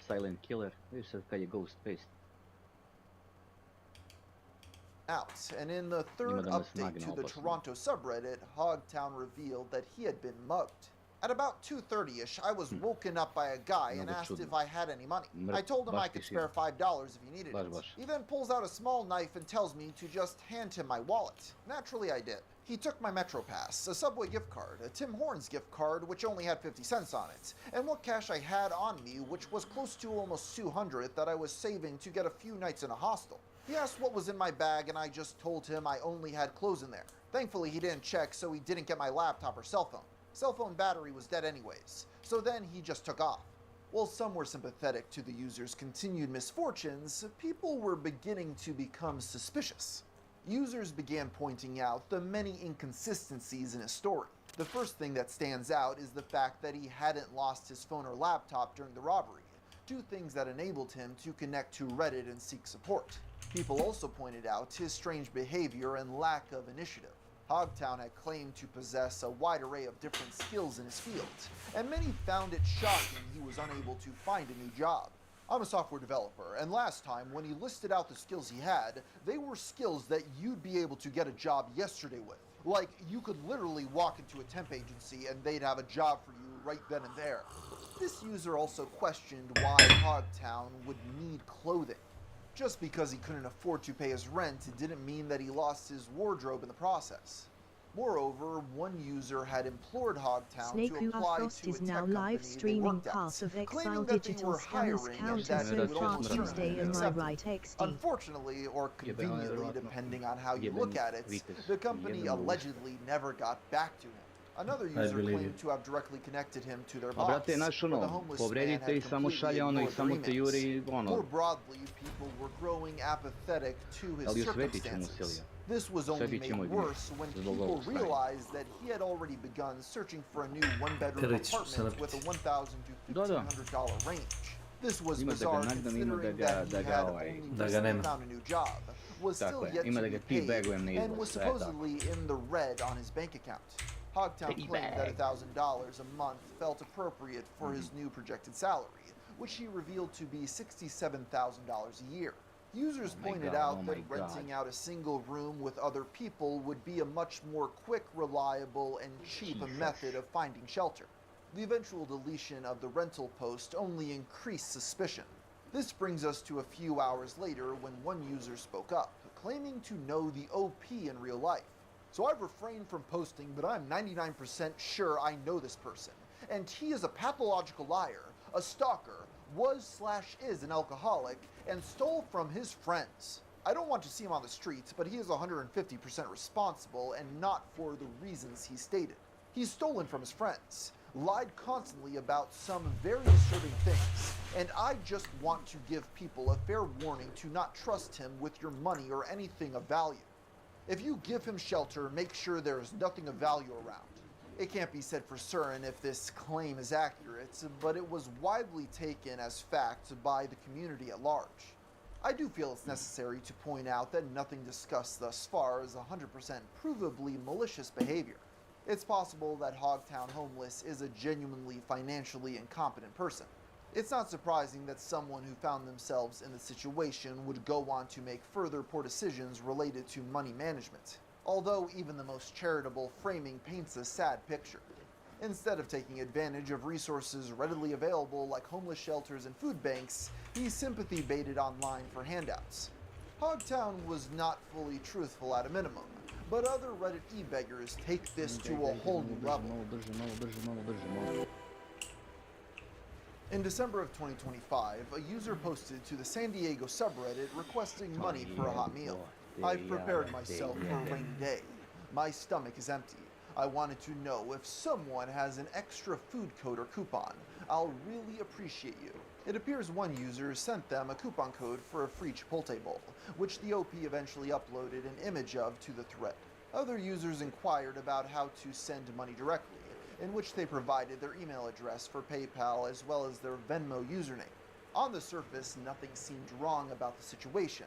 silent killer. Vidiš sad kad je ghost paste. Out, and in the third update to the Toronto subreddit, Hogtown revealed that he had been mugged. At about 2:30ish, I was woken up by a guy and asked if I had any money. I told him I could spare $5 if he needed it. He then pulls out a small knife and tells me to just hand him my wallet. Naturally, I did. He took my Metro Pass, a Subway gift card, a Tim Hortons gift card which only had 50 cents on it, and what cash I had on me, which was close to almost 200 that I was saving to get a few nights in a hostel. He asked what was in my bag and I just told him I only had clothes in there. Thankfully he didn't check, so he didn't get my laptop or cell phone. Cell phone battery was dead anyways, so then he just took off. While some were sympathetic to the user's continued misfortunes, people were beginning to become suspicious. Users began pointing out the many inconsistencies in his story. The first thing that stands out is the fact that he hadn't lost his phone or laptop during the robbery, two things that enabled him to connect to Reddit and seek support. People also pointed out his strange behavior and lack of initiative. Hogtown had claimed to possess a wide array of different skills in his field, and many found it shocking he was unable to find a new job. I'm a software developer, and last time when he listed out the skills he had, they were skills that you'd be able to get a job yesterday with. Like, you could literally walk into a temp agency and they'd have a job for you right then and there. This user also questioned why Hogtown would need clothing. Just because he couldn't afford to pay his rent didn't mean that he lost his wardrobe in the process. Moreover, one user had implored Hogtown to apply S.W.Frost to a is tech now company live they streaming worked parts at, of Exile claiming that they Digital were scammers hiring and counter that so they would from almost Tuesday, certainly am I accept right, them. XD? Unfortunately, or conveniently, depending on how you look at it, the company allegedly never got back to him. Another user claimed to have directly connected him to their boss, but the homeless man had completely ignored their emails. More broadly, people were growing apathetic to his circumstances. This was only made worse when people realized that he had already begun searching for a new one-bedroom apartment with a $1,000 to $1,500 range. This was bizarre considering that he had only recently found a new job, was still yet to be paid, and was supposedly in the red on his bank account. Hogtown claimed that $1,000 a month felt appropriate for his new projected salary, which he revealed to be $67,000 a year. Users pointed out that renting out a single room with other people would be a much more quick, reliable, and cheap method of finding shelter. The eventual deletion of the rental post only increased suspicion. This brings us to a few hours later when one user spoke up, claiming to know the OP in real life. So I've refrained from posting, but I'm 99% sure I know this person, and he is a pathological liar, a stalker, was/is an alcoholic, and stole from his friends. I don't want to see him on the streets, but he is 150% responsible and not for the reasons he stated. He's stolen from his friends, lied constantly about some very disturbing things, and I just want to give people a fair warning to not trust him with your money or anything of value. If you give him shelter, make sure there is nothing of value around. It can't be said for certain if this claim is accurate, but it was widely taken as fact by the community at large. I do feel it's necessary to point out that nothing discussed thus far is 100% provably malicious behavior. It's possible that Hogtown Homeless is a genuinely financially incompetent person. It's not surprising that someone who found themselves in the situation would go on to make further poor decisions related to money management, although even the most charitable framing paints a sad picture. Instead of taking advantage of resources readily available like homeless shelters and food banks, he sympathy baited online for handouts. Hogtown was not fully truthful at a minimum, but other Reddit e-beggars take this to a whole new level. In December of 2025, a user posted to the San Diego subreddit requesting money for a hot meal. I've prepared myself for a rainy day. My stomach is empty. I wanted to know if someone has an extra food code or coupon. I'll really appreciate you. It appears one user sent them a coupon code for a free Chipotle bowl, which the OP eventually uploaded an image of to the thread. Other users inquired about how to send money directly, in which they provided their email address for PayPal as well as their Venmo username. On the surface, nothing seemed wrong about the situation.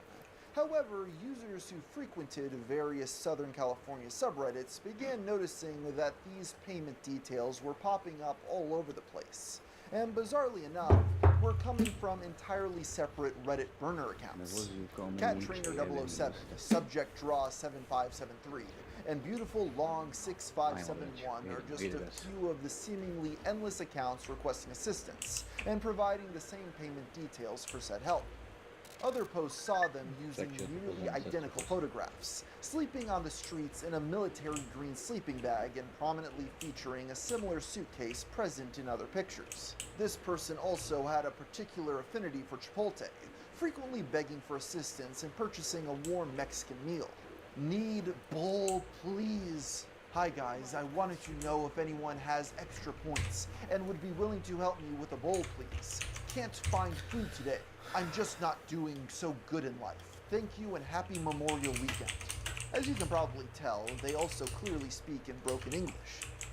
However, users who frequented various Southern California subreddits began noticing that these payment details were popping up all over the place. And bizarrely enough, were coming from entirely separate Reddit burner accounts. Cat Trainer 007, Subject Draw 7573, and Beautiful Long 6571 are just a few of the seemingly endless accounts requesting assistance and providing the same payment details for said help. Other posts saw them using nearly identical photographs, sleeping on the streets in a military green sleeping bag and prominently featuring a similar suitcase present in other pictures. This person also had a particular affinity for Chipotle, frequently begging for assistance in purchasing a warm Mexican meal. Need bowl, please. Hi guys, I wanted to know if anyone has extra points and would be willing to help me with a bowl, please. Can't find food today. I'm just not doing so good in life. Thank you and happy Memorial Weekend. As you can probably tell, they also clearly speak in broken English.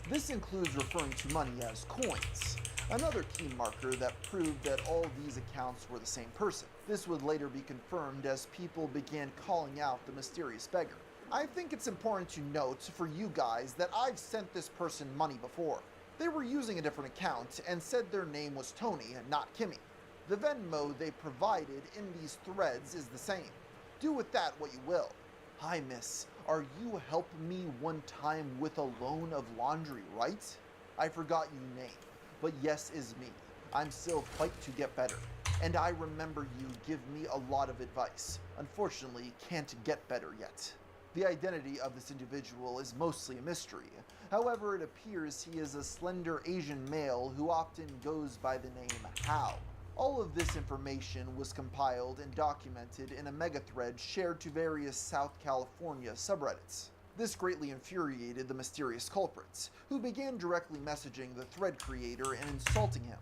This includes referring to money as coins, another key marker that proved that all these accounts were the same person. This would later be confirmed as people began calling out the mysterious beggar. I think it's important to note for you guys that I've sent this person money before. They were using a different account and said their name was Tony and not Kimmy. The Venmo they provided in these threads is the same. Do with that what you will. Hi miss, are you helping me one time with a loan of laundry, right? I forgot your name, but yes is me. I'm still fight to get better. And I remember you give me a lot of advice. Unfortunately, can't get better yet. The identity of this individual is mostly a mystery. However, it appears he is a slender Asian male who often goes by the name Hao. All of this information was compiled and documented in a megathread shared to various South California subreddits. This greatly infuriated the mysterious culprits, who began directly messaging the thread creator and insulting him.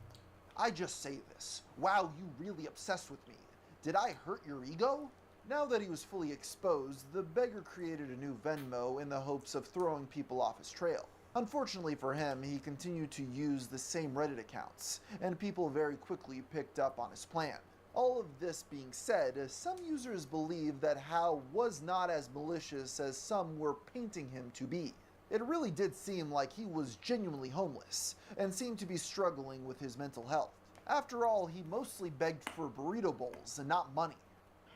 I just say this. Wow, you really obsessed with me. Did I hurt your ego? Now that he was fully exposed, the beggar created a new Venmo in the hopes of throwing people off his trail. Unfortunately for him, he continued to use the same Reddit accounts, and people very quickly picked up on his plan. All of this being said, some users believe that Hao was not as malicious as some were painting him to be. It really did seem like he was genuinely homeless, and seemed to be struggling with his mental health. After all, he mostly begged for burrito bowls and not money.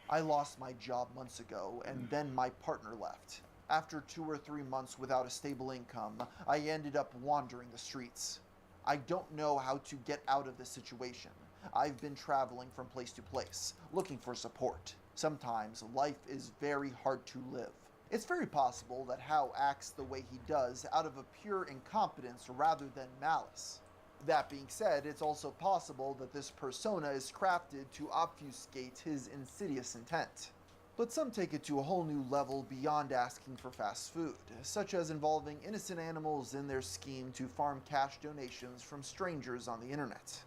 I lost my job months ago, and then my partner left. After 2 or 3 months without a stable income, I ended up wandering the streets. I don't know how to get out of this situation. I've been traveling from place to place, looking for support. Sometimes life is very hard to live. It's very possible that Hao acts the way he does out of a pure incompetence rather than malice. That being said, it's also possible that this persona is crafted to obfuscate his insidious intent. But some take it to a whole new level beyond asking for fast food, such as involving innocent animals in their scheme to farm cash donations from strangers on the internet.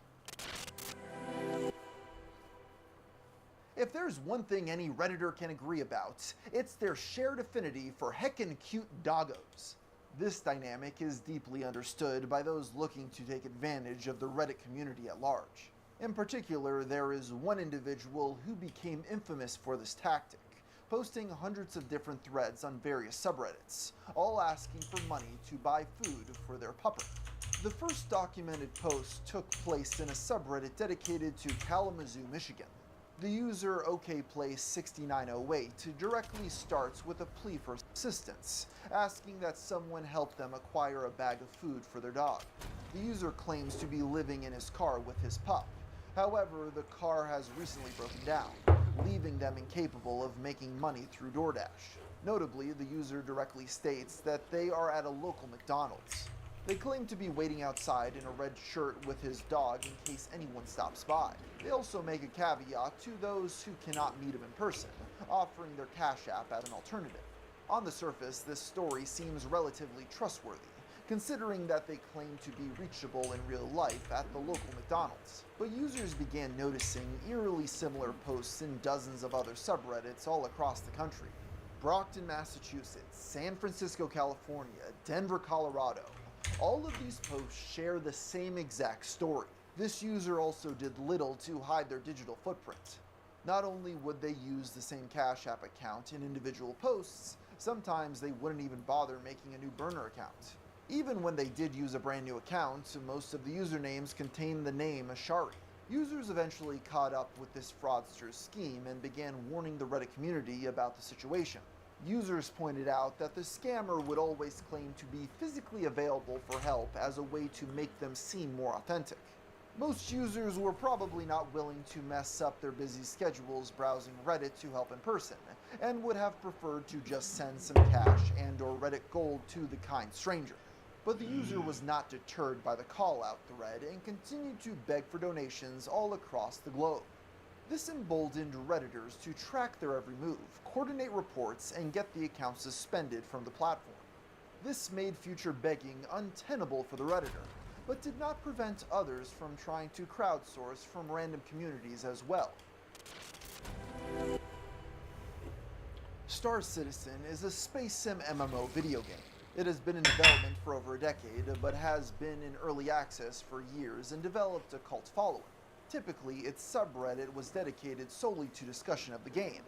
If there's one thing any Redditor can agree about, it's their shared affinity for heckin' cute doggos. This dynamic is deeply understood by those looking to take advantage of the Reddit community at large. In particular, there is one individual who became infamous for this tactic, posting hundreds of different threads on various subreddits, all asking for money to buy food for their pupper. The first documented post took place in a subreddit dedicated to Kalamazoo, Michigan. The user OKPlace6908 directly starts with a plea for assistance, asking that someone help them acquire a bag of food for their dog. The user claims to be living in his car with his pup. However, the car has recently broken down, leaving them incapable of making money through DoorDash. Notably, the user directly states that they are at a local McDonald's. They claim to be waiting outside in a red shirt with his dog in case anyone stops by. They also make a caveat to those who cannot meet him in person, offering their Cash App as an alternative. On the surface, this story seems relatively trustworthy, considering that they claim to be reachable in real life at the local McDonald's. But users began noticing eerily similar posts in dozens of other subreddits all across the country. Brockton, Massachusetts, San Francisco, California, Denver, Colorado. All of these posts share the same exact story. This user also did little to hide their digital footprint. Not only would they use the same Cash App account in individual posts, sometimes they wouldn't even bother making a new burner account. Even when they did use a brand new account, most of the usernames contained the name Ashari. Users eventually caught up with this fraudster's scheme and began warning the Reddit community about the situation. Users pointed out that the scammer would always claim to be physically available for help as a way to make them seem more authentic. Most users were probably not willing to mess up their busy schedules browsing Reddit to help in person, and would have preferred to just send some cash and/or Reddit gold to the kind stranger. But the user was not deterred by the call-out thread and continued to beg for donations all across the globe. This emboldened Redditors to track their every move, coordinate reports, and get the account suspended from the platform. This made future begging untenable for the Redditor, but did not prevent others from trying to crowdsource from random communities as well. Star Citizen is a space sim MMO video game. It has been in development for over a decade, but has been in early access for years and developed a cult following. Typically, its subreddit was dedicated solely to discussion of the game.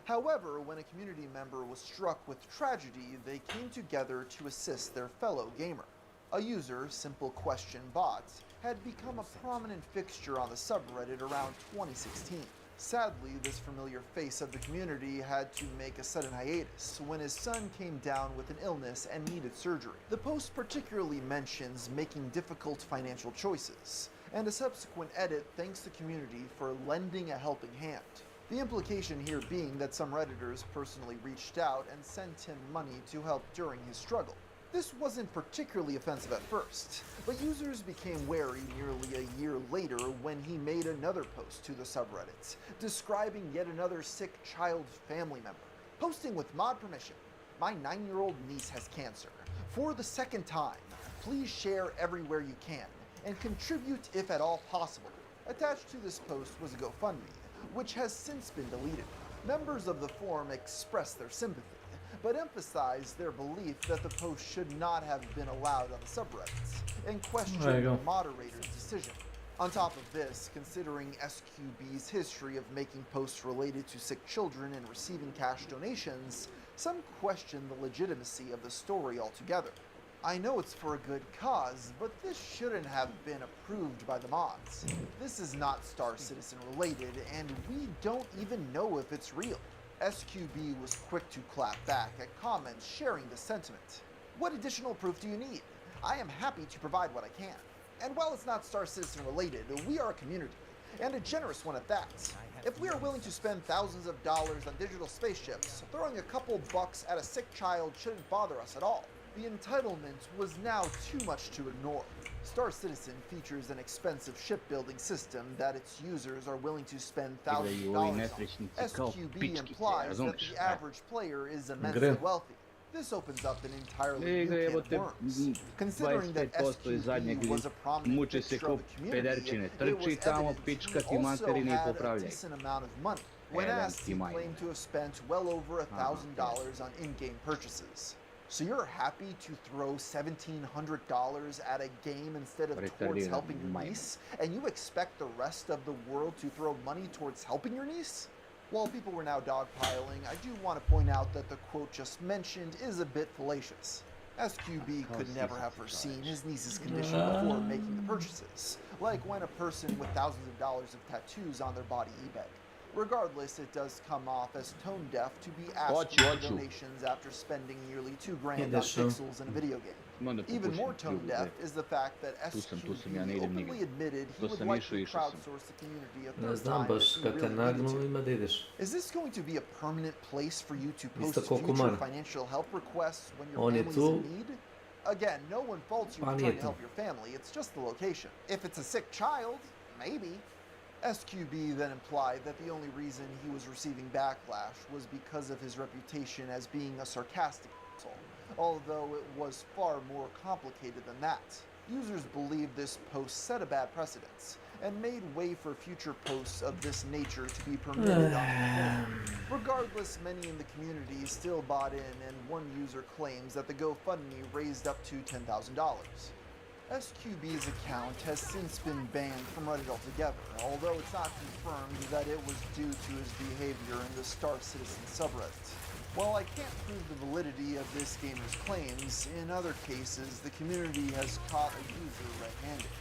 However, when a community member was struck with tragedy, they came together to assist their fellow gamer. A user, Simple Question Bot, had become a prominent fixture on the subreddit around 2016. Sadly, this familiar face of the community had to make a sudden hiatus when his son came down with an illness and needed surgery. The post particularly mentions making difficult financial choices, and a subsequent edit thanks the community for lending a helping hand. The implication here being that some Redditors personally reached out and sent him money to help during his struggle. This wasn't particularly offensive at first, but users became wary nearly a year later when he made another post to the subreddit, describing yet another sick child family member, posting with mod permission, "My 9-year-old niece has cancer. For the second time, please share everywhere you can, and contribute if at all possible." Attached to this post was a GoFundMe, which has since been deleted. Members of the forum expressed their sympathy, but emphasized their belief that the post should not have been allowed on the subreddits, and questioned the moderator's decision. On top of this, considering SQB's history of making posts related to sick children and receiving cash donations, some question the legitimacy of the story altogether. I know it's for a good cause, but this shouldn't have been approved by the mods. This is not Star Citizen related, and we don't even know if it's real. SQB was quick to clap back at comments sharing the sentiment. "What additional proof do you need? I am happy to provide what I can. And while it's not Star Citizen related, we are a community, and a generous one at that. If we are willing to spend thousands of dollars on digital spaceships, throwing a couple bucks at a sick child shouldn't bother us at all." The entitlement was now too much to ignore. Star Citizen features an expensive shipbuilding system that its users are willing to spend thousands of dollars on. SQB implies that the average player is immensely wealthy. This opens up an entirely new can of worms. Considering that SQB was a prominent fixture of the community, it was evident he also had a decent amount of money. When asked, he claimed to have spent well over $1,000 on in-game purchases. So you're happy to throw $1,700 at a game instead of towards helping your niece, and you expect the rest of the world to throw money towards helping your niece? While people were now dogpiling, I do want to point out that the quote just mentioned is a bit fallacious. SQB could never have foreseen his niece's condition before making the purchases, like when a person with thousands of dollars of tattoos on their body eBay. Regardless, it does come off as tone deaf to be asked for donations after spending nearly $2 grand on pixels in a video game. Even more tone deaf is the fact that SQB openly admitted he would like to crowdsource the community a third time if he really needed to. Is this going to be a permanent place for you to post future financial help requests when your family's in need? Again, no one faults you for trying to help your family, it's just the location. If it's a sick child, maybe. SQB then implied that the only reason he was receiving backlash was because of his reputation as being a sarcastic asshole, although it was far more complicated than that. Users believe this post set a bad precedent, and made way for future posts of this nature to be permitted on the forum. Regardless, many in the community still bought in, and one user claims that the GoFundMe raised up to $10,000. SQB's account has since been banned from Reddit altogether, although it's not confirmed that it was due to his behavior in the Star Citizen subreddit. While I can't prove the validity of this gamer's claims, in other cases, the community has caught a user red-handed.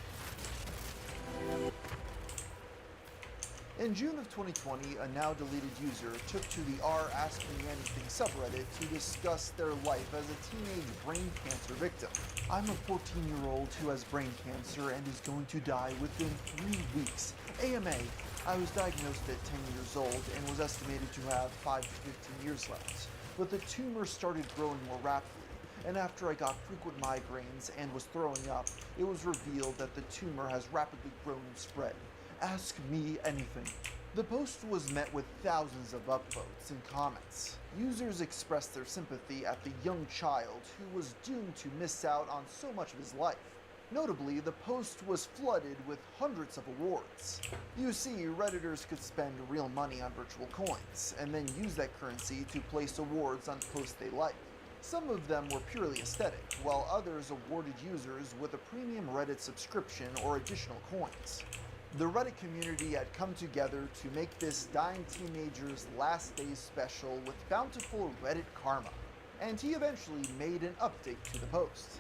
In June of 2020, a now-deleted user took to the r@AskMeAnything subreddit to discuss their life as a teenage brain cancer victim. I'm a 14-year-old who has brain cancer and is going to die within 3 weeks. AMA. I was diagnosed at 10 years old and was estimated to have 5 to 15 years left. But the tumor started growing more rapidly, and after I got frequent migraines and was throwing up, it was revealed that the tumor has rapidly grown and spread. Ask me anything. The post was met with thousands of upvotes and comments. Users expressed their sympathy at the young child who was doomed to miss out on so much of his life. Notably, the post was flooded with hundreds of awards. You see, Redditors could spend real money on virtual coins, and then use that currency to place awards on posts they liked. Some of them were purely aesthetic, while others awarded users with a premium Reddit subscription or additional coins. The Reddit community had come together to make this dying teenager's last days special with bountiful Reddit karma, and he eventually made an update to the post.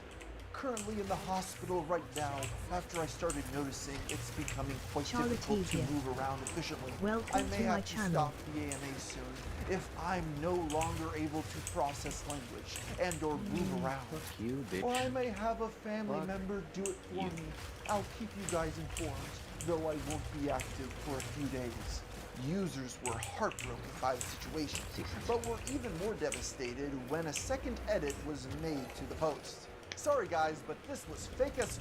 Currently in the hospital right now, after I started noticing it's becoming quite difficult to move around efficiently. I may have to stop the AMA soon if I'm no longer able to process language and or move around. Or I may have a family member do it for me. I'll keep you guys informed, though I won't be active for a few days. Users were heartbroken by the situation, but were even more devastated when a second edit was made to the post. Sorry guys, but this was fake as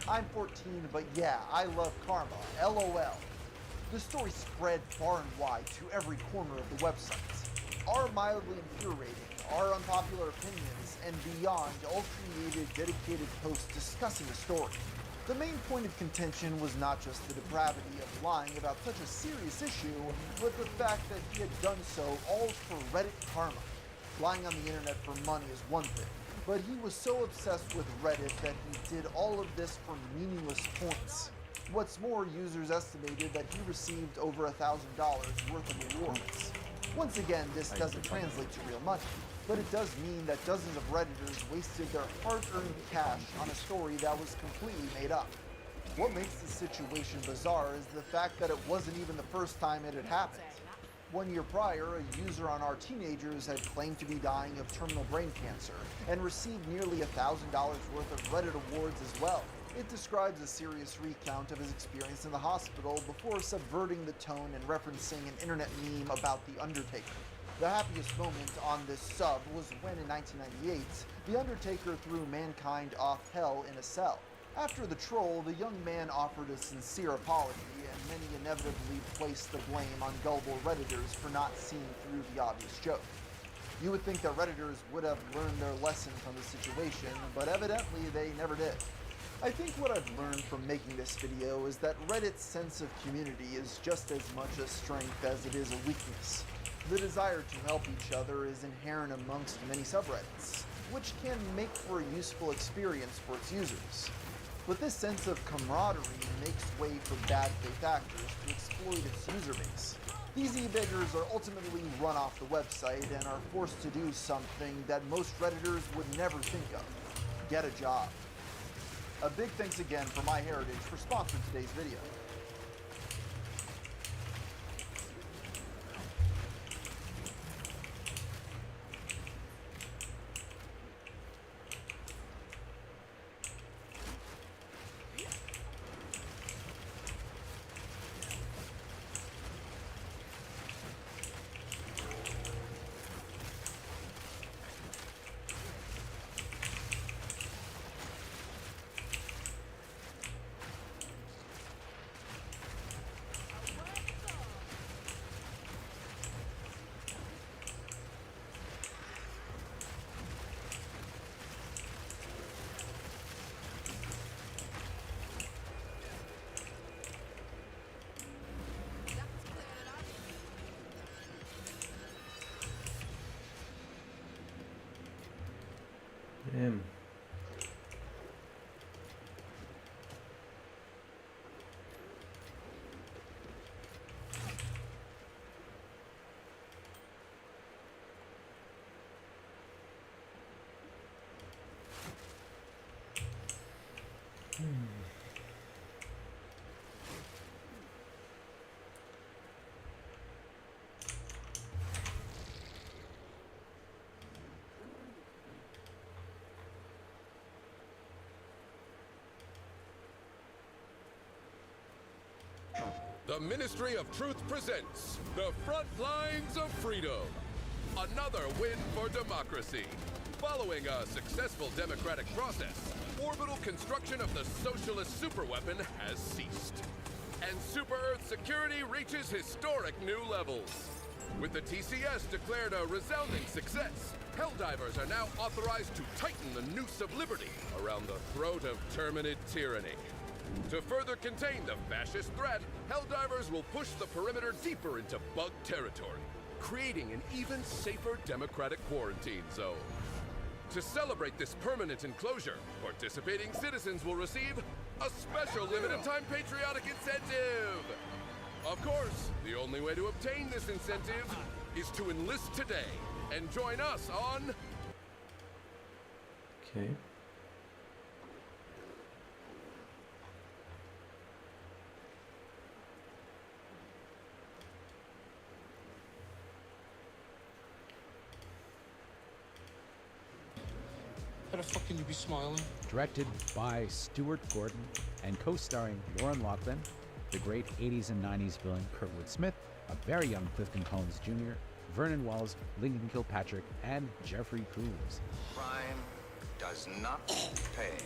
I'm 14, but yeah, I love karma, LOL. The story spread far and wide to every corner of the website. Our mildly infuriating, our unpopular opinions, and beyond all created dedicated posts discussing the story. The main point of contention was not just the depravity of lying about such a serious issue, but the fact that he had done so all for Reddit karma. Lying on the internet for money is one thing, but he was so obsessed with Reddit that he did all of this for meaningless points. What's more, users estimated that he received over $1,000 worth of awards. Once again, this doesn't translate to real money, but it does mean that dozens of Redditors wasted their hard-earned cash on a story that was completely made up. What makes the situation bizarre is the fact that it wasn't even the first time it had happened. 1 year prior, a user on Our Teenagers had claimed to be dying of terminal brain cancer and received nearly $1,000 worth of Reddit awards as well. It describes a serious recount of his experience in the hospital before subverting the tone and referencing an internet meme about The Undertaker. The happiest moment on this sub was when in 1998, The Undertaker threw mankind off hell in a cell. After the troll, the young man offered a sincere apology, and many inevitably placed the blame on gullible Redditors for not seeing through the obvious joke. You would think that Redditors would have learned their lesson from the situation, but evidently they never did. I think what I've learned from making this video is that Reddit's sense of community is just as much a strength as it is a weakness. The desire to help each other is inherent amongst many subreddits, which can make for a useful experience for its users. But this sense of camaraderie makes way for bad faith actors to exploit its user base. These e-beggars are ultimately run off the website and are forced to do something that most Redditors would never think of: get a job. A big thanks again for MyHeritage for sponsoring today's video. Damn. the Ministry of Truth presents The Front Lines of Freedom. Another win for democracy. Following a successful democratic process, orbital construction of the socialist superweapon has ceased. And Super Earth security reaches historic new levels. With the TCS declared a resounding success, Helldivers are now authorized to tighten the noose of liberty around the throat of Terminid tyranny. To further contain the fascist threat, Helldivers will push the perimeter deeper into bug territory, creating an even safer democratic quarantine zone. To celebrate this permanent enclosure, participating citizens will receive a special limited-time patriotic incentive. Of course, the only way to obtain this incentive is to enlist today and join us on... Okay. How the fuck can you be smiling? Directed by Stuart Gordon and co-starring Lauren Loughlin, the great 80s and 90s villain Kurtwood Smith, a very young Clifton Collins Jr., Vernon Wells, Lincoln Kilpatrick, and Jeffrey Combs. Crime does not pay.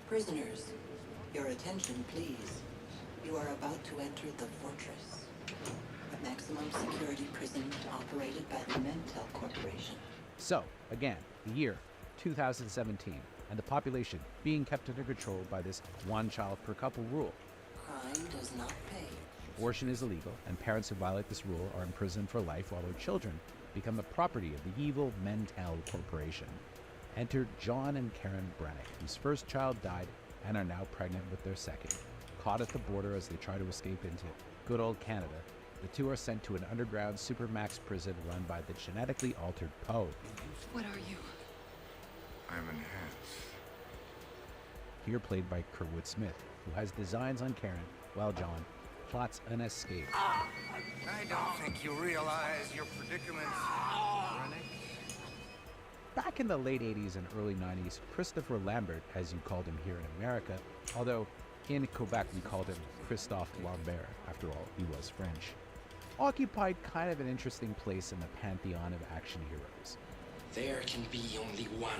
Prisoners, your attention, please. You are about to enter the Fortress, a maximum security prison operated by the Mentel Corporation. So, again, the year 2017, and the population being kept under control by this one child per couple rule. Crime does not pay. Abortion is illegal, and parents who violate this rule are imprisoned for life while their children become the property of the evil Mentel Corporation. Enter John and Karen Brannick, whose first child died and are now pregnant with their second. Caught at the border as they try to escape into good old Canada, the two are sent to an underground supermax prison run by the genetically altered Poe. What are you? I'm enhanced. Here played by Kurtwood Smith, who has designs on Karen, while John plots an escape. I don't think you realize your predicament, Brannick. Back in the late 80s and early 90s, Christopher Lambert, as you called him here in America, although in Quebec we called him Christophe Lambert, after all, he was French, occupied kind of an interesting place in the pantheon of action heroes. There can be only one.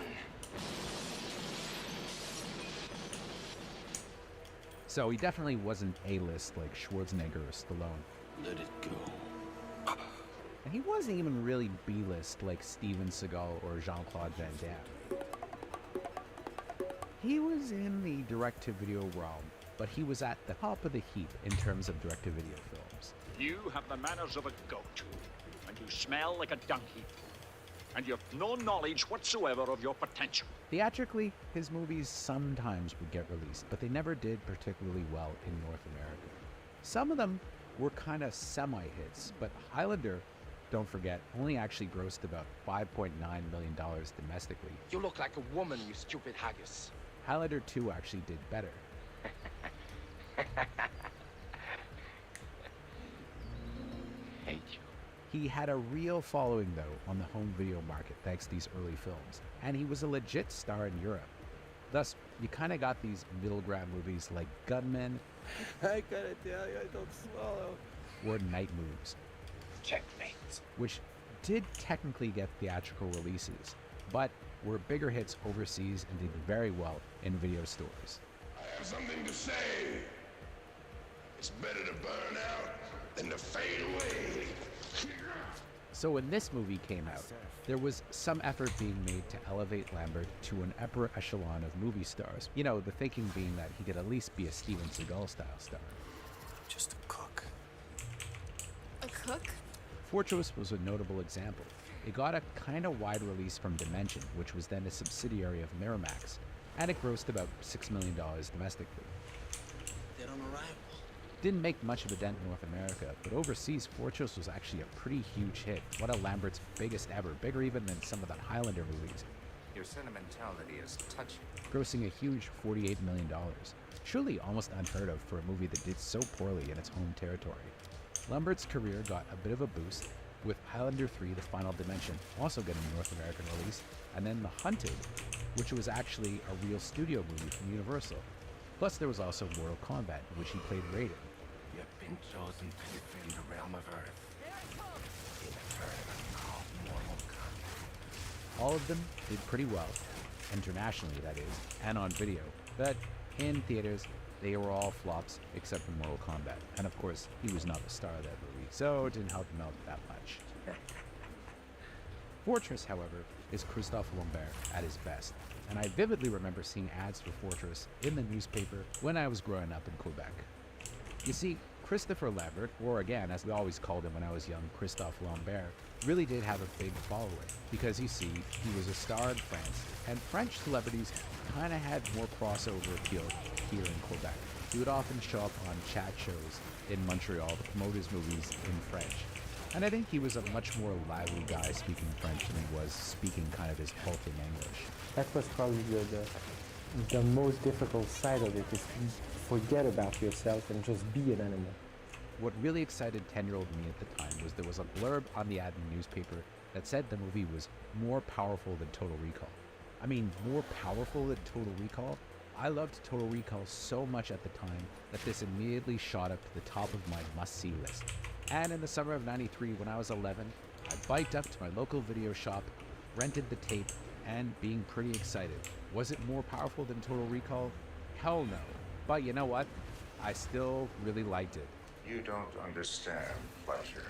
So he definitely wasn't A-list like Schwarzenegger or Stallone. Let it go. And he wasn't even really B-list like Steven Seagal or Jean-Claude Van Damme. He was in the direct-to-video realm, but he was at the top of the heap in terms of direct-to-video films. You have the manners of a goat, and you smell like a dung heap, and you have no knowledge whatsoever of your potential. Theatrically, his movies sometimes would get released, but they never did particularly well in North America. Some of them were kind of semi-hits, but Highlander, don't forget, only actually grossed about $5.9 million domestically. You look like a woman, you stupid haggis. Highlander 2 actually did better. Hate you. He had a real following, though, on the home video market thanks to these early films, and he was a legit star in Europe. Thus, you kind of got these middle ground movies like Gunmen, I gotta tell you, I don't swallow, or Night Moves. Checkmate. Which did technically get theatrical releases, but were bigger hits overseas and did very well in video stores. I have something to say. It's better to burn out than to fade away. So when this movie came out, there was some effort being made to elevate Lambert to an upper echelon of movie stars. You know, the thinking being that he could at least be a Steven Seagal-style star. Just a cook. A cook? Fortress was a notable example. It got a kind of wide release from Dimension, which was then a subsidiary of Miramax, and it grossed about $6 million domestically. Dead on arrival. Didn't make much of a dent in North America, but overseas, Fortress was actually a pretty huge hit. One of Lambert's biggest ever, bigger even than some of the Highlander movies. Your sentimentality is touching. Grossing a huge $48 million. Truly almost unheard of for a movie that did so poorly in its home territory. Lambert's career got a bit of a boost with Highlander 3: The Final Dimension also getting a North American release, and then The Hunted, which was actually a real studio movie from Universal. Plus there was also Mortal Kombat, in which he played Raiden. You've been chosen to defend the realm of Earth. In a tournament called Mortal Kombat. All of them did pretty well, internationally that is, and on video, but in theaters they were all flops except for Mortal Kombat. And of course, he was not the star of that movie, so it didn't help him out that much. Fortress, however, is Christophe Lambert at his best, and I vividly remember seeing ads for Fortress in the newspaper when I was growing up in Quebec. You see, Christopher Lambert, or again, as we always called him when I was young, Christophe Lambert, really did have a big following, because you see, he was a star in France, and French celebrities kind of had more crossover appeal here in Quebec. He would often show up on chat shows in Montreal to promote his movies in French. And I think he was a much more lively guy speaking French than he was speaking kind of his halting English. That was probably the most difficult side of it, is to forget about yourself and just be an animal. What really excited 10-year-old me at the time was there was a blurb on the ad in the newspaper that said the movie was more powerful than Total Recall. I mean, more powerful than Total Recall? I loved Total Recall so much at the time that this immediately shot up to the top of my must-see list. And in the summer of '93, when I was 11, I biked up to my local video shop, rented the tape, and being pretty excited. Was it more powerful than Total Recall? Hell no. But you know what? I still really liked it. You don't understand pleasure.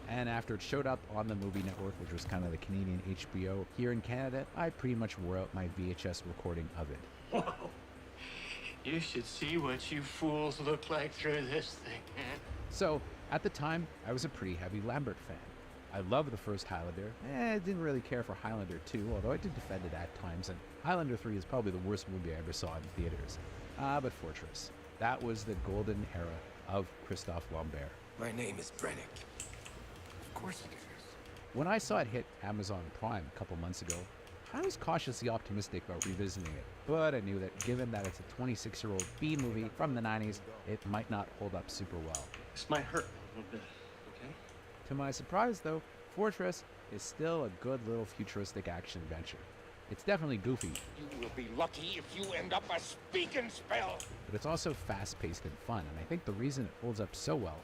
And after it showed up on the Movie Network, which was kind of the Canadian HBO here in Canada, I pretty much wore out my VHS recording of it. Whoa. You should see what you fools look like through this thing, man. So, at the time, I was a pretty heavy Lambert fan. I loved the first Highlander. I didn't really care for Highlander 2, although I did defend it at times, and Highlander 3 is probably the worst movie I ever saw in theaters. But Fortress. That was the golden era of Christophe Lambert. My name is Brennick. Of course it is. When I saw it hit Amazon Prime a couple months ago, I was cautiously optimistic about revisiting it, but I knew that given that it's a 26-year-old B movie from the 90s, it might not hold up super well. This might hurt a little bit, okay? To my surprise, though, Fortress is still a good little futuristic action adventure. It's definitely goofy. You will be lucky if you end up a speaking spell. But it's also fast-paced and fun, and I think the reason it holds up so well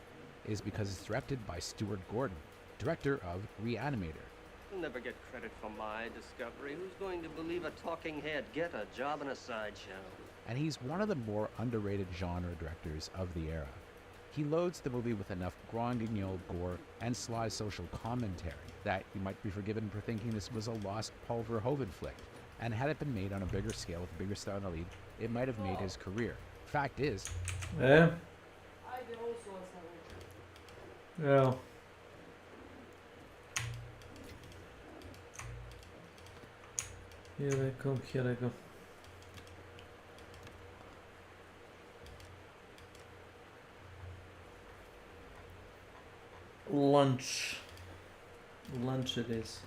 is because it's directed by Stuart Gordon, director of Reanimator. You'll never get credit for my discovery. Who's going to believe a talking head? Get a job in a sideshow. And he's one of the more underrated genre directors of the era. He loads the movie with enough grand guignol gore and sly social commentary that you might be forgiven for thinking this was a lost Paul Verhoeven flick. And had it been made on a bigger scale with a bigger star in the lead, it might have made his career. Fact is... Yeah. Here I go. Lunch it is.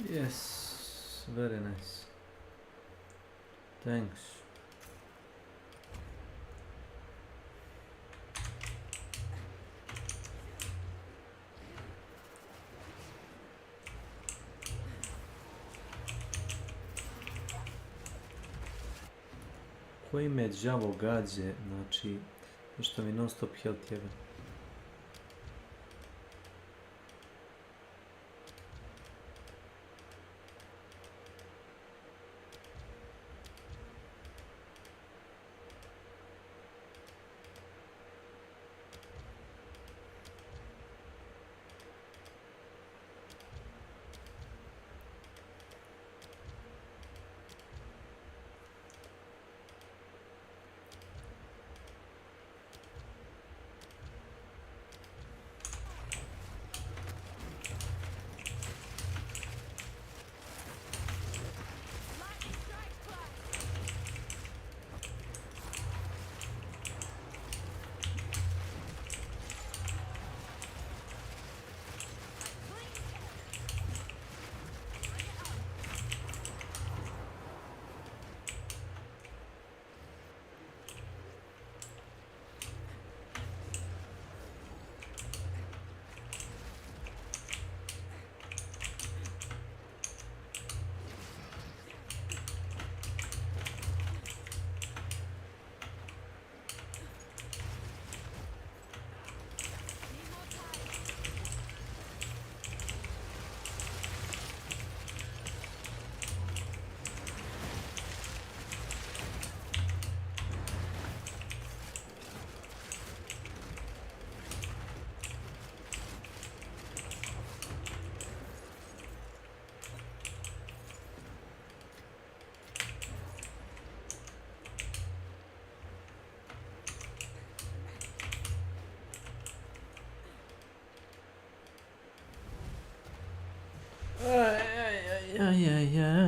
Yes, very nice. Thanks. Koji me đavo gađe, znači, što mi non stop health jebe.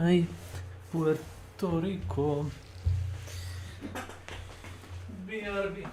Ay, Puerto Rico. BRB.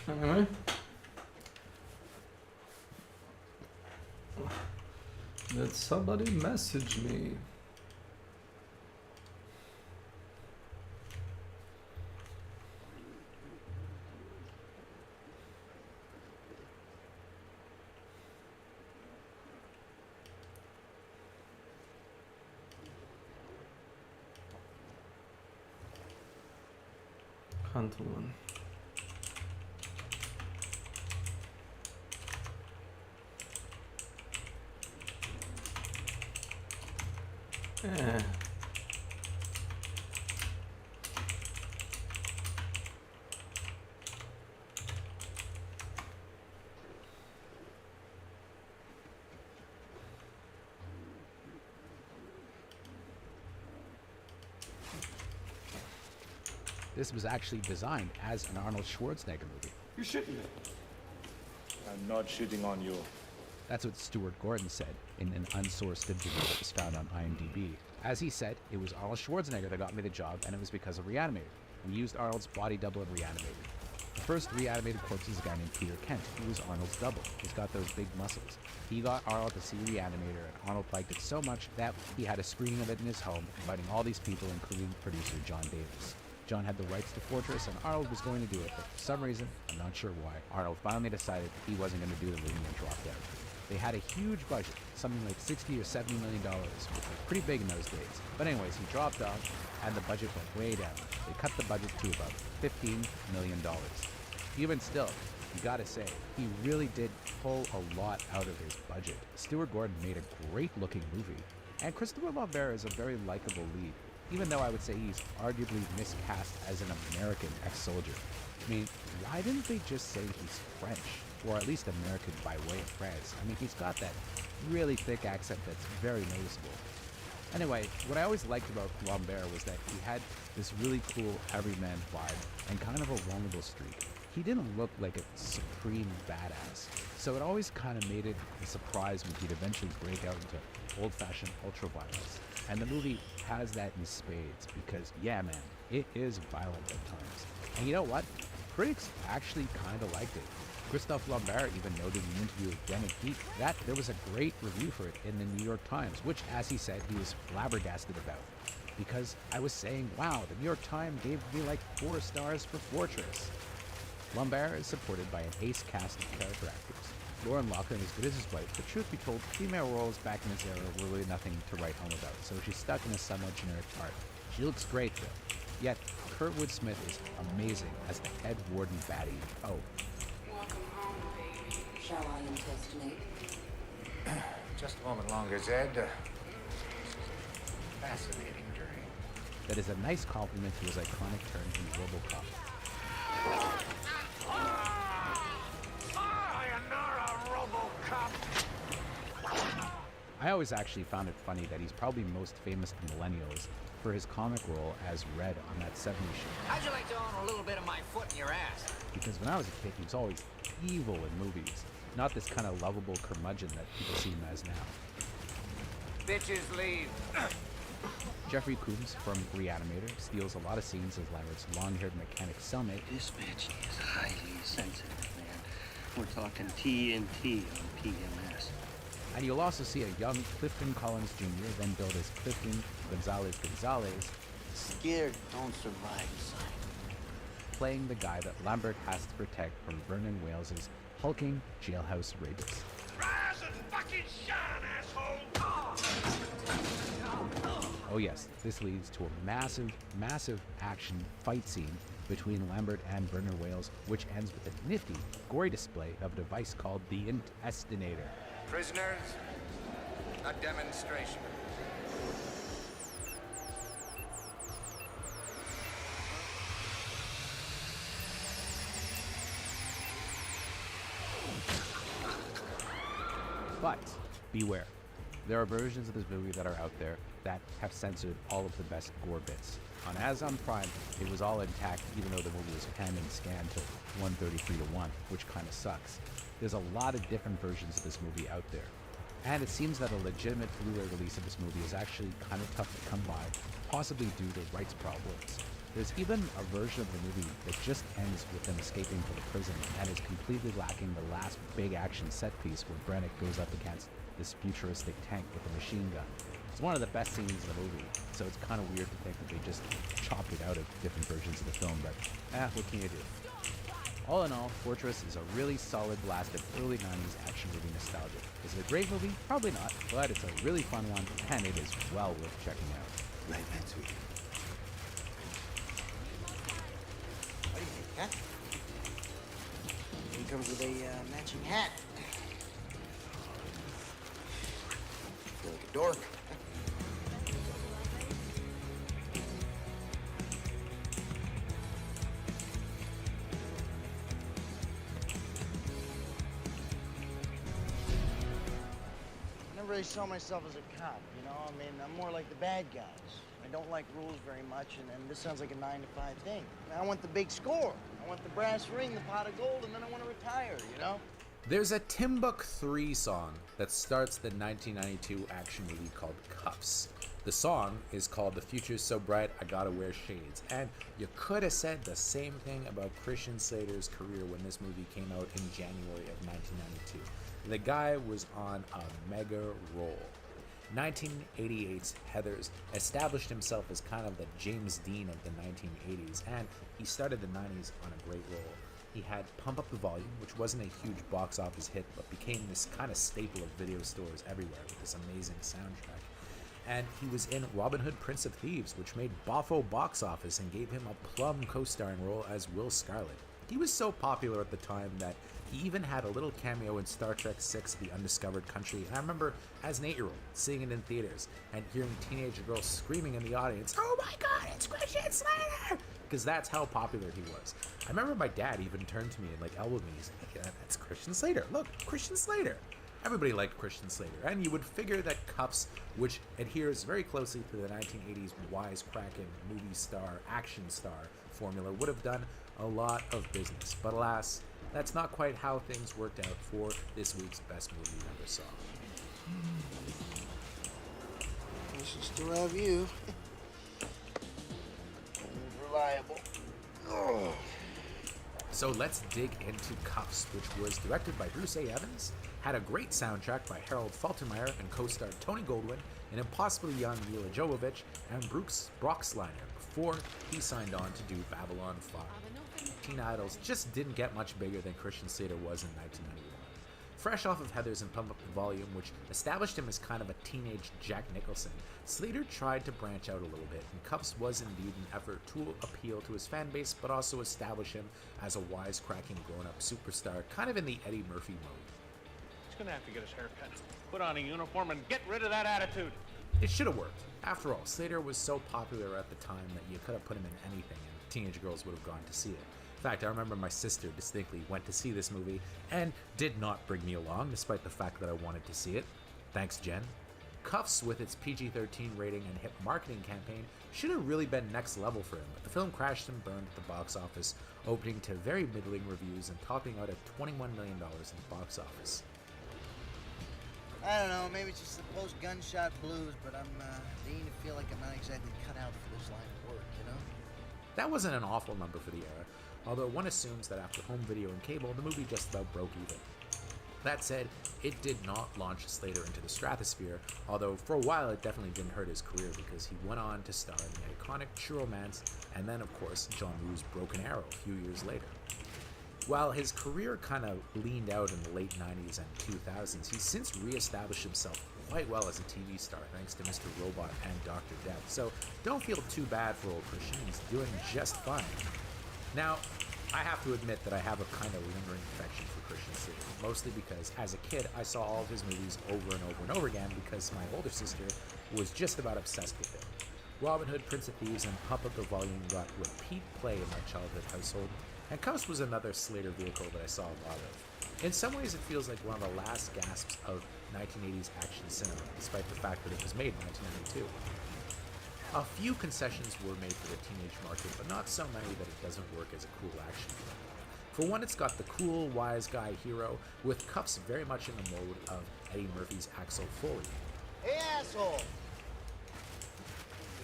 Anyway. Did somebody message me? Huntwoman. This was actually designed as an Arnold Schwarzenegger movie. You're shitting me. I'm not shitting on you. That's what Stuart Gordon said in an unsourced interview that was found on IMDb. As he said, it was Arnold Schwarzenegger that got me the job, and it was because of Reanimator. We used Arnold's body double in Reanimator. The first reanimated corpse is a guy named Peter Kent, who was Arnold's double. He's got those big muscles. He got Arnold to see Reanimator, and Arnold liked it so much that he had a screening of it in his home, inviting all these people, including producer John Davis. John had the rights to Fortress, and Arnold was going to do it, but for some reason, I'm not sure why, Arnold finally decided he wasn't going to do the movie and dropped out. They had a huge budget, something like $60 or $70 million, which was pretty big in those days. But anyways, he dropped off, and the budget went way down. They cut the budget to about $15 million. Even still, you gotta say, he really did pull a lot out of his budget. Stuart Gordon made a great looking movie, and Christopher Lambert is a very likable lead, even though I would say he's arguably miscast as an American ex-soldier. I mean, why didn't they just say he's French? Or at least American by way of France. I mean, he's got that really thick accent that's very noticeable. Anyway, what I always liked about Lambert was that he had this really cool everyman vibe and kind of a vulnerable streak. He didn't look like a supreme badass, so it always kind of made it a surprise when he'd eventually break out into old-fashioned ultra-violence. And the movie has that in spades because, yeah man, it is violent at times. And you know what? Critics actually kind of liked it. Christophe Lambert even noted in an interview with Dennis Heat that there was a great review for it in the New York Times, which, as he said, he was flabbergasted about. Because I was saying, wow, the New York Times gave me like 4 stars for Fortress. Lambert is supported by an ace cast of character actors. Lauren Loughlin is good as his wife, but truth be told, female roles back in this era were really nothing to write home about, so she's stuck in a somewhat generic part. She looks great though. Yet, Kurtwood Smith is amazing as the head warden baddie. Oh. Shall I intestinate? Just a moment longer, Zed. Fascinating journey. That is a nice compliment to his iconic turn in RoboCop. I always actually found it funny that he's probably most famous to millennials for his comic role as Red on that 70s show. How'd you like to own a little bit of my foot in your ass? Because when I was a kid, he was always evil in movies, not this kind of lovable curmudgeon that people see him as now. Bitches leave. Jeffrey Combs from Reanimator steals a lot of scenes as Lambert's long-haired mechanic cellmate. This bitch is highly sensitive, man. We're talking TNT on PMS. And you'll also see a young Clifton Collins Jr., then billed as Clifton Gonzalez, scared don't survive, son. Playing the guy that Lambert has to protect from Vernon Wales's hulking jailhouse rapists. Rise and fucking shine, asshole! Oh yes, this leads to a massive action fight scene between Lambert and Vernon Wales, which ends with a nifty, gory display of a device called the Intestinator. Prisoners, a demonstration. But beware, there are versions of this movie that are out there that have censored all of the best gore bits. On Amazon Prime, it was all intact, even though the movie was panned and scanned to 133:1, which kind of sucks. There's a lot of different versions of this movie out there. And it seems that a legitimate Blu-ray release of this movie is actually kind of tough to come by, possibly due to rights problems. There's even a version of the movie that just ends with them escaping from the prison and is completely lacking the last big action set piece where Brennick goes up against this futuristic tank with a machine gun. It's one of the best scenes in the movie, so it's kind of weird to think that they just chopped it out of different versions of the film, but what can you do? All in all, Fortress is a really solid blast of early 90s action movie nostalgia. Is it a great movie? Probably not, but it's a really fun one, and it is well worth checking out. Right, man, sweetie. What do you think, huh? He comes with a matching hat. Feel like a dork. I never really saw myself as a cop, you know? I mean, I'm more like the bad guys. I don't like rules very much, and this sounds like a 9-to-5 thing. I want the big score. I want the brass ring, the pot of gold, and then I want to retire, you know? There's a Timbuk 3 song that starts the 1992 action movie called Cuffs. The song is called The Future's So Bright, I Gotta Wear Shades. And you could have said the same thing about Christian Slater's career when this movie came out in January of 1992. The guy was on a mega roll. 1988's Heathers established himself as kind of the James Dean of the 1980s, and he started the 90s on a great roll. He had Pump Up the Volume, which wasn't a huge box office hit, but became this kind of staple of video stores everywhere with this amazing soundtrack. And he was in Robin Hood, Prince of Thieves, which made boffo box office and gave him a plum co-starring role as Will Scarlet. He was so popular at the time that he even had a little cameo in Star Trek VI, The Undiscovered Country, and I remember as an 8-year-old seeing it in theaters and hearing teenage girls screaming in the audience, "Oh my god, it's Christian Slater!" Because that's how popular he was. I remember my dad even turned to me and elbowed me. He's like, "Hey, that's Christian Slater. Look, Christian Slater." Everybody liked Christian Slater, and you would figure that Cuffs, which adheres very closely to the 1980s wisecracking movie star, action star formula, would have done a lot of business. But alas, that's not quite how things worked out for this week's best movie you ever saw. I should still have you. Reliable. Oh. So let's dig into Cuffs, which was directed by Bruce A. Evans, had a great soundtrack by Harold Faltermeyer, and co-starred Tony Goldwyn, an impossibly young Mila Jovovich, and Brooks Broxliner before he signed on to do Babylon 5. Teen Idols just didn't get much bigger than Christian Slater was in 1991. Fresh off of Heathers and Pump Up the Volume, which established him as kind of a teenage Jack Nicholson, Slater tried to branch out a little bit, and Cuffs was indeed an effort to appeal to his fan base, but also establish him as a wisecracking grown-up superstar, kind of in the Eddie Murphy mode. He's gonna have to get his hair cut, put on a uniform, and get rid of that attitude. It should have worked. After all, Slater was so popular at the time that you could have put him in anything, and teenage girls would have gone to see it. In fact, I remember my sister distinctly went to see this movie and did not bring me along, despite the fact that I wanted to see it. Thanks, Jen. Cuffs, with its PG-13 rating and hip marketing campaign, should have really been next level for him, but the film crashed and burned at the box office, opening to very middling reviews and topping out at $21 million in the box office. I don't know, maybe it's just the post-gunshot blues, but I'm beginning to feel like I'm not exactly cut out for this line of work, you know? That wasn't an awful number for the era, although one assumes that after home video and cable, the movie just about broke even. That said, it did not launch Slater into the stratosphere, although for a while it definitely didn't hurt his career because he went on to star in the iconic True Romance and then, of course, John Woo's Broken Arrow a few years later. While his career kind of leaned out in the late 90s and 2000s, he's since re-established himself quite well as a TV star thanks to Mr. Robot and Dr. Death, so don't feel too bad for old Christian, he's doing just fine. Now, I have to admit that I have a kind of lingering affection for Christian Slater, mostly because as a kid I saw all of his movies over and over and over again because my older sister was just about obsessed with him. Robin Hood, Prince of Thieves, and Pump Up the Volume got repeat play in my childhood household, and Cuffs was another Slater vehicle that I saw a lot of. In some ways it feels like one of the last gasps of 1980s action cinema, despite the fact that it was made in 1992. A few concessions were made for the teenage market, but not so many that it doesn't work as a cool action film. For one, it's got the cool, wise guy hero, with Cuffs very much in the mode of Eddie Murphy's Axel Foley. Hey, asshole!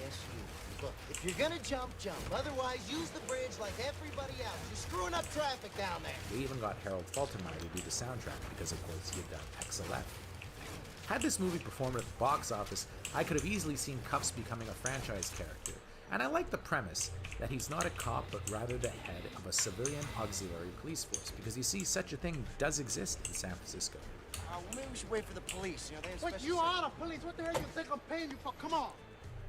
Yes, you. Look, if you're gonna jump, jump. Otherwise, use the bridge like everybody else. You're screwing up traffic down there. They even got Harold Faltermeyer to do the soundtrack because, of course, he had done XLF. Had this movie performed at the box office, I could have easily seen Cuffs becoming a franchise character. And I like the premise that he's not a cop, but rather the head of a civilian auxiliary police force, because you see, such a thing does exist in San Francisco. Well, maybe we should wait for the police. You know, they have What, you are the police? What the hell you think I'm paying you for? Come on.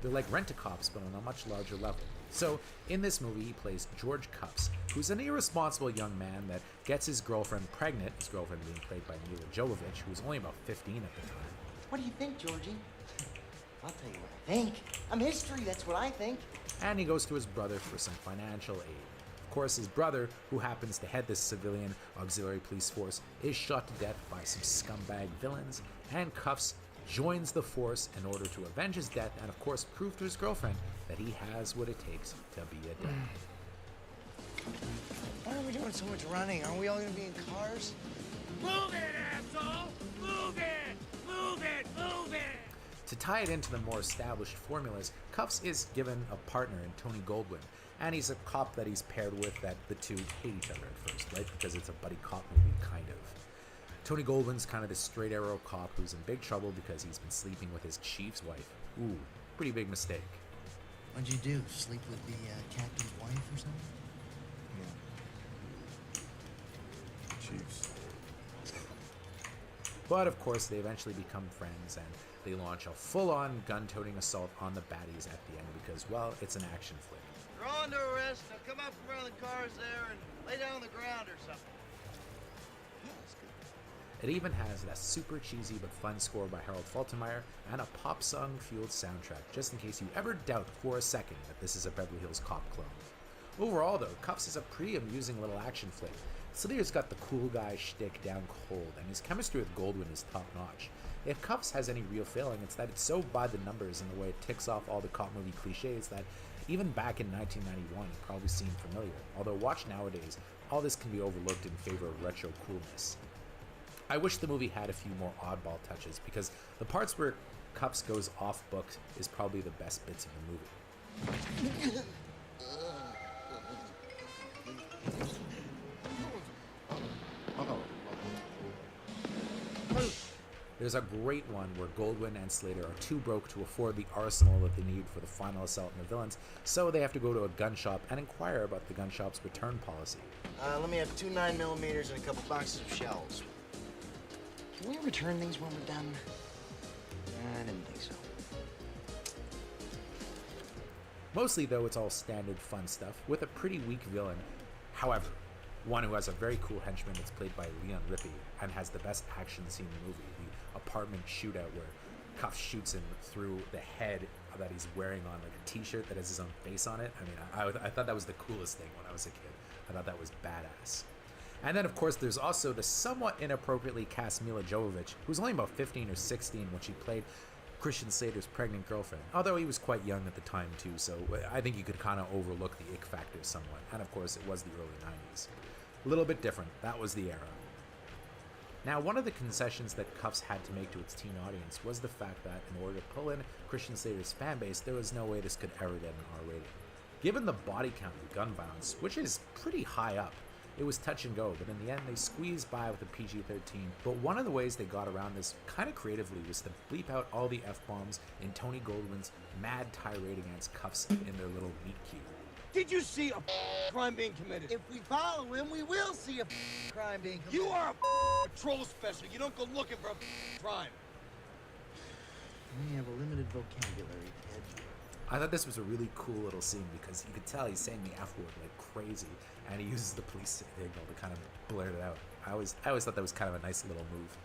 They're like rent-a-cops, but on a much larger level. So, in this movie, he plays George Cuffs, who's an irresponsible young man that gets his girlfriend pregnant, his girlfriend being played by Mila Jovovich, who was only about 15 at the time. What do you think, Georgie? I'll tell you what I think. I'm history, that's what I think. And he goes to his brother for some financial aid. Of course, his brother, who happens to head this civilian auxiliary police force, is shot to death by some scumbag villains, and Cuffs joins the force in order to avenge his death and, of course, prove to his girlfriend that he has what it takes to be a dad. Why are we doing so much running? Aren't we all gonna be in cars? Move it, asshole! Move it! Move it! Move it! To tie it into the more established formulas, Cuffs is given a partner in Tony Goldwyn, and he's a cop that he's paired with that the two hate each other at first, right? Because it's a buddy cop movie, kind of. Tony Goldwyn's kind of this straight arrow cop who's in big trouble because he's been sleeping with his chief's wife. Ooh, pretty big mistake. What'd you do? Sleep with the captain's wife or something? Yeah. Chiefs. But of course, they eventually become friends and they launch a full-on gun-toting assault on the baddies at the end because, well, it's an action flick. You're under arrest. Now come out from around the cars there and lay down on the ground or something. It even has that super cheesy but fun score by Harold Faltermeyer and a pop song fueled soundtrack, just in case you ever doubt for a second that this is a Beverly Hills Cop clone. Overall though, Cuffs is a pretty amusing little action flick. Slitter's got the cool guy shtick down cold, and his chemistry with Goldwyn is top notch. If Cuffs has any real failing, it's that it's so by the numbers in the way it ticks off all the cop movie cliches that even back in 1991 it probably seemed familiar, although watched nowadays, all this can be overlooked in favor of retro coolness. I wish the movie had a few more oddball touches, because the parts where Cuffs goes off book is probably the best bits of the movie. There's a great one where Goldwyn and Slater are too broke to afford the arsenal that they need for the final assault on the villains, so they have to go to a gun shop and inquire about the gun shop's return policy. Let me have 2 9mm and a couple boxes of shells. Can we return these when we're done? I didn't think so. Mostly, though, it's all standard fun stuff, with a pretty weak villain. However, one who has a very cool henchman that's played by Leon Rippey and has the best action scene in the movie, the apartment shootout where Cuffs shoots him through the head that he's wearing on like a t-shirt that has his own face on it. I mean, I thought that was the coolest thing when I was a kid. I thought that was badass. And then, of course, there's also the somewhat inappropriately cast Mila Jovovich, who's only about 15 or 16 when she played Christian Slater's pregnant girlfriend, although he was quite young at the time too, so I think you could kind of overlook the ick factor somewhat. And of course, it was the early 90s. A little bit different. That was the era. Now, one of the concessions that Cuffs had to make to its teen audience was the fact that in order to pull in Christian Slater's fan base, there was no way this could ever get an R rating. Given the body count of gun violence, which is pretty high up, it was touch and go, but in the end they squeezed by with a PG-13. But one of the ways they got around this kind of creatively was to bleep out all the F-bombs in Tony Goldwyn's mad tirade against Cuffs in their little meet cute. Did you see a crime being committed? If we follow him, we will see a crime being committed. You are a patrol special. You don't go looking for a crime. We have a limited vocabulary, Ted. I thought this was a really cool little scene because you could tell he's saying the F word like crazy, and he uses the police signal to kind of blurt it out. I always thought that was kind of a nice little move.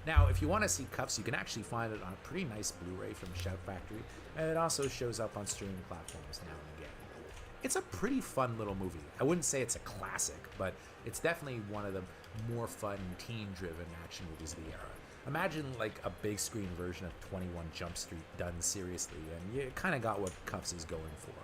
Now, if you want to see Cuffs, you can actually find it on a pretty nice Blu-ray from Shout Factory, and it also shows up on streaming platforms now and again. It's a pretty fun little movie. I wouldn't say it's a classic, but it's definitely one of the more fun, teen-driven action movies of the era. Imagine like a big screen version of 21 Jump Street done seriously, and you kind of got what Cuffs is going for.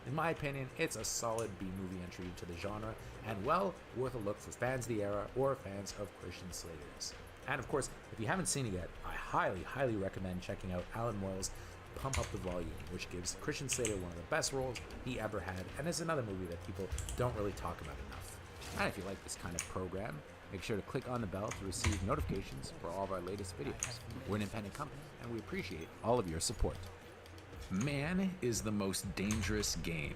In my opinion, it's a solid B-movie entry into the genre, and well worth a look for fans of the era or fans of Christian Slater's. And of course, if you haven't seen it yet, I highly, highly recommend checking out Alan Moyle's Pump Up the Volume, which gives Christian Slater one of the best roles he ever had, and is another movie that people don't really talk about enough. And if you like this kind of program, make sure to click on the bell to receive notifications for all of our latest videos. We're an independent company, and we appreciate all of your support. Man is the most dangerous game.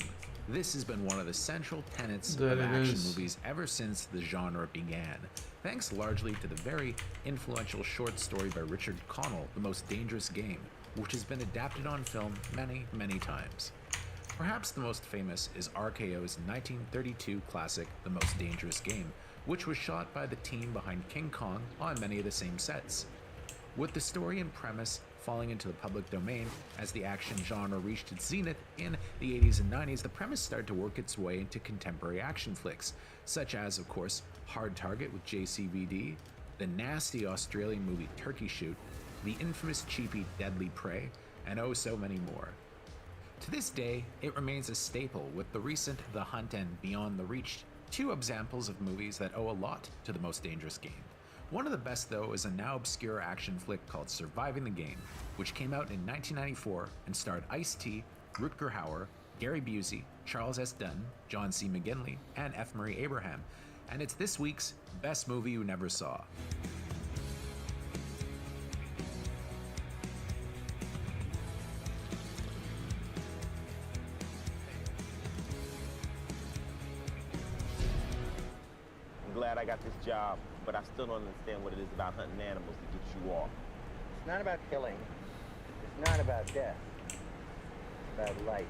This has been one of the central tenets of action movies ever since the genre began, thanks largely to the very influential short story by Richard Connell, The Most Dangerous Game, which has been adapted on film many, many times. Perhaps the most famous is RKO's 1932 classic, The Most Dangerous Game, which was shot by the team behind King Kong on many of the same sets. With the story and premise falling into the public domain as the action genre reached its zenith in the 80s and 90s, the premise started to work its way into contemporary action flicks, such as, of course, Hard Target with JCVD, the nasty Australian movie Turkey Shoot, the infamous cheapie Deadly Prey, and oh so many more. To this day, it remains a staple, with the recent The Hunt and Beyond the Reach, two examples of movies that owe a lot to The Most Dangerous Game. One of the best, though, is a now obscure action flick called Surviving the Game, which came out in 1994 and starred Ice-T, Rutger Hauer, Gary Busey, Charles S. Dutton, John C. McGinley, and F. Murray Abraham, and it's this week's Best Movie You Never Saw. Glad I got this job, but I still don't understand what it is about hunting animals that gets you off. It's not about killing. It's not about death. It's about life.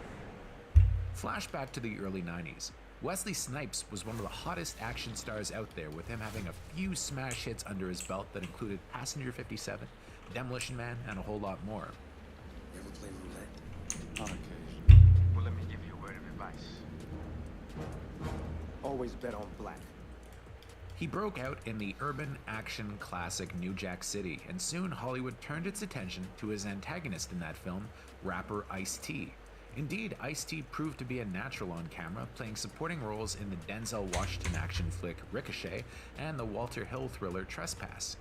Flashback to the early 90s. Wesley Snipes was one of the hottest action stars out there, with him having a few smash hits under his belt that included Passenger 57, Demolition Man, and a whole lot more. You ever play roulette? On occasion. Well, let me give you a word of advice. Always bet on black. He broke out in the urban action classic New Jack City, and soon Hollywood turned its attention to his antagonist in that film, rapper Ice-T. Indeed, Ice-T proved to be a natural on camera, playing supporting roles in the Denzel Washington action flick Ricochet and the Walter Hill thriller Trespass.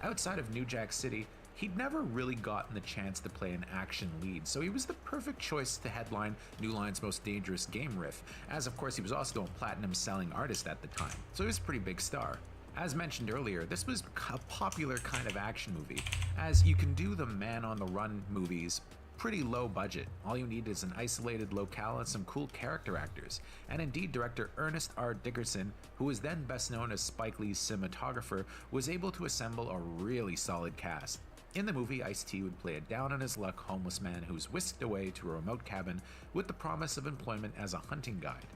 Outside of New Jack City, he'd never really gotten the chance to play an action lead, so he was the perfect choice to headline New Line's Most Dangerous Game riff, as of course he was also a platinum-selling artist at the time, so he was a pretty big star. As mentioned earlier, this was a popular kind of action movie, as you can do the man-on-the-run movies pretty low budget. All you need is an isolated locale and some cool character actors. And indeed, director Ernest R. Dickerson, who was then best known as Spike Lee's cinematographer, was able to assemble a really solid cast. In the movie, Ice-T would play a down-on-his-luck homeless man who's whisked away to a remote cabin with the promise of employment as a hunting guide.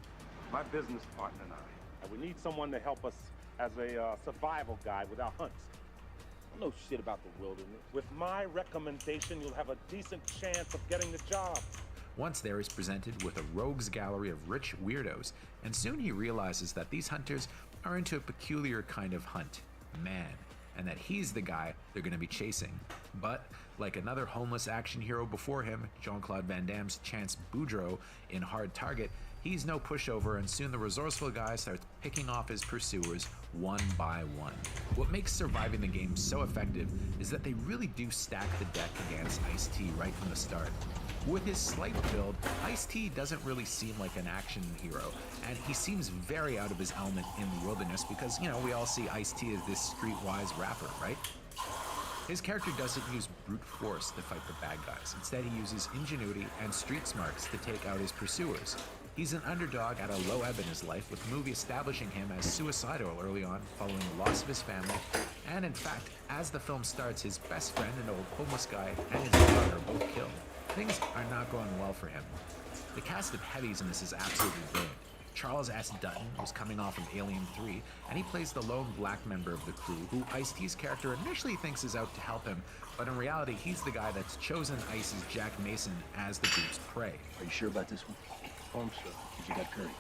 My business partner and I, we need someone to help us as a survival guide with our hunts. I know shit about the wilderness. With my recommendation, you'll have a decent chance of getting the job. Once there, he's presented with a rogues gallery of rich weirdos, and soon he realizes that these hunters are into a peculiar kind of hunt, man, and that he's the guy they're going to be chasing. But, like another homeless action hero before him, Jean-Claude Van Damme's Chance Boudreaux in Hard Target, he's no pushover, and soon the resourceful guy starts picking off his pursuers one by one. What makes Surviving the Game so effective is that they really do stack the deck against Ice-T right from the start. With his slight build, Ice-T doesn't really seem like an action hero, and he seems very out of his element in the wilderness because, you know, we all see Ice-T as this streetwise rapper, right? His character doesn't use brute force to fight the bad guys. Instead, he uses ingenuity and street smarts to take out his pursuers. He's an underdog at a low ebb in his life, with the movie establishing him as suicidal early on following the loss of his family, and in fact, as the film starts, his best friend, an old homeless guy, and his dog are both killed. Things are not going well for him. The cast of heavies in this is absolutely brilliant. Charles S. Dutton was coming off of Alien 3, and he plays the lone black member of the crew, who Ice-T's character initially thinks is out to help him, but in reality, he's the guy that's chosen Ice's Jack Mason as the group's prey. Are you sure about this one? Oh, I'm sure, because you got courage.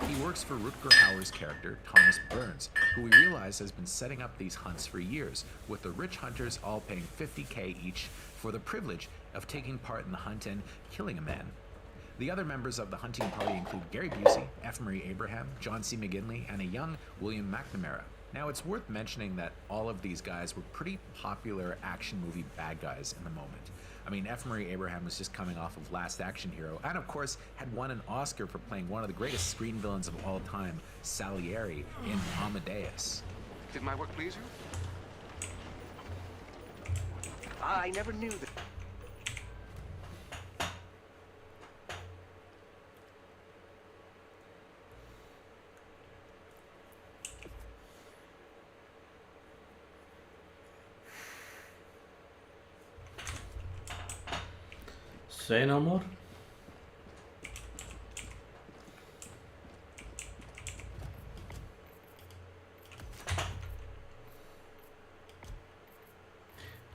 He works for Rutger Hauer's character, Thomas Burns, who we realize has been setting up these hunts for years, with the rich hunters all paying $50K each for the privilege of taking part in the hunt and killing a man. The other members of the hunting party include Gary Busey, F. Murray Abraham, John C. McGinley, and a young William McNamara. Now, it's worth mentioning that all of these guys were pretty popular action movie bad guys in the moment. I mean, F. Murray Abraham was just coming off of Last Action Hero, and of course had won an Oscar for playing one of the greatest screen villains of all time, Salieri, in Amadeus. Did my work please you? I never knew that. Say no more.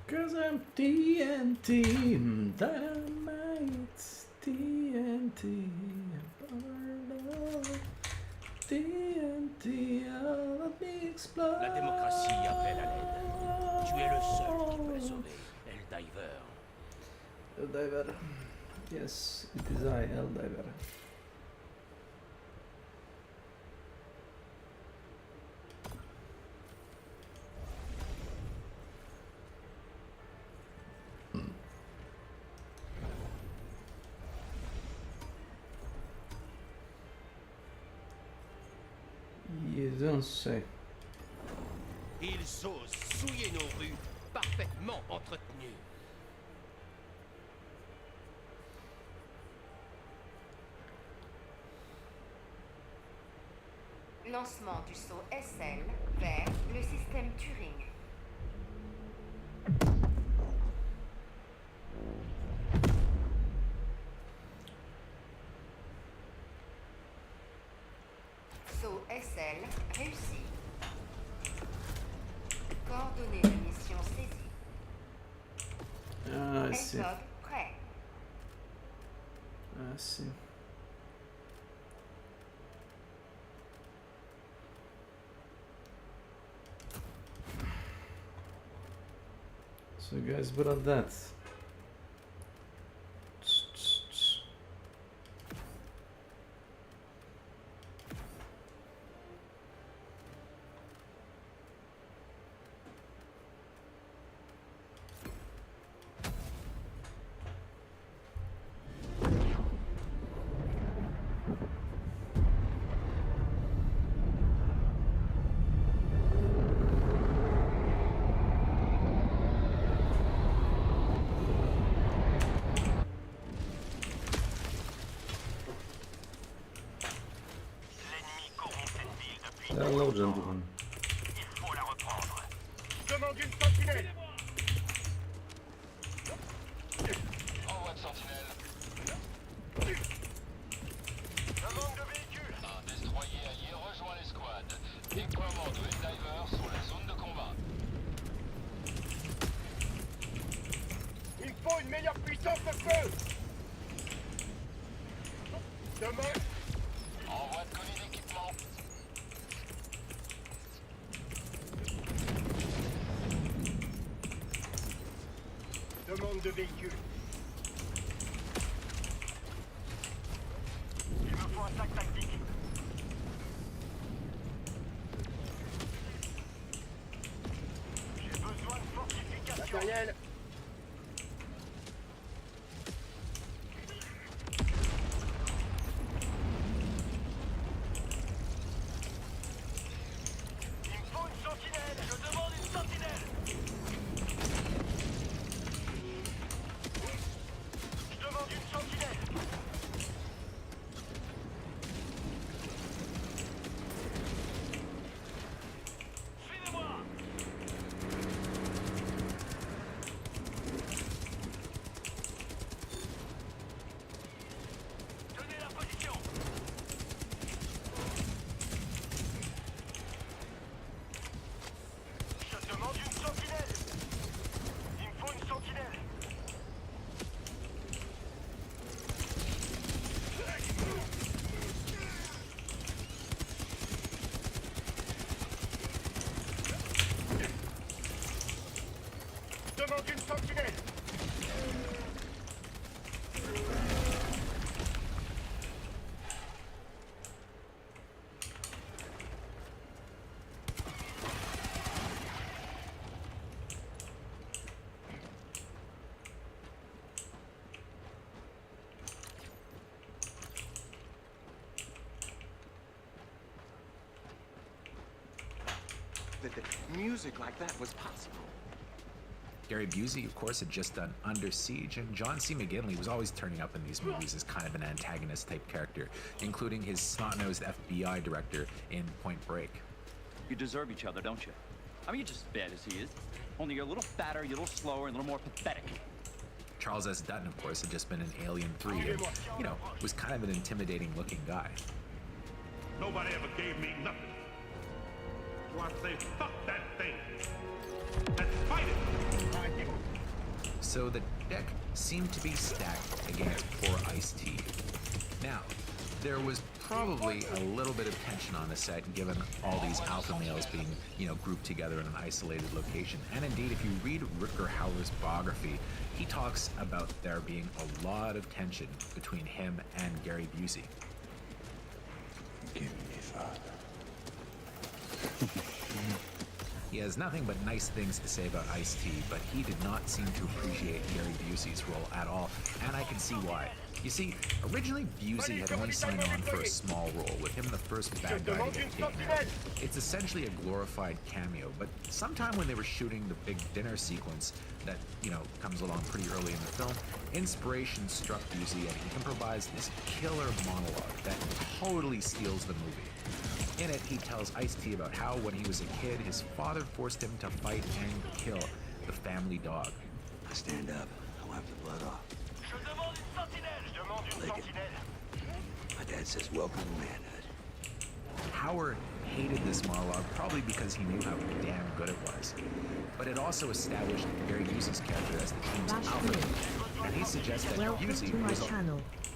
Cause I'm TNT, dynamite, TNT, TNT, let me explode. La démocratie appelle à l'aide. Tu es le seul qui peut la sauver, Helldiver. Helldiver. Yes, it is I, Helldiver. You don't say. Ils osent souiller nos rues, parfaitement entretenues. Lancement du saut SL vers le système Turing. Saut SL réussi. Coordonnées de mission saisies. Ah, I see. S-Log prêt. I see. So guys, brought that. Hello, gentlemen. Il faut la reprendre. Demande une sentinelle. Envoie de sentinelle. Demande de véhicule. Un destroyer allié rejoint l'escouade. Déploiement de Helldiver sur la zone de combat. Il me faut une meilleure puissance de feu. Demande. Envoi de colis d'équipement. Demande de véhicule. Il me faut un sac tactique. J'ai besoin de fortification. Matériel. Il me faut une sentinelle. Je demande une sentinelle. Je demande une sentinelle. Suivez-moi. Tenez la position. Je demande une sentinelle. Il me faut une sentinelle. Demande une sentinelle. that music like that was possible. Gary Busey, of course, had just done Under Siege, and John C. McGinley was always turning up in these movies as kind of an antagonist-type character, including his snot-nosed FBI director in Point Break. You deserve each other, don't you? I mean, you're just as bad as he is. Only you're a little fatter, you're a little slower, and a little more pathetic. Charles S. Dutton, of course, had just been in Alien 3 and, you know, was kind of an intimidating-looking guy. Nobody ever gave me nothing. So I say, fuck that thing. Let's fight it. So the deck seemed to be stacked against poor Ice-T. Now, there was probably a little bit of tension on the set given all these alpha males being, you know, grouped together in an isolated location. And indeed, if you read Rutger Hauer's biography, he talks about there being a lot of tension between him and Gary Busey. Give me, Father. He has nothing but nice things to say about Ice-T, but he did not seem to appreciate Gary Busey's role at all, and I can see why. You see, originally Busey had only signed on for a small role, with him the first bad guy to get taken out. It's essentially a glorified cameo, but sometime when they were shooting the big dinner sequence that, you know, comes along pretty early in the film, inspiration struck Busey and he improvised this killer monologue that totally steals the movie. In it, he tells Ice-T about how, when he was a kid, his father forced him to fight and kill the family dog. I stand up. I'll wipe the blood off. Lick it. My dad says, welcome to manhood. Howard hated this monologue probably because he knew how damn good it was. But it also established Gary Busey's character as the team's alpha, and he suggests that Busey was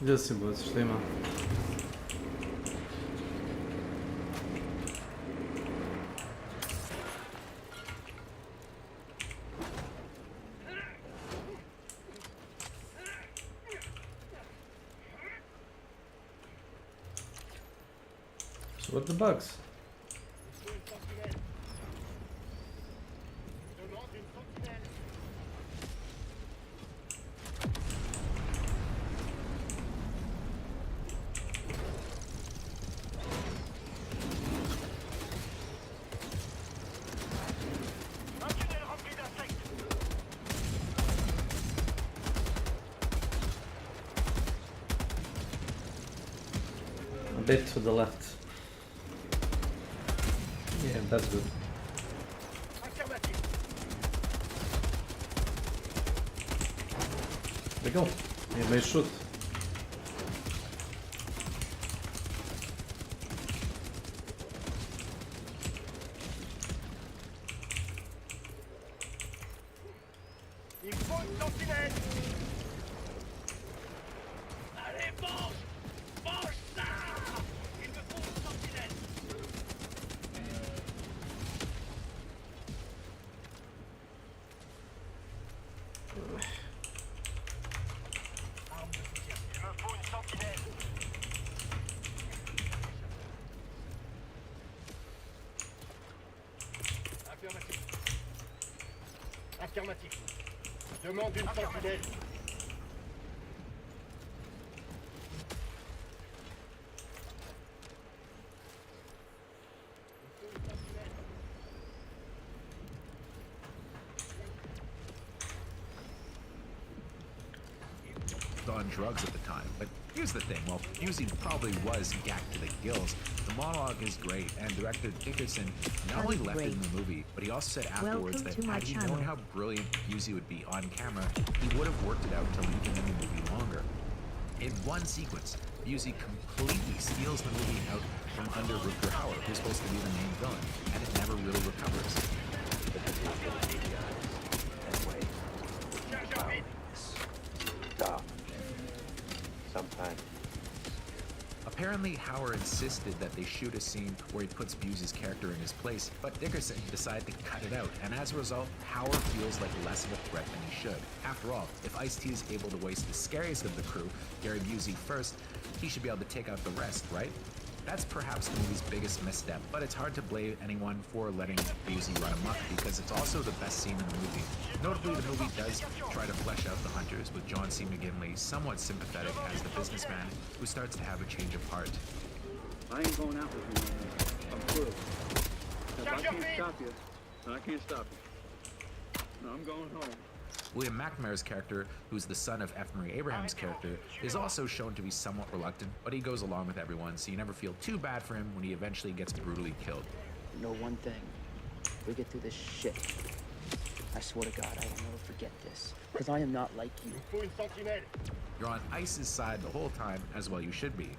Gdje si boc, šta ima? So what the bugs? A bit to the left. Yeah, that's good. There we go. Yeah, they shoot. Il faut une sentinelle. Allez, mange. Mange ça. Il me faut une sentinelle. Arme de soutien. Il me faut une sentinelle. Affirmatif. Affirmatif. Demande une sentinelle. On drugs at the time, but here's the thing, while Busey probably was gacked to the gills, the monologue is great, and director Dickerson not only left it in the movie, but he also said afterwards that had he known how brilliant Busey would be on camera, he would have worked it out to leave him in the movie longer. In one sequence, Busey completely steals the movie out from under Rutger Hauer, who's supposed to be the main villain, and it never really recovers. Sometimes. Apparently, Hauer insisted that they shoot a scene where he puts Busey's character in his place, but Dickerson decided to cut it out, and as a result, Hauer feels like less of a threat than he should. After all, if Ice-T is able to waste the scariest of the crew, Gary Busey first, he should be able to take out the rest, right? That's perhaps the movie's biggest misstep, but it's hard to blame anyone for letting Busey run amok because it's also the best scene in the movie. Notably, the movie does try to flesh out the hunters, with John C. McGinley somewhat sympathetic as the businessman who starts to have a change of heart. I ain't going out with you, I'm through. I can't stop you. I can't stop you. No, I'm going home. William McNamara's character, who's the son of F. Murray Abraham's character, is also shown to be somewhat reluctant, but he goes along with everyone, so you never feel too bad for him when he eventually gets brutally killed. Know one thing. We get through this shit. I swear to God, I will never forget this. Because I am not like you. You're on ICE's side the whole time, as well you should be.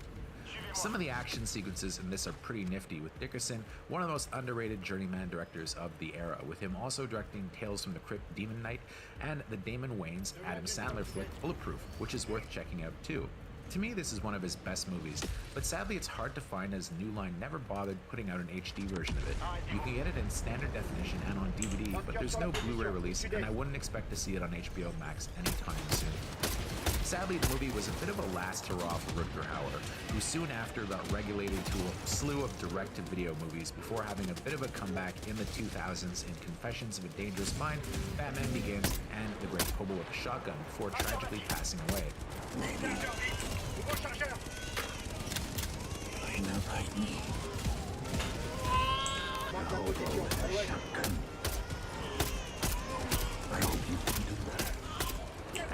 Some of the action sequences in this are pretty nifty, with Dickerson, one of the most underrated journeyman directors of the era, with him also directing Tales from the Crypt Demon Knight and the Damon Wayans Adam Sandler flick Bulletproof, which is worth checking out too. To me, this is one of his best movies, but sadly it's hard to find as New Line never bothered putting out an HD version of it. You can get it in standard definition and on DVD, but there's no Blu-ray release, and I wouldn't expect to see it on HBO Max anytime soon. Sadly, the movie was a bit of a last hurrah for Rutger Hauer, who soon after got regulated to a slew of direct-to-video movies before having a bit of a comeback in the 2000s in Confessions of a Dangerous Mind, Batman Begins, and The Great Hobo with a Shotgun before tragically passing away.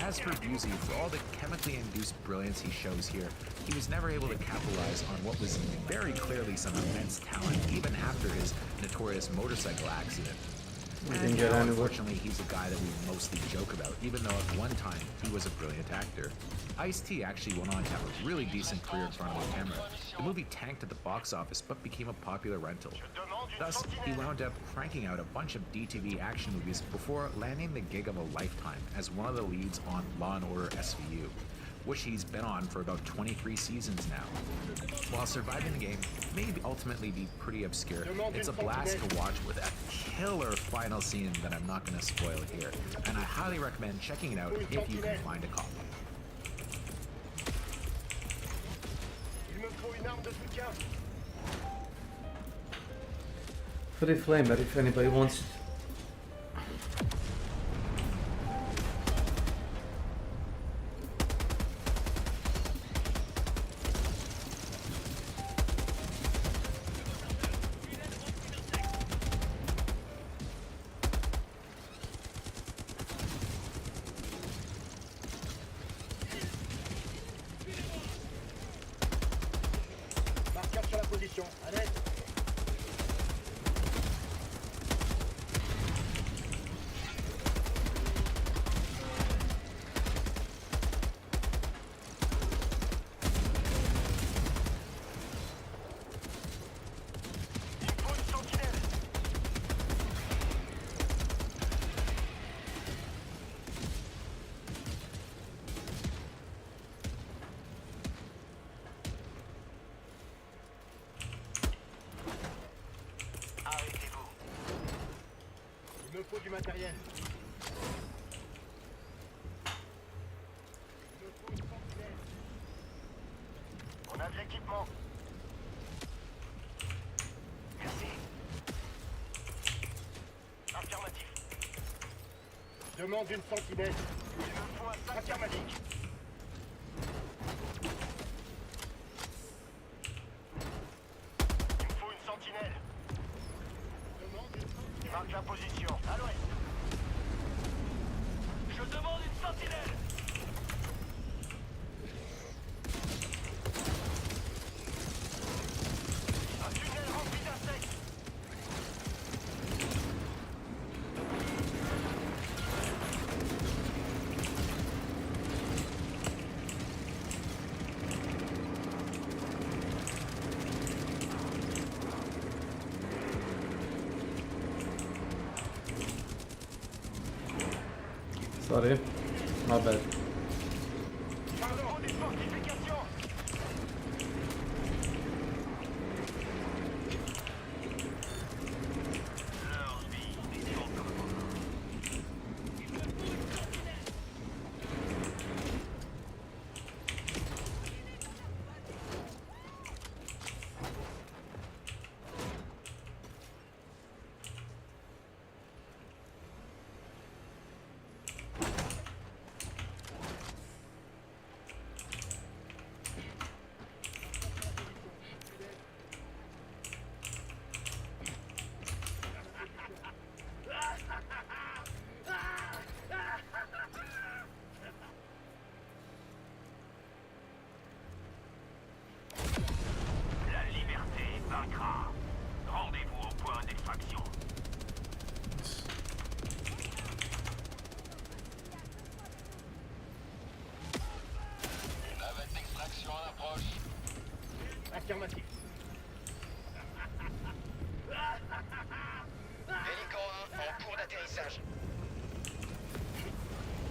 As for Busey, for all the chemically induced brilliance he shows here, he was never able to capitalize on what was very clearly some immense talent, even after his notorious motorcycle accident. And now, unfortunately, he's a guy that we mostly joke about, even though at one time he was a brilliant actor. Ice-T actually went on to have a really decent career in front of the camera. The movie tanked at the box office, but became a popular rental. Thus, he wound up cranking out a bunch of DTV action movies before landing the gig of a lifetime as one of the leads on Law & Order SVU, which he's been on for about 23 seasons now. While surviving the game may ultimately be pretty obscure, it's a blast to watch with a killer final scene that I'm not going to spoil here, and I highly recommend checking it out if you can find a copy. Free Flamer if anybody wants it. faut du matériel. On a de l'équipement. Merci. Affirmatif. Demande une sentinelle. Il me faut un affirmatif. Il me faut une sentinelle. Demande une sentinelle. Marque la position. À l'ouest. Je demande une sentinelle. Un tunnel rempli d'insectes. Sorry, my bad.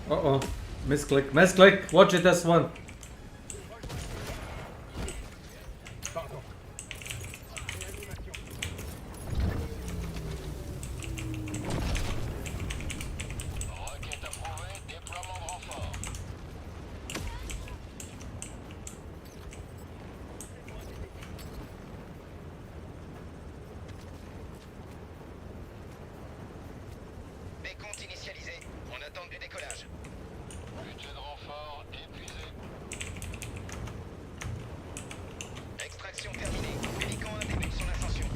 Uh-oh. Misclick. Misclick! Watch it, S1. Décompte initialisé. En attente du décollage. Budget de renfort épuisé. Extraction terminée. Pélican débute son ascension.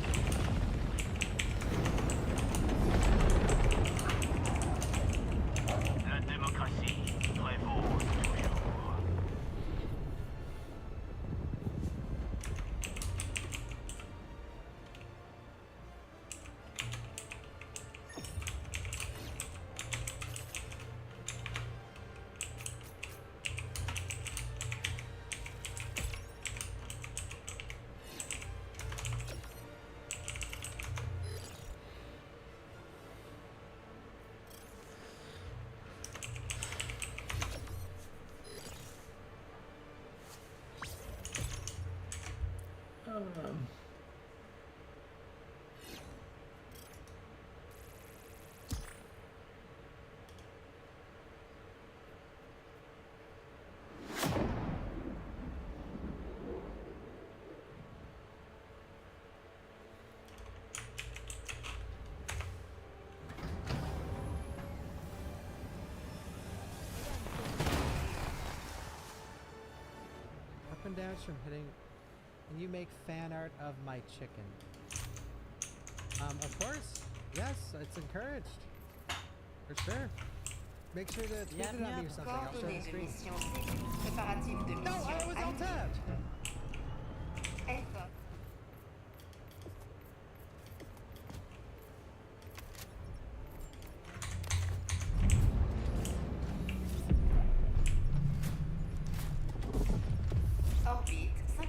La démocratie prévaut toujours. Up and down from hitting. Can you make fan art of my chicken? Of course. Yes, it's encouraged. For sure. Make sure to tweet it at me or something. I'll show the screen. No, I was on tapped.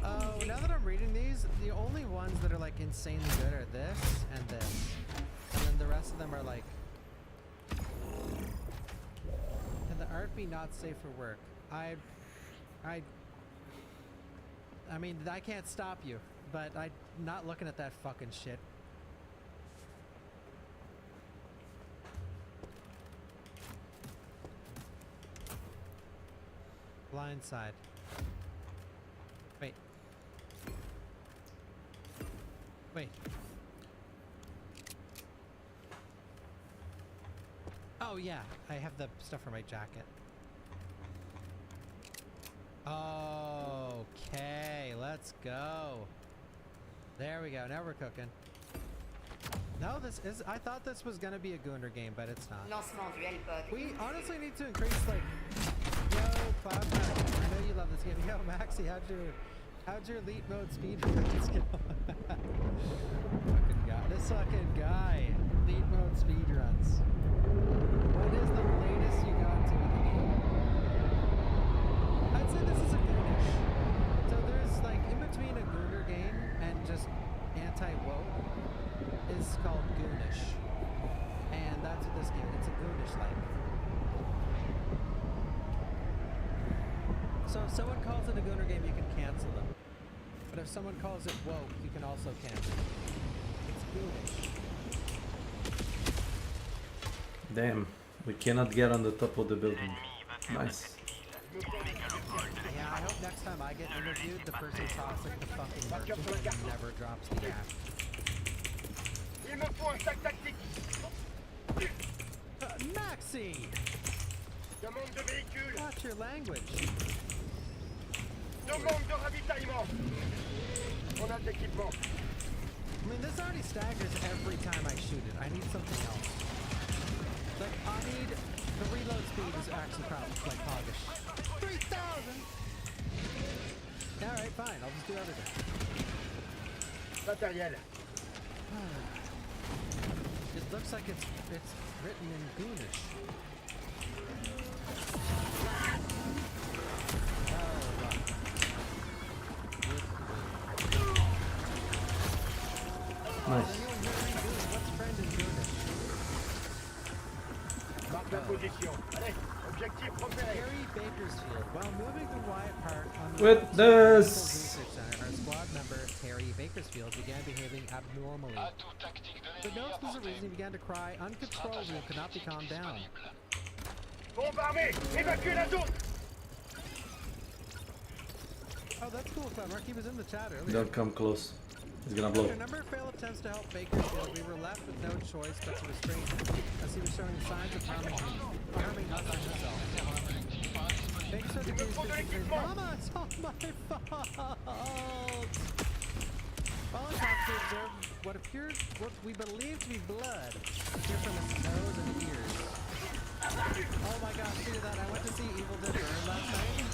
Oh, now that I'm reading these, the only ones that are like insanely good are this and this. And then the rest of them are like... Can the art be not safe for work? I mean, I can't stop you, but I'm not looking at that fucking shit. Blind side. Wait. Wait. Oh yeah, I have the stuff for my jacket. Okay, let's go. There we go, now we're cooking. No, this is, I thought this was gonna be a Gooner game, but it's not. We honestly need to increase, like, yo, Cloud, I know you love this game. Yo, Maxi, how'd your elite mode speed runs go? Fucking guy, this fucking guy. Elite mode speed runs. What is the latest you got to in the game? I'd say this is a Goonish. So there's like in between a Gooner game and just anti-woke is called Goonish. And that's what this game, it's a Goonish like. So if someone calls it a Gooner game, you can cancel them. But if someone calls it woke, you can also cancel it. It's Goonish. Damn, we cannot get on the top of the building. Nice. Yeah, I hope next time I get interviewed, the person talks like the fucking merchant and never drops the act. Il me faut un sac tactique. Maxi! Demande de véhicule. Watch your language. Demande de ravitaillement. On a de l'équipement. I mean, this already staggers every time I shoot it. I need something else. Like, I need... The reload speed is actually probably like hoggish. 3,000! Alright, fine. I'll just do everything. Matériel. It looks like it's written in Goonish. Nice. What's friend in Goonish? position. Allez, objectif repéré. Harry Bakersfield. While moving to Wyatt Park on the With road to the this. Naval Research Center, our squad member Terry Bakersfield began behaving abnormally. For no explicit reason, he began to cry uncontrollably and could not be calmed down. Bombe armée, évacuez la zone. Oh, that's cool, Clever. He was in the chat earlier. Don't come close. He's gonna blow. After a number of failed attempts to help Bakersfield, we were left with no choice but to restrain him, as he was showing signs of harming us and himself. Bakersfield became speaking, Mama, it's all my fault! Following cops, we observed what we believe to be blood here from his nose and ears. Oh my gosh, look at that. I went to see Evil Dead Burn last night.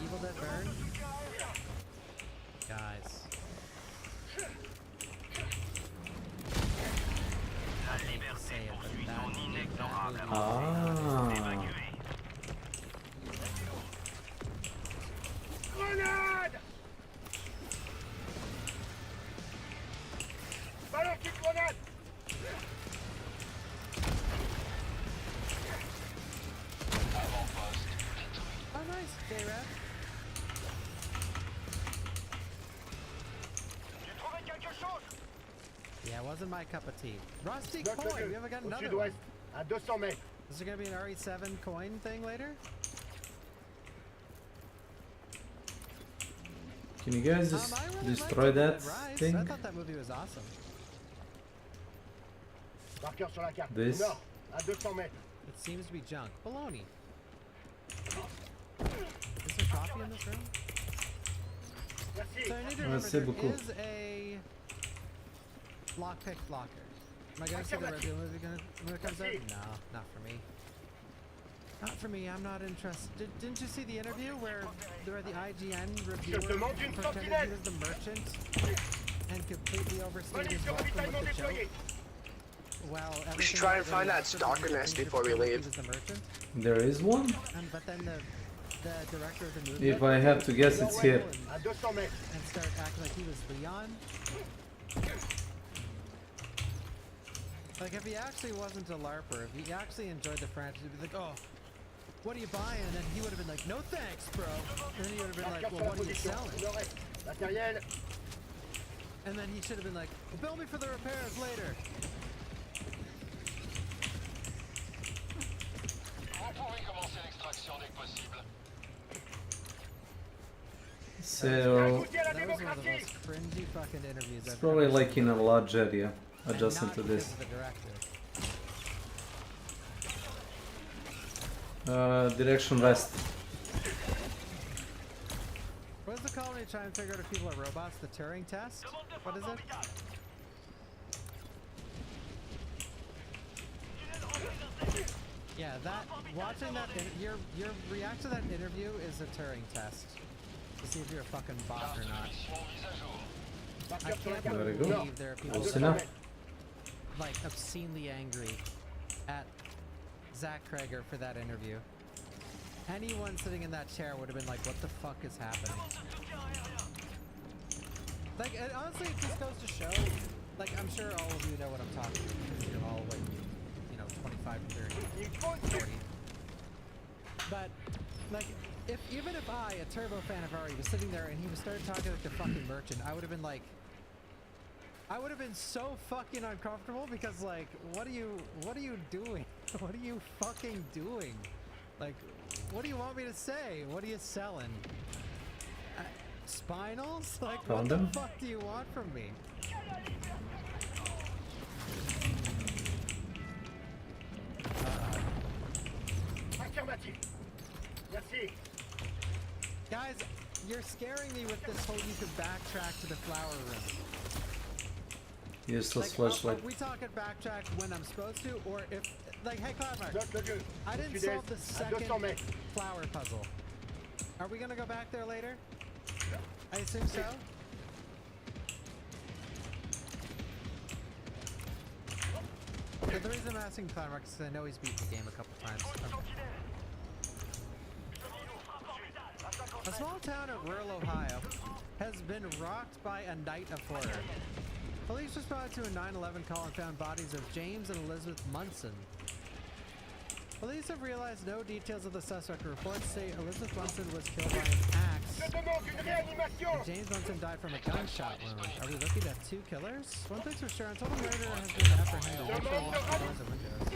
Evil Dead Burn? Guys. I hate to say it, but that movie is Grenade! Balance une grenade! Oh nice, J-Rap. Yeah, it wasn't my cup of tea. Rusty coin! We haven't got another one. À 200 mètres. Is there gonna be an RE7 coin thing later? Can you guys just destroy that thing? I thought that movie was awesome. Marqueur sur la carte. This? Nord, à 200 mètres. It seems to be junk. Baloney. Is there coffee in this room? So I need to remember there is a lockpick locker. Am I gonna see the Resident Evil movie when it comes out? No, not for me. Not for me, I'm not interested. Didn't you see the interview where the IGN reviewer pretended he was the merchant and completely overstayed his welcome with the joke? Well, we should try and find that stalker nest before we leave. There is one? But then the director of the movie... If I have to guess, it's here. And start acting like he was Leon. Like, if he actually wasn't a LARPer, if he actually enjoyed the franchise, he'd be like, oh, what are you buying? And then he would have been like, no thanks, bro. And then he would have been like, well, what are you selling? And then he should have been like, well, bill me for the repairs later. So that was one of the most cringy fucking interviews it's I've probably ever like seen. in a large area adjacent to And not this. because of the director. Direction west. What is the colony trying to figure out if people are robots? The Turing test? What is it? Yeah, that watching that your reaction to that interview is a Turing test to see if you're a fucking bot or not. I can't believe there are people Close enough. like obscenely angry at Zach Kreger for that interview. Anyone sitting in that chair would have been like, what the fuck is happening? Like, and honestly, it just goes to show, like, I'm sure all of you know what I'm talking about, because you're all, like, you know, 25, 30, 40. But, like, even if I, a turbo fan of Ari, was sitting there and he was started talking like the fucking merchant, I would have been like, I would have been so fucking uncomfortable because, like, what are you doing? What are you fucking doing? Like, what do you want me to say? What are you selling? Spinals? Like, what the fuck do you want from me? Guys, you're scaring me with this whole you can backtrack to the flower room. Useless Like, flashlight. are we talking backtrack when I'm supposed to, or if, like, hey, Cloudmark, I didn't solve the second flower puzzle. Are we gonna go back there later? I assume so. But the reason I'm asking Cloudmark is because I know he's beaten the game a couple times. A small town of rural Ohio has been rocked by a night of horror. Police responded to a 9/11 call and found bodies of James and Elizabeth Munson. Police have realized no details of the suspect. Reports say Elizabeth Munson was killed by an axe. And James Munson died from a gunshot wound. Are we looking at 2 killers? One thing's for sure, until the murderer has been apprehended, they should lock the doors and windows.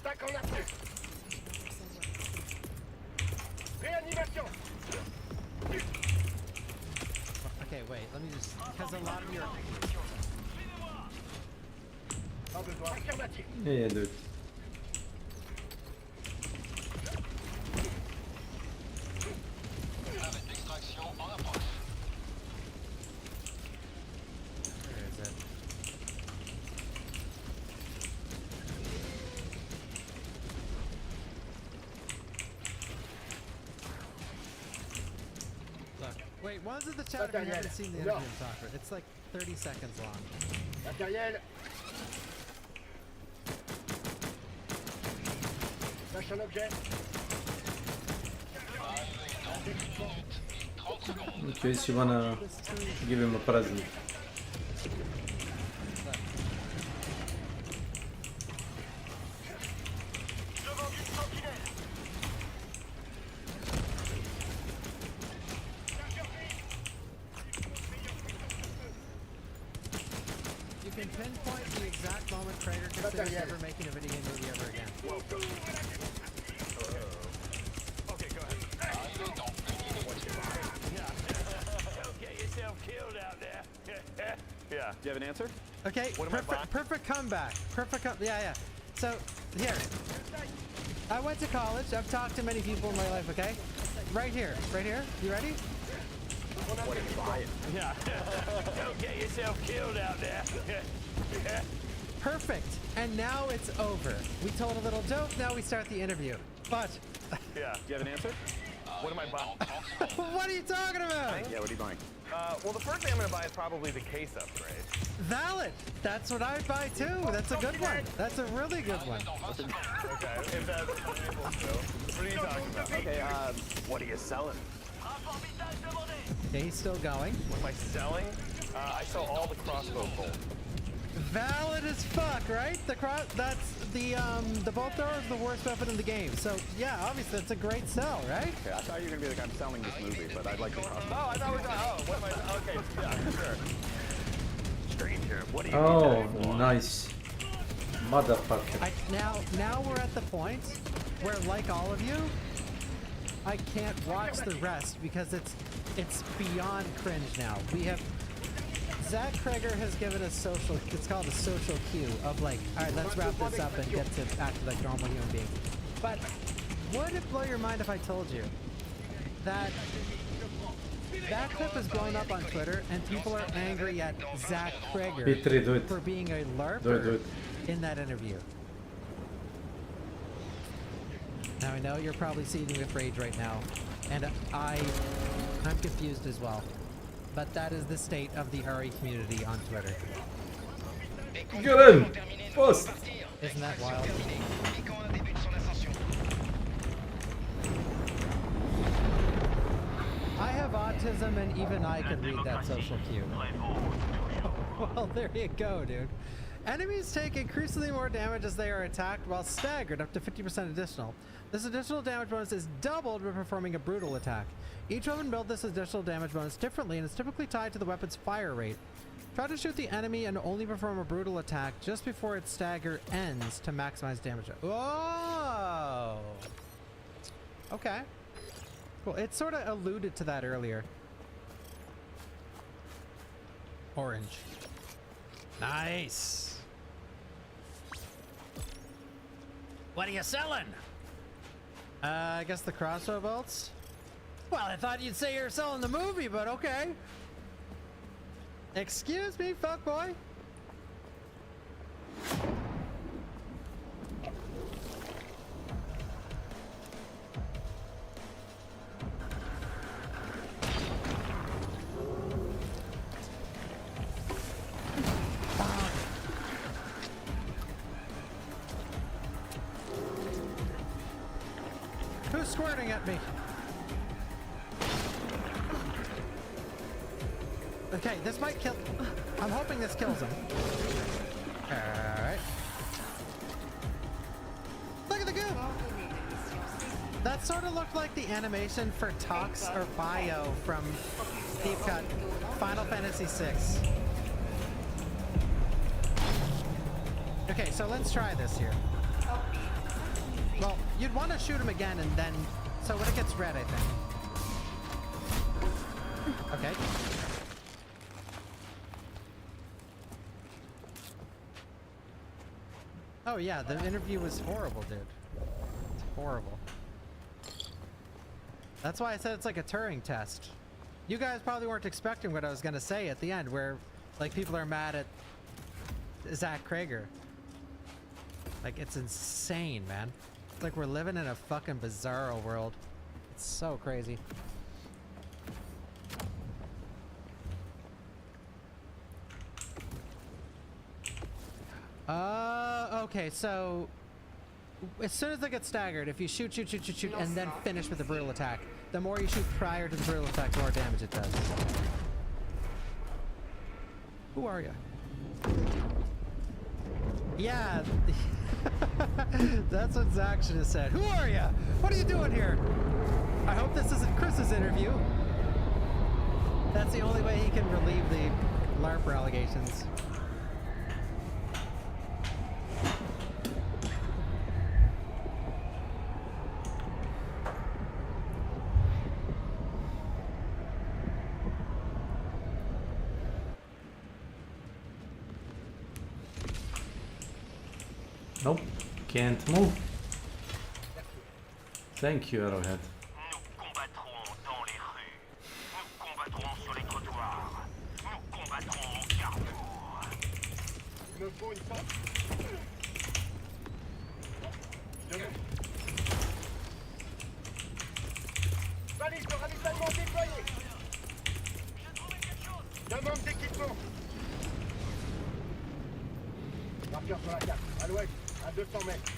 Tac en appui. Réanimation. Okay, wait, let me just, because a lot of your... Yeah, dude. Where is it? Look, wait, what is it the chat if you haven't seen the interview in Talker? It's like 30 seconds long. Matériel. Lâche un objet. In case you wanna give him a present. You can pinpoint the exact moment Krager considers ever making a video game movie ever again. Okay, go ahead. Don't get yourself killed out there. Yeah. Do you have an answer? Okay, perfect comeback. Yeah. So, here. I went to college. I've talked to many people in my life, okay? Right here. You ready? What are you buying? Yeah. Don't get yourself killed out there. Perfect. And now it's over. We told a little joke, now we start the interview. But... Yeah. Do you have an answer? What am I buying? What are you talking about? Yeah, what are you buying? Well, the first thing I'm going to buy is probably the case upgrade. Valid. That's what I'd buy too. That's a good one. That's a really good one. Okay, if that's what are you talking about? Okay, what are you selling? Okay, he's still going. What am I selling? I sell all the crossbow bolts. Valid as fuck, right? That's the bolt thrower is the worst weapon in the game. So yeah, obviously that's a great sell, right? Okay, I thought you were gonna be like, I'm selling this movie, but I'd like to. Oh, I thought we were what am I? Okay, yeah, sure. Stranger, what do you Oh, nice. Motherfucker. Now we're at the point where, like all of you, I can't watch the rest because it's beyond cringe now. We have Zach Krager has given us it's called a social cue of like, all right, let's wrap this up and get to act like normal human beings. But would it blow your mind if I told you that that clip is blown up on Twitter and people are angry at Zach Krager for being a LARPer in that interview? Now I know you're probably seething with rage right now, and I'm confused as well. But that is the state of the RE community on Twitter. Get in! Post! Isn't that wild? I have autism and even I can read that social cue. Well, there you go, dude. Enemies take increasingly more damage as they are attacked while staggered, up to 50% additional. This additional damage bonus is doubled when performing a brutal attack. Each weapon builds this additional damage bonus differently and is typically tied to the weapon's fire rate. Try to shoot the enemy and only perform a brutal attack just before its stagger ends to maximize damage. Whoa! Okay. Cool. It sort of alluded to that earlier. Orange. Nice! What are you selling? I guess the crossbow bolts? Well, I thought you'd say you're selling the movie, but okay. Excuse me, fuckboy. Who's squirting at me? Okay, this might kill... I'm hoping this kills him. Alright. Look at the goo! That sort of looked like the animation for Tox or Bio from Deep Cut Final Fantasy VI. Okay, so let's try this here. Well, you'd want to shoot him again and then... So when it gets red, I think. Okay. Oh yeah, the interview was horrible, dude. It's horrible. That's why I said it's like a Turing test. You guys probably weren't expecting what I was gonna say at the end, where like people are mad at Zach Krager. Like it's insane, man. It's like we're living in a fucking bizarro world. It's so crazy. Okay, so as soon as they get staggered, if you shoot, and then finish with a brutal attack, the more you shoot prior to the brutal attack, the more damage it does. Who are you? Yeah, that's what Zach should have said. Who are you? What are you doing here? I hope this isn't Chris's interview. That's the only way he can relieve the LARP allegations. Nope, can't move. Thank you, Arrowhead. Valise de ravitaillement déployée. Demande d'équipement. Marqueur sur la carte, à l'ouest, à 200 mètres.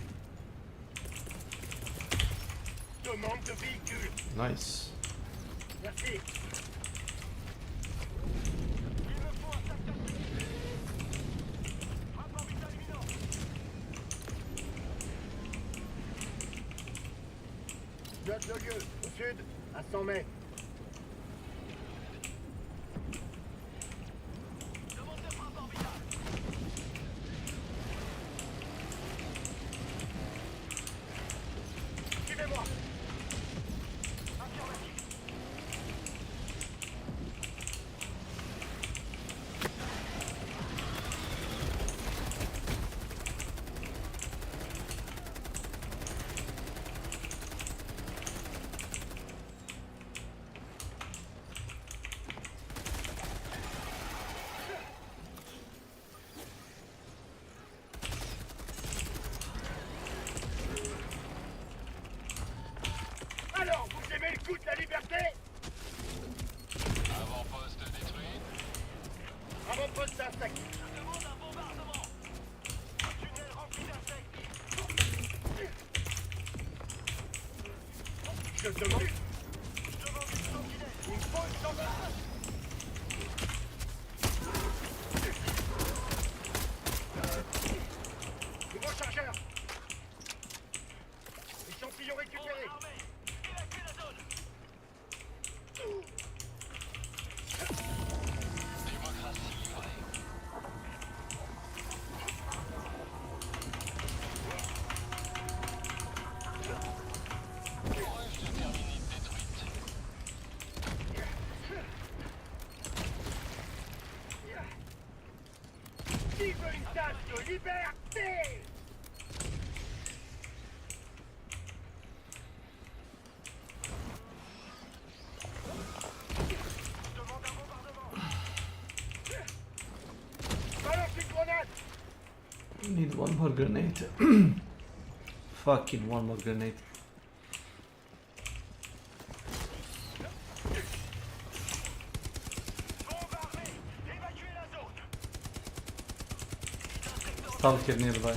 Demande de véhicule. Nice. Merci. Note le lieu, au sud, à 100 mètres. Suivez-moi. Alors, vous aimez le goût de la liberté? Avant-poste détruit. Avant-poste d'insectes. Je demande un bombardement. Un tunnel rempli d'insectes. Je demande une sentinelle. Il me faut une sentinelle. Nouveau chargeur. Échantillon récupéré. Évacuez la zone. Démocratie livrée. Orange de terminite détruite. Qui veut une tasse de liberté? Demande un bombardement. Balance une grenade. We need one more grenade. Fucking one more grenade. Bombardez. Évacuez la zone. Stalker nearby.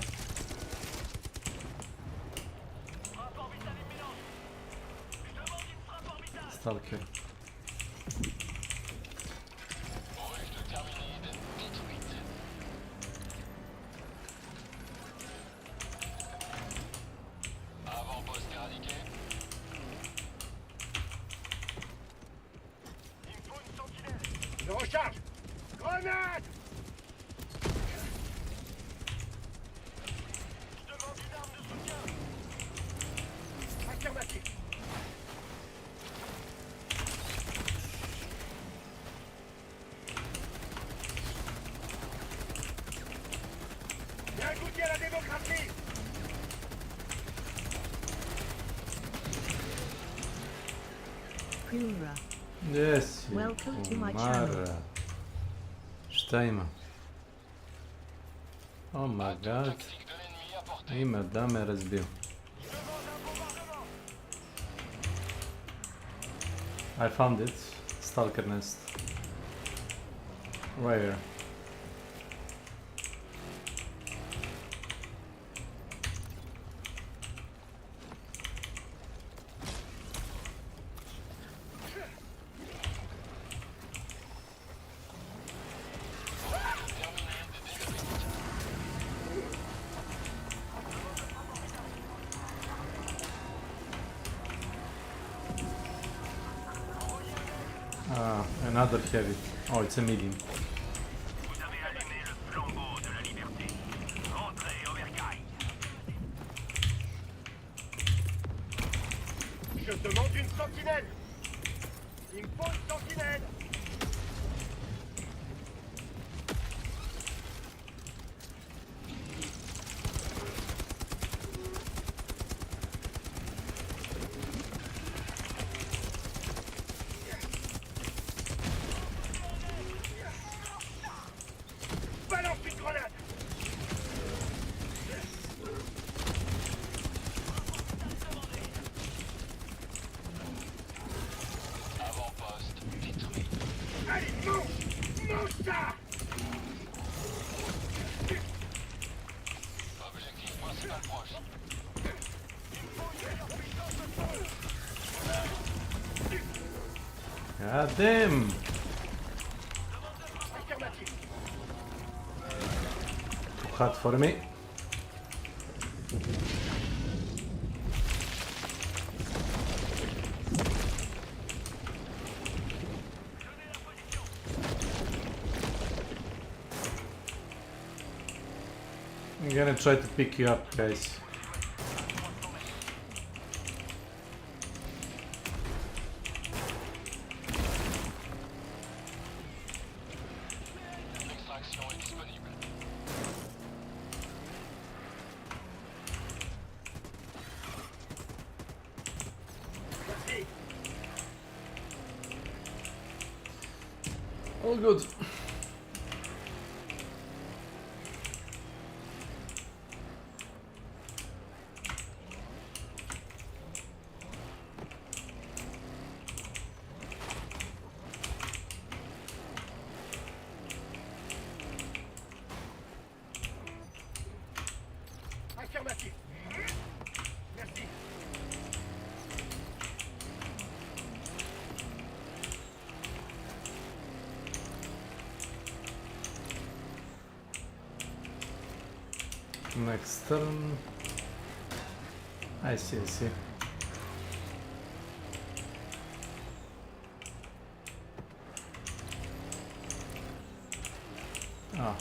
Frappe orbitale imminente. Je demande une frappe orbitale. Stalker. Je recharge. Grenade. Je demande une arme de soutien. Affirmatif. Bien goûté à la démocratie. Gdje si? Welcome to my Umara. Šta ima? Oh my god. Ima da me razbio. I found it. Stalker nest. Where? Ah, another heavy. Oh, it's a medium. Vous avez allumé le flambeau de la liberté. Entrez au bercail. Je demande une sentinelle. Il me faut une sentinelle. Balance une grenade. Avant-poste détruit. Allez, mange ça. Objectif principal proche. God damn! Affirmatif. Too hot for me. I'm gonna try to pick you up, guys. L'extraction est disponible. All good. Affirmatif. Merci. Next turn. I see, I see. Ah.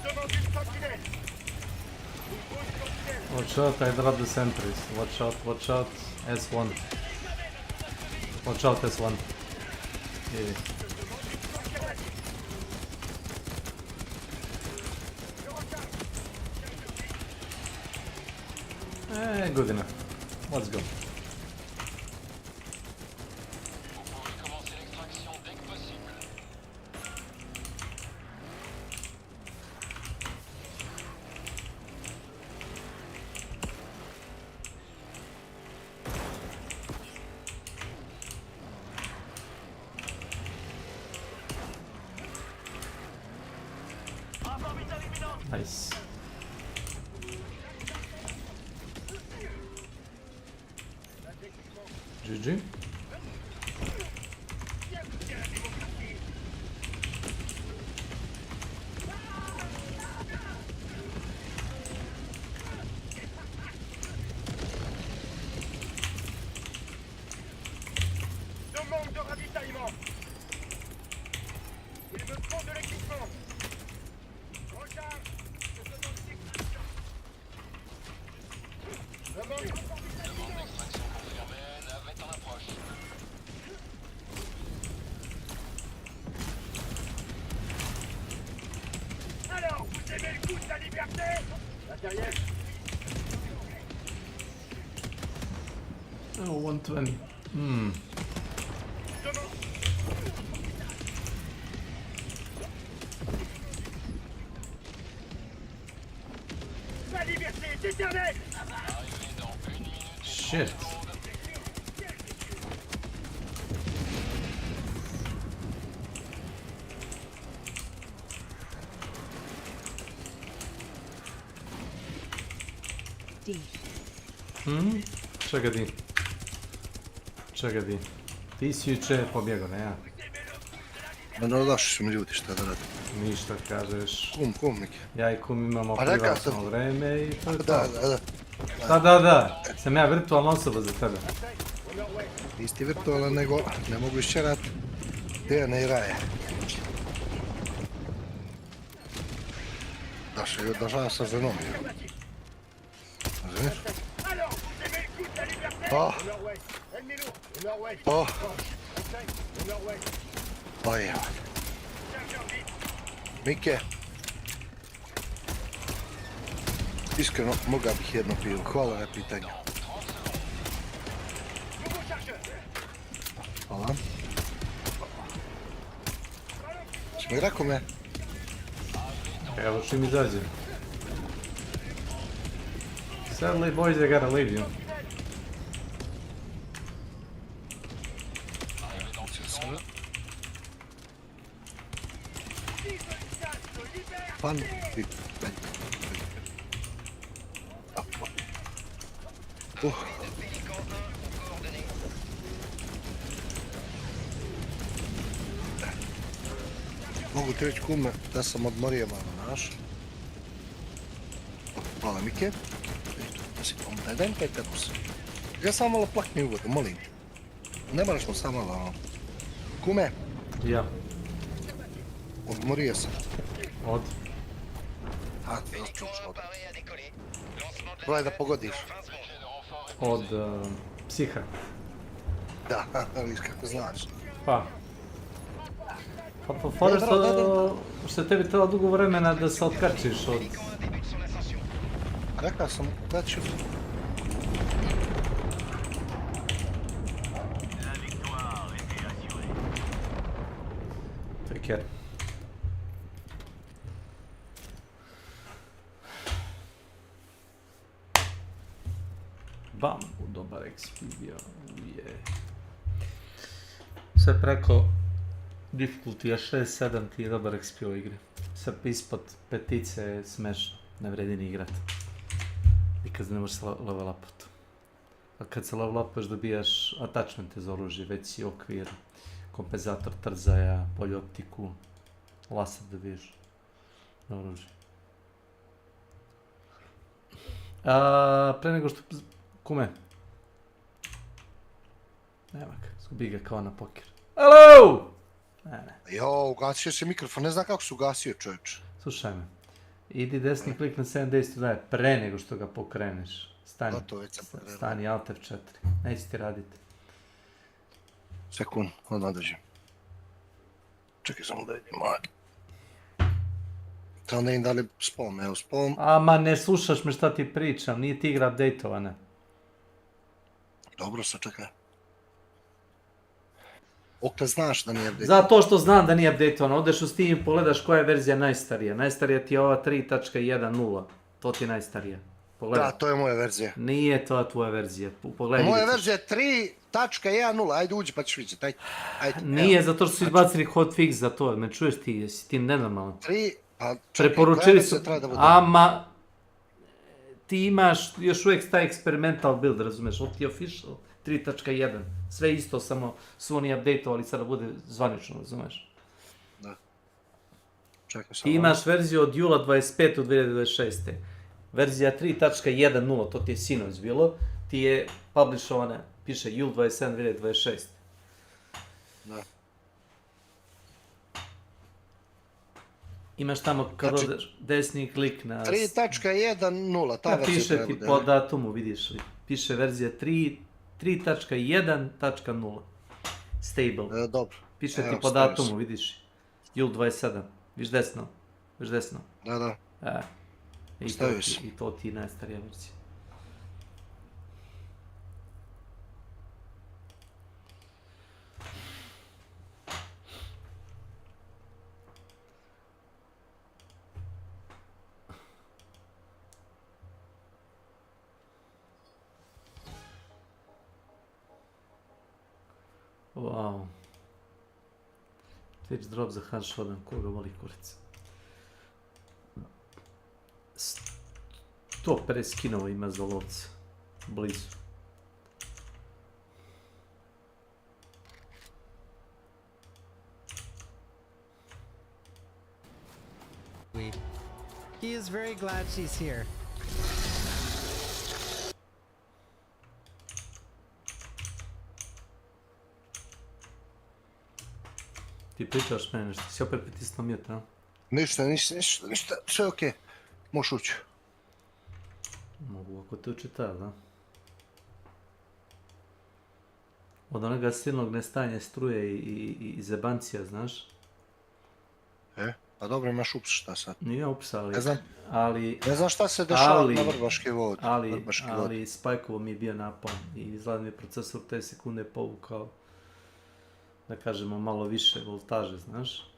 Demande une sentinelle. Il faut une sentinelle. Watch out, I dropped the sentries. Watch out, S1. Watch out, S1. Yeah. Good enough. Let's go. Vous pouvez commencer l'extraction dès que possible. Nice. GG. Je manque de ravitaillement. Il me faut de l'équipement. Recharge. Demande d'extraction confirmée, navette en approche. Alors, vous aimez le goût de la liberté? Matériel. Oh, 120. La liberté est éternelle. Shit. Čega di? Čega di? Ti si juče pobjegao, ne ja? Ma došli su mi ljudi, šta da radim? Ništa kažeš. Kum, neki. Ja i kum imamo Pa rekao privatno sam. vreme i to je to. Da. Šta da? Sam ja virtualna osoba za tebe. Nisi virtualan, nego ne mogu išćerat Dejana i Raja. Došao sa ženom. Razumiješ? Pa evo. Mike. Iskreno, mogao bih jedno pivo. Hvala na pitanju. Hvala. Či mi rekao me? Evo čim izađe. Sadly, boys, I gotta leave you. Pan... Mogu ti reći kume da sam odmorio malo, znaš? Hvala Mike. Daj mi 5 termos. Ja samo malo plakni u vodu, molim. Ne moraš mu samo malo. Kume. Ja. Odmorio sam. Od? A, čučno. Probaj da pogodiš. Od psiha. Da, viš kako znaš. Pa fora što je tebi trebalo dugo vremena da se otkačiš od... Rekao sam da ću. Take care. Bam, dobar XP bio. Sve preko difficulty 6-7 ti je dobar XP u igri. Sve ispod petice je smešno, ne vredi ni igrat. Nikad ne možeš se level upat. A kad se level upuješ dobijaš attachmente za oružje, veći okvir, kompenzator trzaja, bolju optiku, laser dobiješ na oružje. Pre nego što... Kume? Nema ga, zgubi ga kao na poker. Hello! Jo, ugasio se mikrofon, ne znam kako se ugasio čovječ. Slušaj me, idi desni klik na 7 days to die, pre nego što ga pokreneš. Stani, stani, Alt F4, neće ti raditi. Sekund, odmah dođem. Čekaj samo da vidim, Trebam da im dali spawn, evo spawn. Ama ne slušaš me šta ti pričam, nije ti igra updateovana. Dobro, sad čekaj. Okle znaš da nije updateovana? Zato što znam da nije updateovana, odeš u Steam i pogledaš koja je verzija najstarija. Najstarija ti je ova 3.1.0, to ti je najstarija. Da, to je moja verzija. Nije to tvoja verzija, moja verzija je 3.1.0, ajde uđi pa ćeš vidjeti, ajde. Nije, zato što su izbacili hotfix za to, me čuješ ti, jesi ti nenormalan. A preporučili su, treba da bude. ama ti imaš još uvijek taj experimental build, razumeš, od ti official 3.1, sve isto, samo su oni updateovali, sada bude zvanično, razumeš. Da. Čekaj Ti imaš verziju od jula 25. u 2026. Verzija 3.1.0, to ti je sinoć bilo, ti je publishovana, piše jul 27. 2026. Da. Imaš tamo kad odeš desni klik na... 3.1.0, ta verzija piše treba ti bude. po datumu, vidiš li. Piše verzija 3.1.0. Stable. Dobro. Piše ti Evo, po stavio datumu, sam. vidiš. Jul 27. Viš desno. Viš desno. Da. I to ti je najstarija verzija. Wow. Twitch drop za Hans Shodan, koga voli kurac. 150 skinova ima za lovca. Blizu. He is very glad she's here. Ti pričaš mene nešto, si opet pritisnuo mute, a? Ništa, sve je okej. Možeš ući. Mogu ako te učita, da? Od onoga silnog nestanja struje i zebancija, znaš? Pa dobro, imaš ups šta sad. Nije ups, ali... Ne znam. Ali... Ne znam šta se dešava na Vrbaški vod. Ali spajkovo mi je bio napon i izgleda mi je procesor te sekunde povukao, da kažemo, malo više voltaže, znaš?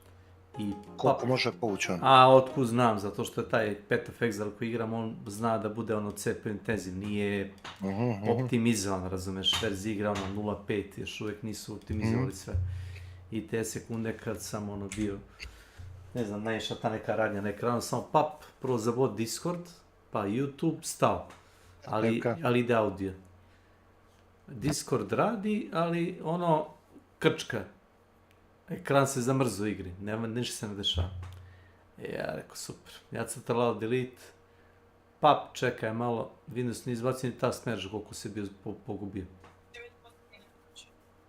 Koliko može povući on? A otkud znam, zato što je taj Petafexal koji igram, on zna da bude ono CPU intenziv, nije optimizovan, razumeš, verzija igra ono 0.5, još uvijek nisu optimizovali sve. I te sekunde kad sam ono bio, ne znam, naišla ta neka radnja na ekranu, samo pap, prvo zavod Discord, pa YouTube, stao, ali ide audio. Discord radi, ali ono, krčka. Ekran se zamrzu u igri, ništa se ne dešava. Ja rekao super, ja sam trlao delete, pap čekaj malo, Windows ne izbacio ni task manager koliko se bio pogubio.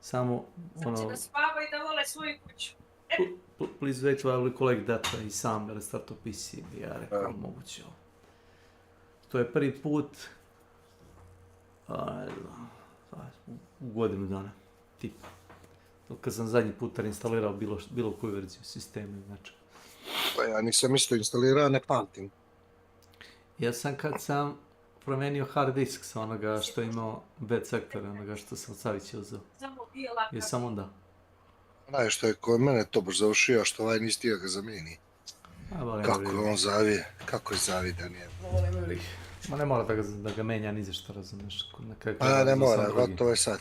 Samo ono... Znači da spava i da vole svoju kuću. Please wait while we collect data i sam restartao PC, ja rekao moguće ovo. To je prvi put u godinu dana, tipa. Kad sam zadnji put reinstalirao bilo koju verziju sistema, znači. Pa ja nisam isto instalirao, ne pamtim. Ja sam kad sam promenio hard disk sa onoga što je imao bad sektora, onoga što sam od Savića uzeo. Je sam onda. Znaš što je kod mene to baš završio, što ovaj nisi tijel ga zamijeni. Kako je on zavije, kako je zavidan je. Ma ne mora da ga menja ni za što, razumeš. Pa ne mora, gotovo je sad.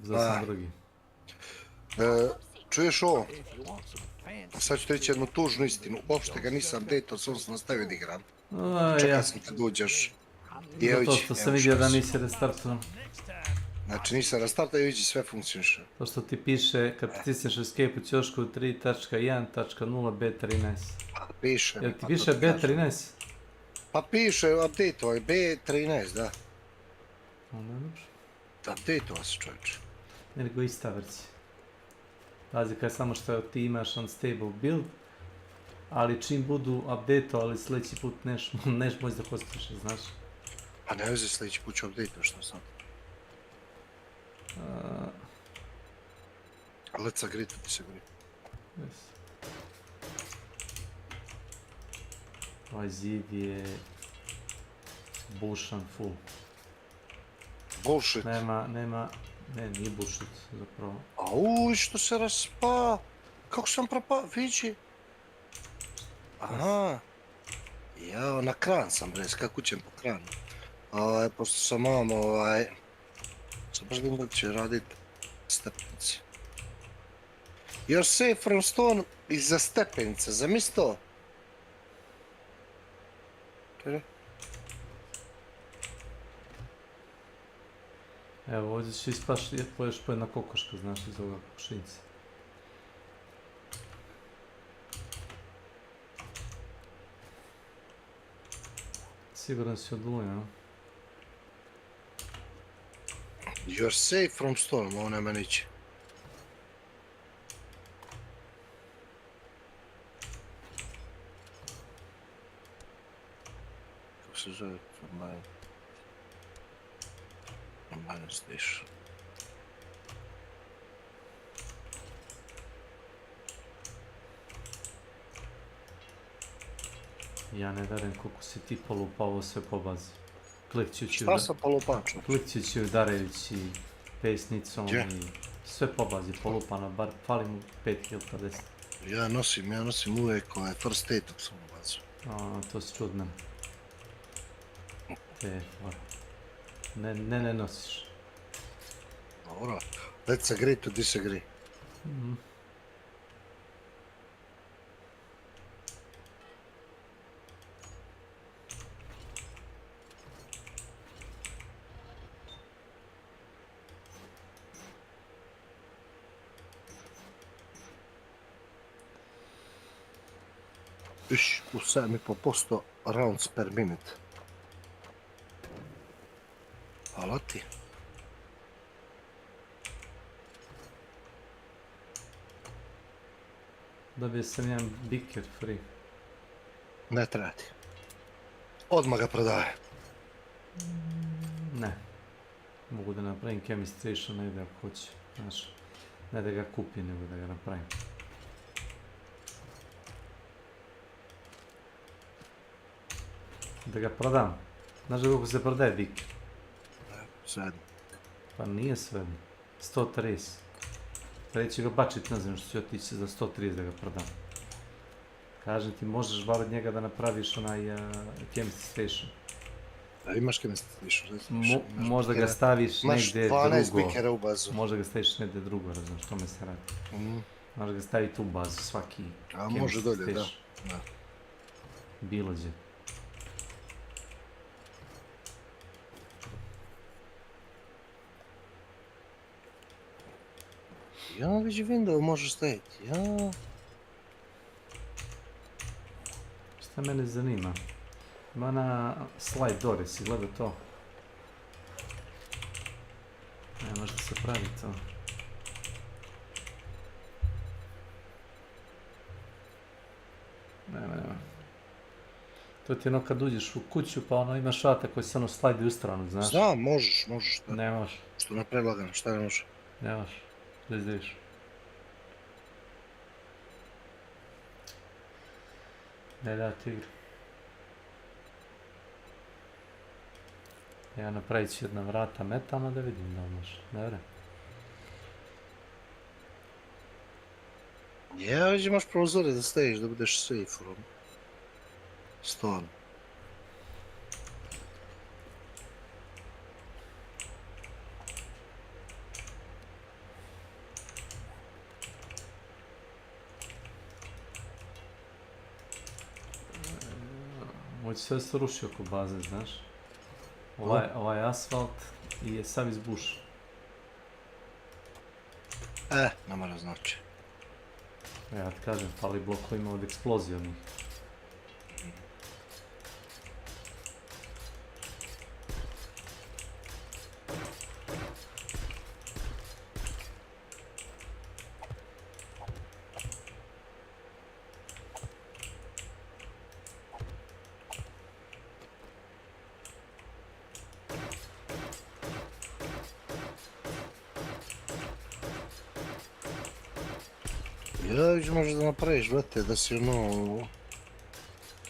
Za sam drugi. Čuješ ovo? Sad ću ti reći jednu tužnu istinu. Uopšte ga nisam updateao, samo sam nastavio da igram. Čekaj sam kad uđeš. Zato što sam vidio da nisi restartao. Znači nisam restartao i vidi sve funkcioniše. To što ti piše, kad pritisneš escape u ćošku 3.1.0 B13. Piše. Jel ti piše B13? Pa piše, update-ovo je B13, da. Onda je dobro. Update-ovo se čovječe. Nego ista verzija. Razlika je samo što ti imaš unstable build, ali čim budu update-ovali sljedeći put neš moći da hostiš, znaš? Pa ne vezi sljedeći put ću update-o, što sam? Let's agree to disagree. Ovaj zid je bullshit full. Bullshit? Ne, nije bullshit zapravo. Auj, što se raspa? Kako sam propao, vidi? Aha. Jao, na kran sam bre, skakućem po kranu. Pošto sam mam sam baš vidim da će radit stepenice. You're safe from stone iza stepenice, zamisli to? Evo, ovdje će ispaš još po jedna kokoška, znaš, iz ovoga kokošinca. Siguran si od Luja, no? You're safe from storm, ovo nema niće. Kako se zove? Combine station. Ja ne verujem koliko si ti polupao ovo sve po bazi. Šta sam polupačao? Klikćući, udarajući pesnicom i sve po bazi polupano, bar fali mu 5010. Ja nosim uvijek ovaj first aid dok sam u bazu. To si čudno. Ne nosiš. Dobro, let's agree to disagree. U 7,5% rounds per minute. Hvala ti. Dobio sam jedan biker free. Ne treba ti. Odmah ga prodaje. Ne. Mogu da napravim chemistration negdje ako hoću. Znaš, ne da ga kupim, nego da ga napravim. Da ga prodam. Znaš da kako se prodaje biker? Svejedno. Pa nije svejedno. 130. Sada će ga bačit na zemlju što ću otići za 130 da ga prodam. Kažem ti, možeš bar od njega da napraviš onaj chemistry station. A imaš chemistry station? Možda ga staviš negdje drugo. Imaš 12 bikera u bazu. Možda ga staviš negdje drugo, razumiješ, to me se radi. Možda ga staviti u bazu svaki a može dolje, da. Bilo gdje. Ja već window može staviti, ja. Šta mene zanima? Ima na slide door, jesi gleda to? Ne može da se pravi to. Nema. To ti je ono kad uđeš u kuću pa ono imaš vrata koji se ono slide u stranu, znaš? Znam, možeš. Ne možeš. Što na predlagano, šta ne može? Ne možeš. Da izdeviš. Ne da ti igru. Ja napravit ću jedna vrata metalna da vidim da može. Ne vre. Ja već imaš prozore da staviš da budeš safe from storm. Moći sve se ruši oko baze, znaš. Ovaj asfalt je sav izbušen. Ne mora znači. Ja ti kažem, fali blokovima od eksplozije od njih. Ja već možeš da napraviš, brate, da si ono...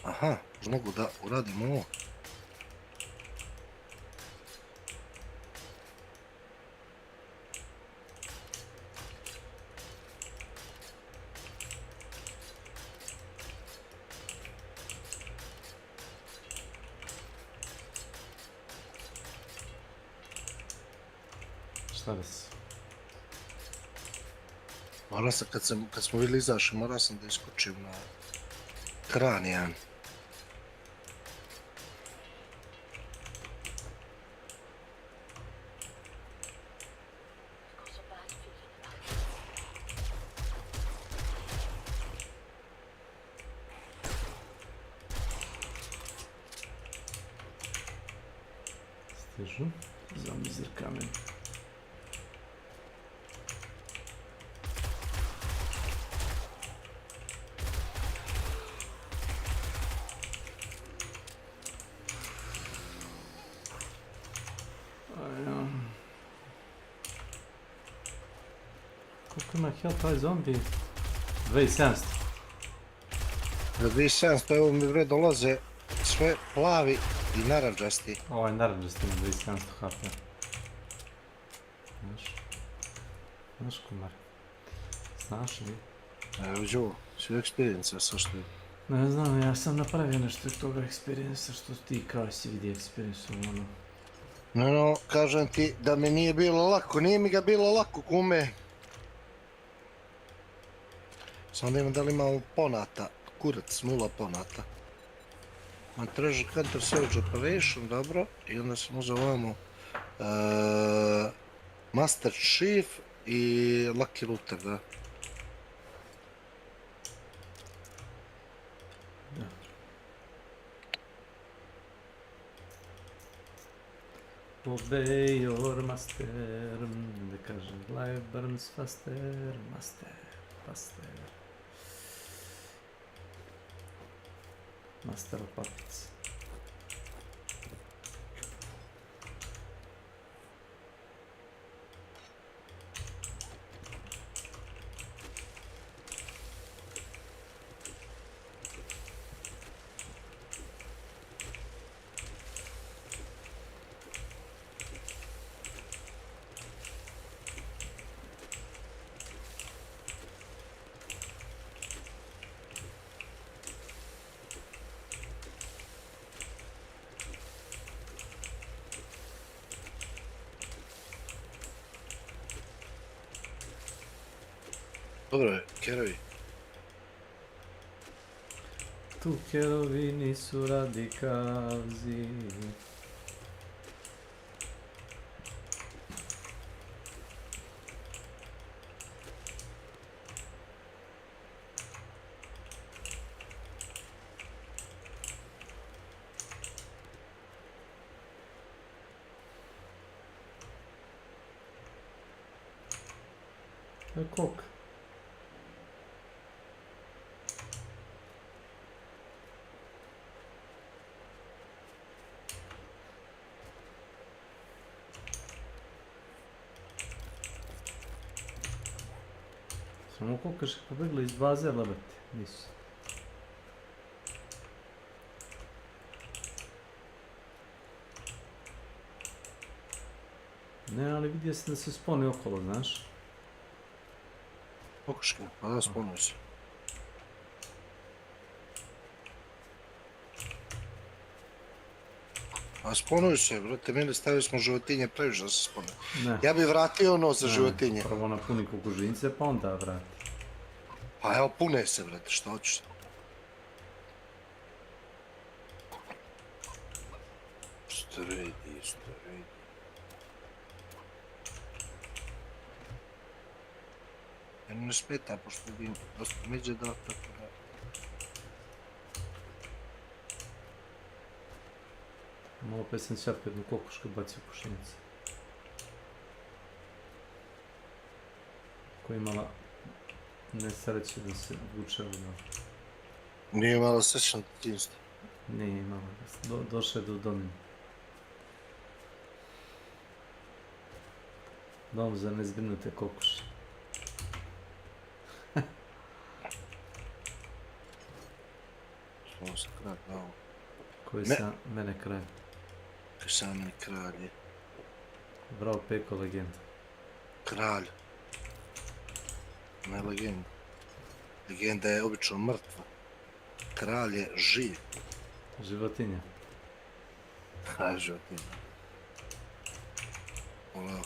Aha, mogu da uradim ovo. Šta da si? Morao sam, kad smo bili izašli, morao sam da iskočim na kran jedan. Stižu. Za mizir kamen. Koliko ima health taj zombi? 2700. Za 2700 evo mi bre dolaze sve plavi i naranđasti. Ovaj naranđasti ima 2700 HP. Znaš kumar. Znaš li? Evo Joe, svi experience sa što je. Ne znam, ja sam napravio nešto od toga experience što ti kao si vidi experience ono. No, kažem ti da mi nije bilo lako, nije mi ga bilo lako kume. Samo da imam da li imamo ponata, kurac, 0 ponata. On treasure counter surge operation, dobro, i onda sam uzeo ovamo Master Chief i Lucky Looter, da. Obey your master, da kažem, life burns faster, master, faster. Master of puppets. Dobro je, kerovi. Tu kerovi nisu radikavzi. Kok. Samo kokaš pobegli iz baze, labati. Nisu. Ne, ali vidio sam da se sponi okolo, znaš? Kokoške, pa da sponuju se. A sponuju se, brate, meni stavili smo životinje previše da se sponuju. Ja bi vratio ono za životinje. Prvo napuni kukužince, pa onda vrati. Pa evo, pune se, brate, što hoćeš? Stredi. Meni ne smeta, pošto vidim dosta međe da, tako da... Malo opet sam čap jednu kokošku bacio u kušnicu. Koja je imala nesreće da se vuče ovdje. Nije imala srećno djetinjstvo. Nije imala, došla je do domina. Dom za nezbrinute kokoši. Ovo se kralj dao. Koji sam mene kralj? Koji sam mene kralj je. Bravo, Peko, legenda. Kralj. Ne legenda. Legenda je obično mrtva. Kralj je živ. Životinja. Ha, životinja. Ovo.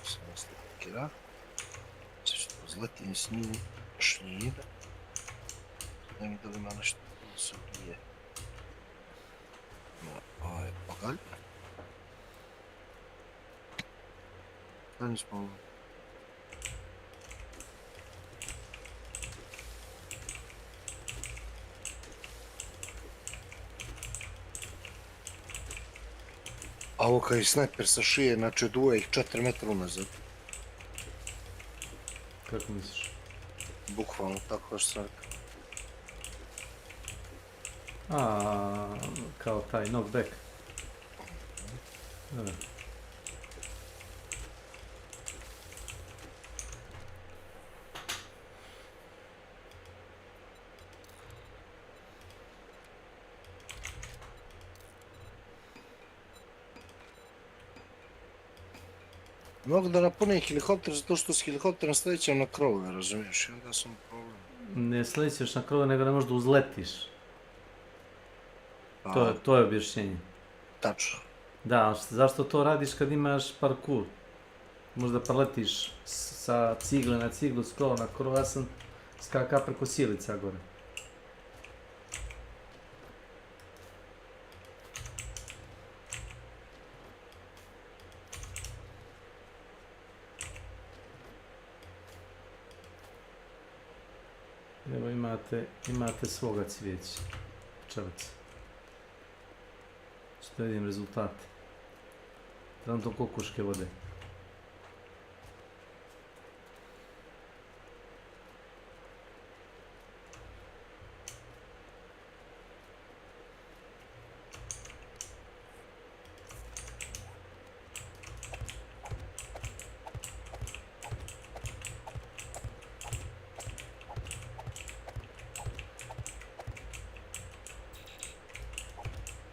Samo slikira. Sve što pozletim s njim. Šnjida. Ne mi da li ima nešto da se ugrije. Ovo je pogalj. Da nismo ovo. A ovo kad je snajper sa šije, znači duje ih 4 metra unazad. Kako misliš? Bukvalno, tako što sam rekao. Kao taj knockback. Da. Mogu da napunim helikopter zato što s helikopterom sledećem na krovu, razumiješ? I onda sam problem. Ne sledećeš na krovu, nego ne možeš da uzletiš. To je objašnjenje. Tačno. Da, zašto to radiš kad imaš parkour? Možda preletiš sa cigle na ciglu, s krova na krov, ja sam skaka preko sjelica gore. Evo imate svoga cvijeća, čevaca. Što vidim rezultate. Trenutno kokoške vode.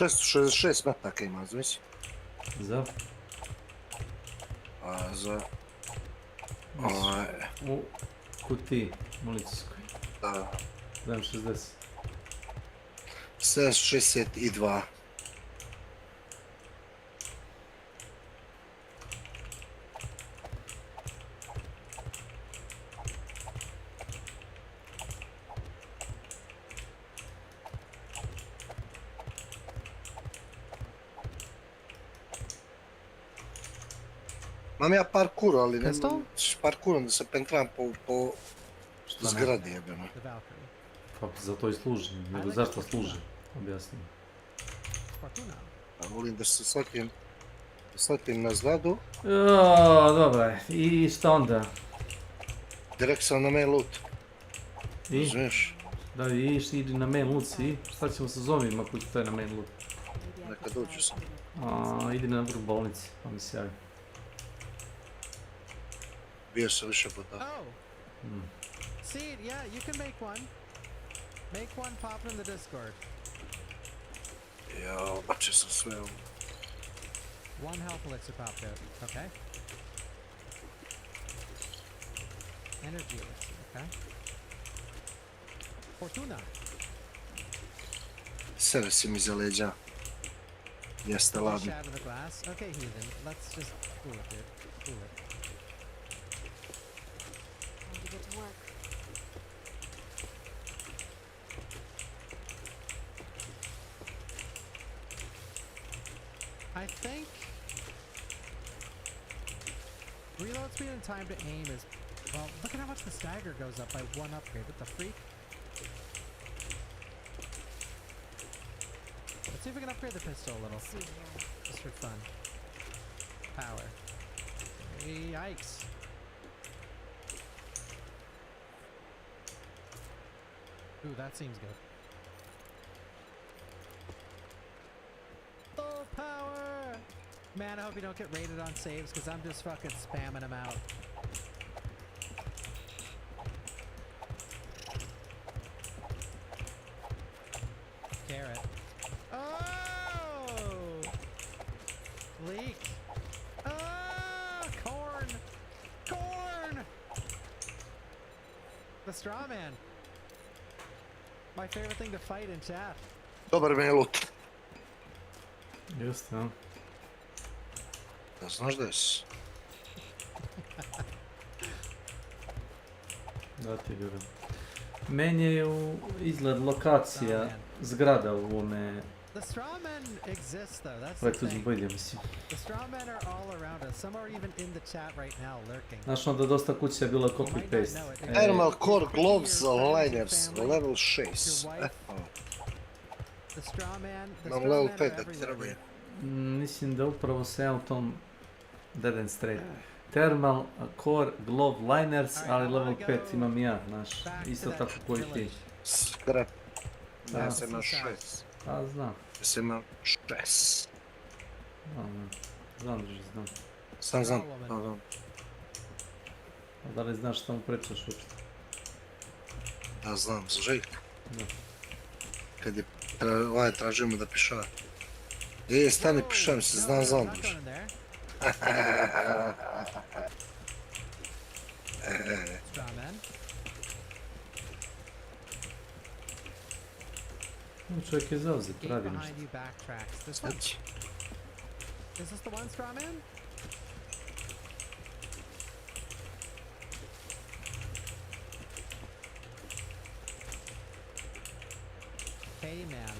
To je 66 metaka ima, znaš? Za? Za... U kutiji municijskoj. Da. 760. 762. Mam ja parkour, ali ne parkourom da se pentram po zgradi jebeno. Pa za to i služi, nego zašto služi, objasnim. Volim da se sletim na zgradu. Dobro, i šta onda? Direkt sam na main loot. I? Da, idi na main loot si, šta ćemo sa zombijima koji stoje na main loot? Neka dođu sam. Idi na vrh bolnici, pa mi se javi. Bio sam više puta. Seed, yeah, you can make one. Make one, pop in the Discord. Jao, bačio sam sve ovo. One health elixir popped out, okay? Energy elixir, okay? Fortuna. Sere si mi za leđa. Jeste, ladno. Shatter the glass. Okay, heathen, let's just cool it, dude. Cool it. Time to get to work. I think reload speed and time to aim is, well, look at how much the stagger goes up by one upgrade. What the freak? Let's see if we can upgrade the pistol a little. Just for fun. Power. Yikes. Ooh, that seems good. Full power! Man, I hope you don't get raided on saves, because I'm just fucking spamming them out. Carrot. Oh! Leak. Ah! Corn! Corn! The straw man. My favorite thing to fight in chat. Dobar main loot. Jeste, ja. Da znaš da jesi? Da ti vjerujem. Meni je u izgled lokacija zgrada u ovome The strawmen exist though, that's the projektu thing. bolje, mislim. The strawmen are all around us. Some are even in the chat right now lurking. Znaš onda dosta kuća je bila copy-paste. Thermal Core Gloves Liners, level 6. The strawman, Imam level 5 da ti trebaju. Mislim da upravo se ja u tom Dead End Straight. Thermal Core Glove Liners, ali level 5 imam i ja, znaš, isto tako koji ti. Skrap. Ja sam imao 6. A, znam. Ja sam imao 6. Znam, znam. Znam. A da li znaš što mu pričaš uopšte? Ja znam, za Željka. Da. Kad je tražio mu da piša. Stani, pišam se, znam duže. Čovjek je zauzet, radi nešto. Is this the one, Strawman? Hey, man.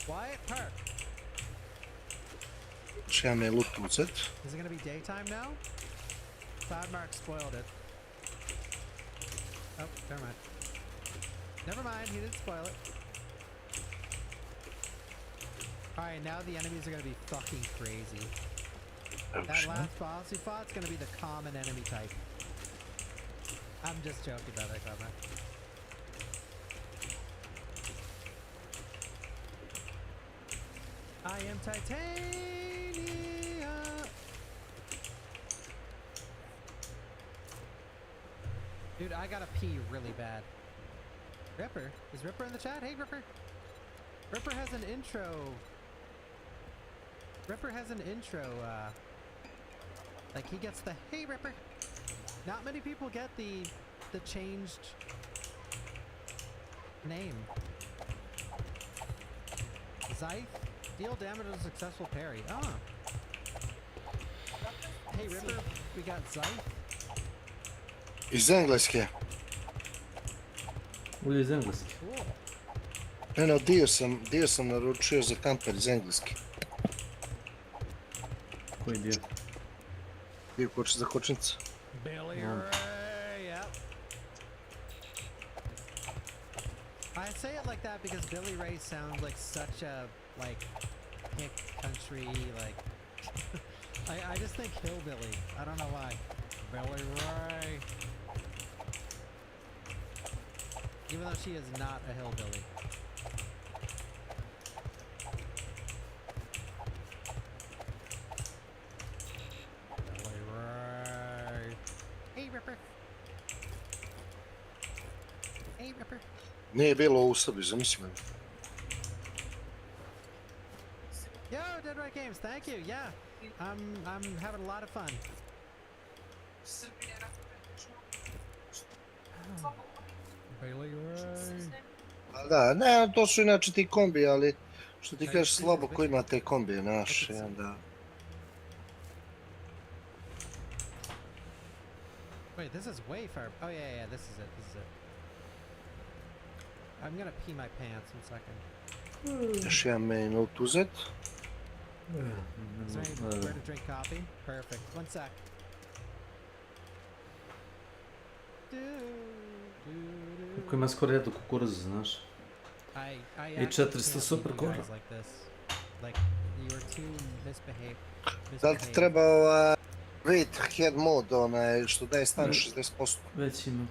Wyatt Park. Ja me loot uzet. Is it gonna be daytime now? Cloudmark spoiled it. Oh, never mind. Never mind, he didn't spoil it. Alright, now the enemies are gonna be fucking crazy. That last boss he fought's gonna be the common enemy type. I'm just joking about that, Cloudmark. I am Titania. Dude, I gotta pee really bad. Ripper? Is Ripper in the chat? Hey, Ripper! Ripper has an intro. Ripper has an intro, like he gets the, hey, Ripper! Not many people get the changed name. Zythe? Deal damage with a successful parry. Ah. Hey, Ripper, we got Zythe. Iz engleske. Ulje iz engleske. Ne, dio sam naručio za kamper iz engleske. Koji dio? Dio za kočnicu. Billy Ray, yep. I say it like that because Billy Ray sounds like such a, like, hick country, like... I just think hillbilly. I don't know why. Billy Ray. Even though she is not a hillbilly. Billy Ray. Hey, Ripper. Hey, Ripper. Nije bilo u Srbiji, zamislim. Yo, Dead Right Games, thank you. Yeah, I'm having a lot of fun. Bailey Ray. Da, ne, to su inače ti kombi, ali što ti kažeš slabo ko ima te kombije naše, onda... Wait, this is way far. Oh yeah, this is it. I'm gonna pee my pants in a second. Još jedan main note uzet. Is there anywhere to drink coffee? Perfect. One sec. Kako ima skoro jednu kukuruzu, znaš? I 400 super kora. Da li ti treba wait head mod, onaj što daje stan 60%? Već ima.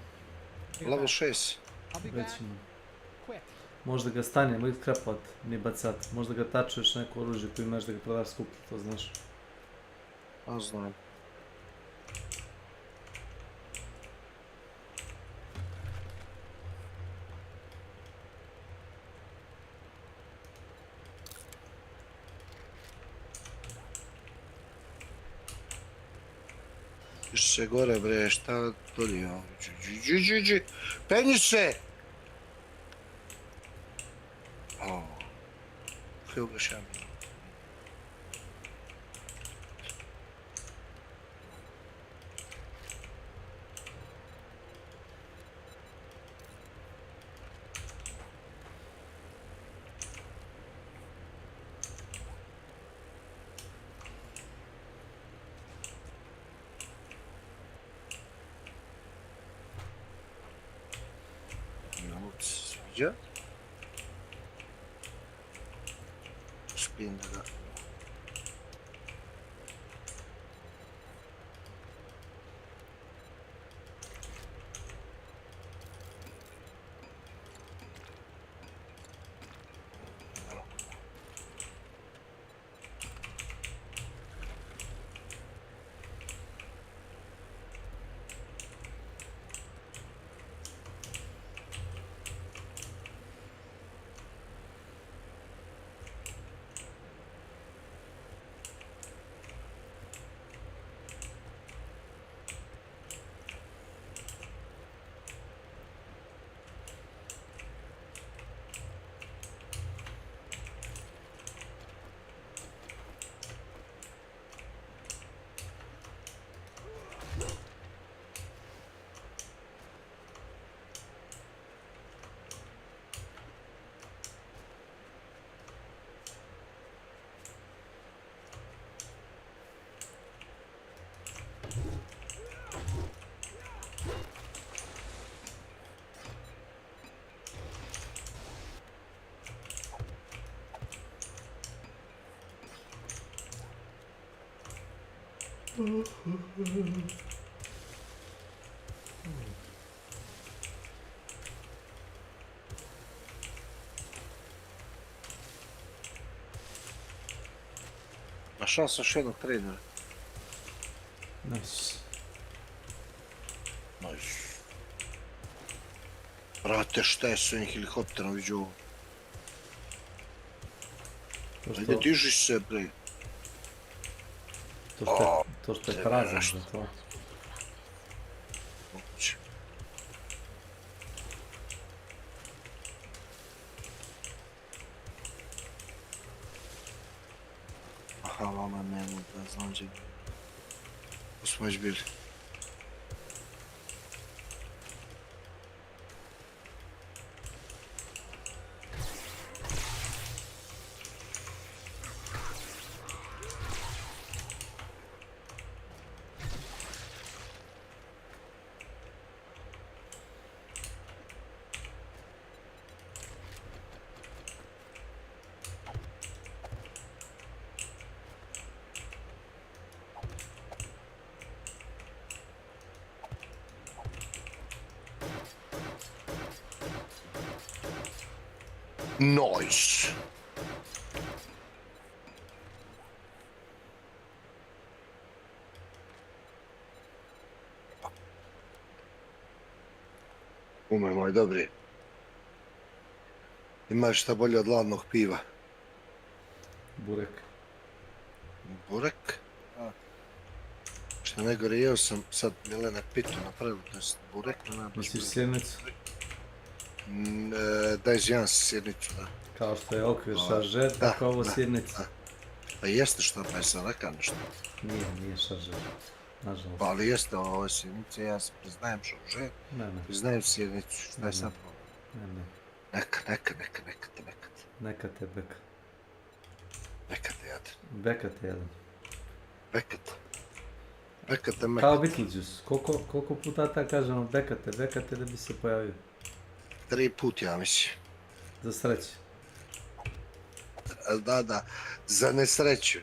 Level 6. Već ima. Možda ga stanemo i skrapat, ni bacat. Možda ga tačuješ neko oružje koji imaš da ga prodaš skuplje, to znaš. A znam. Još se gore bre, šta to li je ovo? Dži, penji se! O, kaj ugašam. Gdje? Spin da ga... Našao sam još jednog trenera. Nice. Nice. Brate, šta je s ovim helikopterom, viđu ovo? Ajde, diži se, bre. To što je prazan za to. Moguće. Aha, vama meni da znam gdje. Tu smo već bili. Nice. Ume moj dobri. Imaš šta bolje od ladnog piva? Burek. Burek? Šta najgore, jeo sam sad Milena pitu napravila, to je burek. Misliš sjednicu? Daj jedan sjednicu, da. Kao što je okvir šaržer, tako ovo sjednica. Pa jeste što, pa je sam rekao nešto. Nije šaržer, nažalost. Pa ali jeste ovo sjednice, ja se priznajem šaržer, priznajem sjednicu, šta je sad problem? Ne. Nekad. Neka te beka. Neka te jadan. Beka te jadan. Beka te meka. Kao Beetlejuice, koliko puta ta kažemo beka te da bi se pojavio? 3 put, ja mislim. Za sreću. Da, za nesreću.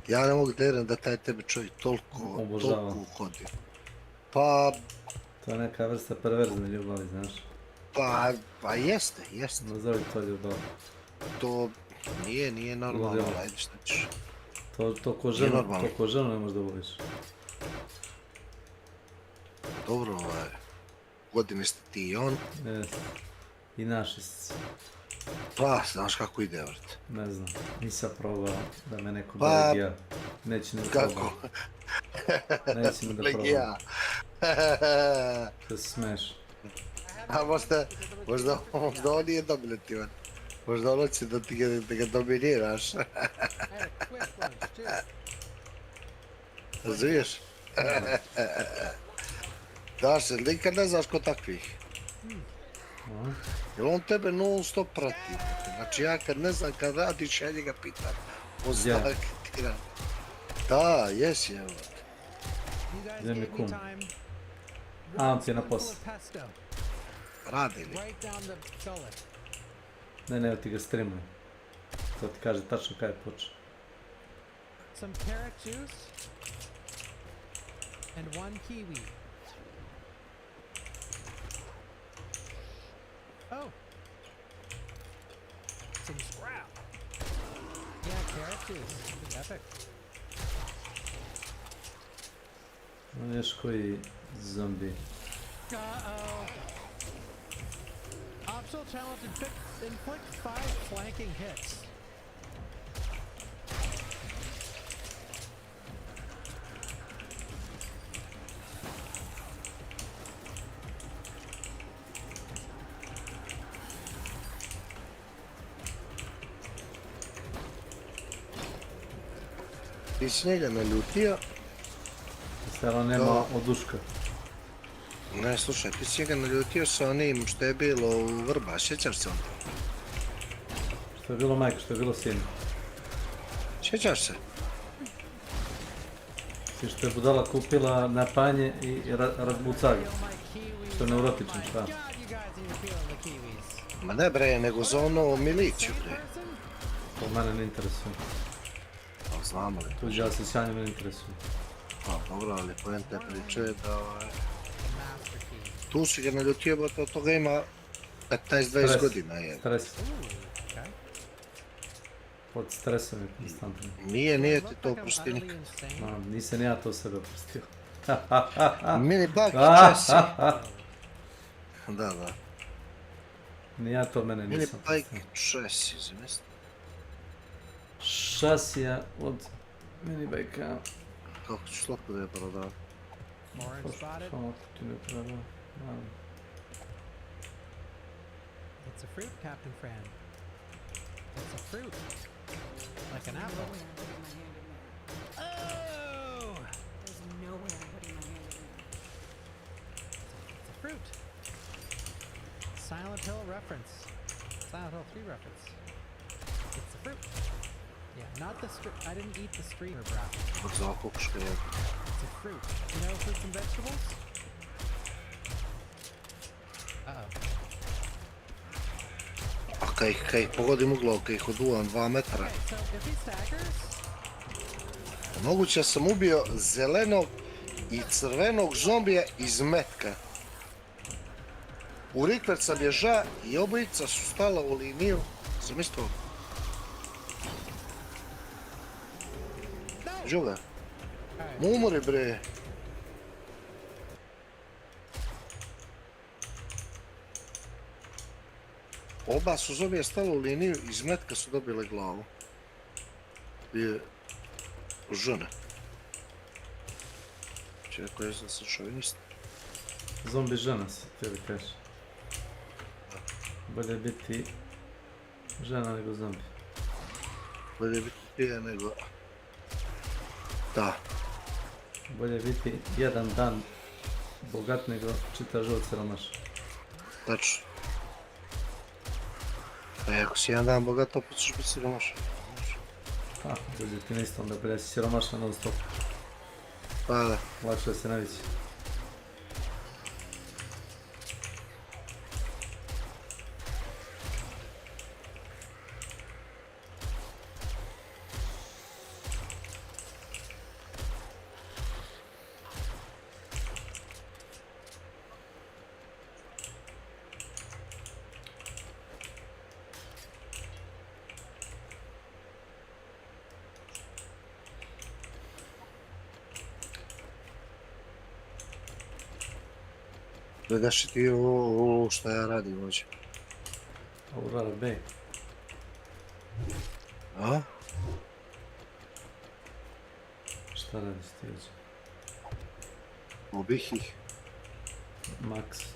Ja ne mogu da vjerujem da taj tebe čovjek toliko uhodi. Pa... To je neka vrsta perverzne ljubavi, znaš? Pa jeste. Nazovi to ljubav. To nije normalno, ajde šta ćeš. To ko ženu ne možeš da voliš. Dobro, godine ste ti i on. I naši si. Pa, znaš kako ide, vrt. Ne znam, nisam probao da me neko belegija. Neću ni da probam. Kako? Neću ni da probam. To se smeš. A možda on nije dominativan. Možda on hoće da ga dominiraš. Razumiješ? Daš, nikad ne znaš ko takvih. Jer on tebe non stop prati. Znači ja kad ne znam kad radiš, ja njega pitam. Da, jesi evo. You guys Gdje mi je gave me kum? time. A, on ti je na Spoonful poslu. of pesto. Radi li? Right down the gullet. Ne, ne, ti ga streamuj. To ti kaže tačno kada je počeo. Some carrot juice. And 1 kiwi. Oh. Some scrap. Yeah, carrot juice. Epic. Još koji zombi. Uh-oh. Optional challenge, inflict 5 flanking hits. Ti si njega naljutio? Stvarno nema oduška. Ne, slušaj, ti si njega naljutio sa onim što je bilo u Vrba, sjećaš se onda? Što je bilo majka, što je bilo sin. Sjećaš se? Si što je budala kupila napanje i razbucaga. Što je neurotično, šta? Ma ne bre, nego za ono miliciju bre. To mene ne interesuje. Pa znamo li. Tuđi asocijanju me ne interesuje. Pa dobro, ali poenta priče je da tu si ga naljutio, bo to toga ima 15-20 godina je. Stres. Pod stresom je konstantno. Nije ti to oprosti nikad. Nisam ja to sebe oprostio. Mini bug česi. Da. Ni ja to mene nisam oprostio. Mini bug česi, zamisli. Šasija od mini bajka. Kako ćeš lako da je prodao? Samo ti ne prodao. It's a fruit, Captain Fran. It's a fruit. Like an apple. Oh! There's no way I'm putting my hand in there. It's a fruit. Silent Hill reference. Silent Hill 3 reference. It's a fruit. Yeah, not the I didn't eat the streamer, bro. It's a fruit. You know fruits and vegetables? Uh-oh. A kaj ih pogodim uglov, kaj ih oduvam 2 metra. Okay, so if he staggers... Moguće sam ubio zelenog i crvenog zombija iz metka. U rikvert sam bježa i obojica su stala u liniju. Sam isto... Žuga. Umori bre. Oba su zombija stala u liniju, iz metka su dobile glavu. Je žene. Čeko je da sam šovinist. Zombi žena si, tebi kažeš. Bolje biti žena nego zombi. Bolje biti prije nego... Da. Bolje biti jedan dan bogat nego čitav život siromaš. Tačno. A ako si jedan dan bogat, opet ćeš biti siromaš. Pa, dođe ti na isto, onda bolje si siromašan non stop. Pa da. Lakše se navići. Gledaš ti ovo što ja radim ovdje. Ovo rada B. A? Šta radiš ti ovdje? Ubih ih. Max.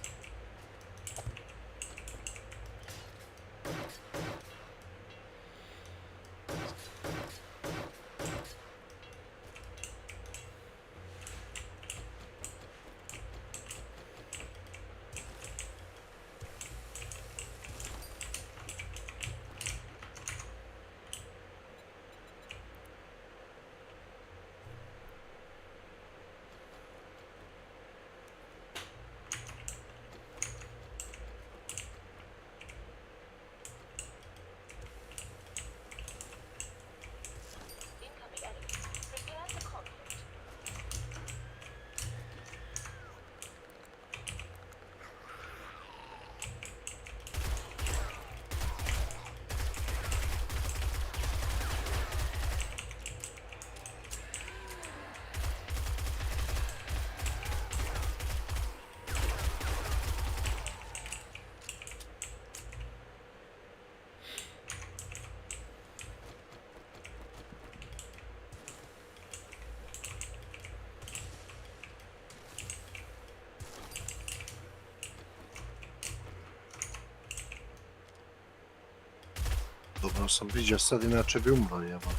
Dobro sam vidio, sad inače bi umro, jeba.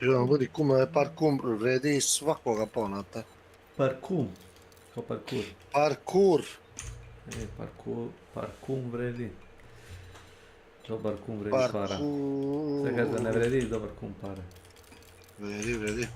Živan, budi kume, parkour vredi svakoga ponata. Parkour. Kao parkour. Parkour. Parkour vredi. Dobar kum vredi para. Parkour. Sve kaže da ne vredi, dobar kum para. Vredi.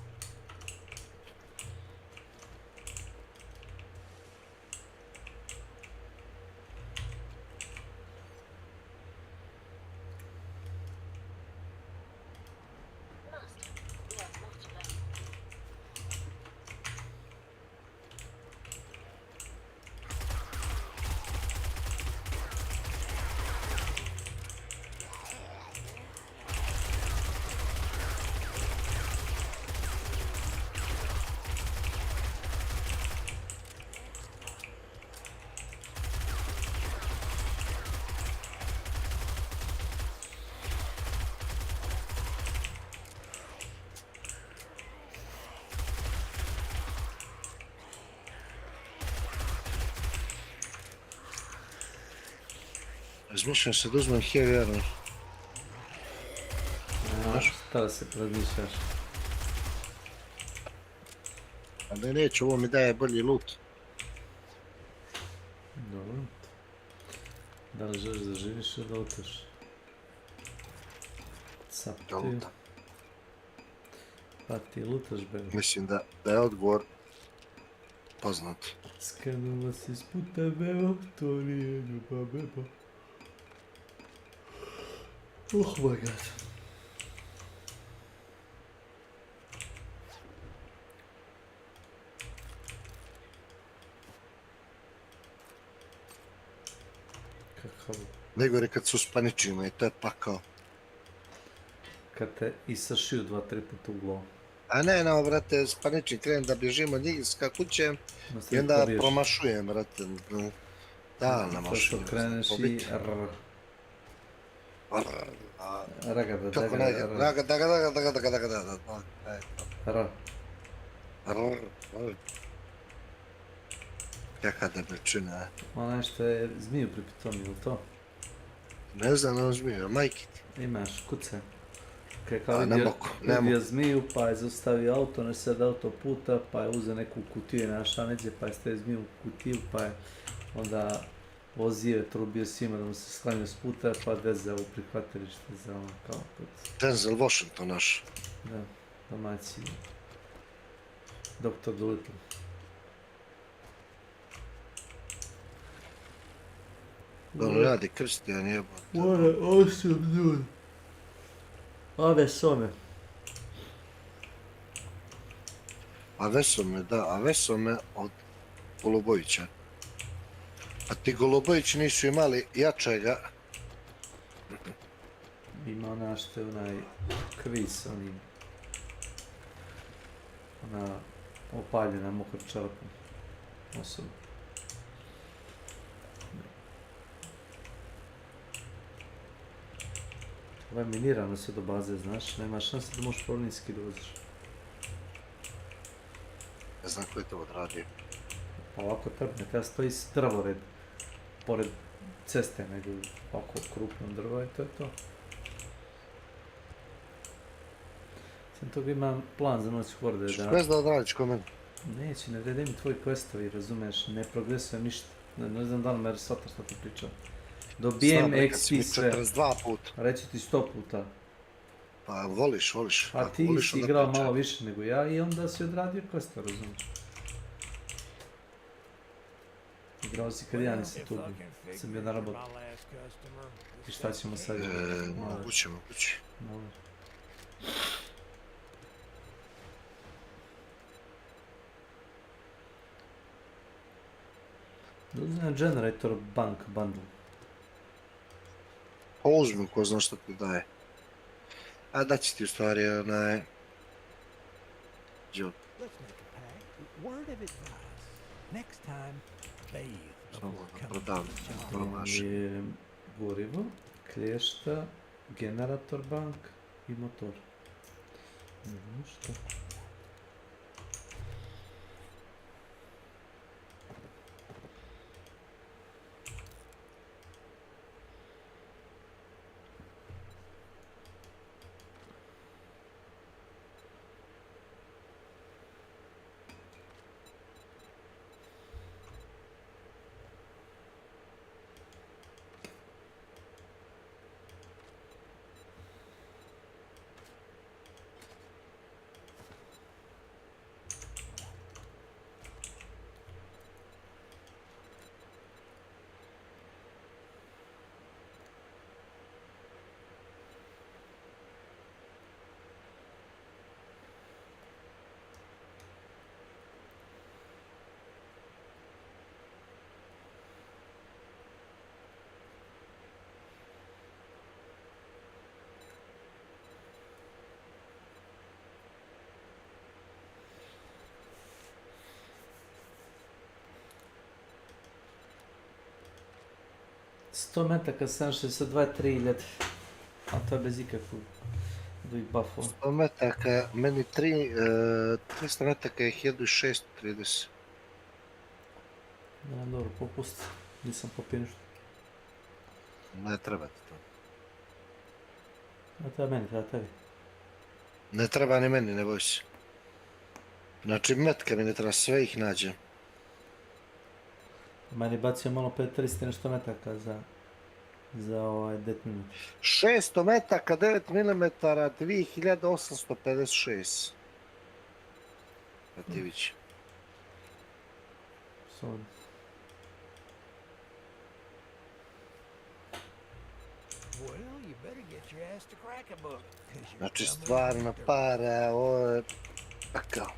Razmišljam se da uzmem heavy armor. Šta da se razmišljaš? A da neću, ovo mi daje bolji loot. Dobro. Da li želiš da živiš ili da lutaš? Da lutam. Pa ti lutaš, bebe. Mislim da je odgovor poznat. Skrenula si s puta, bebo, to nije ljubav, bebo. Oh my god. Kakav? Nego je kad su s paničima i to je pakao. Kad te isašiju 2-3 puta u glavu. A ne, no, brate, s paničnim krenem da bježim od njih ska kuće i onda promašujem, brate. Da, namašujem. To kreneš i ragada. Kaka debečina. Onaj što je zmiju pripitomio, ili to? Ne znam, ono zmiju, majkit. Imaš, kuce. Kao vidio zmiju, pa je zaustavio auto, ne sad autoputa, pa je uzeo neku kutiju i našao neđe, pa je stavio zmiju u kutiju, pa je onda vozio je trubio svima da mu se sklanio s puta, pa veze u prihvatilište za ono kao put. Denzel Washington naš. Da, domaći. Dr. Dolittle. Dobro radi Krstijan jebate. What an awesome dude. Ave some. A Vesome od Golubovića. A ti Golubović nisu imali jačega. Ima ona što je onaj kviz, ona opaljena mokra čarapom osoba. Ovo je minirano sve do baze, znaš, nema šanse da možeš planinski da voziš. Ne znam ko je to odradio. Pa ovako treba stoji drvored pored ceste, nego ovako krupnom drvo i to je to. Sam toga imam plan za noć horde da... Što da odradiš ko meni? Neće, ne vrede mi tvoji questovi, razumeš, ne progresujem ništa. Ne znam da li me shvataš što ti pričam. Dobijem XP sve. 42 puta. Reći ti 100 puta. Pa voliš. A ti si igrao malo više nego ja i onda si odradio questa, razumiješ. Igrao si kad ja nisam tu bio. Sam bio na robotu. I šta ćemo sad? Moguće. Uzmem generator bank bundle. Pa uzmi ko zna što ti daje. A da će ti u stvari onaj... Job. Word of advice. Next time, bathe Samo before da coming prodam. to the job. Imam gorivo, klješta, generator bank i motor. Ništa. Sto metaka 762 3000, a to je bez ikakvog drugih buffova. 100 metaka, meni 300 metaka je 1630. Da, dobro, popusti. Nisam popio ništa. Ne treba ti to. A treba meni, treba tebi. Ne treba ni meni, ne boj se. Znači metke mi ne treba, sve ih nađem. Meni bacio malo 300 nešto metaka za ovaj death minute. 600 metaka, 9 mm, 2856. Pativić. Solid. Well, you better get your ass to crack a book. Znači stvarna para, ovo je... Pa kao.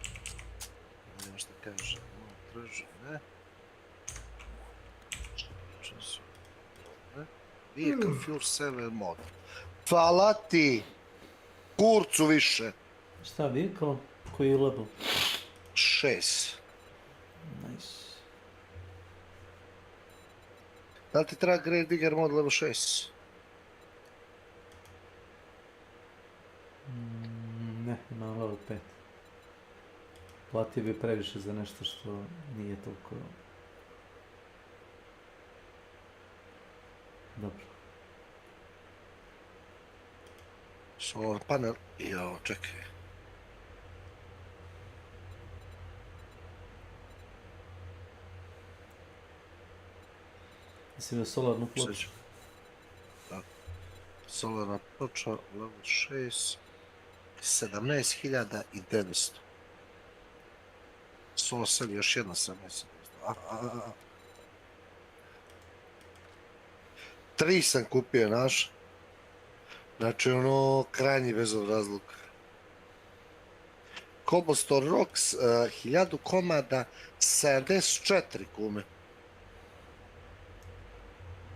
Nema šta kaže. Traži, ne? Času. Ne? Vehicle Fuel 7 mod. Hvala ti! Kurcu više! Šta, vehicle? Koji je level? 6. Nice. Da li ti treba Grave Digger mod level 6? Ne, imam level 5. Platio bi previše za nešto što nije toliko... Dobro. Solar panel, jo, čekaj. Mislim da solarnu ploču. Da. Solarna ploča, level 6. 17.900. Solar cell još jedna 17.900. 3 sam kupio, naš. Znači ono, krajnji bezobrazluk. Cobblestone Rocks, 1000 komada, 74 kume.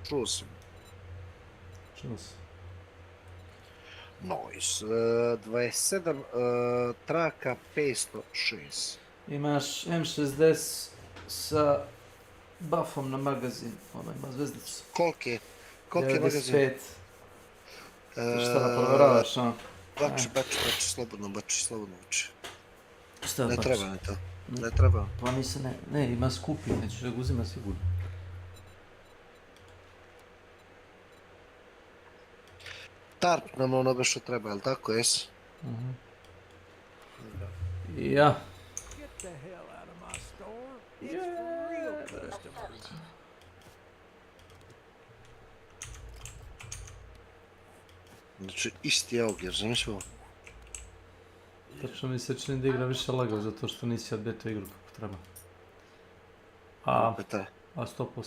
Čuo sam. Čuo sam. Nice. 27 traka, 506. Imaš M60 sa buffom na magazin, ono ima zvezdicu. Koliki je? Koliki je magazin? 95. Šta da provjeravaš, a? Bači, slobodno bači. Šta ne bači? treba mi to. Ne treba. Pa nisam, ne, ima skupi, nećeš da ga uzima sigurno. Tarp nam ono što treba, jel tako, jes? Ja. Get the hell out of my store. It's for real customers. Znači, isti auger, zamisli ovo. Tačno mi se čini da igra više lagao zato što nisi odbjetao igru kako treba. A 100%.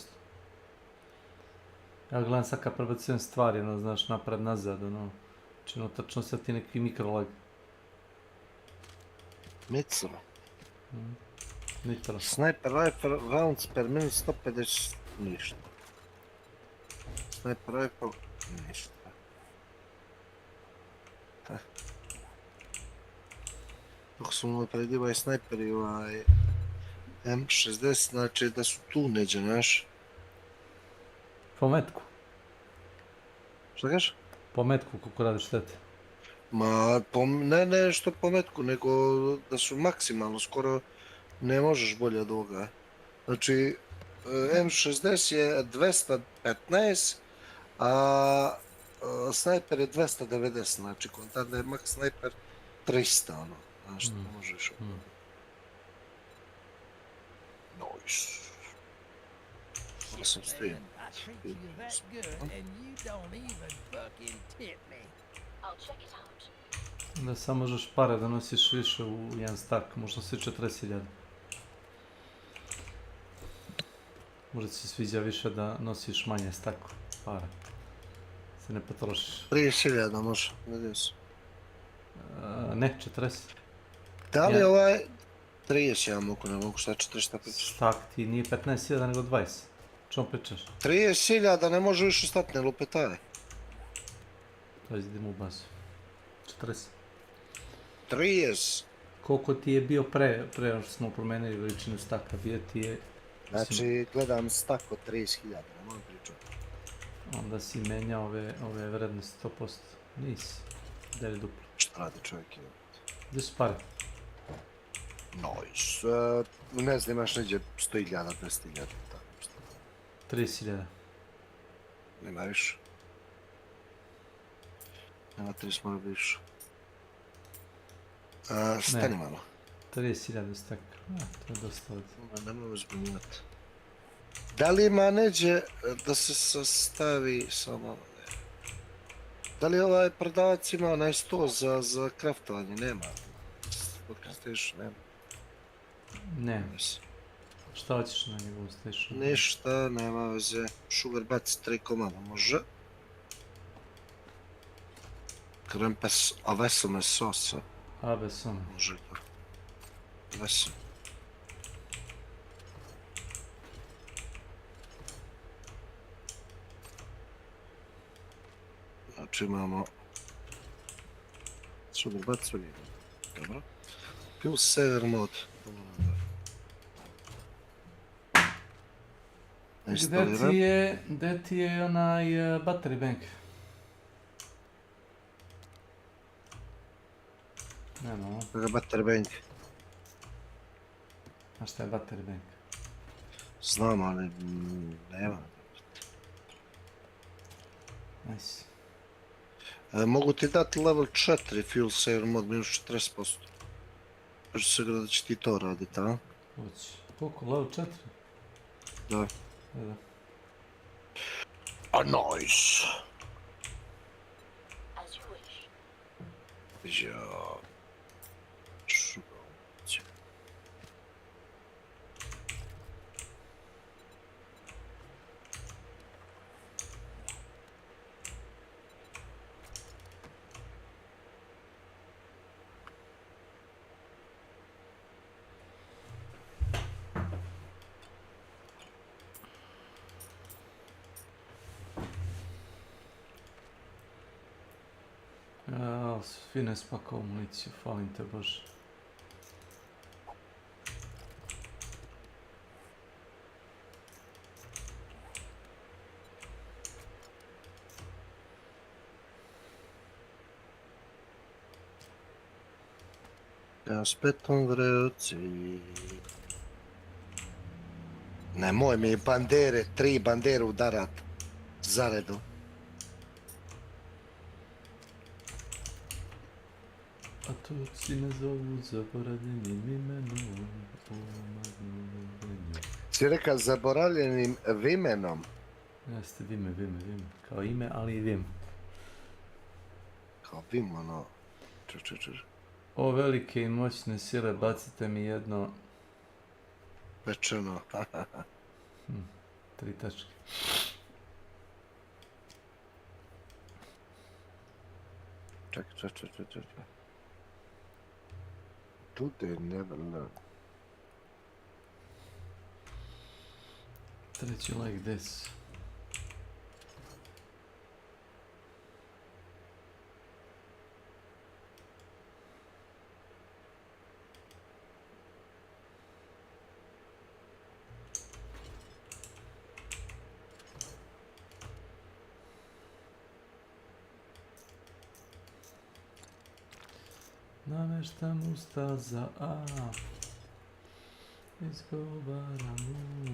Ja gledam sad kad prebacujem stvari, ono, znaš, napred, nazad, ono. Čino, tačno sad ti neki mikrolag. Micro. Nitro. Sniper rifle rounds per minute 150, ništa. Sniper rifle, ništa. Dok su napredivaj snajperi M60, znači da su tu neđe, znaš. Po metku. Šta kažeš? Po metku koliko radi štete. Ma, ne što po metku, nego da su maksimalno, skoro ne možeš bolje od ovoga. Znači, M60 je 215, a snajper je 290, znači kontanda je max snajper 300, ono, znaš, ne možeš. Nice. Hvala sam s tim. Da samo možeš pare da nosiš više u jedan stak, možda svi 40.000. Možda ti se sviđa više da nosiš manje staku para. Se ne potrošiš. 30.000 može, vidio sam. Ne, 40. Da li 30 ja mogu, ne mogu šta 40 šta pričaš? Stak ti nije 15.000 nego 20. Čemu pričaš? 30.000 ne može više stati, ne lupetaj. To idemo u bazu. 40. 30. Koliko ti je bio pre što smo promenili veličinu staka, bio ti je... Znači, gledam stak od 30.000, ne mogu pričati. Onda si menjao ove vrednosti 100%. Nisi. Da li duplo? Šta radi čovjek? Gdje su pare? Nice. Ne znam, imaš neđe 100.000, 200.000. 30.000. Nema više. Nema 30, mora više. Stani malo. 30.000 stak. To je dosta od... Nemoj uzbunjivati. Da li ima neđe da se sastavi samo... Da li ovaj prodavac ima onaj sto za kraftovanje? Nema. Nema. Ne. Šta hoćeš na njegovu station? Ništa, nema veze. Sugar baci 3 komada, može. Krempes avesome sosa. Avesome. Može to. Avesome. Znači imamo... Sugar baci sve jedno. Dobro. Plus server mod. Gde ti je onaj battery bank? Nema ovo. Kada battery bank? A šta je battery bank? Znam, ali nema. Nice. Mogu ti dati level 4 fuel saver mod, minus 40%. Pa ću se gleda da će ti to raditi, a? Hoće. Koliko? Level 4? Da. Da. A nice! Ja... Fine spakao municiju, falim te bože. Ja s petom v ruci. Nemoj mi bandere, 3 bandere udarat zaredom. A tuci me zovu zaboravljenim imenom. Si rekao zaboravljenim imenom? Jeste, vime. Kao ime, ali i vim. Kao vim, ono... O velike i moćne sile, bacite mi jedno... Pečeno. 3 tačke. Čekaj. Tu they never learn. Treći like this. Nameštam usta za A. Izgovaram U.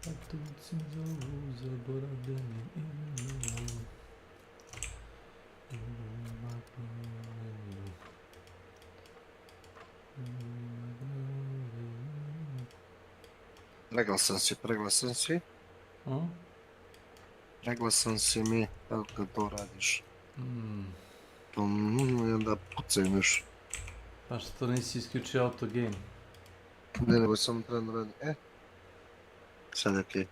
A tuci zovu zaboravljenim imenom. Preglasan si. Preglasan si mi, tako kad to radiš. I onda pucaju još. Pa što nisi isključio auto game? Ne, nego sam trebno radim. Sad je okej.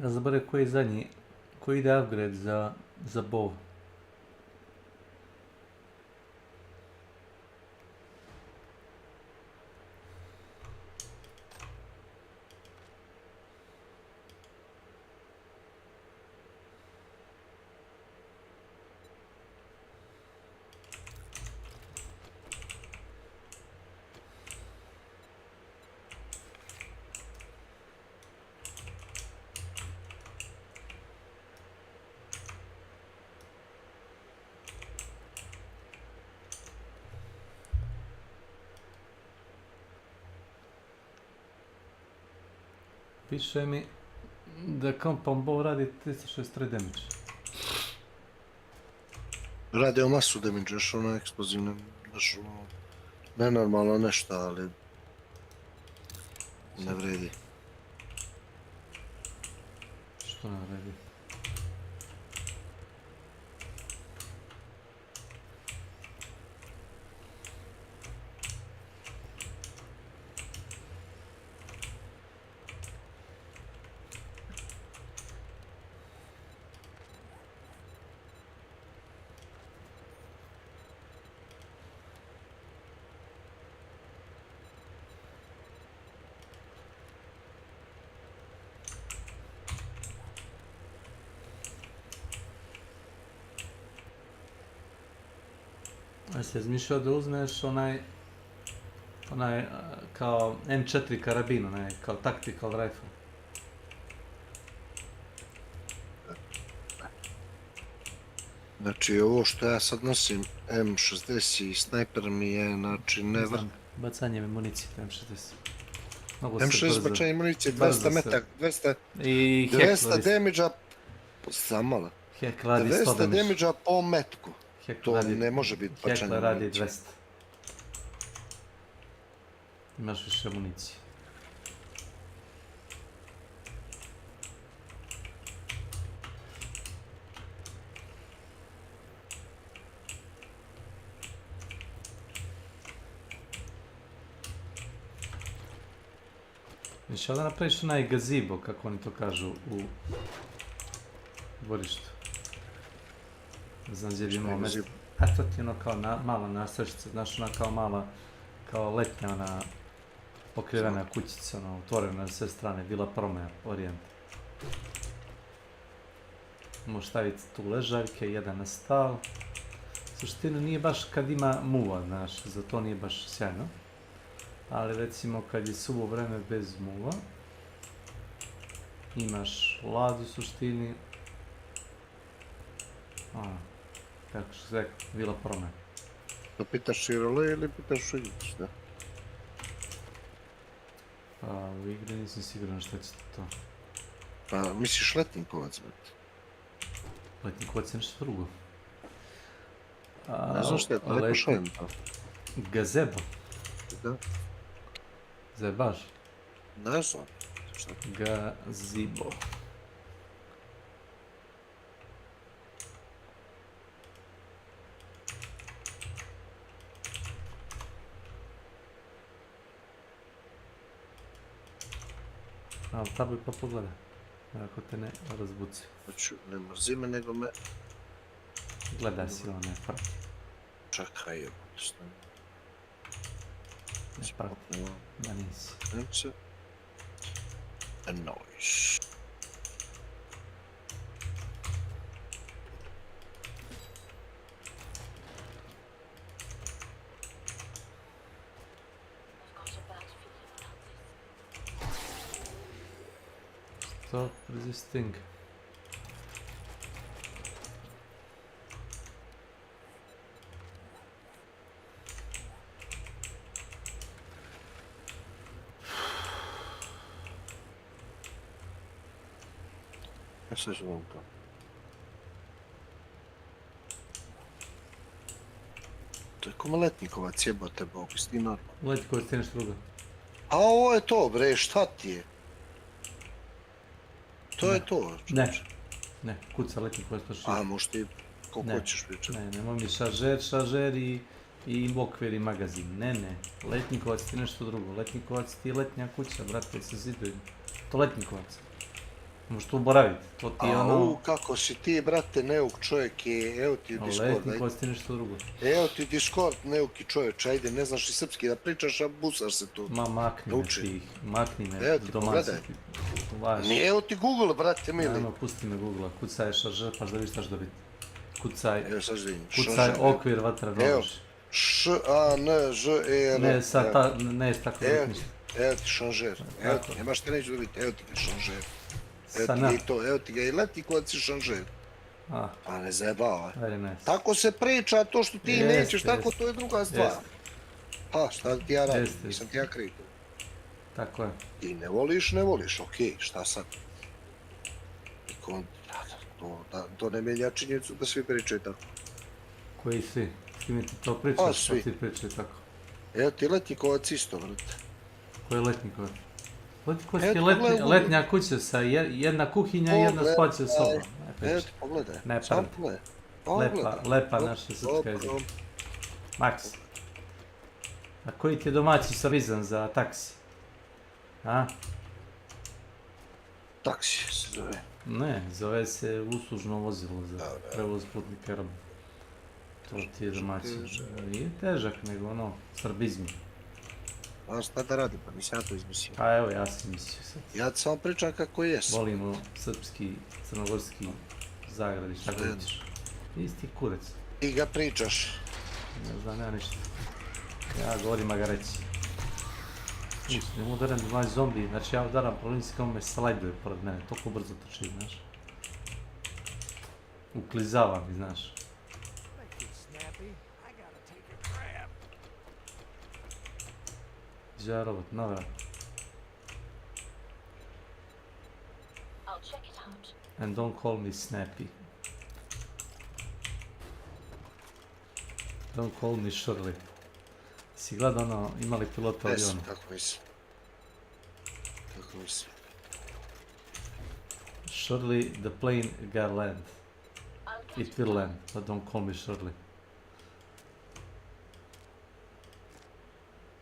Ja zaboravim koji je zadnji, koji ide upgrade za bow. Piše mi da compound bow radi 363 damage. Radio masu damage, još ono eksplozivne, još ono nenormalno nešto, ali ne vredi. Što ne vredi? Jesi razmišljao da uzmeš onaj kao M4 karabin, onaj kao tactical rifle? Znači ovo što ja sad nosim M60 i snajper mi je, znači Ne znam, bacanje municije M60. M60 bacanje municije, 200 metak, 200 damage-a, samala. 200 damage-a po metku. To ne može biti bacanje municije. Hekla radi 200. Imaš više municije. Više onda napraviš onaj gazebo, kako oni to kažu, u dvorištu. Ne znam gdje bi imao mjesto. A to ti je ono kao mala nastreštica, znaš ona kao mala, kao letnja ona pokrivena kućica, ono otvorena na sve strane, vila promeja, orijent. Možeš staviti tu ležaljke, jedan na stal. Suština nije baš kad ima muva, znaš, za to nije baš sjajno. Ali recimo kad je suvo vreme bez muva, imaš lad u suštini, kako što se rekao, Vila Promen. Da pitaš Širole ili pitaš u igri, šta? Pa u igri nisam siguran šta će to. Pa misliš Letnikovac, brate? Letnikovac je nešto drugo. Ne znam šta je to, neko šajem to. Gazebo. Da. Zebaš? Ne znam. Gazibo. Ali tabi pa pogledaj, ako te ne razbuci. Znači, ne mrzi me, nego me... Gledaj si ovo, ne prati. Čekaj, evo, što ne... Ne prati, da nisi. Nemce... A noise. Stop resisting. Ja se želim to. To je ko Letnikovac, jebote Bog, sti normalno. Letnikovac je nešto drugo. A ovo je to, bre, šta ti je? To je to. Ne, kuca Letnikovac to širi. A, možeš ti koliko hoćeš pričati. Ne, nemoj mi šaržer i okvir i magazin. Ne, Letnikovac ti nešto drugo. Letnikovac ti je letnja kuća, brate, sa zidovima. To Letnikovac. Možeš tu boraviti, to ti je ono... kako si ti, brate, neuk čovjek je, evo ti Discord, Letnikovac ti nešto drugo. Evo ti Discord, neuki čovječ, ajde, ne znaš i srpski da pričaš, a busaš se tu. Ma, makni me evo ti, pogledaj. Evo ti Google, brate, mili. Ajmo, pusti me Google-a, kucaj šaržer, pa da vidiš šta ćeš dobiti. Kucaj okvir vatra nož. Evo, Š-A-N-Ž-E-R. Ne, sad ta, ne, tako da ništa. Evo ti šanžer, evo ti, nemaš te neću dobiti, evo ti ga šanžer. Evo ti ga i Letnikovac i šanžer. Pa ne zajebavaj. Tako se priča, to što ti nećeš, tako to je druga stvar. Pa, šta ti ja radim, nisam ti ja kriv. Tako je. Ti ne voliš, okej, šta sad? To ne mijenja činjenicu da svi pričaju tako. Koji svi? S kim ti to pričaš, što ti pričaju tako? Evo ti Letnikovac isto, vrte. Koji je Letnikovac? Letnikovac je letnja kuća sa jedna kuhinja i jedna spaća soba. Evo ti pogledaj, sam pogledaj. Lepa naša srpska jezika. Maks. A koji ti je domaći servizan za taksi? A? Taksi se zove. Ne, zove se uslužno vozilo za prevoz putnika robe. To ti je domaći. Nije težak, nego ono, srbizmi. A šta da radim, pa nisam ja to izmislio. A evo, ja sam mislio sad. Ja ti samo pričam kako jes. Volimo srpski, crnogorski zagradi, šta ga vidiš. Isti kurac. Ti ga pričaš. Ne znam, ja ništa. Ja govorim magareći. Ne mogu udaram mlađi zombi, znači ja udaram prolinci kao me slajduje pored mene, toliko brzo trči, znaš. Uklizava mi, znaš. Gdje je robot? Na vrat. And don't call me Snappy. Don't call me Shirley. Si gledao ono, imali pilota avionu? Kako mislim. Shirley, the plane got land. It will land, but don't call me Shirley.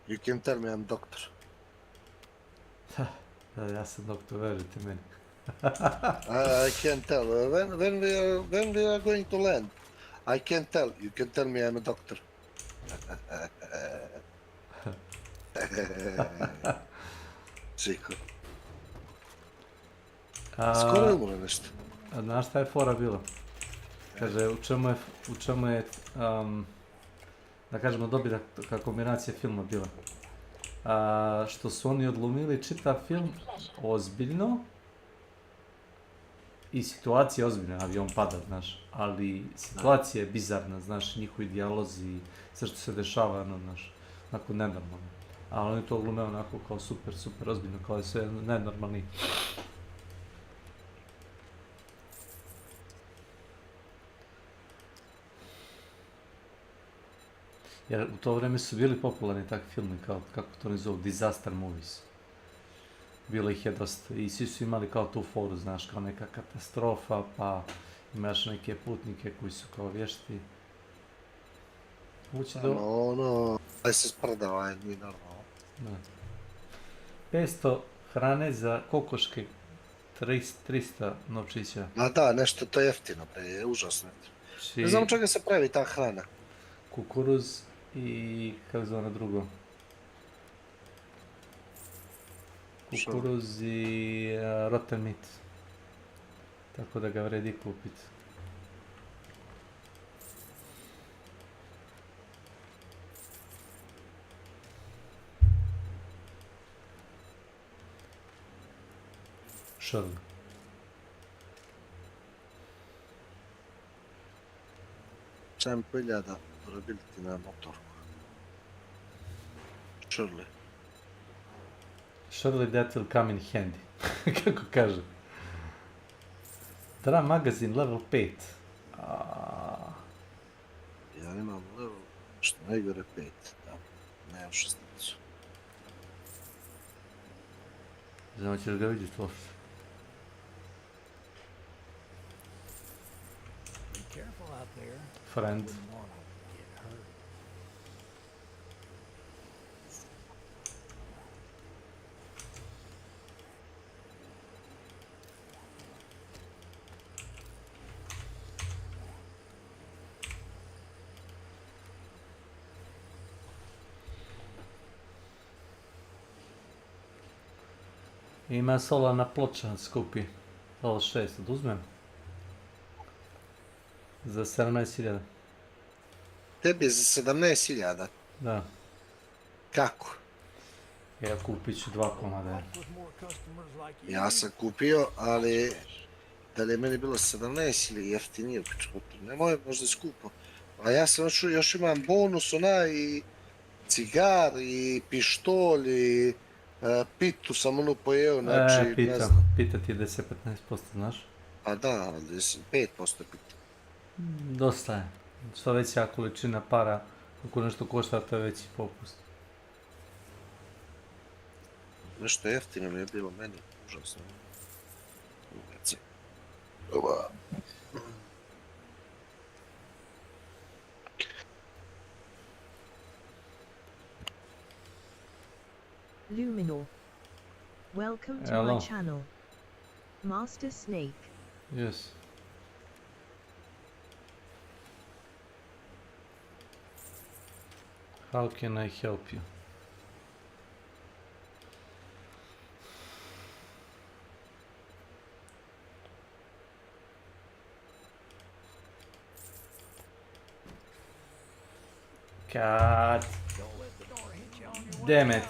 You can tell me I'm doctor. Ja sam doktor, verujte meni. I can't tell. When we are going to land, I can't tell. You can tell me I'm a doctor. Čiko. Skoro je umro nešto. Znaš šta je fora bilo? Kaže, u čemu je da kažemo dobita kombinacija filma bila. Što su oni odlomili čitav film ozbiljno I situacija je ozbiljna, avion pada, znaš, ali situacija je bizarna, znaš, njihovi dijalozi, sve što se dešava, ono, znaš, onako nenormalno. Ali oni to glume onako kao super, super ozbiljno, kao da je sve nenormalni. Jer u to vrijeme su bili popularni takvi filmi, kao, kako to ne zovu, disaster movies. Bilo ih je dosta i svi su imali kao tu foru, znaš, kao neka katastrofa, pa imaš neke putnike koji su kao vješti. Ući do... ono, aj se sprdava, nije normalno. Da. 500 hrane za kokoške, 300 novčića. Ma da, nešto to je jeftino, bre, je užasno. Ne znam čega se pravi ta hrana. Kukuruz i kako zove ono drugo? Kukuruz i rotten meat. Tako da ga vredi kupiti. Šrl. Sam peljada probiti na motorku. Šrli. Surely that will come in handy. Kako kaže. Drum magazine level 5. Ja imam level, što najgore 5. Da, nemam 16. Znamo ćeš ga vidjeti uopšte. Friend. Ima solarna ploča, skupi. Ovo 6, oduzmem. Za 17.000. Tebi je za 17.000? Da. Kako? Ja kupit ću 2 komada. Ja sam kupio, ali da li je meni bilo 17 ili jeftinije, nemoj, možda je skupo. A ja sam još imam bonus, i cigar, i pištolj, i pitu sam ono pojeo, znači, ne znam. Pita ti je 10-15%, znaš? Pa da, ali 5% pita. Dosta je. Što veća količina para, ako nešto košta, to je veći popust. Nešto jeftino mi je bilo meni, užasno. Luminor. Welcome to Hello. my channel. Master Snake. Yes. How can I help you? God damn it.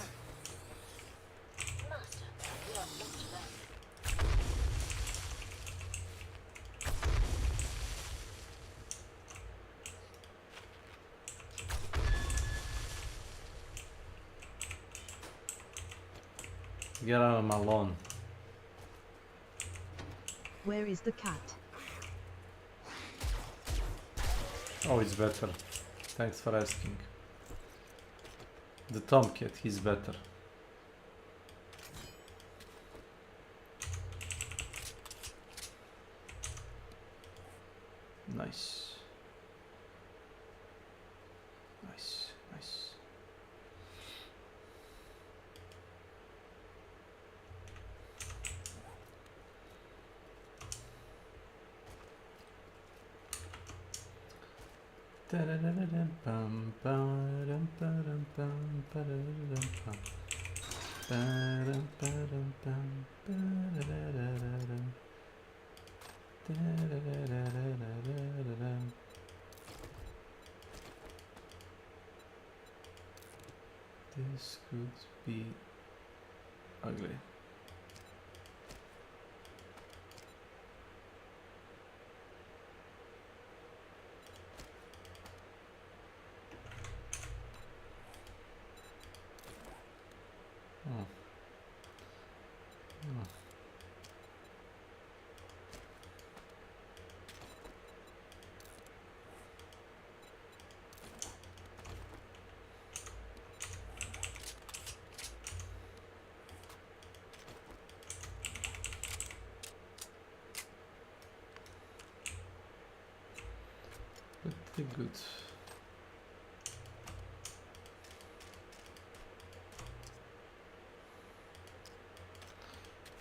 Get out of my lawn. Where is the cat? Oh, it's better. Thanks for asking. The tomcat, he's better. Nice. Nice, nice. This could be ugly. Pretty good.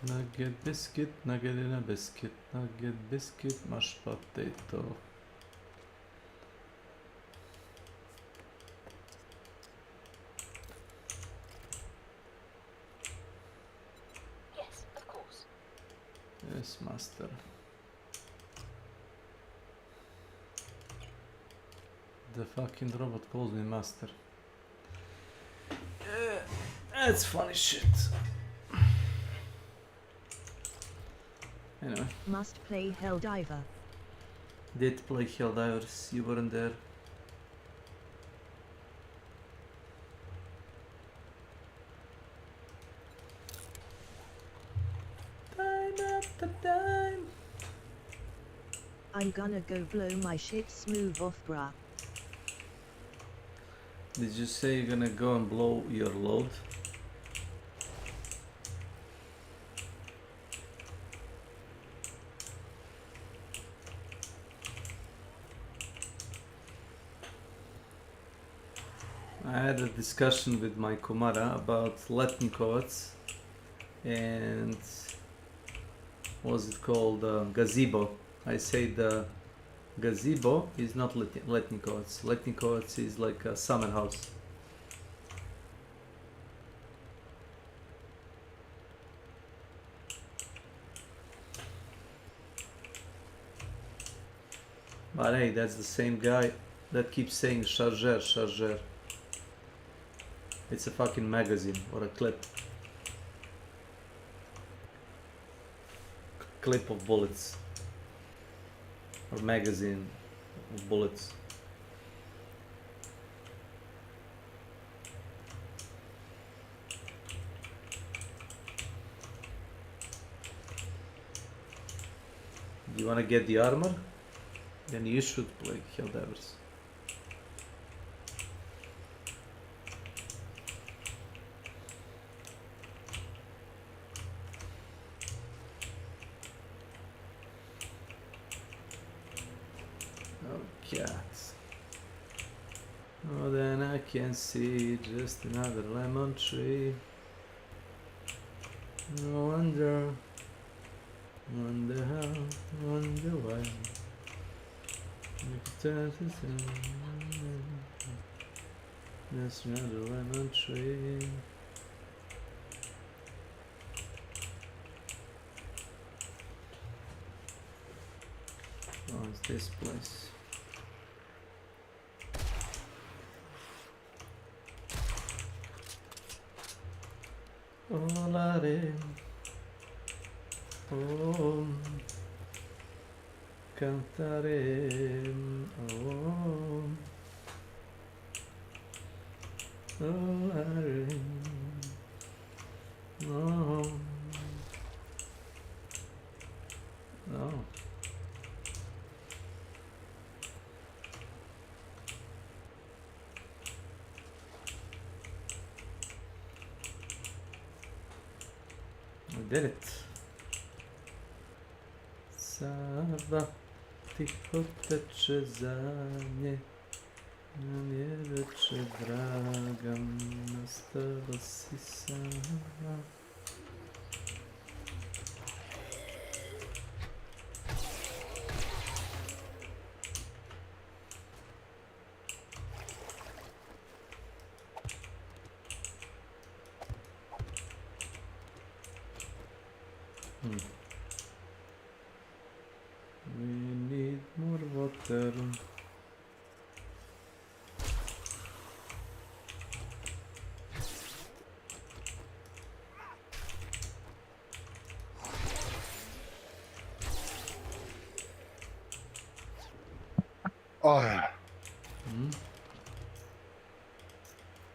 Nugget biscuit, nugget in a biscuit, nugget biscuit, mashed potato. Yes, of course. Yes, master. The fucking robot calls me master. That's funny shit. Anyway. Must play Helldiver. Did play Helldivers, you weren't there. Time after time. I'm gonna go blow my shit smooth off, bruh. Did you say you're gonna go and blow your load? I had a discussion with my Kumara about Letnikovets and what was it called, gazebo. I say the gazebo is not Letnikovets. Letnikovets is like a summer house. But hey, that's the same guy that keeps saying charger, charger. It's a fucking magazine or a clip. Clip of bullets. Or magazine of bullets. Do you wanna get the armor? Then you should play Helldivers. Cats. Oh, then I can see just another lemon tree. No wonder, wonder how, wonder why. Just another lemon tree. Oh, it's this place. Volare, cantare, volare, no. I did it. Saba ticho teče za nje, nie wyczy dragam, nastała si sama. We need more water. Oj.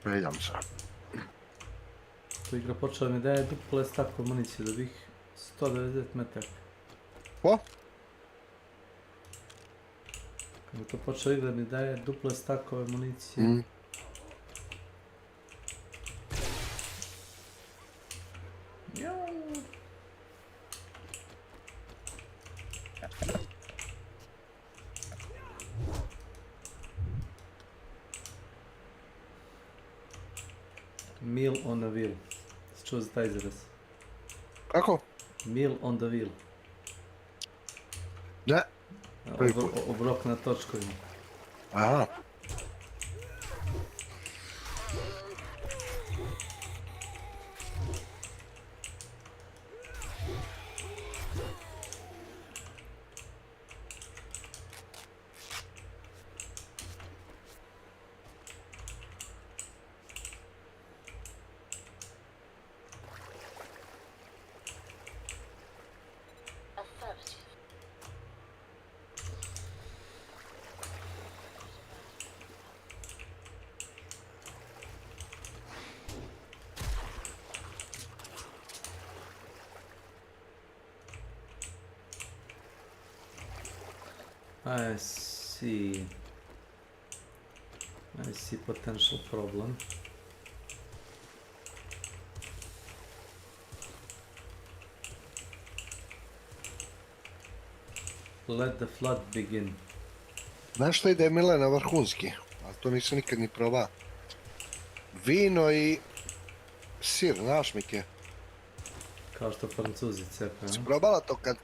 Vidim se. To igra počela mi daje duple stack amunicije, da bih 190 metaka. Ko? Kada to počela igra mi daje duple stackove amunicije. Meal on a wheel. Čuo za taj izraz? Kako? Meal on the wheel. Ne. Prvi put. Obrok na točkovima. Aha. I see potential problem. Let the flood begin. Znaš što ide Milena vrhunski? Ali to nisam nikad ni probao. Vino i sir, znaš Mike? Kao što Francuzi cepaju. Si probala to kad...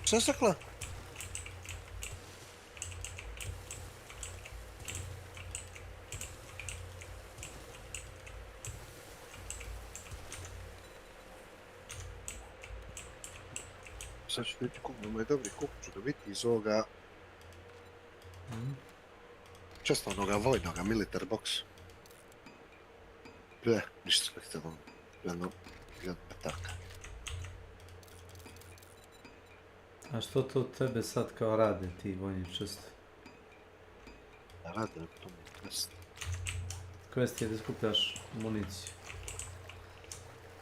Šta si rekla? Sad ću vidjeti kako moj dobri kuk ću dobiti iz ovoga... Često onoga vojnoga militar box. Gle, ništa spektakularno. Jedno petaka. A što to tebe sad kao rade ti vojni često? Rade u tom quest. Quest je da skupljaš municiju.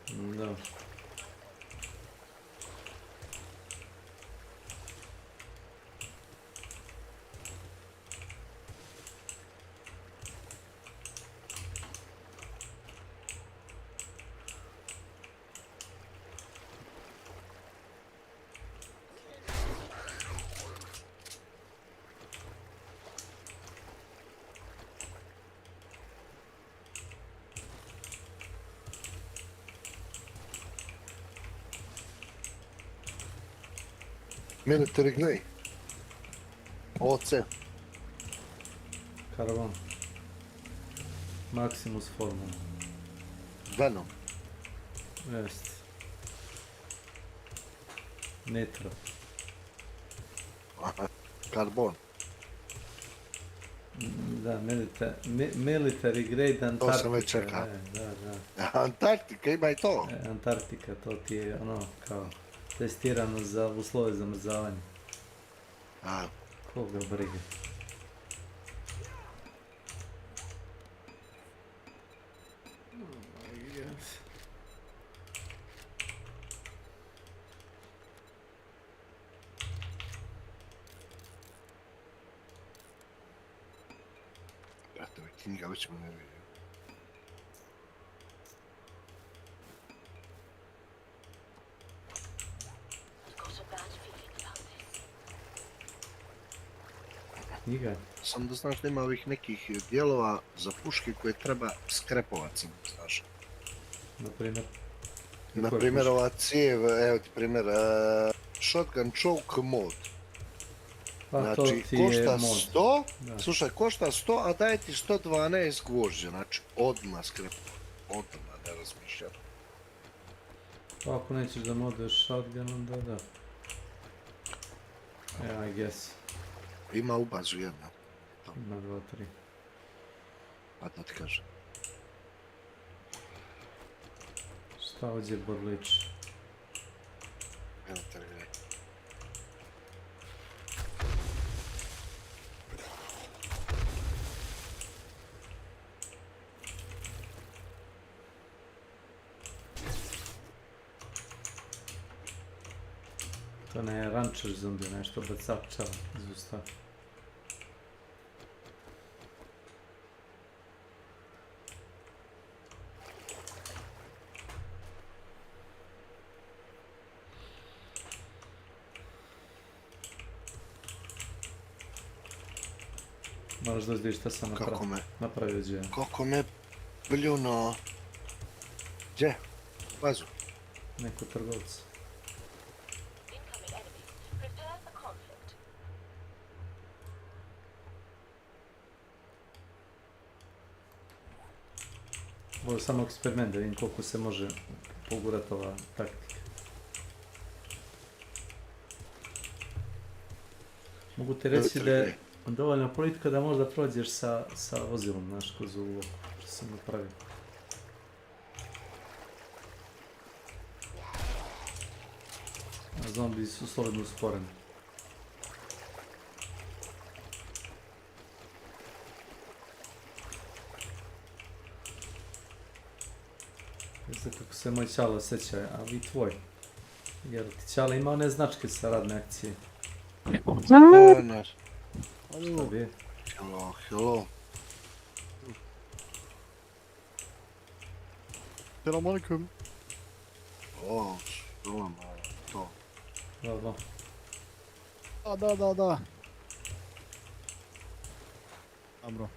Da. Military Grey. OC. Karavan. Maximus formula. Venom. Jest. Nitro. Aha. Karbon. Da, military grade Antarktika. To sam već čekao. Da. Antarktika ima i to. Antarktika, to ti je ono kao testirano za uslove zamrzavanja. A. Koga briga. Brate, knjiga već me ne vidio. Knjiga? Sam da znaš da ima ovih nekih dijelova za puške koje treba skrepovati, sam znaš. Naprimjer ova cijev, evo ti primjer, shotgun choke mod. Pa znači, to košta mod. 100, Da. slušaj, košta 100, a daje ti 112 gvožđa, znači odmah skrepovati, odmah, ne razmišljam. Pa ako nećeš da moduješ shotgun, onda da. Yeah, I guess. Ima u bazu jedna. Ima 2, 3. Pa da ti kažem. Šta ovdje borliči? Military Grey. To ne je rančer zombi, nešto bacapčava iz usta. Moraš da vidiš šta sam napravio džije. Kako me pljuno. Gdje? Bazu. Neko trgovca. Ovo je samo eksperiment da vidim koliko se može pogurati ova taktika. Mogu ti reći da je dovoljna politika da možda prođeš sa vozilom, znaš, kroz ovo što sam napravio. A zombi su solidno usporeni. Znam kako se moj Ćale osjeća, a vi tvoj. Jer ti Ćale ima one značke sa radne akcije. Šta bi je? Hello. Selam aleyküm. O, čuvam to. Da. Dobro.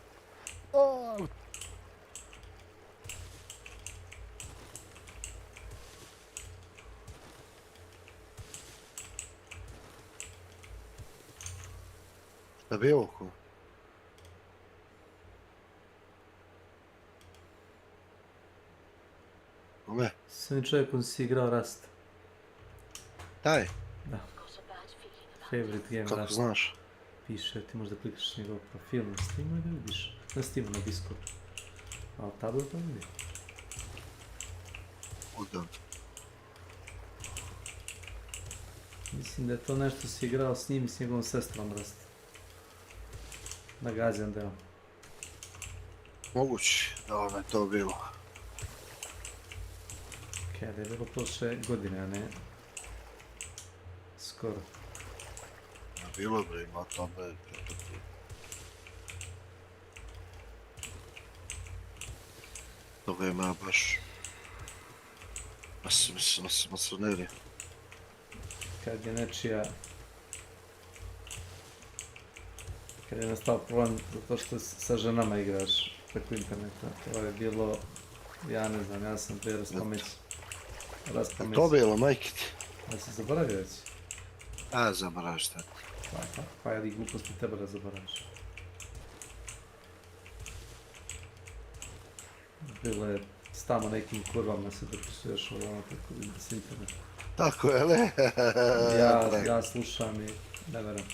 Šta bi oko? Kome? S ovim čovjekom si igrao Rust. Taj? Da. Favorite game Kako Rust. znaš? Piše, ti možda klikaš njegov profil na Steamu i da vidiš. Na Steamu, na Discordu. A tablet to vidi. Udam. Mislim da je to nešto si igrao s njim i s njegovom sestrom Rust. Nagađam deo. Moguće da vam je to bilo. Kada je bilo prošle godine, a ne skoro. Bilo bi ima tome. Toga ima baš masoneri. Kad je nečija... Kad je nastao problem zato što sa ženama igraš preko interneta. To je bilo... Ja ne znam, ja sam prije raspameću. To bilo, majke ti? Ja sam zaboravio već. A, zaboraviš tako. Pa je li gluposti tebe da zaboraviš? Bilo je s tamo nekim kurvama se dopisuješ ovo preko interneta. Tako je, ne? Ja slušam i ne verujem.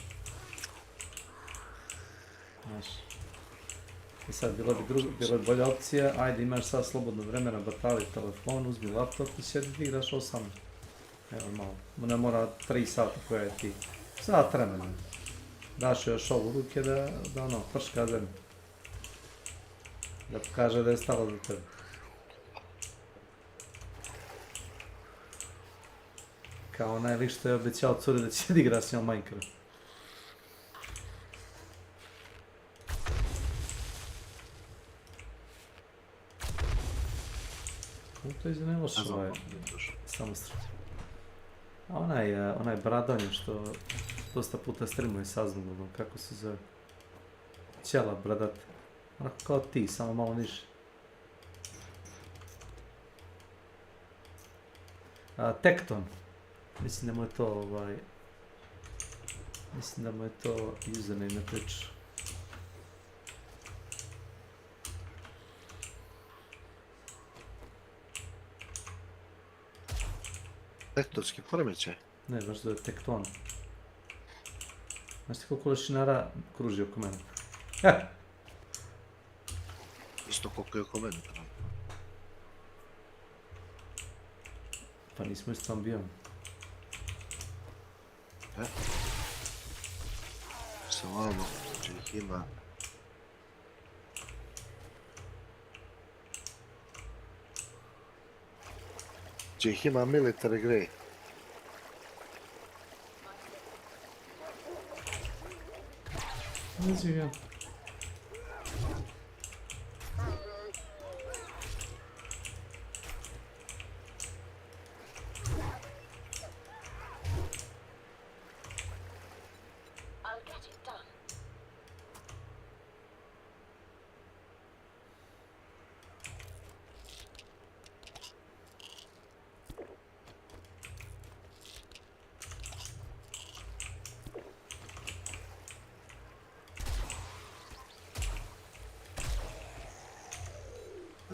Znaš. I sad, bila bi bolja opcija, ajde imaš sad slobodno vremena, batali telefon, uzmi laptop i sjedi ti igraš 8. Evo malo, ne mora 3 sata koja je ti. Sat vremena. Daš još ovu ruke da ono, prška zemlju. Da pokaže da je stalo do tebe. Kao onaj lik što je obećao curi da će igra s njom Minecraft. To je ne loš ovaj samostrel. A onaj Bradonje što dosta puta streamuje sa Azmugom, kako se zove? Ćela bradat. Onako kao ti, samo malo niže. Tekton. Mislim da mu je to mislim da mu je to username na Twitchu. Tektonski poremećaj? Ne, baš da je Tekton. Znaš ti koliko lešinara kruži oko mene? Isto koliko je oko mene. Pa nismo isto ambijom. Samo vamo, če ih ima. Če ih ima military grey. Ne znam ja.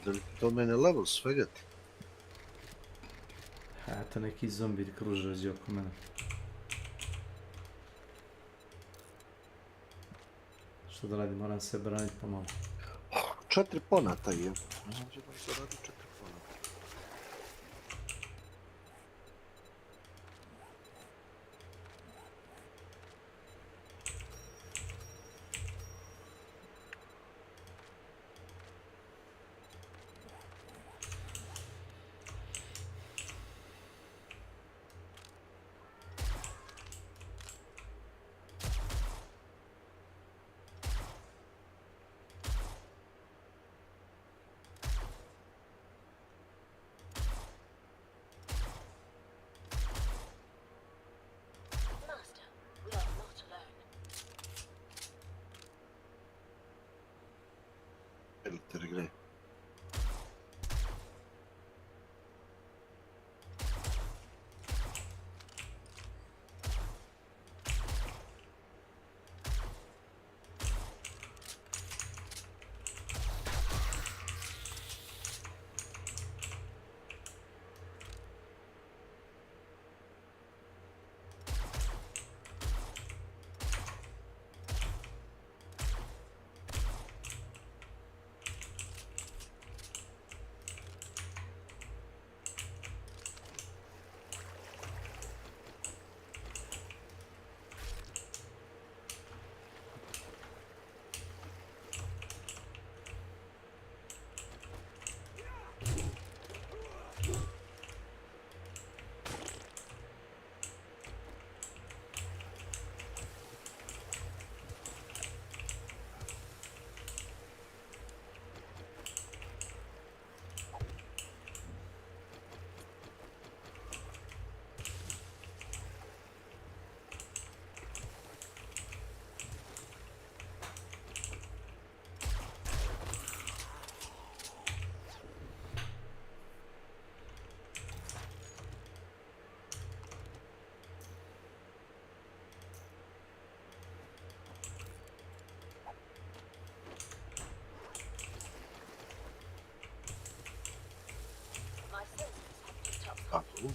da li ti to mene level svegati? Eto, neki zombi kruže ovdje oko mene. Što da radim, moram se braniti pomalo. 4 ponata je. Ne znam gdje da se radi 4 ponata. Military grey. Tako.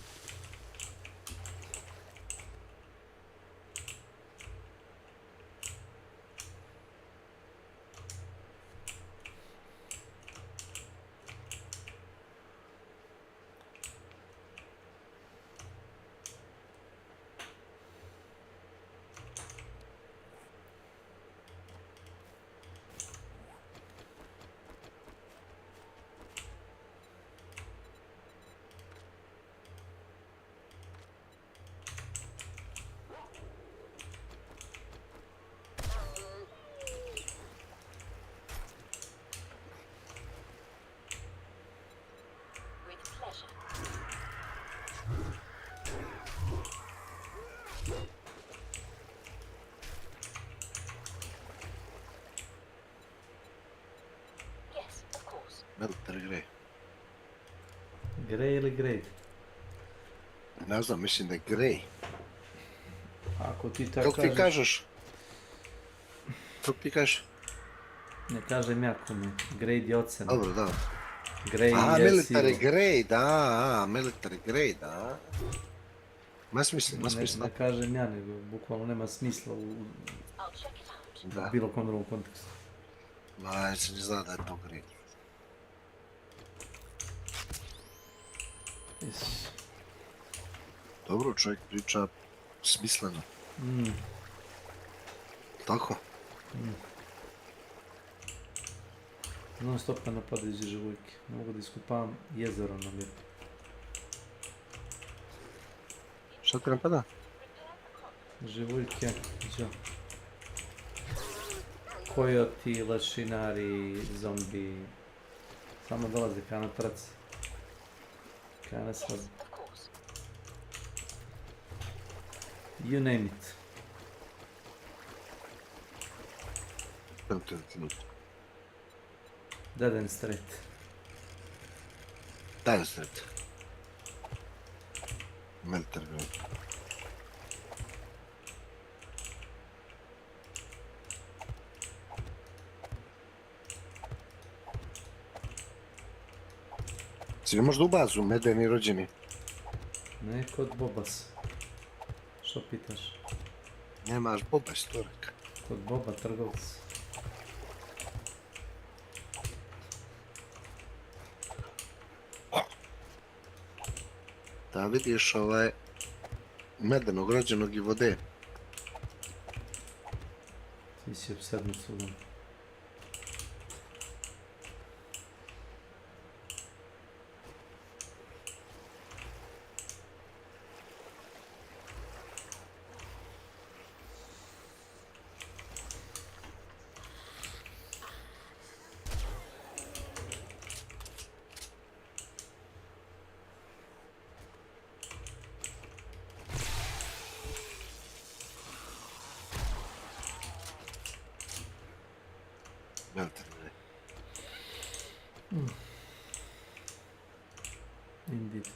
Military grey. Grey ili grey? Ne znam, mislim da je grey. Ako ti tako Kako ti kažeš? Kako ti kažeš? Ne kažem ja kome. Grey je ocena. Dobro, da. Grey je military sivo. grey, da, military grey, da. Ma smisla, ma smisla. Ne kažem ja, nego bukvalno nema smisla u bilo kom drugom kontekstu. Ma, se ne zna da je to grey. Dobro, čovjek priča smisleno. Tako? Non stop me napadaju iz živujke. Ne mogu da iskupavam jezero na mir. Šta te napada? Živujke, kojoti, lešinari, zombi. Samo dolaze kao na traci. Kao na svadu. You name it. Dead and straight. Dead and straight. Military grey. Si ne možda ubazu medeni rođeni? Ne, kod Bobas. Što pitaš? Nemaš Boba Storek. Kod Boba trgovca. Da vidiš medenog rođenog i vode. Ti si obsednut sudom. Indeed.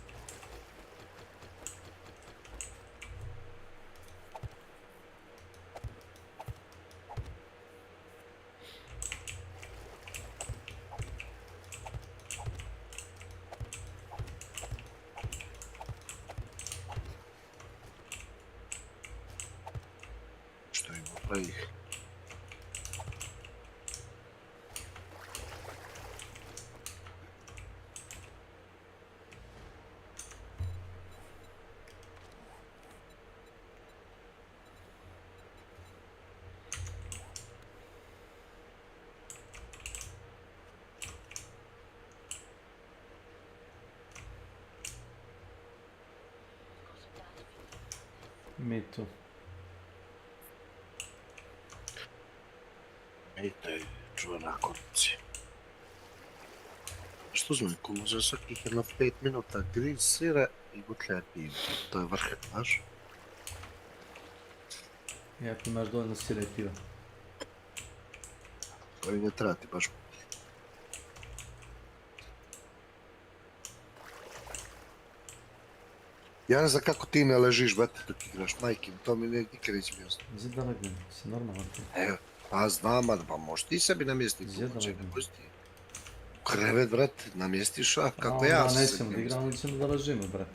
Što ima pa ih? Me too. Ejte, čuvena korupcija. Što znači, može svakih jedno 5 minuta grill sira i butlja piva. To je vrh, znaš? I ako imaš dovoljno sira i piva. To i ne treba ti baš. Ja ne znam kako ti ne ležiš, brate, dok igraš, majke, to mi nikad neće mi jasno. Zid da legnem, si normalan ti. Evo, pa znam, pa možeš ti sebi namjestiti pomoće, ne možeš ti. Krevet, brate, namjestiš, a kako ja sam nećemo da igramo, ili ćemo da ležimo, brate.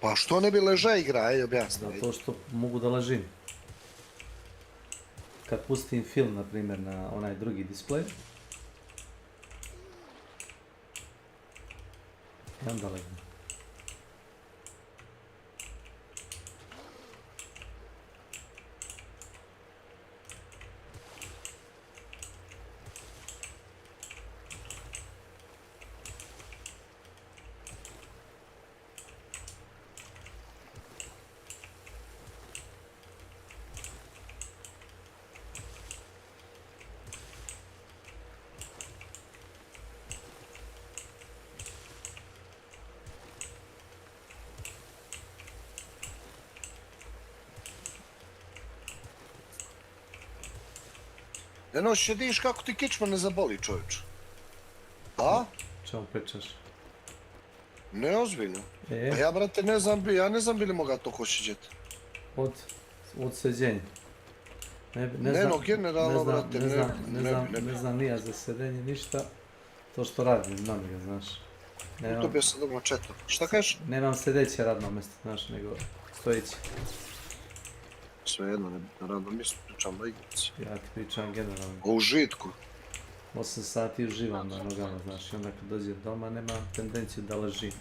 Pa što ne bi ležao igra, ajde objasni. Zato što mogu da ležim. Kad pustim film, na primjer, na onaj drugi display, i onda legnem. Eno, šediš kako ti kičma ne zaboli, čovječ. A? Čemu pričaš? Neozbiljno. A ja, brate, ne znam bi li mogao to hoćiđet. Od seđenja. Generalno, brate, ne znam nija za sedenje, ništa. To što radim, znam ga, znaš. Utopio sam dobro četo. Šta kažeš? Nemam sedeće radno mjesto, znaš, nego stojeće. Svejedno, ne na radnom mjestu pričam o igrici. Ja ti pričam generalno. O užitku. 8 sati uživam na nogama, znaš, i onda kad dođem doma nemam tendenciju da ležim.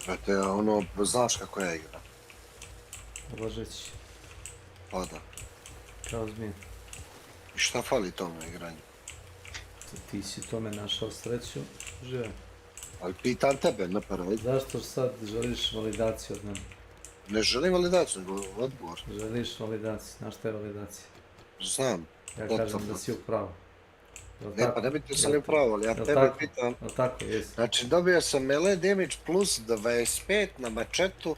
Brate, ono, znaš kako ja igram. Ležeći. Pa da. Kao zmije. I šta fali tome igranju? Ti si tome našao sreću, žive. Ali pitam tebe, ne prvi. Zašto sad želiš validaciju od mene? Ne želim validaciju, nego odgovor. Želiš validaciju, znaš šta je validacija? Znam. Ja kažem da si u pravu. Ne, pa ne bi ti sam u pravu, ali ja tebe pitam. Tako, jesi. Znači, dobio sam melee damage plus 25 na mačetu,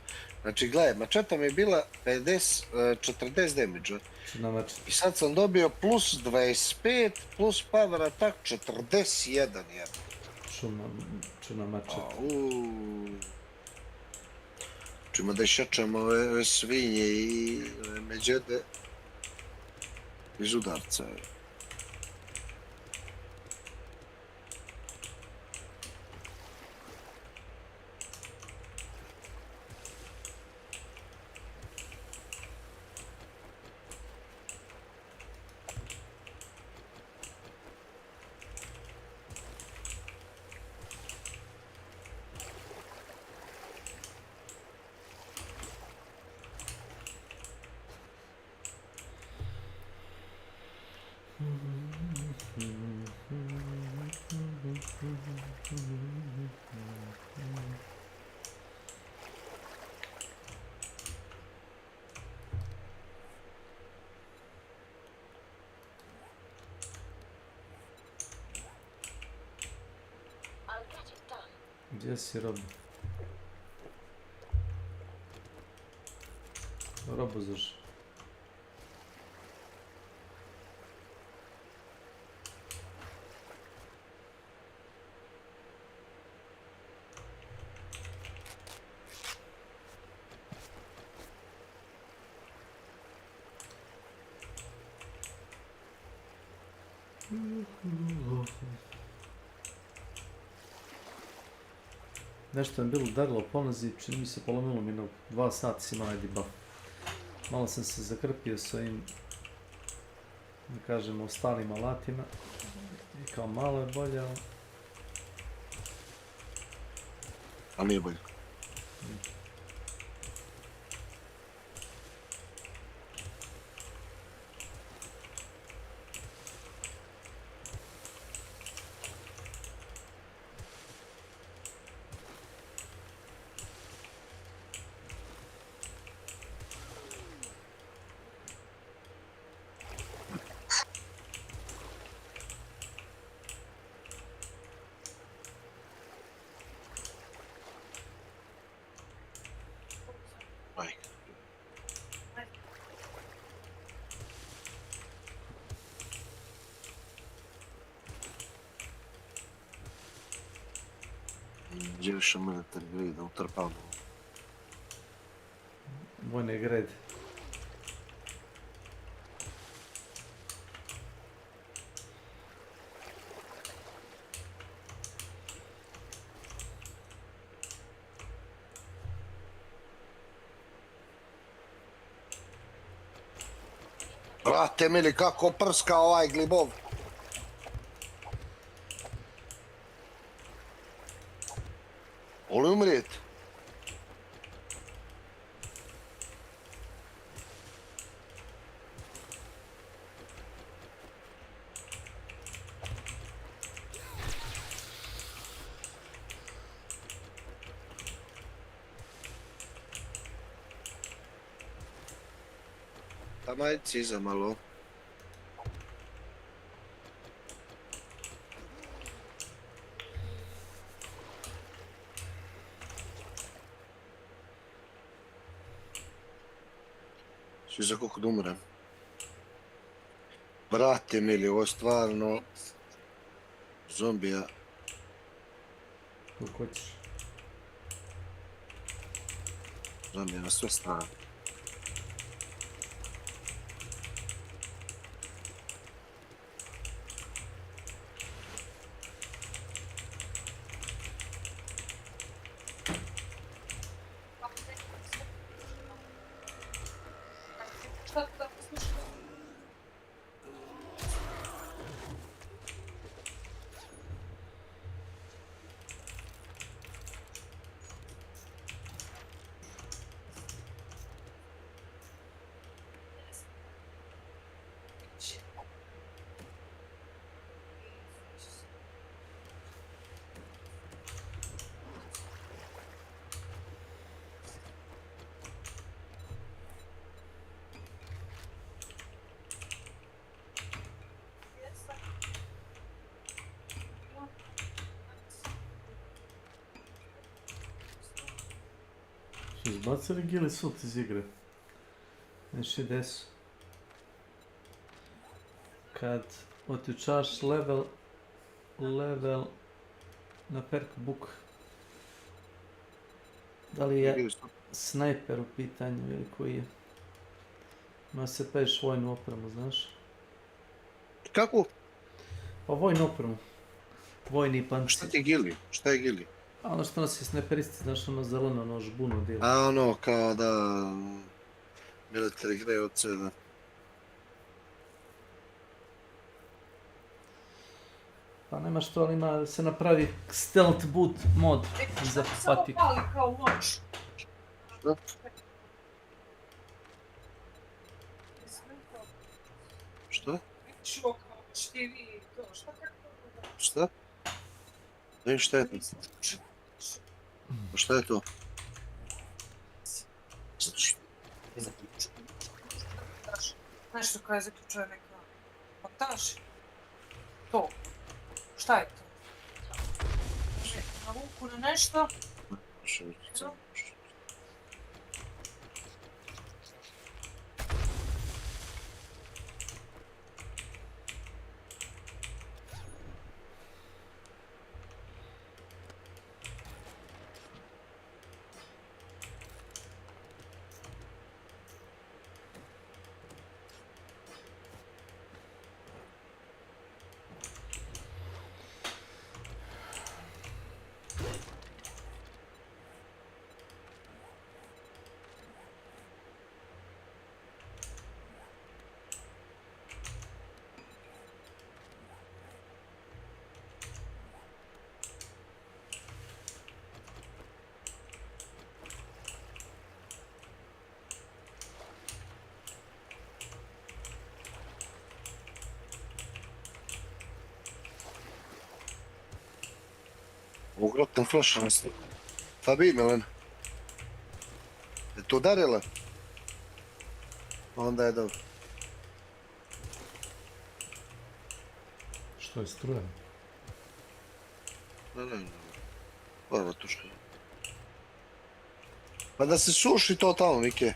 Znači, gledaj, mačeta mi je bila 40 damage. Čuna mačeta. I sad sam dobio plus 25, plus power attack 41 je. Čuna mačeta. Čujemo da išačem ove svinje i međede iz udarca. Gdje si Robo? Robo zaš. Nešto mi je bilo udarilo po nozi, čini mi se polomilo mi nogu. 2 sata si imala debuff. Malo sam se zakrpio s ovim, da kažemo, ostalim alatima. I kao malo je bolje, ali... Ali nije bolje. Gdje više military grade, utrpano. Vojne grade. Brate mili, kako prska ovaj glibov. Voli umrijet. Tamaj ciza malo. Svi za koliko da umrem. Brate mili, ovo je stvarno zombija. Kako hoćeš. Zombija na sve strane. Su izbacili Gili Sud iz igre. Znači desu. Kad otjučaš level na perk book. Da li je snajper u pitanju ili koji je? Ima se peš vojnu opremu, znaš? Kako? Pa vojnu opremu. Vojni panci. Šta ti je Gili? Šta je Gili? A ono što nosi snajperisti, znaš ono zeleno, ono žbuno djelo. A ono kao da... Military grade od seda. Pa nema što, ali ima da se napravi stealth boot mod za patiku. Samo pali kao noć. Šta? Šta? Šlo kao TV i to. Šta kako? Šta? Ne vidim šta je to. Šta je to? Nešto kada je zaključio neka montaž. To. Šta je to? Na luku na nešto? Ogrotna flaša nastaje. Fabi, Milen. Je to udarila? Onda je dobro. Što je strujan? Ne. Prvo to što je. Pa da se suši totalno, Nike.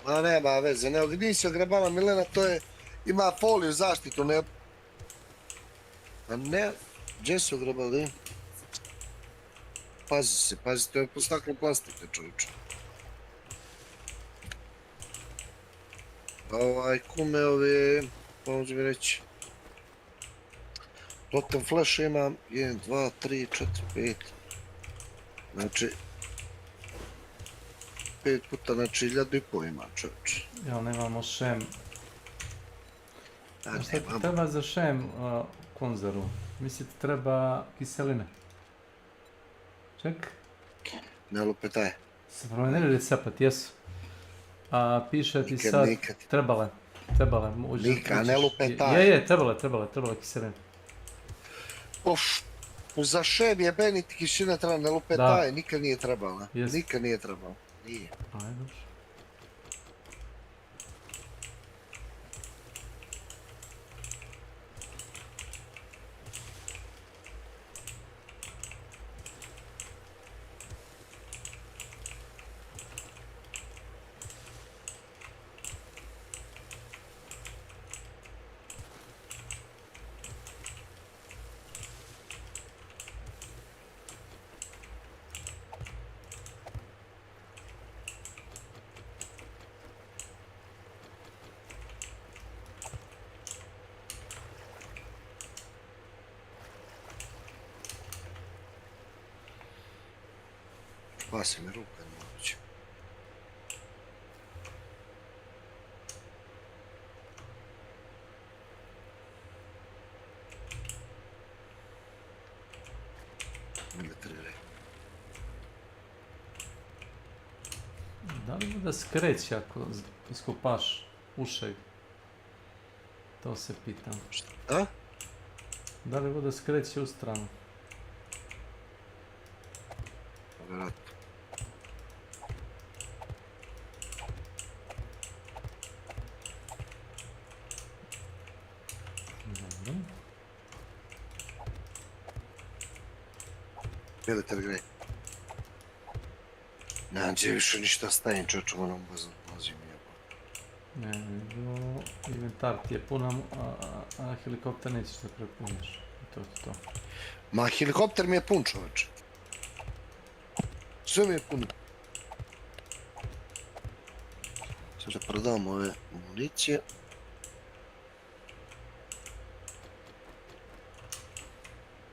Ma nema veze, ne, nisi ogrebala Milena, to je, ima foliju zaštitu, ne... A ne, gdje su ogrebali? Pazi, to je po staklu plastike, čovječe. Kume ove, pomoći mi reći. Totem flash imam 1, 2, 3, 4, 5. Znači... 5 puta, znači 1500 ima čovječ. Jel nemamo šem. Šta ti treba za šem konzervu? Mislite treba kiseline? Ček. Ne lupetaj. Se promenili recept, jesu. A piše ti sad trebale. Nika, ne lupetaj. Je, trebale kiseline. Za šem je meni kiseline treba, ne lupetaj, nikad nije trebala. Nikad nije trebala. Nije. Ajde. Spasi me ruka, moguće. Da li bude skreći ako iskopaš ušeg? To se pitam. Šta? Da li bude skreći u stranu? Vjerojatno. Military grade. Neđe više ništa stajim, čoče, moram bazom ulazim. Ne, nego inventar ti je pun, a helikopter nećeš da prepuniš. I to je to. Ma helikopter mi je pun, čoveče. Sve mi je puno. Sad da prodam ove municije.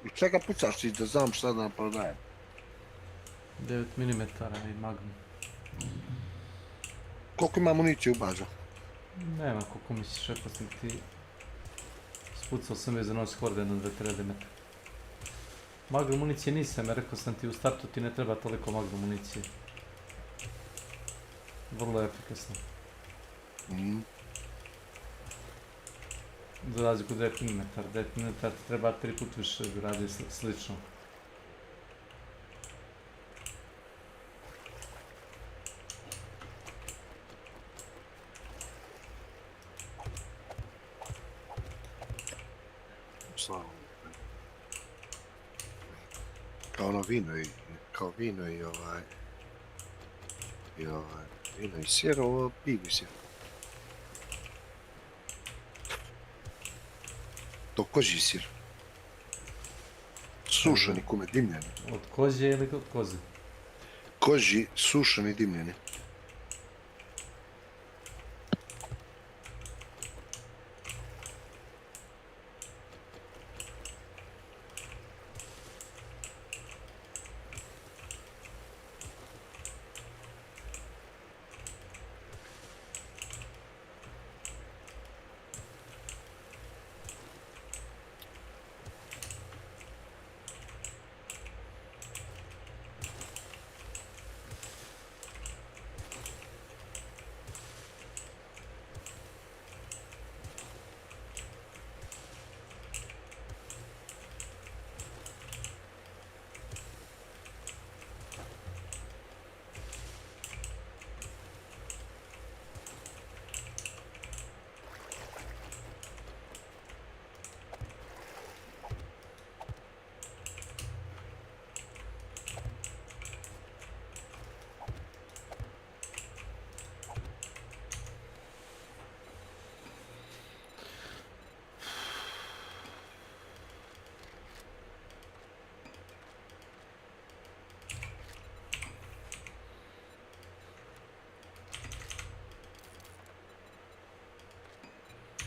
I čega pucaš ti da znam šta da prodajem? 9 mm i Magnum. Koliko ima municije u bazu? Nema koliko misliš, rekao sam ti. Spucao sam je za nos horde na 2-3 metra. Magnum municije nisam, rekao sam ti u startu ti ne treba toliko Magnum municije. Vrlo efikasno. Za razliku 9 mm. 9 mm ti treba 3 put više da radi slično. Kao ono vino i vino i sir, ovo pivo i sir. To kožji sir. Sušeni kume, dimljeni. Od kože ili od koze? Kožji, sušeni, dimljeni.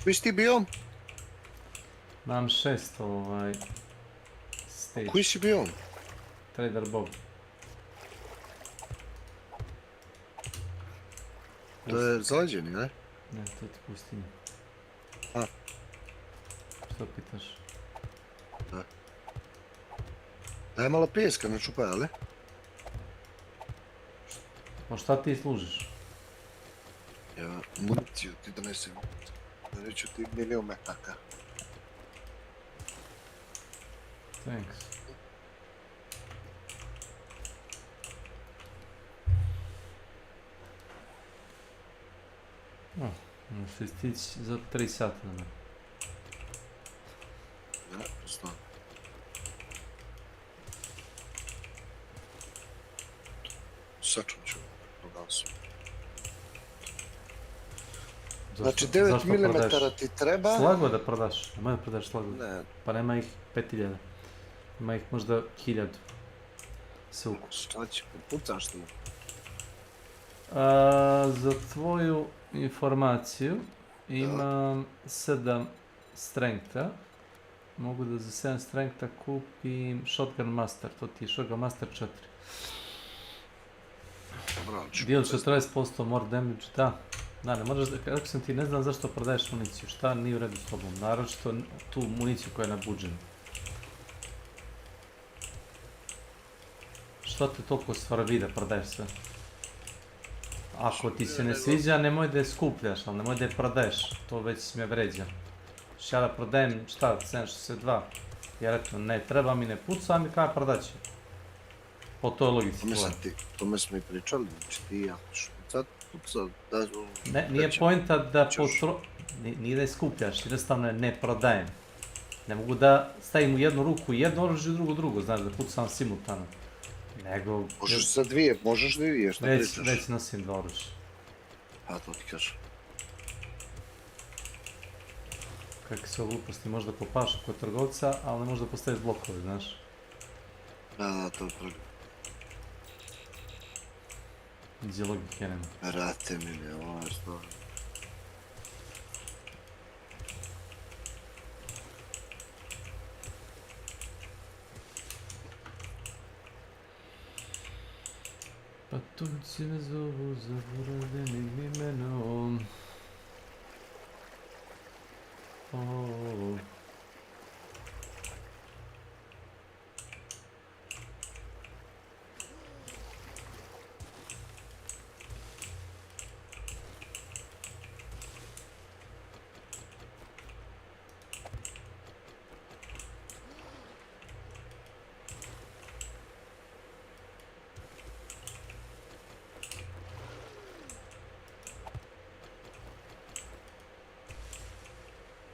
Koji si ti bio? Mam 6 stage. Koji si bio? Trader Bob. To je zaleđeni, ne? Ne, to ti pustinja. A. Što pitaš? Da. Daj malo pijeska na čupaj, ali? Pa šta ti služiš? Ja, municiju ti donesem. Reću ti 1.000.000 metaka. Thanks. Možeš stići za 3 sata na me. Da, znam. Sačun ću, prodao sam. Znači 9 mm ti treba... Slago da prodaš, nemoj da prodaš slago. Ne. Pa nema ih 5000. Ima ih možda 1000. Silku. Šta će, pucaš ti? Za tvoju informaciju imam 7 strengtha. Mogu da za 7 strengtha kupim Shotgun Master, to ti je Shotgun Master 4. Deal 40% more damage, da. Da, ne možeš da, kako sam ti, ne znam zašto prodaješ municiju, šta nije u redu s tobom, naročito tu municiju koja je na budženu. Što te toliko svarvi da prodaješ sve? Ako ti se ne sviđa, nemoj da je skupljaš, ali nemoj da je prodaješ, to već me vređa. Ja da prodajem, šta, 762, jer eto, ne treba mi, ne puca, mi kada prodaći. Po toj logici tvoje. Tome smo i pričali, znači ti ako ćeš pucat, da... Ne, nije pointa da nije da je skupljaš, jednostavno je ne prodajem. Ne mogu da stavim u jednu ruku jedno oružje, u drugo drugo, znaš, da pucam simultano. Nego... Možeš sa dvije, možeš dvije, šta pričaš? Već nosim dva oružja. A to ti kažem. Kakve su gluposti, možda popašu kod trgovca, ali ne možda postaviš blokove, znaš. Da, to je problem. Iđe logike nema. Brate mili, ovo je stvarno. Patuljci me zovu zaboravljenim imenom.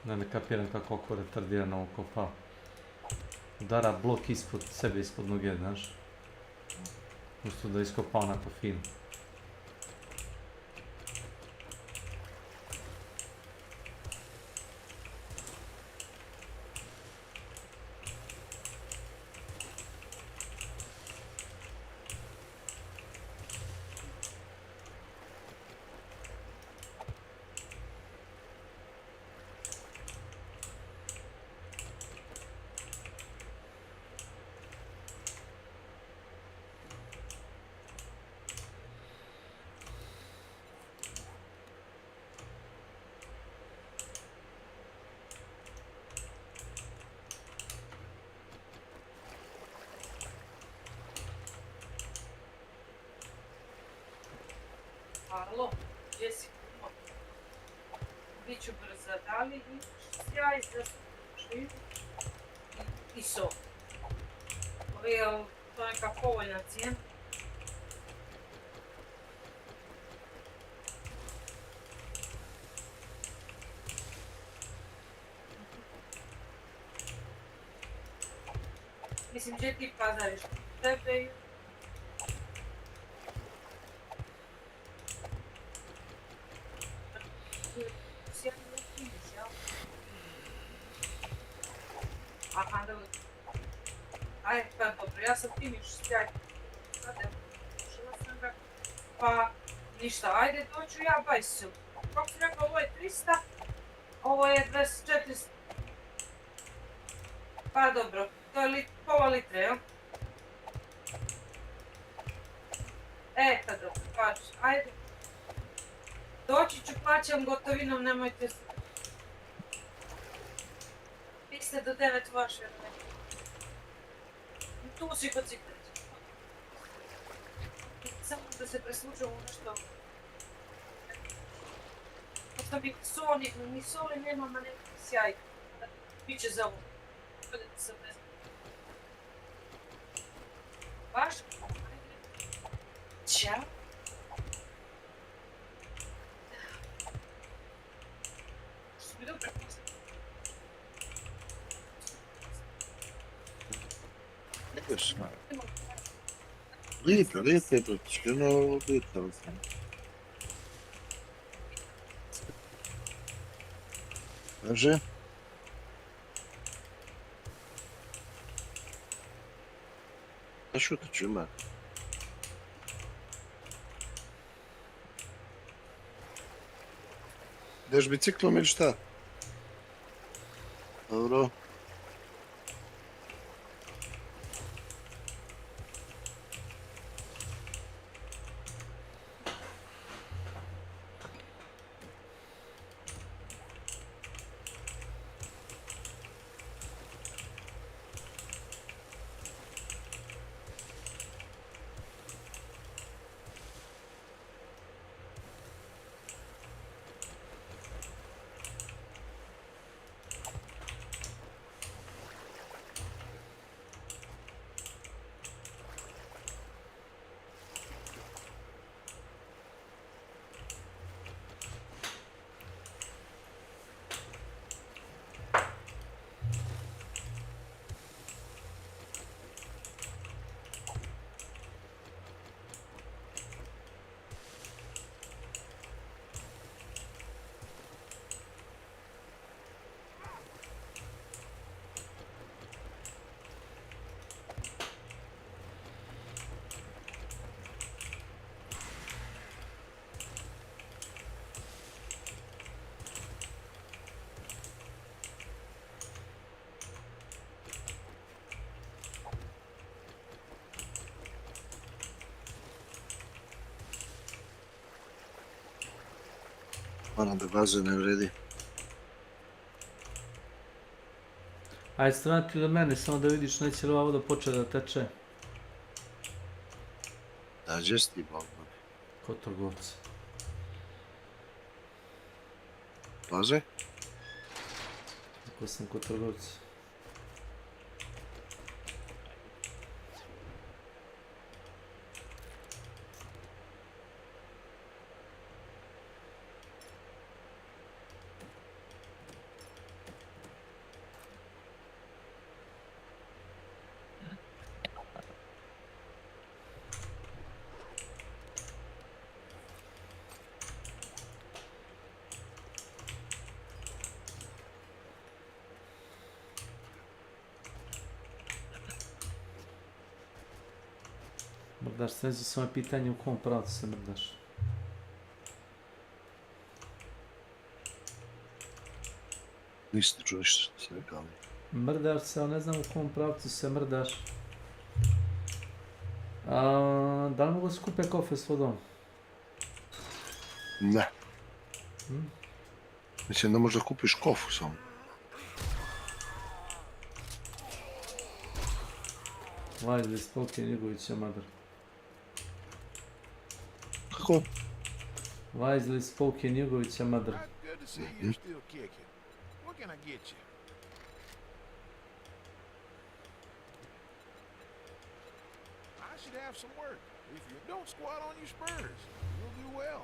Ne kapiram kako oko retardirano ovo kopa. Udara blok ispod sebe, ispod noge, znaš. Usto da iskopa onako fino. Alo, gdje si kumo? Biću brza, da li imaš sjaj za živu? I so. Je to neka povoljna cijena? Mislim, gdje ti pazariš? Tebe i... Aha, dobro. Ajde, pa dobro, ja sam Timiš sjaj. Ušla sam ga. Pa, ništa, ajde, doću ja bajsu. Kako si rekao, ovo je 300, ovo je 2400. Pa dobro, to je pola litre, jel? Pa dobro, paš, ajde. Doći ću, plaćam gotovinom, nemojte se... Vi ste do 9 vaše, ne? Tu si kod cikleta. Samo da se preslučam u nešto... Pošto mi ni soli nemam, a neki sjaj. Biće za ovo. Budete se bez... Baš? Ćao. Što bi dobro poslati? Još. Lijepo, iskreno lijepo. Kaže? A šutit ću ima. Ideš biciklom ili šta? Dobro. Moram da baze ne vredi. Ajde, stranati do mene, samo da vidiš neće li ova voda početi da teče. Da, gdje si ti bol? Kod trgovca. Baze? Ako sam kod trgovca. Mrdaš se, ne znam samo pitanje u kom pravcu se mrdaš. Niste čuli što se rekao. Mrdaš se, ali ne znam u kom pravcu se mrdaš. Da li mogu skupe kofe s vodom? Ne. Mislim da možda kupiš kofu samo. Wisely spoken Jugovića mother. Kako? Wisely spoken Jugovića mother. Good to see you're still kicking. What can I get you? I should have some work. If you don't squat on your spurs, you'll do well.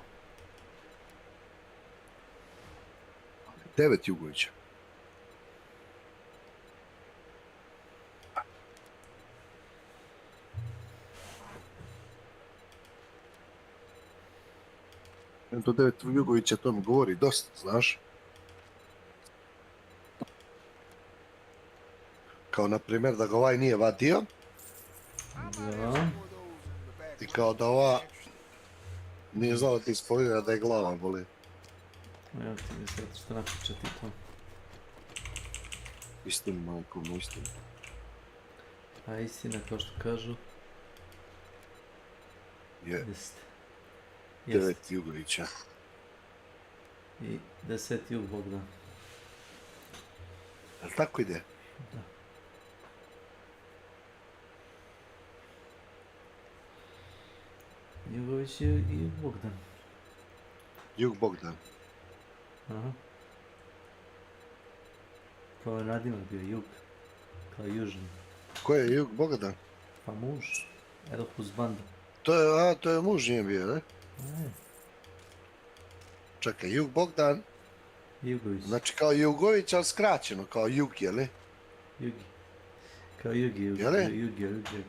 9 Jugovića. To 9 Jugovića, to mi govori dosta, znaš. Kao na primjer da ga ovaj nije vadio. Da. I kao da ova nije znala ti ispovjeda da je glava boli. Evo ti mi sad što napičati to. Istina, majko, istina. A istina, kao što kažu. Je. Jeste. 9 Jugovića. I 10 Jug Bogdan. Jel tako ide? Da. Jugović i Jug Bogdan. Jug Bogdan. Aha. Kao je nadimak bio Jug. Kao južni. Ko je Jug Bogdan? Pa muž. Elpus banda. To je muž nije bio, ne? Ne. Čekaj, Jug Bogdan. Jugović. Znači kao Jugović, ali skraćeno, kao Jug, jeli? Jugi. Kao Jugi,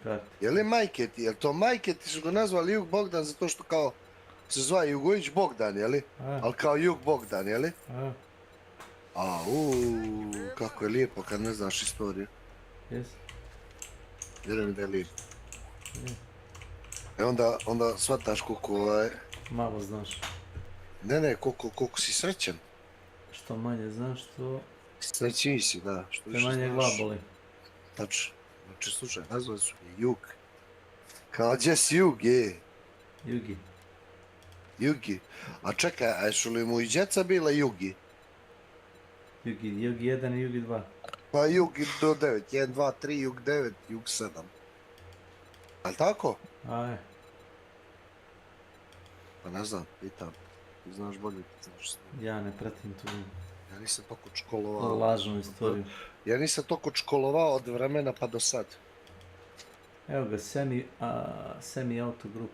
kako? Jeli Majketi, jel to Majketi su ga nazvali Jug Bogdan zato što kao se zva Jugović Bogdan, jeli? Ali kao Jug Bogdan, jeli? Kako je lijepo kad ne znaš istoriju. Jes. Vjerujem da je lijepo. Onda shvataš koliko Malo znaš. Ne, koliko si srećan. Što manje znaš, to... Srećniji si, da. Što više manje glava boli. Tačno. Znači, slušaj, nazvali su mi Jug. Kao, gdje si Jug, je? Jugi. A čekaj, a su li mu i djeca bila Jugi? Jugi 1 i Jugi 2. Pa Jugi do 9, 1, 2, 3, Jug 9, Jug 7. Ali tako? Aj. Pa ne znam, pitam. Ti znaš bolje, ti znaš. Ja ne pratim tu. Ja nisam toliko školovao. Lažnu istoriju. Ja nisam toliko školovao od vremena pa do sad. Evo ga, Semi Auto Group.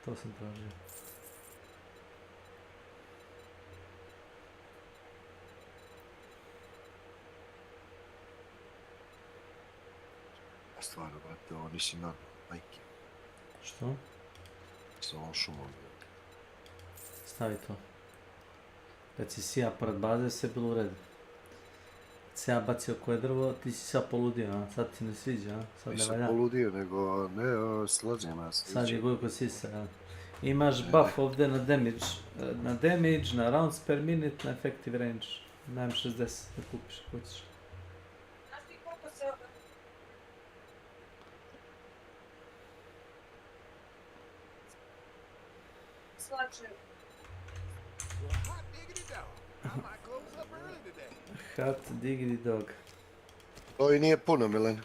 To sam tražio. Stvarno, brate, ovo nisi normalno, majke. Što? S ovom šumom. Stavi to. Kad si sija pored baze, sve bilo u redu. Kad si ja bacio koje drvo, ti si sad poludio, a? Sad ti ne sviđa, a? Sad ne valja. Nisam poludio, nego, ne, slađe nas. Sad je gojko sisa, a? Imaš buff ovdje na damage, na rounds per minute, na effective range. Najem 60, da kupiš, ako hoćeš. Znaš ti koliko se... slače Hot diggity dog. To i nije puno, Milan.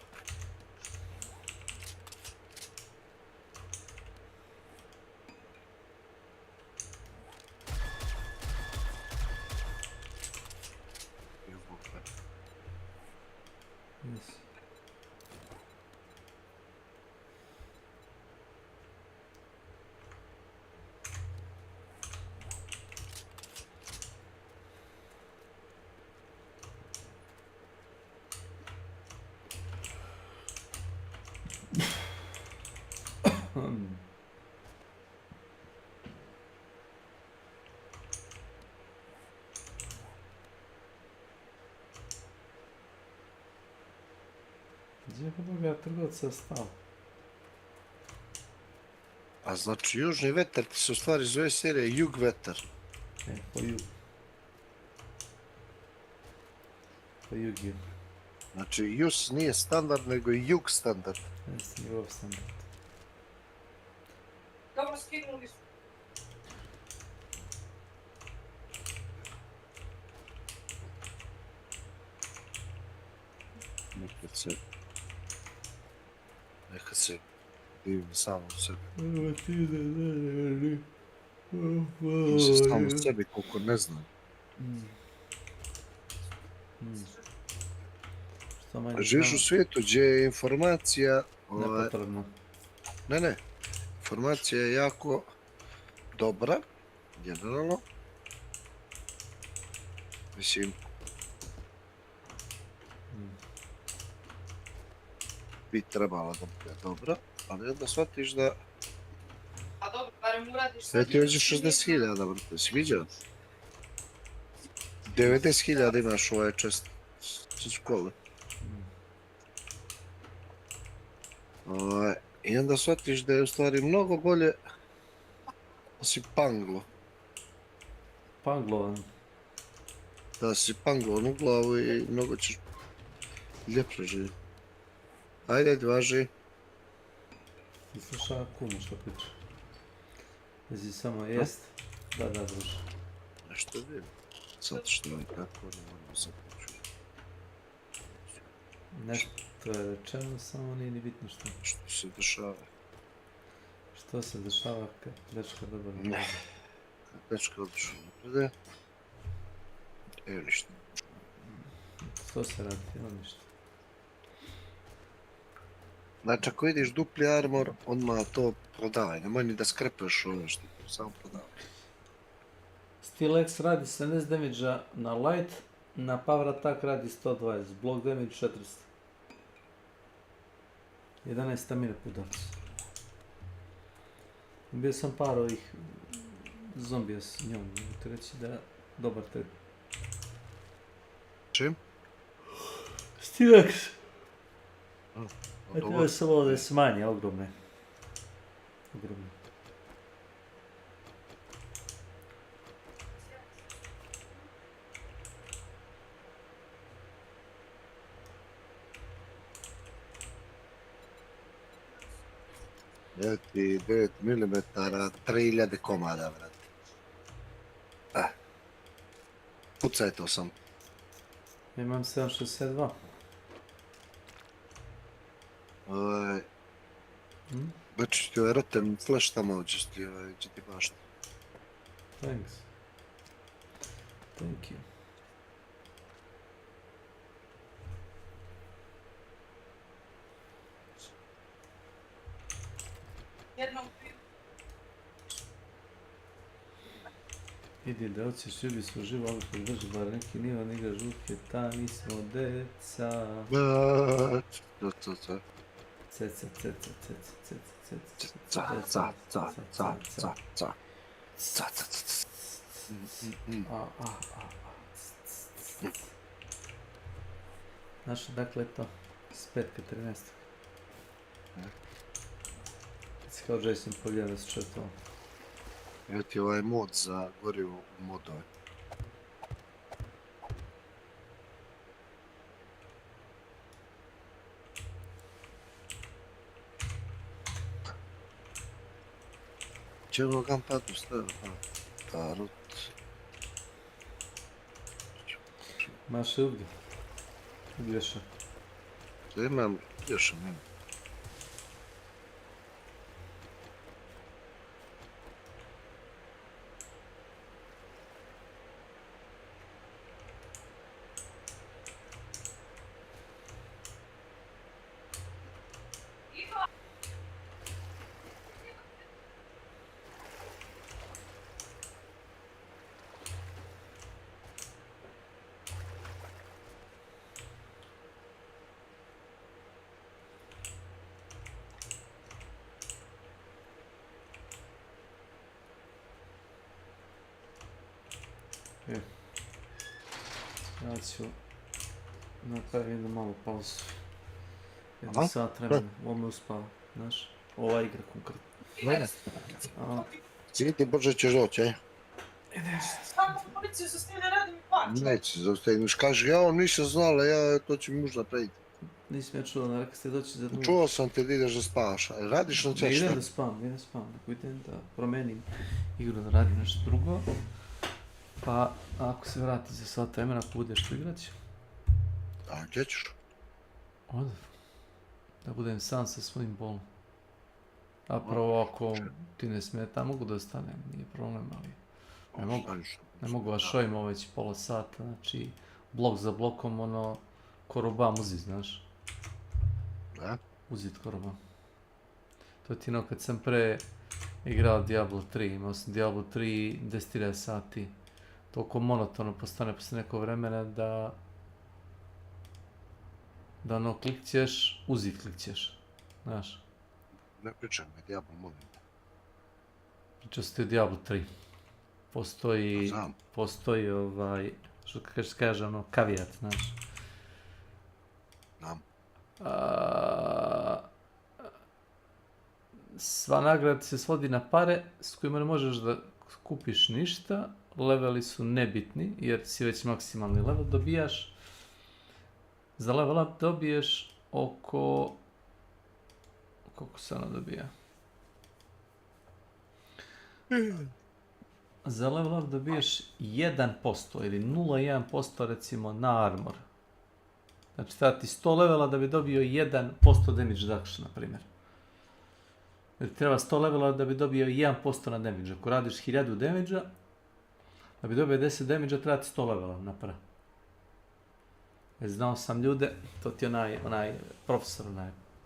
Yes. Gdje je ovoga trgovca stao? A znači, južni vetar ti se u stvari zove serija Jug vetar. Po jug. Po jug je. Znači, Jus nije standard, nego je Jug standard. Jesi njegov standard. Dobro, skinuli su. Nekad se divim samo u sebi. Se samo u sebi koliko ne znam. Živiš u svijetu gdje je informacija... Nepotrebna. Ne. Informacija je jako dobra, generalno. Mislim... bi trebala da bude dobra, ali onda shvatiš da... A dobro, barem uradiš... Sve ti ođe 60.000, brate, si vidio? 90.000 imaš ovaj čest škole. I onda shvatiš da je u stvari mnogo bolje da si panglo. Panglovan? Da si panglovan u glavu i mnogo ćeš ljepše živjeti. Ajde, važi. Ti sluša kumu što priča. Jesi samo jest? Da, druže. Nešto vidim. Sad što je tako, ne moramo sad počuti. Nešto je rečeno, samo nije ni bitno što. Što se dešava? Što se dešava kad dečka dobro ne ne. Kad dečka odlično naprede. Evo ništa. Što se radi, evo ništa. Znači, ako vidiš dupli armor, odmah to prodavaj. Nemoj ni da skrepeš ovo što samo prodavaj. Steel X radi 70 damage na light, na power attack radi 120, block damage 400. 11 stamina pudac. Bio sam par ovih zombija s njom, mogu reći da je dobar trip. Čim? Steel X! Eto je samo da se manje, ogromne. Ogromne. Evo ti 9 mm, 3000 komada, vrati. Pucaj to sam. Imam 762. Baći ti ovaj rotem flash tamo, gdje ti bašta. Thanks. Thank you. Jednom Idi da hoćeš ljubi smo živo, ali podrži bar neki nivo, niga žutke, ta nismo deca. Ceca. Znaš dakle to? S petka 13. Si kao Jason povijel da se čuje to. Evo ti ovaj mod za gorivo u modove. Čego gam padu stavio? Tarot. Masz ovdje. Vješa. Imam, još imam. Ja ću napraviti jednu malu pauzu. Jedno sat vremena, ovo me uspava, znaš, ova igra konkretno. Svi ti brže ćeš doći, aj? Samo policiju sa s tim ne radim i plaću. Neće zaustaviti, kaže, ja nisam znala, ja to ću mi možda napraviti. Nisam ja čuo, rekao ste doći za drugo. Čuo sam te da ideš da spavaš, radiš na cešta? Idem da spavam, nego idem da promenim igru, da radim nešto drugo. Pa, ako se vrati za sat vremena, ako budeš tu igrat ću. A, gdje ćeš? Ovdje. Da budem sam sa svojim bolom. A prvo, ako ti ne smeta, mogu da ostanem, nije problem, ali ne mogu vas šojim već pola sata, znači blok za blokom, ono, korobam uzi, znaš. Da? Uzit korobam. To ti kad sam pre igrao Diablo 3, imao sam Diablo 3 10.000 sati. Toliko monotono postane posle nekog vremena da ono klikćeš, uzit klikćeš, znaš. Ne pričam me, Diablo molim. Pričao si ti o Diablo 3. Postoji što kaže ono, kavijat, znaš. Znam. Sva nagrada se svodi na pare s kojima ne možeš da kupiš ništa, leveli su nebitni jer si već maksimalni level, dobijaš, za level up dobiješ oko, koliko se ono dobija? Za level up dobiješ 1% ili 0,1% recimo na armor. Znači treba ti 100 levela da bi dobio 1% damage reduction, na primjer. Jer treba 100 levela da bi dobio 1% na damage. Ako radiš 1000 damage-a, da bi dobio 10 damage-a treba ti 100 levela napravo. Jer znao sam ljude, to ti onaj profesor,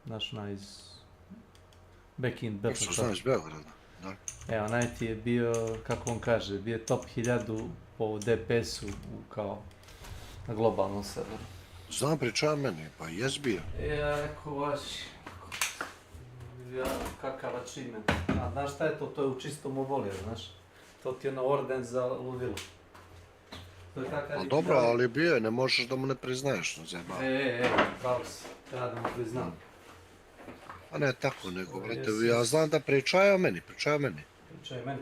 naš onaj iz back in Belgrada. Što znaš Belgrada, da. Evo, onaj ti je bio, kako on kaže, bio top 1000 po DPS-u kao na globalnom serveru. Znam, pričava meni, pa jes bio. Ja rekao, vaši, kakav achievement. A znaš šta je to? To je u čistom obolju, znaš. To ti je ono orden za ludilo. Dobro, ali bio je, ne možeš da mu ne priznaješ na zeba. Pravo si, treba da mu priznam. A ne tako, nego, vrate, ja znam da pričaju o meni. Pričaju meni.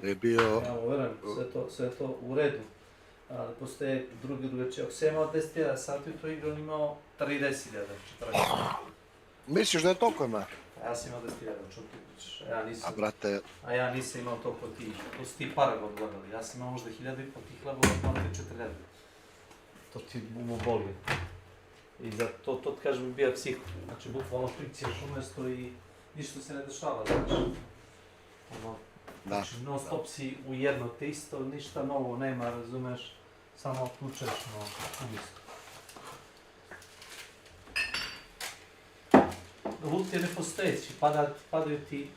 Da je bio... Ja mu verujem, sve to u redu. Ali postoje drugačije. Ako sam imao 10.000 sati u toj igri, on imao 30.000, 40.000. Misliš da je toliko ima? Ja sam imao 10.000, čuti. A ja nisam imao toliko ti. To su ti Paragon gledali. Ja sam imao možda 1.500 tih lebova, imao 4.000. To ti umo boli. I to ti kažem bija psiho. Znači, bukvalno klikćeš umjesto i ništa se ne dešava, znači. Znači, non stop si u jedno te isto, ništa novo nema, razumeš? Samo tučeš umjesto. Loot je nepostojeći, padaju ti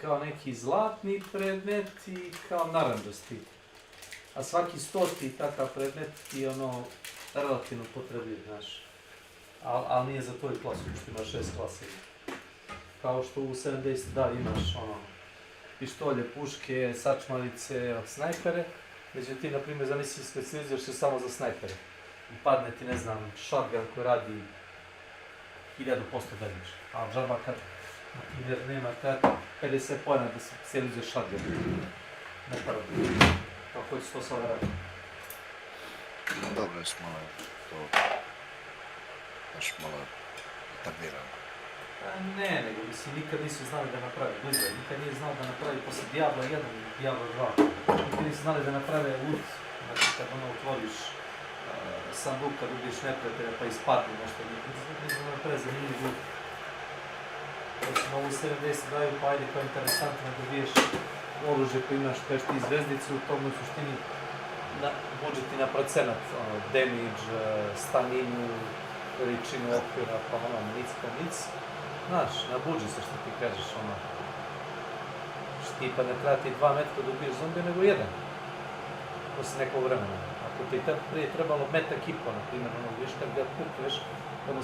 kao neki zlatni predmeti, kao narandžasti. A svaki 100 takav predmet ti ono relativno potrebljiv, znaš. Ali nije za tvoju klasu, što imaš 6 klase. Kao što u 7 Days to Die imaš ono pištolje, puške, sačmarice, snajpere. Međutim, na primjer, zamisli specijaliziraš se samo za snajpere. I padne ti, ne znam, shotgun koji radi 1000% damage. A žaba kad, na primjer, nema 50 pojena da se specijaliziraš shotgun. Ne prvo. Kako će to sada raditi? Dobro, smo to... Još malo etablirano. Ne, nego mislim, nikad nisu znali da napravi Blizzard, nikad nije znao da napravi posle Diablo 1 i Diablo 2. Nikad nisu znali da naprave loot, znači kad ono otvoriš sanduk kad ubiješ neprijatelja pa ispadne nešto. Mislim da je prezanimljiv. Recimo ovu 70 daju pa ajde kao interesantno da dobiješ oružje koje imaš kažeš ti zvezdicu, u tom u suštini budžet ti na procenat, damage, staminu, veličinu okvira, pa nic po nic. Znaš, nabuđi se što ti kažeš, tipa ne treba ti 2 metra da ubiješ zombija, nego 1. Posle nekog vremena. Ako ti prije trebalo metak i po, na primjer, viš kad ga pukneš,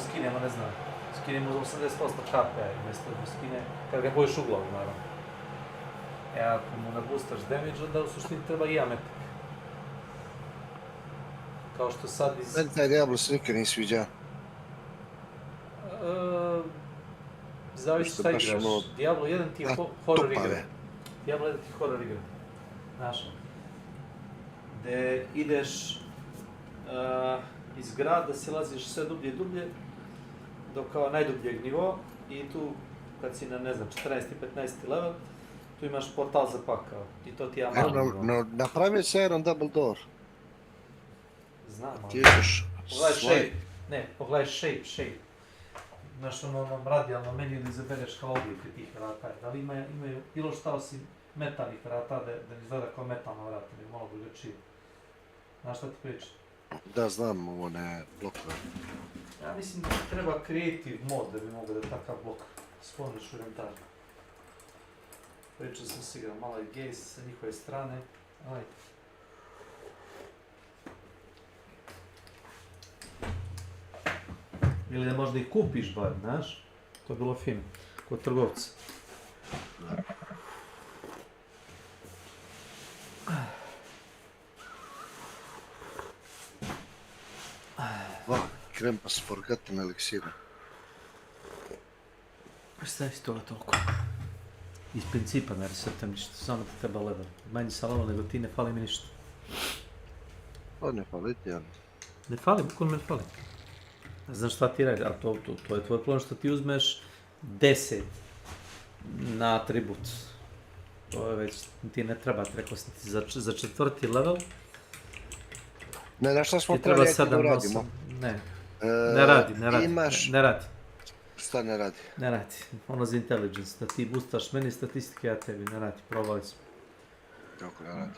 skinemo, ne znam, skinemo 80% HP-a i mjesto da skine, kad ga bojiš u glavu, naravno. Ako mu nabustaš damage, onda u suštini treba i 1 metak. Kao što sad iz... Meni taj Diablo se nikad nisi viđao. Zavisi šta igraš. Diablo 1 ti je horror igra. Diablo 1 ti je horror igra. Znaš. Gde ideš iz grada, silaziš sve dublje i dublje do kao najdubljeg nivoa i tu kad si na, ne znam, 14. i 15. level, tu imaš portal za pakao i to ti je malo nivo. Napravio se jedan double door. Znam, ali... Pogledaj shape. Ne, pogledaj shape. Znaš, onom radijalnom meniju da izabereš kao oblike tih vrata. Da li imaju bilo šta osim metalnih vrata, da ne izgleda kao metalna vrata, ne malo drugačije. Znaš šta ti pričam? Da, znam ovo ne blokove. Ja mislim da treba creative mod da bi mogao da takav blok skloniš u inventar. Pričao sam si igrao malo i gaze sa njihove strane. Ajde. Ili da možda ih kupiš bar, znaš? To je bilo fino. Kod trgovca. Krempas forgotten eliksira. Šta je toga toliko? Iz principa ne resetam ništa, samo ti treba level. Manji sam level nego ti, ne fali mi ništa. Pa ne fali ti, ali... Ne fali, bukvalno me ne fali. Ne znam šta ti radi, a to je tvoj plan što ti uzmeš 10 na atribut. To je već, ti ne treba, rekao sam ti, za 4. level. Ne, na šta smo trebali da uradimo? Ne, ne radi. Šta ne radi? Ne radi, ono za intelligence, da ti boostaš meni statistike, ja tebi, ne radi, probali smo. Kako ne radi?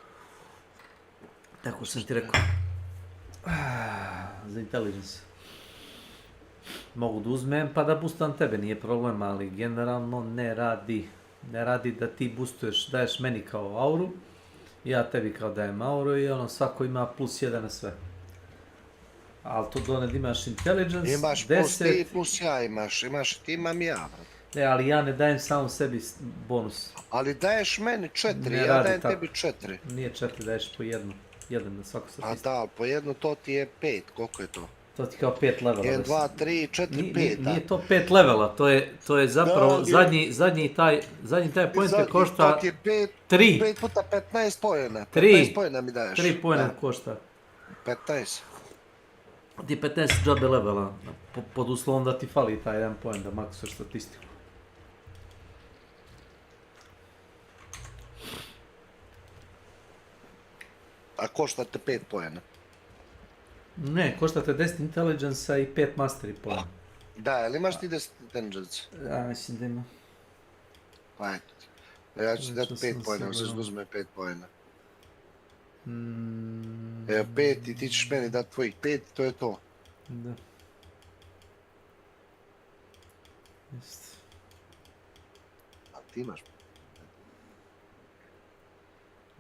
Tako sam ti rekao. Za intelligence. Mogu da uzmem pa da boostam tebe, nije problem, ali generalno ne radi. Ne radi da ti boostuješ, daješ meni kao auru, ja tebi kao dajem auru i ono svako ima +1 na sve. Ali to doned imaš intelligence, imaš 10... plus ti plus ja imaš ti imam ja. Ne, ali ja ne dajem samo sebi bonus. Ali daješ meni 4, ja dajem tebi 4. Nije 4, daješ po 1 na svaku statistiku. A da, po 1 to ti je 5, koliko je to? To ti kao 5 levela. 1, 2, 3, 4, 5. Nije to 5 levela, to je zapravo zadnji taj point te košta 3. To ti je 5 puta 15 pojena. 15 pojena mi daješ. 3 pojena košta. 15. Ti 15 džabe levela, pod uslovom da ti fali taj 1 poen da maksuješ statistiku. A koštate 5 pojena? Ne, koštate 10 intelligence-a i 5 mastery pojena. Da, ali imaš ti 10 intelligence? Ja mislim da ima. Pa eto ti. Ja ću ti dati 5 pojena, se uzme 5 pojena. Evo 5 i ti ćeš meni dati tvojih 5 i to je to. Da. Jeste. A ti imaš?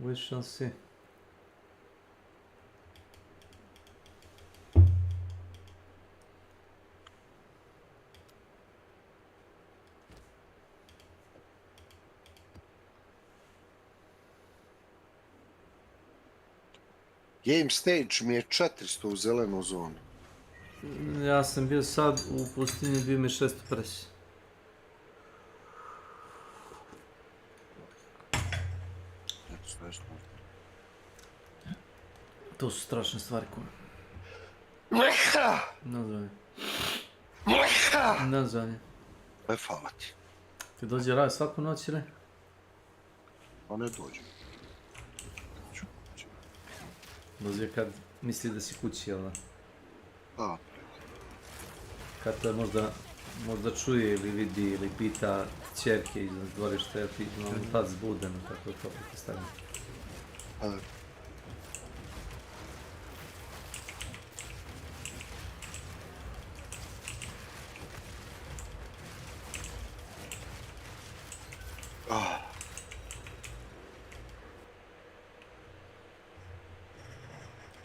We shall see. Game stage mi je 400 u zelenu zonu. Ja sam bio sad u pustinji, bio mi 650. To su strašne stvari koje... Nazvanje. E, hvala ti. Ti dođe radi svaku noć ili? Pa ne dođe. Dođe kad misli da si kući, jel da? A. Kad to možda čuje ili vidi ili pita ćerke iz dvorišta, ja ti tad zbudem, tako to pretpostavljam.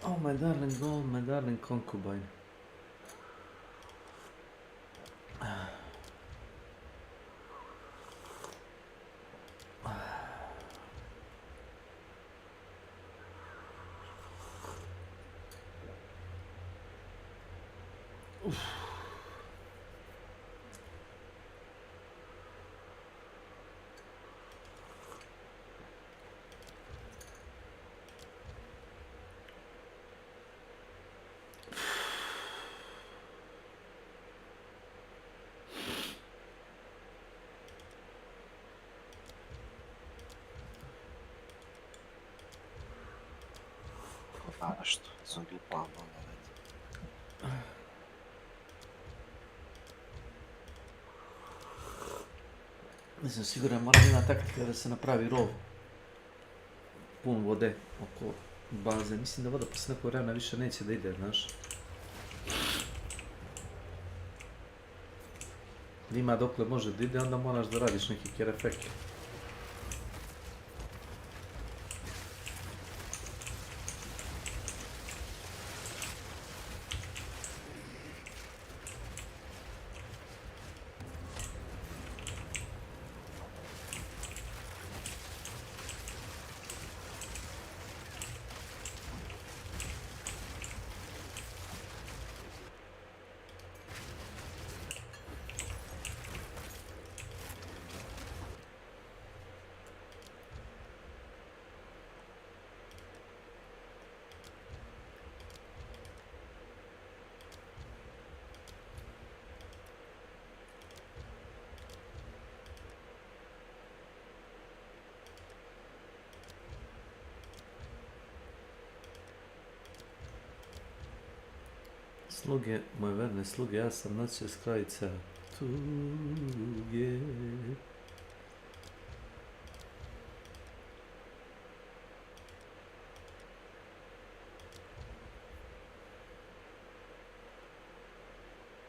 Oh my darling gold, my darling concubine. Nešto, sam glupavno, Nisam siguran, mora jedna taktika da se napravi rov pun vode oko baze. Mislim da voda posle nekog vremena više neće da ide, znaš. Ima dokle može da ide, onda moraš da radiš neki kerefeke. Sluge, moje verne sluge, ja sam noćas krajica tuge.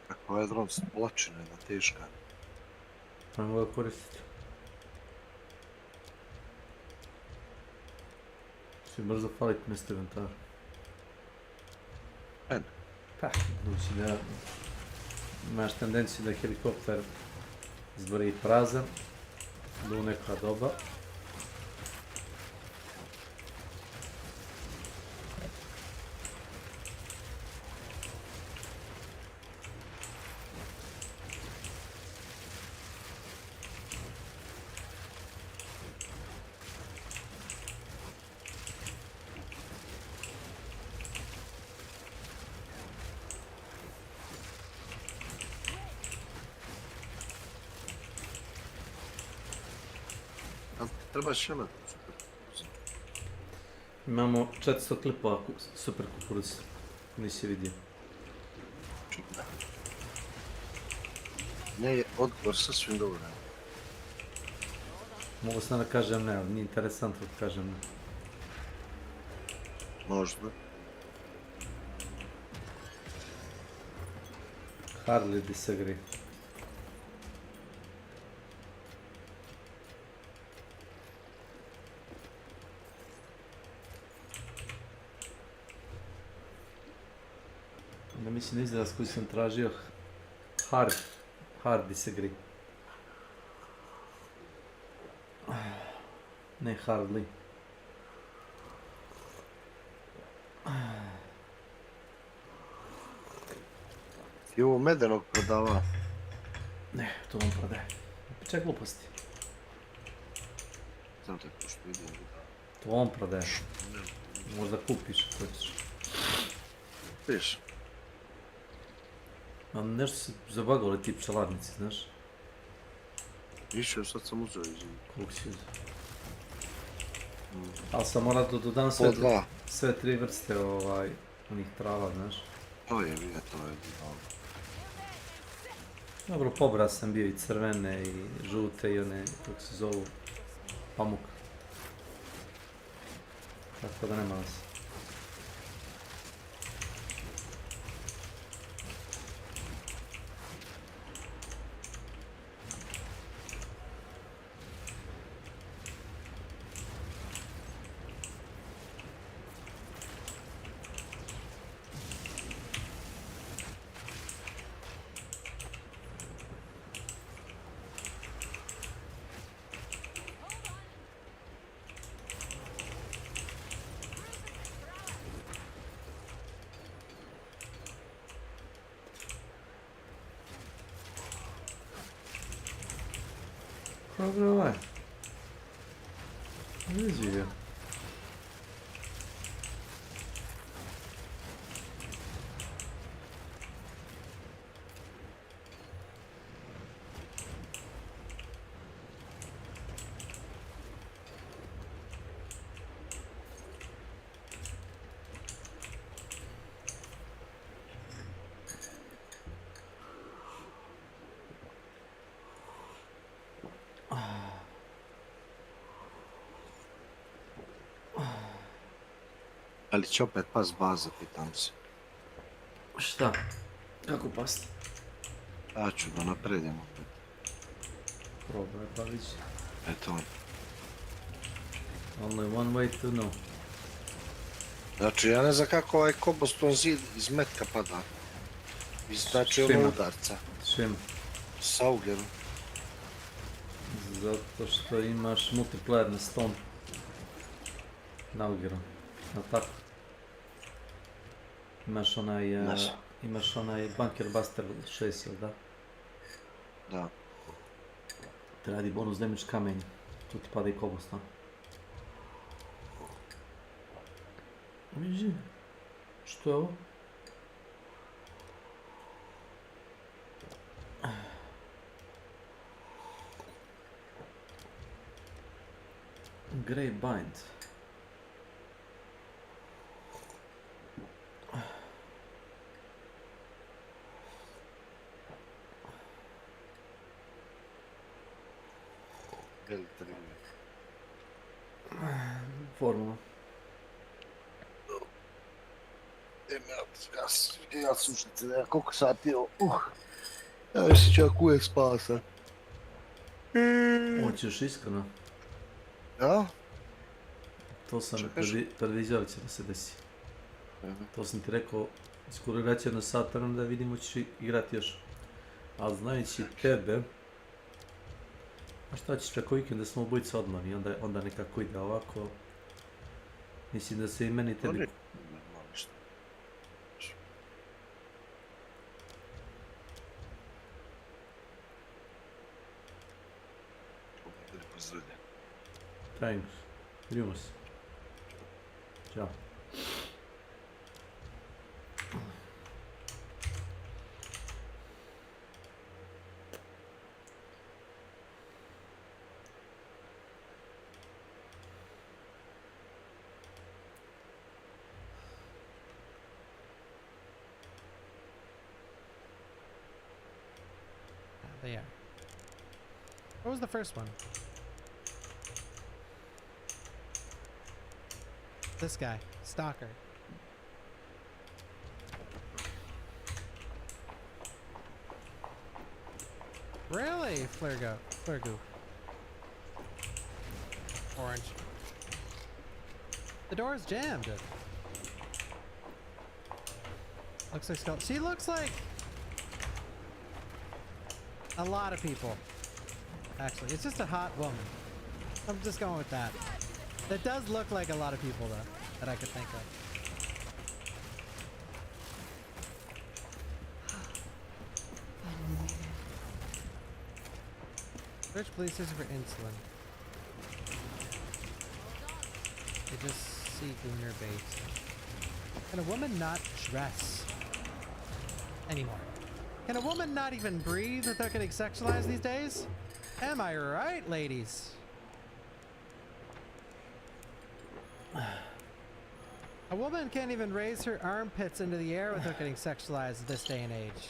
Kako je dron splačena, jedna teška. Pa mogu ga koristiti. Svi brzo falit mjesto inventara. Pa, budući da imaš tendenciju da helikopter izbori prazan, da u neka doba. Treba šemat. Imamo 400 klipova super kukuruza, nisi vidio. Ne je odgovor sasvim dovoljan. Mogu sam da kažem ne, ali nije interesantno da kažem ne. Možda. Hardly disagree. Ne mislim da izraz koji sam tražio hard disagree. Ne hardly. I ovo medenog prodava? Ne, to on prodaje. Ček gluposti. Znam tako što vidim. To on prodaje. Možda kupiš ako hoćeš. Viš? A nešto se zabagali ti pčelarnici, znaš? Više, sad sam uzeo izim. Koliko si uzeo? Ali sam morao da dodam sve tri vrste onih trava, znaš? To je, vidi, to je bilo. Dobro, pobrao sam bio i crvene i žute i one, kako se zovu, pamuk. Tako da nema vas. Dobro, ovaj. Vidi ga. Ali će opet pas baza, pitam se. Šta? Kako pasti? Ja ću da napredim opet. Probaj pa vidi. Eto. Only one way to know. Znači, ja ne znam kako ovaj cobblestone zid iz metka pada. Znači, ono udarca. Svima. Sa ugljenom. Zato što imaš multiplayer na stone. Na ugljenom. Na tako. Imaš onaj bunker buster 6, jel da? Da. Te radi bonus damage kamenje. Tu ti pada i cobblestone. Vidi. Što je ovo? Grey bind. Formula. Ja slušajte, da koliko sati je ovo? Ja mislim čak uvijek spasa. Hoćeš iskreno? Ja? To sam predviđao će da se desi. To sam ti rekao, skoro igraći jedno sat, da vidimo ćeš igrati još. Ali znajući tebe, a šta ćeš preko vikenda smo obojica odmorni, onda nekako ide ovako. Mislim da se i meni tebi... Thanks. Vidimo se. Ćao. They are. What was the first one? This guy, Stalker. Really? Flare goo. Orange. The door is jammed. Looks like skeleton. She looks like a lot of people. Actually, it's just a hot woman. I'm just going with that. It does look like a lot of people, though, that I could think of. Search police station for insulin. They just see Gooner bait. Can a woman not dress anymore? Can a woman not even breathe without getting sexualized these days? Am I right, ladies? A woman can't even raise her armpits into the air without getting sexualized this day and age.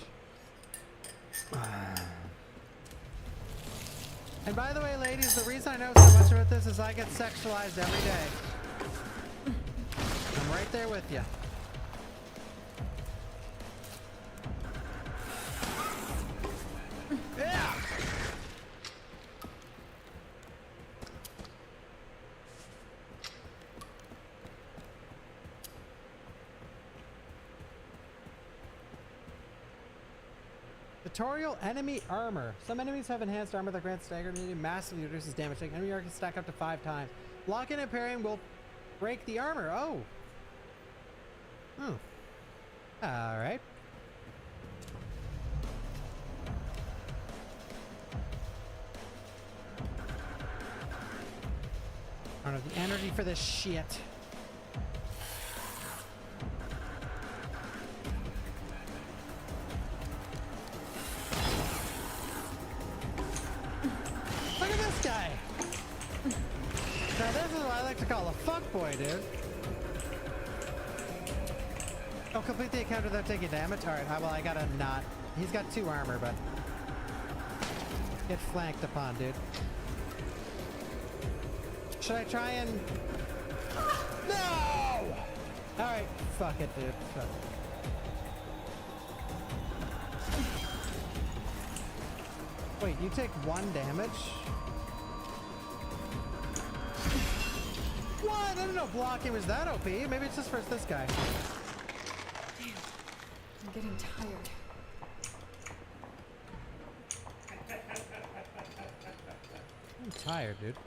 And by the way, ladies, the reason I know so much about this is I get sexualized every day. I'm right there with you. Yeah! Tutorial enemy armor. Some enemies have enhanced armor that grants stagger immunity, massively reduces damage. Enemy armor can stack up to 5 times. Blocking and parrying will break the armor. Oh. Alright. I don't have the energy for this shit. Look at this guy. Now this is what I like to call a fuckboy, dude. Oh, complete the encounter without taking damage? Alright, well I gotta not. He's got 2 armor, but get flanked upon, dude. Should I try and... No! Alright, fuck it, dude. Fuck it. Wait, you take 1 damage? What? I didn't know blocking was that OP. Maybe it's just for this guy. Damn. I'm getting tired. I'm tired, dude.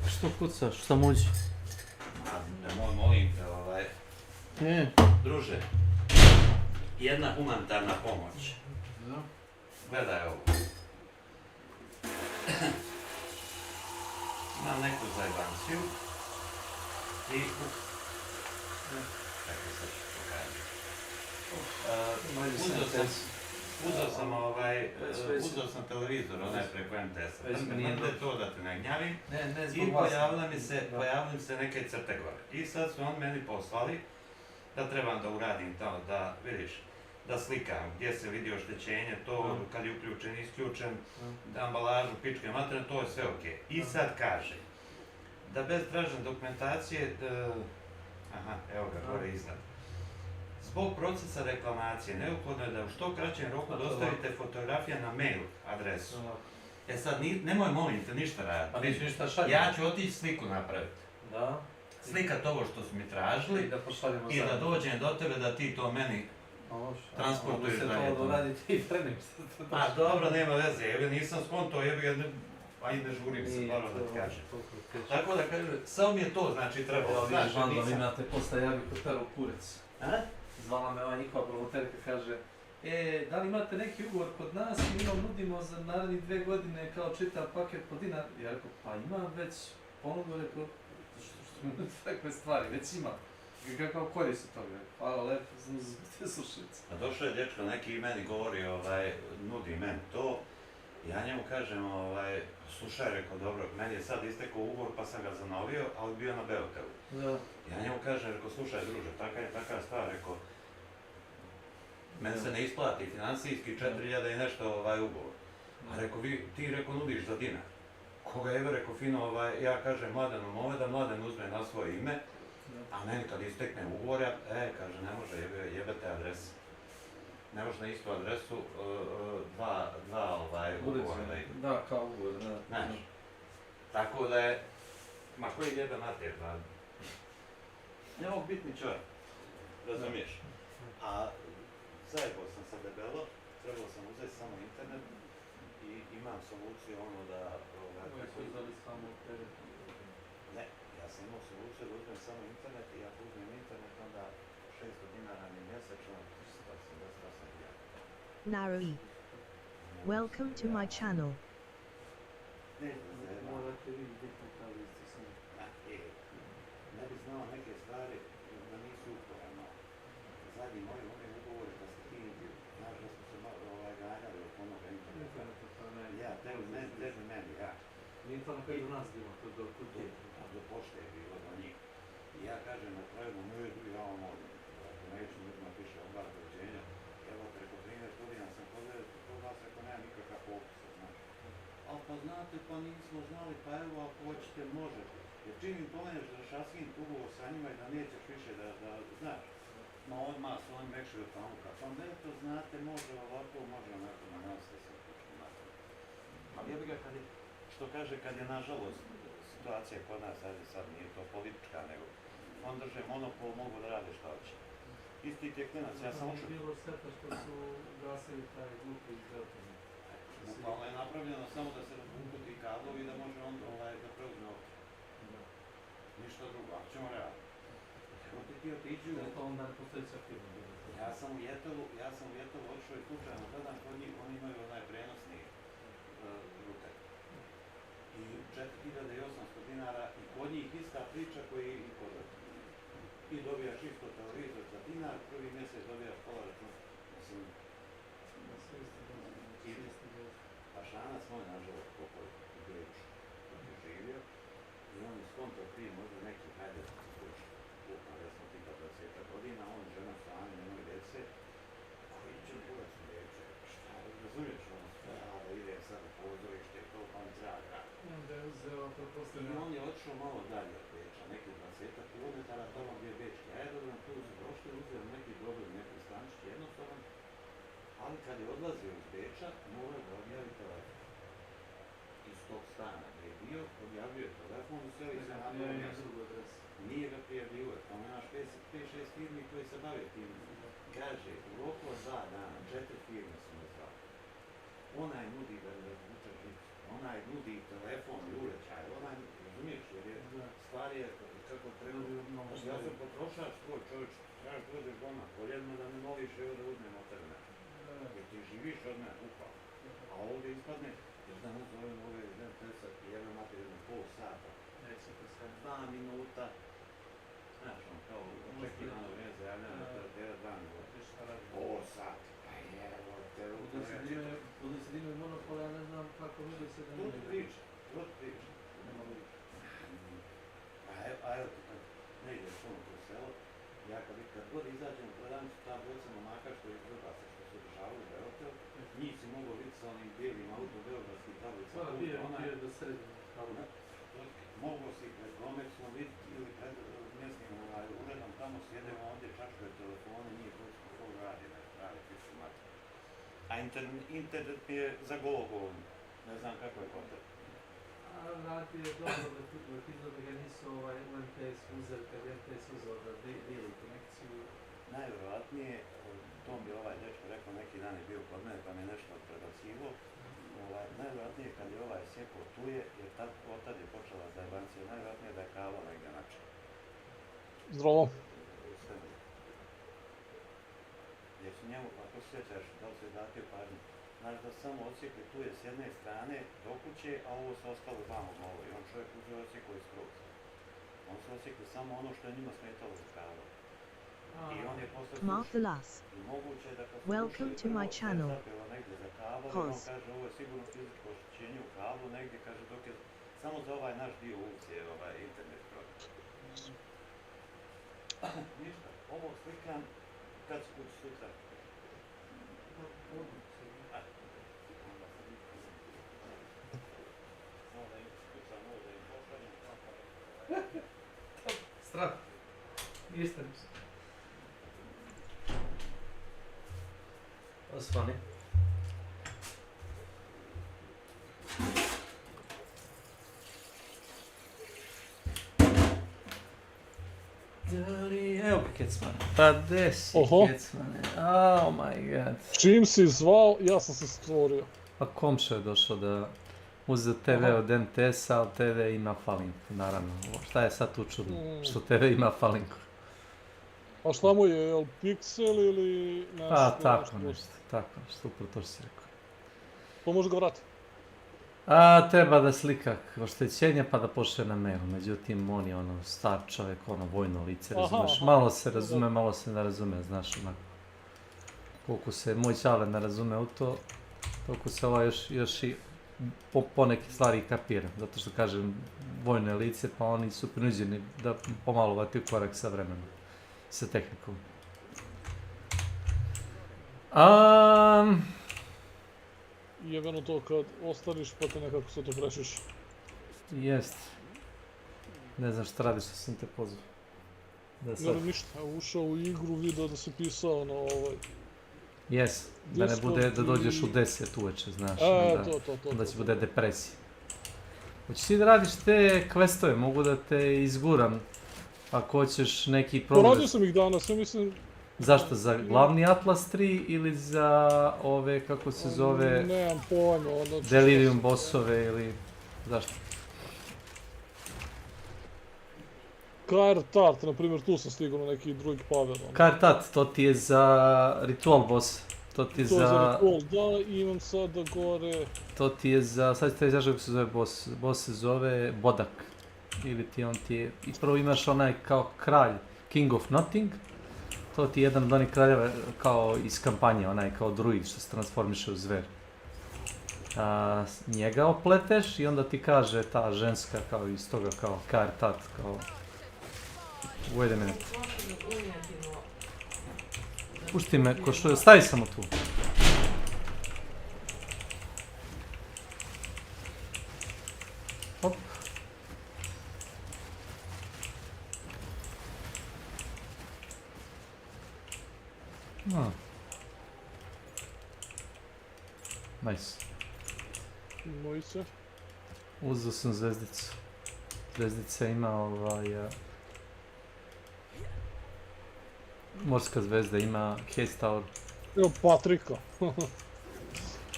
Što kucaš? Šta muđi? Molim te, druže, jedna humanitarna pomoć. Gledaj ovo. Imam neku zajbanciju i... Čekaj, sad ću pokazati. Uzeo sam televizor, onaj preko MTS-a. Da je to da te ne gnjavim. I pojavile mi se neke crte gore. I sad su oni meni poslali da trebam da uradim to, da vidiš, da slikam gdje se vidi oštećenje, to kad je uključen, isključen, ambalažu, pičke materine, to je sve ok. I sad kaže da bez tražene dokumentacije, aha, evo ga, gore iznad. Zbog procesa reklamacije, neophodno je da u što kraćem roku dostavite fotografije na mail adresu. E sad, nemoj molim te ništa raditi. Ja ću otići sliku napraviti. Slikat ovo što su mi tražili i da dođem do tebe da ti to meni transportuješ dalje. A dobro, nema veze, jebe, nisam skonto, jebe, ajde ne žurim se, moram da ti kažem. Tako da kažem, samo mi je to znači trebalo, znaš, nisam... Imate posle, ja bih potero kurec. Zvala me ova njihova promoterka, kaže da li imate neki ugovor kod nas, mi vam nudimo za narednih 2 godine kao čitav paket po dinar. Ja rekao, pa imam već ponudu, rekao, što mi nudi takve stvari, već imam. Kako korist od toga, hvala lepo, sam za te slušalice. A došao je dječko neki i meni govori, nudi meni to. Ja njemu kažem, slušaj, rekao, dobro, meni je sad istekao ugovor pa sam ga zanovio, ali bio na Beotelu. Ja njemu kažem, rekao, slušaj druže, taka stvar, rekao, meni se ne isplati financijski 4.000 i nešto ugovor. A rekao, ti rekao nudiš za dinar. Koga je rekao, fino, ja kažem Mladenu move da Mladen uzme na svoje ime, a meni kad istekne ugovor, kaže, ne može, jebete adresu. Ne može na istu adresu dva ugovora da ide. Da, kao ugovor, da. Znaš, tako da je, ma koji jebe mater, da ne mogu biti ni čovjek, razumiješ? A zajebao sam se debelo, trebao sam uzeti samo internet i imam soluciju ono da... Koji su uzeli samo tebe? Ne, ja sam imao soluciju da uzmem samo internet i ako uzmem internet onda 600 dinara mi mjesečno, 188.000. Narui. Welcome to my channel. Morate vi biti kao isti sam. Ne bi znao neke stvari da nisu uporano. Zadnji moji ugovori da se ti, znaš da smo se malo ganjali od onoga interneta. Ja, tebi meni, ja. Nije to na kaj do nas bilo, to do kod je. Do pošte je bilo do njih. I ja kažem na kraju, ja ono, ako neću ljudima piše obar dođenja, evo preko 13 godina sam kod vas ako nema nikakav popisa, znaš. Ali pa znate, pa nismo znali, pa evo ako hoćete možete. Jer čim im pomeneš da šaskin ugovor sa njima i da nećeš više da znaš, ma odmah su oni mekšaju pamuka, pa ne to znate, može ovako, može onako, na nas se počne nakon. Ali ja bih ga kad je, što kaže, kad je nažalost situacija kod nas, ajde sad nije to politička, nego on drže monopol, mogu da rade šta hoće. Isti ti je klinac, ja sam učio. Bilo šteta što su gasili taj glupi izgledanje. Bukvalno je napravljeno samo da se razvuku ti kablovi i da može on da preuzme ovdje. Ništa drugo, ako ćemo raditi. Evo ti otiđu. To onda ne postoji sa firma. Ja sam u Jetovu odšao i slučajno gledam kod njih, oni imaju onaj prenosni ruter. I 4.800 dinara i kod njih ista priča koji i kod njih. I dobijaš isto televizor za dinar, prvi mjesec dobijaš pola računa. Mislim, Pašanac moj, nažalost, pokoj u Beču, dok je živio, i on je skonto prije možda neki, hajde, ukupno, recimo tipa 20 godina, on i žena sami, nemoj djece, koji će burac u Beču, šta, razumiješ ono sve, da ide sad u pozorište, to pa mi treba graditi. I on je otišao malo dalje od Beča, neki 20 kilometara, tamo gdje je Bečki aerodrom, tu su došli, uzeli neki dobili neki stančić jednostavan, ali kad je odlazio iz Beča, morao da odjavi telefon. Iz tog stana gdje je bio, odjavio je telefon i sve i se napravio. Nije ga prijavljivo, tamo imaš 5-6 firmi koji se bave tim. Kaže, u roku od 2 dana, 4 firme su me zvali. Onaj nudi da razvuče žicu, onaj nudi telefon i uređaj, onaj, razumiješ, jer je stvar je kako treba. Ja sam potrošač tvoj čovječ, trebaš dođeš doma koljedno da me moliš evo da uzmem od tebe nešto. Jer ti živiš od mene upao. A ovdje ispadne, jer danas zovem ove tesak i jedno imate jedno pol sata. 2 minuta. Znaš, on kao očekivano vrijeme za javljanje na teletera 2 minuta. Pol sata. Pa evo te U desetinu je monopol, ja ne znam kako vidi se da nije. Tu priča. A evo ti kad ne ideš ono kroz selo, ja kad god izađem u prodavnicu, ta dvojica momaka što je Hrvatska što se održavaju u Beogradu, njih si mogao vidjeti sa onim bijelim auto-beogradskim tablicama. Bio do sredine. Mogao si pred Gomexom vidjeti ili pred mjesnim uredom, tamo sjedemo ovdje, čačkaju telefone, nije koji radi, ne radi, pišu mati. A internet mi je za golo, ne znam kako je kontent. Radi je dobro da izgleda ga nisu u MTS uzeli, kad je MTS uzeli da dijeli konekciju. Najvjerojatnije, to mi je ovaj dečko rekao, neki dan je bio kod mene pa mi je nešto prebacivo. Najvjerojatnije kad je ovaj sjekao tu je, jer od je počela zajebancija, najvjerojatnije da je kava negdje način. Zdravo. Jer su njemu, ako se sjećaš, da li se vratio pažnju, znaš da samo odsjekli tu je s jedne strane do kuće, a ovo su ostalo vamo malo i on čovjek uzeo odsjekao iz skroz. On su odsjekli samo ono što je njima smetalo za kavu. I on je posle i moguće je da kad su zapjela negdje za kavu, on kaže ovo je sigurno fizičko oštećenje u kavu, negdje kaže dok je samo za ovaj naš dio ulice je ovaj internet projekt. Ništa, ovo slikam kad su kući sutra. Strah. Istan se. That's funny. Evo ga Kecmane. Pa gdje si Kecmane? Oh my god. Čim si zvao, ja sam se stvorio. Pa komšo je došao da uzeo TV od MTS-a, ali TV ima falinku, naravno. Šta je sad tu čudno? Što TV ima falinku? A šta mu je, jel piksel ili nešto? Pa tako nešto, upravo to što si rekao. To može ga vratiti? A treba da slika oštećenje pa da pošle na mail, međutim on je ono star čovjek, ono vojno lice, razumeš, malo se razume, malo se ne razume, znaš onako. Koliko se moj čale ne razume u to, toliko se ovaj još i poneke stvari kapira, zato što kažem, vojne lice, pa oni su prinuđeni da pomalo vati u korak sa vremenom, sa tehnikom. Jebeno to kad ostariš pa te nekako se to prešiš. Jest. Ne znam šta radiš, što sam te pozvao. Ne ništa, ušao u igru, vidio da si pisao na ovaj... Jes, da ne bude da dođeš u 10 uveče, znaš, onda će bude depresija. Hoćeš ti da radiš te questove, mogu da te izguram, ako hoćeš neki progres. Poradio sam ih danas, ja mislim... Zašto, za glavni Atlas 3 ili za ove, kako se zove... Nemam pojma, Delirium bossove ili... Zašto? Kartat, na primjer, tu sam stigao na neki drugi power. Kartat, to ti je za ritual boss. To ti je za... ritual, da, imam sada gore... To ti je za... Sad ćete izražati kako se zove boss. Boss se zove Bodak. Ili ti on ti je... I prvo imaš onaj kao kralj, King of Nothing. To ti je jedan od onih kraljeva kao iz kampanje, onaj kao druid što se transformiše u zver. Njega opleteš i onda ti kaže ta ženska kao iz toga kao Kartat, kao... Wait a minute. Pušti me, ko što je, stavi samo tu. Hop. Nice. Moj se. Uzeo sam zvezdicu. Zvezdica ima morska zvezda, ima Haze Tower. Evo Patrika.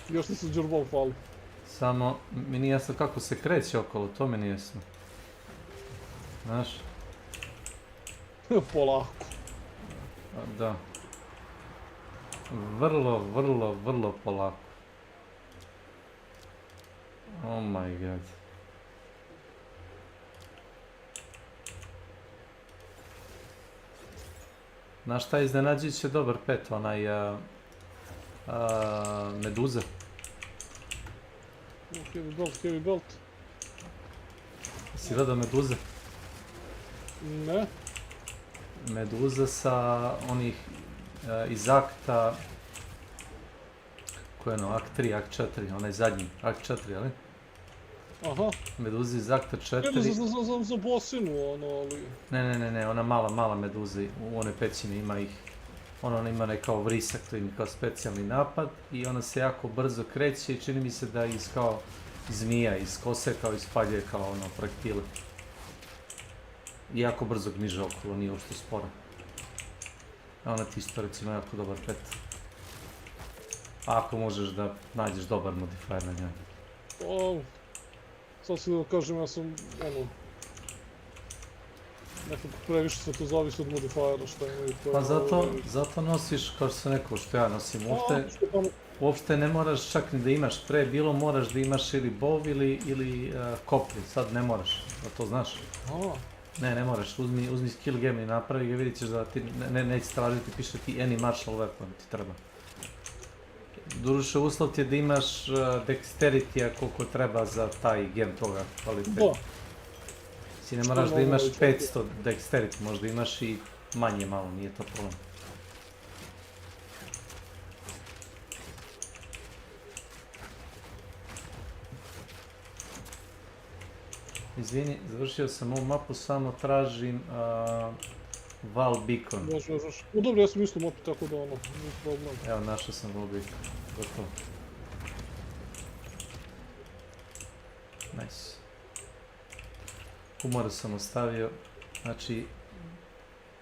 Još ti se džurbal fali. Samo, mi nije jasno kako se kreće okolo, to mi nije jasno. Znaš? Polako. Da. Vrlo polako. Oh my god. Znaš šta je iznenađujuće dobar pet, onaj meduza. Heavy belt. Si gledao meduze? Ne. Meduza sa onih iz akta... Ko je ono, akt 3, akt 4, onaj zadnji, akt 4, jel? Aha. Meduza iz akta 4. Ne, za bosinu, ono, ali... Ne, ona mala meduza, u one pećine ima ih. Ona ima nekao vrisak, to ima kao specijalni napad i ona se jako brzo kreće i čini mi se da iz kao zmija, iz kose kao ispaljuje kao ono projektile. I jako brzo gniže okolo, nije uopšte spora. A ona ti isto recimo jako dobar pet. Ako možeš da nađeš dobar modifier na njoj. Sad si da kažem, ja sam, ono... Nekako previše se to zavisi od modifajera što imaju. Pa zato nosiš, kao što sam rekao, što ja nosim. Uopšte ne moraš čak ni da imaš pre, bilo moraš da imaš ili bow ili koplje, sad ne moraš, da to znaš. Ne moraš, uzmi skill game i napravi ga, vidit ćeš da ti neće tražiti, piše ti any martial weapon ti treba. Doduše, uslov ti je da imaš dexterity-a koliko treba za taj game toga kvaliteta. Si ne moraš da imaš 500 dexterity, možda imaš i manje malo, nije to problem. Izvini, završio sam ovu mapu, samo tražim Val Beacon. Može. Dobro, ja sam isto mapu, tako da ono, nije problem. Evo, našao sam Val Beacon. Gotovo. Nice. Humor sam ostavio, znači,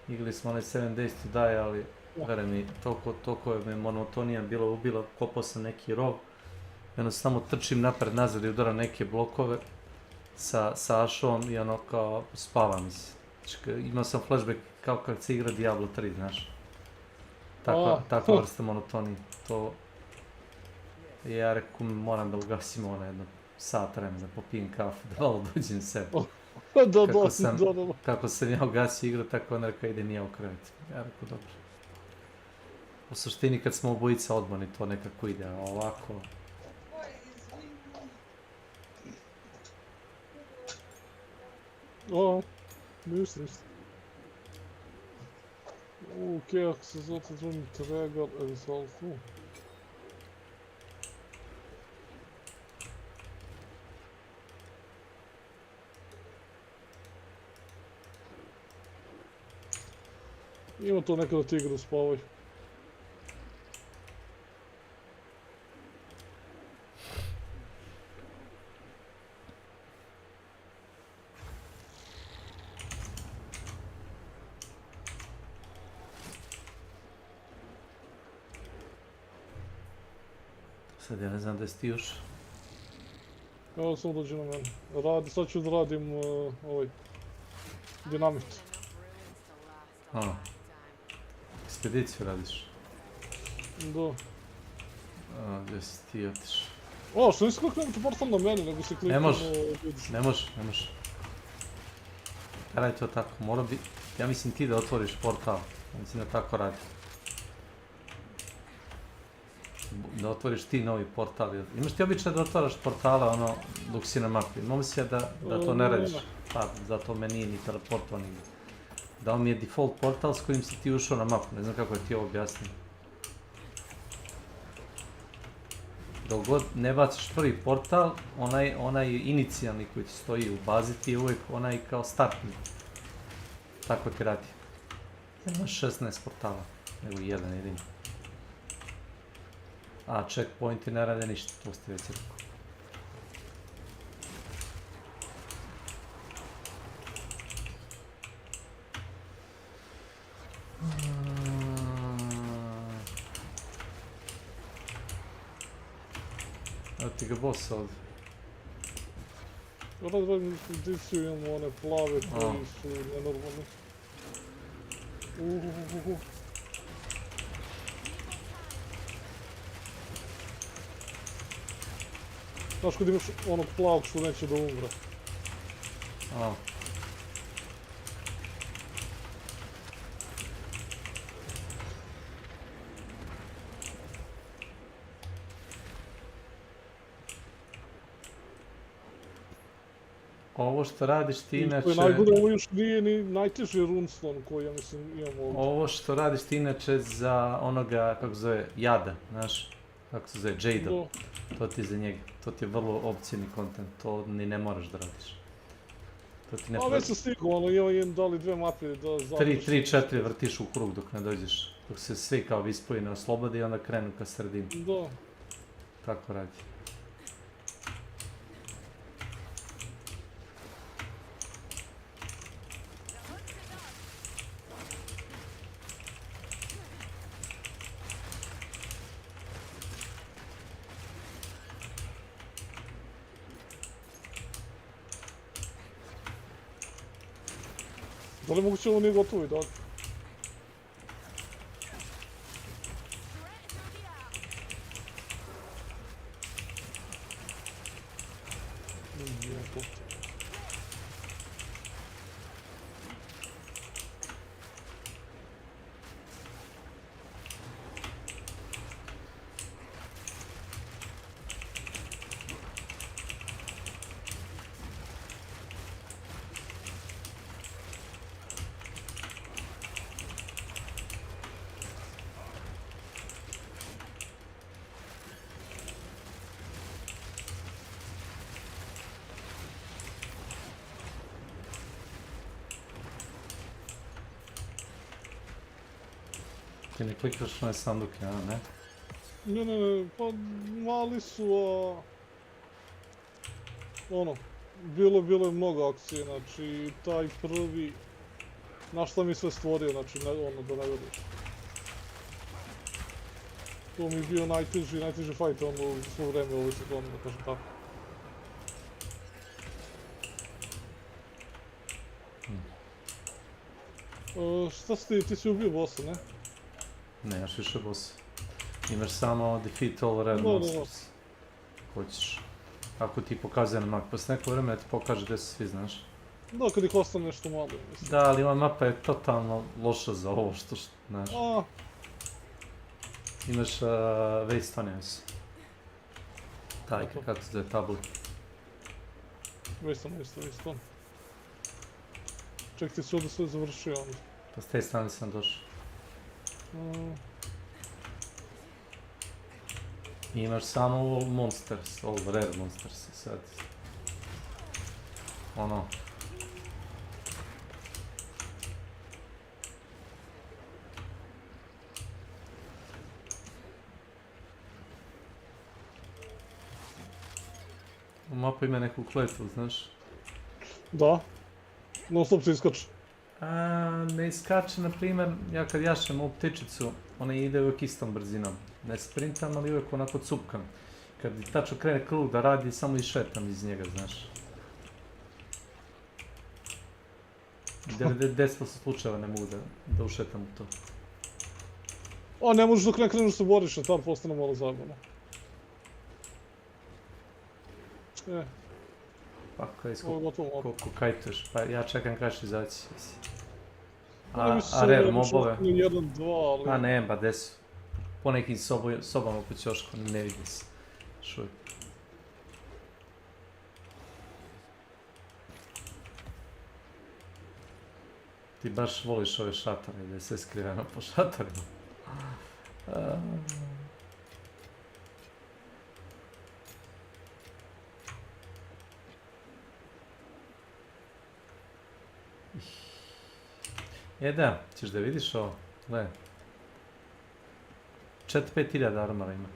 igrali smo onaj 7 Days to Die, ali, vere mi, toliko je me monotonija bilo ubila, kopao sam neki rov, i ono samo trčim napred nazad i udaram neke blokove sa Ashom i ono kao spavam se. Imao sam flashback kao kad se igra Diablo 3, znaš. Takva vrsta monotonije. To... Ja reku, moram da ugasim ono jedno sat vremena, popijem kafu, da malo dođem sebe. Kako sam ja ugasio igru, tako on rekao idem ja u krevet. Ja reku, dobro. U suštini kad smo obojica odmorni, to nekako ide, a ovako... O, ništa. Okej, ako se zove drugi Traeger Exaltu. Ima to nekada ti igra spavaj. Sad ja ne znam da jesi ti još. Evo samo dođe na mene. Sad ću da radim ovaj dinamit. Ekspediciju radiš? Da. Gdje si ti otiš? Što nisi kliknuti portal na mene, nego si kliknuo... Ne može. Radi to tako, mora bi... Ja mislim ti da otvoriš portal. Mislim da tako radi. Da otvoriš ti novi portal. Imaš ti običaj da otvaraš portale ono dok si na mapi. Mogu si ja da to ne radiš. Pa, zato me nije ni teleportao nigdje. Dao mi je default portal s kojim si ti ušao na mapu. Ne znam kako je ti ovo objasnio. Dok god ne baciš prvi portal, onaj inicijalni koji ti stoji u bazi ti je uvijek onaj kao startni. Tako ti radi. Imaš 16 portala, nego jedan jedini. A checkpointi ne rade ništa, to ste već rekao. Evo ti ga bossa ovdje. Radim ekspediciju, imamo one plave koji su nenormalni. Znaš kad imaš onog plavog što neće da umre. Ovo što radiš ti inače... Najgore, ovo još nije ni najteži runestone koji ja mislim imam ovdje. Ovo što radiš ti inače za onoga, kako zove, Jada, znaš? Kako se zove, Jada. To ti je za njega. To ti je vrlo opcijni kontent, to ni ne moraš da radiš. A već sam stigao, ono imam dali 2 mape da završim. 3-4 vrtiš u krug dok ne dođeš. Dok se svi kao vispoji ne oslobode i onda krenu ka sredini. Da. Tako radi. Da li moguće ovo nije gotovo i dalje? Ti ne klikaš na sanduke, a ne? Ne, pa mali su, ono, bilo je mnogo akcije, znači, taj prvi, na šta mi sve stvorio, znači, ono, da ne vidiš. To mi je bio najteži fight, ono, svo vreme ove sezone, da kažem tako. Šta si ti si ubio bossa, ne? Ne, još više bossa. Imaš samo defeat all red monsters. Hoćeš. Ako ti pokazuje na map, posle neko vreme ti pokaže gdje su svi, znaš. Da, kad ih ostane nešto malo, mislim. Da, ali ova mapa je totalno loša za ovo što, znaš. Imaš Waystone, taj, kako se zove, tablet. Waystone. Ček, ti si ovdje sve završio onda. Pa s te strane sam došao. I imaš samo ovo monsters, ovo rare monsters sad. Ono. Mapa ima neku kletvu, znaš? Da. Non stop se iskače. Ne iskače, na primjer, ja kad jašem ovu ptičicu, ona ide uvijek istom brzinom. Ne sprintam, ali uvijek onako cupkam. Kad tačno krene krug da radi, samo išetam iz njega, znaš. 90% slučajeva ne mogu da ušetam u to. Ne možeš dok ne kreneš se boriš, tad postane malo zabavno. Pa koliko kajtuješ, pa ja čekam kada će izaći. A rare mobove? 1, 2, ali... A ne, ba gdje su? Po nekim sobama po ćošku, ne vidi se. Šuj. Ti baš voliš ove šatore, da je sve skriveno po šatorima. Da, ćeš da vidiš ovo, gledaj. 4-5 hiljada armora ima.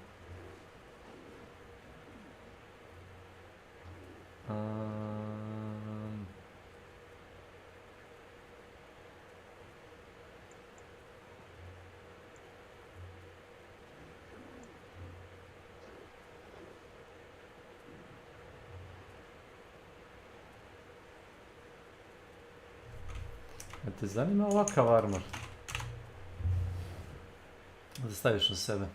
Te zanima ovakav armor? Da staviš na sebe.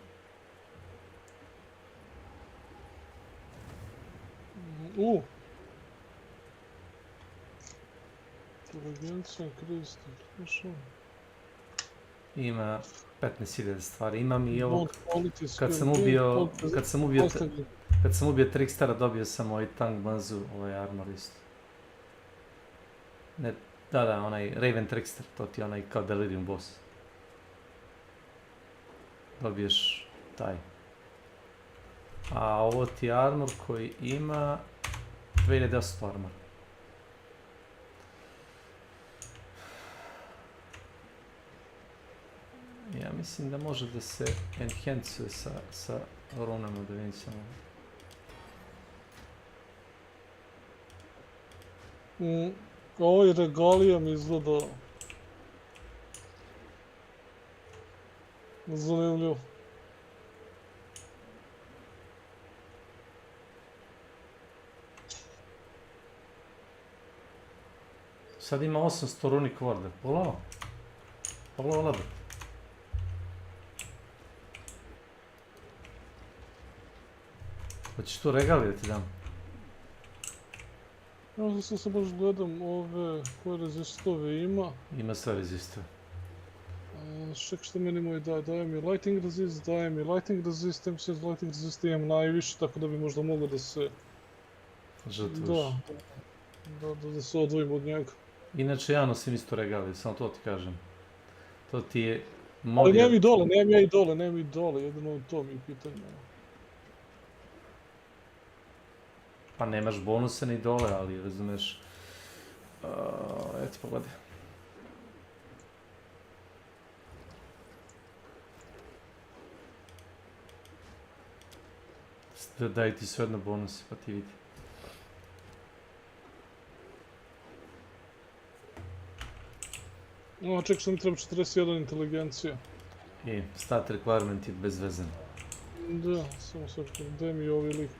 Inteligencija, kristal, Ima 15.000 stvari. Imam i ovog... Kad sam ubio Trickstera, dobio sam ovaj Tang Banzu, ovaj armor isto. Ne, da, onaj Raven Trickster, to ti je onaj kao Delirium boss. Dobiješ taj. A ovo ti je armor koji ima 2800 armor. Ja mislim da može da se enhancuje sa runama, da vidim samo. Ovo je regalijom izgleda zanimljivo. Sad ima 800 runic word. Pogledaj. Pogledaj labet. Hoćeš tu regalije da ti dam? Ja se baš gledam ove koje rezistove ima. Ima sve rezistove. Ček što meni moj daje mi lighting resist, MCS lighting resist imam najviše, tako da bi možda moglo da se... Žrtvuješ. Da se odvojim od njega. Inače ja nosim isto regalije, samo to ti kažem. To ti je... Ali nemam i dole, jedino to mi je pitanje. Pa nemaš bonuse ni dole, ali razumeš... Evo ti pogledaj. Daj ti sve jedno bonuse, pa ti vidi. Ček što mi treba 41 inteligencija. I stat requirement je bezvezan. Da, samo sad daj mi ovi lik.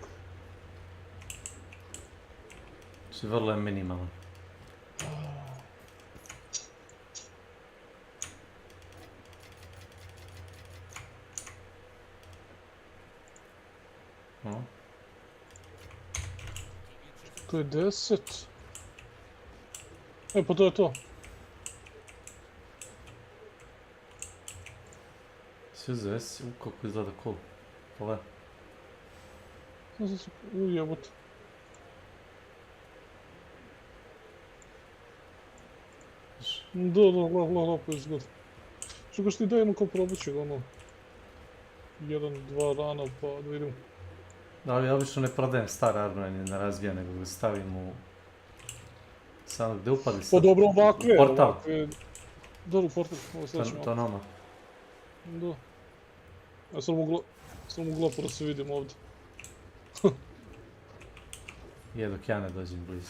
Znači vrlo je minimalan. To je 10. Pa to je to. Sve zvesi, kako izgleda cool. Pogledaj. Ujebote. Da, lepo izgleda. Što ga ti dajemo kao probat će ga ono... 1-2 rana pa da vidimo. Da, ja obično ne prodajem stare armore, ni ne razvijam, nego ga stavim u... Samo gde upali sad? Pa dobro, ovakve. Portal. Dobro, portal, ovo sledeći To nama. Da. Ja sam mogla da se vidim ovdje. Je, dok ja ne dođem blizu.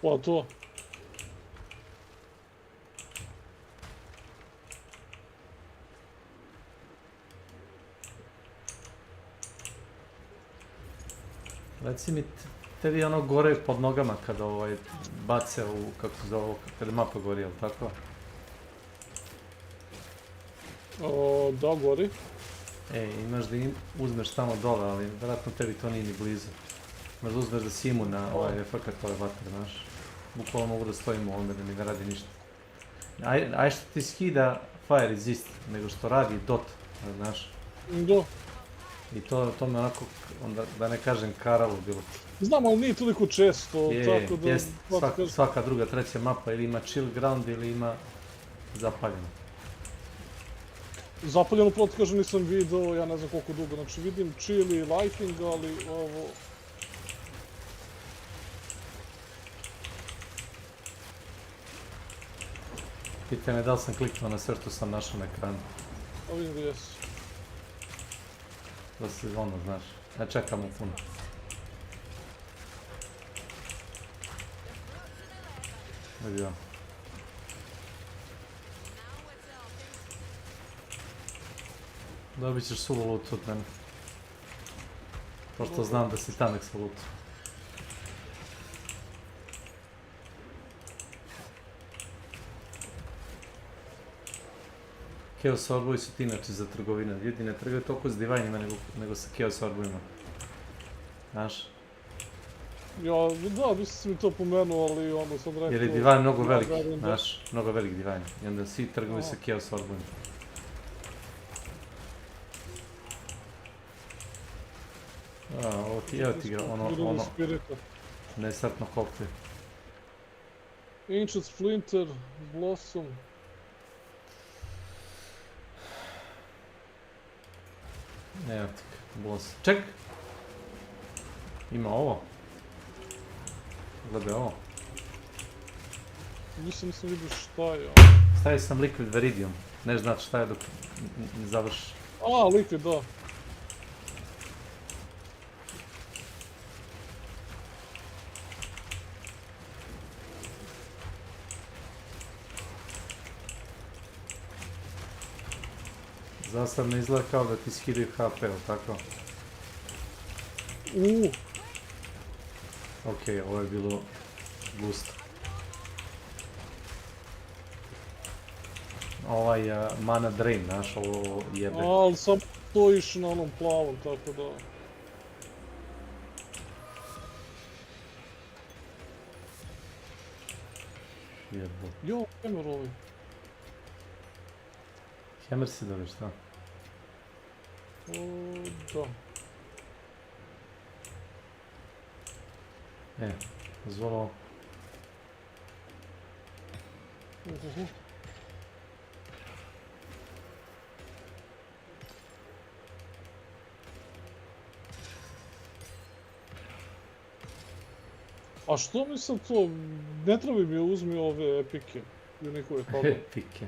Pa to. Reci mi, tebi ono gore pod nogama kada bace u, kako se zove, kada mapa gori, jel tako? Da, gori. Imaš da uzmeš tamo dole, ali vjerojatno tebi to nije ni blizu. Imaš da uzmeš da si imu na ovaj efekat ove vatre, znaš. Bukvalno mogu da stojimo ovdje da mi ne radi ništa. Aj što ti skida fire resist, nego što radi dot, znaš. Da. I to me onako, da ne kažem karalo bilo. Znam, ali nije toliko često, tako da... Jest, svaka druga, treća mapa ili ima chill ground ili ima zapaljeno. Zapaljeno, proti kažem, nisam vidio, ja ne znam koliko dugo, znači vidim chill i lighting, ali ovo... Pitanje je da li sam kliknuo na sve što sam našao na ekranu. A vidim da jesu. Da se ono, znaš, ne čekamo puno. Vidi ovo. Dobit ćeš sulu loot od mene. Pošto znam da si tamek sa lootom. Chaos orbovi su ti inače za trgovine. Ljudi ne trgaju toliko s divajnima nego sa chaos orbovima. Znaš? Ja, da, mislim si mi to pomenuo, ali onda sam rekao... Jer je divajn mnogo velik, znaš, mnogo velik divajn. I onda svi trguju sa chaos orbovima. Ovo ti ga, ono... Nesretno koplje. Ancient Splinter, Blossom... Evo ti ga, Blossom. Ček! Ima ovo. Gledaj ovo. Nisam vidio šta je. Stavio sam Liquid Veridium. Ne znati šta je dok ne završi. Liquid, da. Za sad ne izgleda kao da ti skidaju HP, ili tako? Okej, ovo je bilo gusto. Ovaj mana drain, znaš, ovo jebe. Ali sam stojiš na onom plavom, tako da... Jebo. Jo, hammer ovaj. Hammer si dobiš, šta? Da. Zvolo. A što mi sad to, ne treba mi uzmi ove epike, unikove pada. Epike.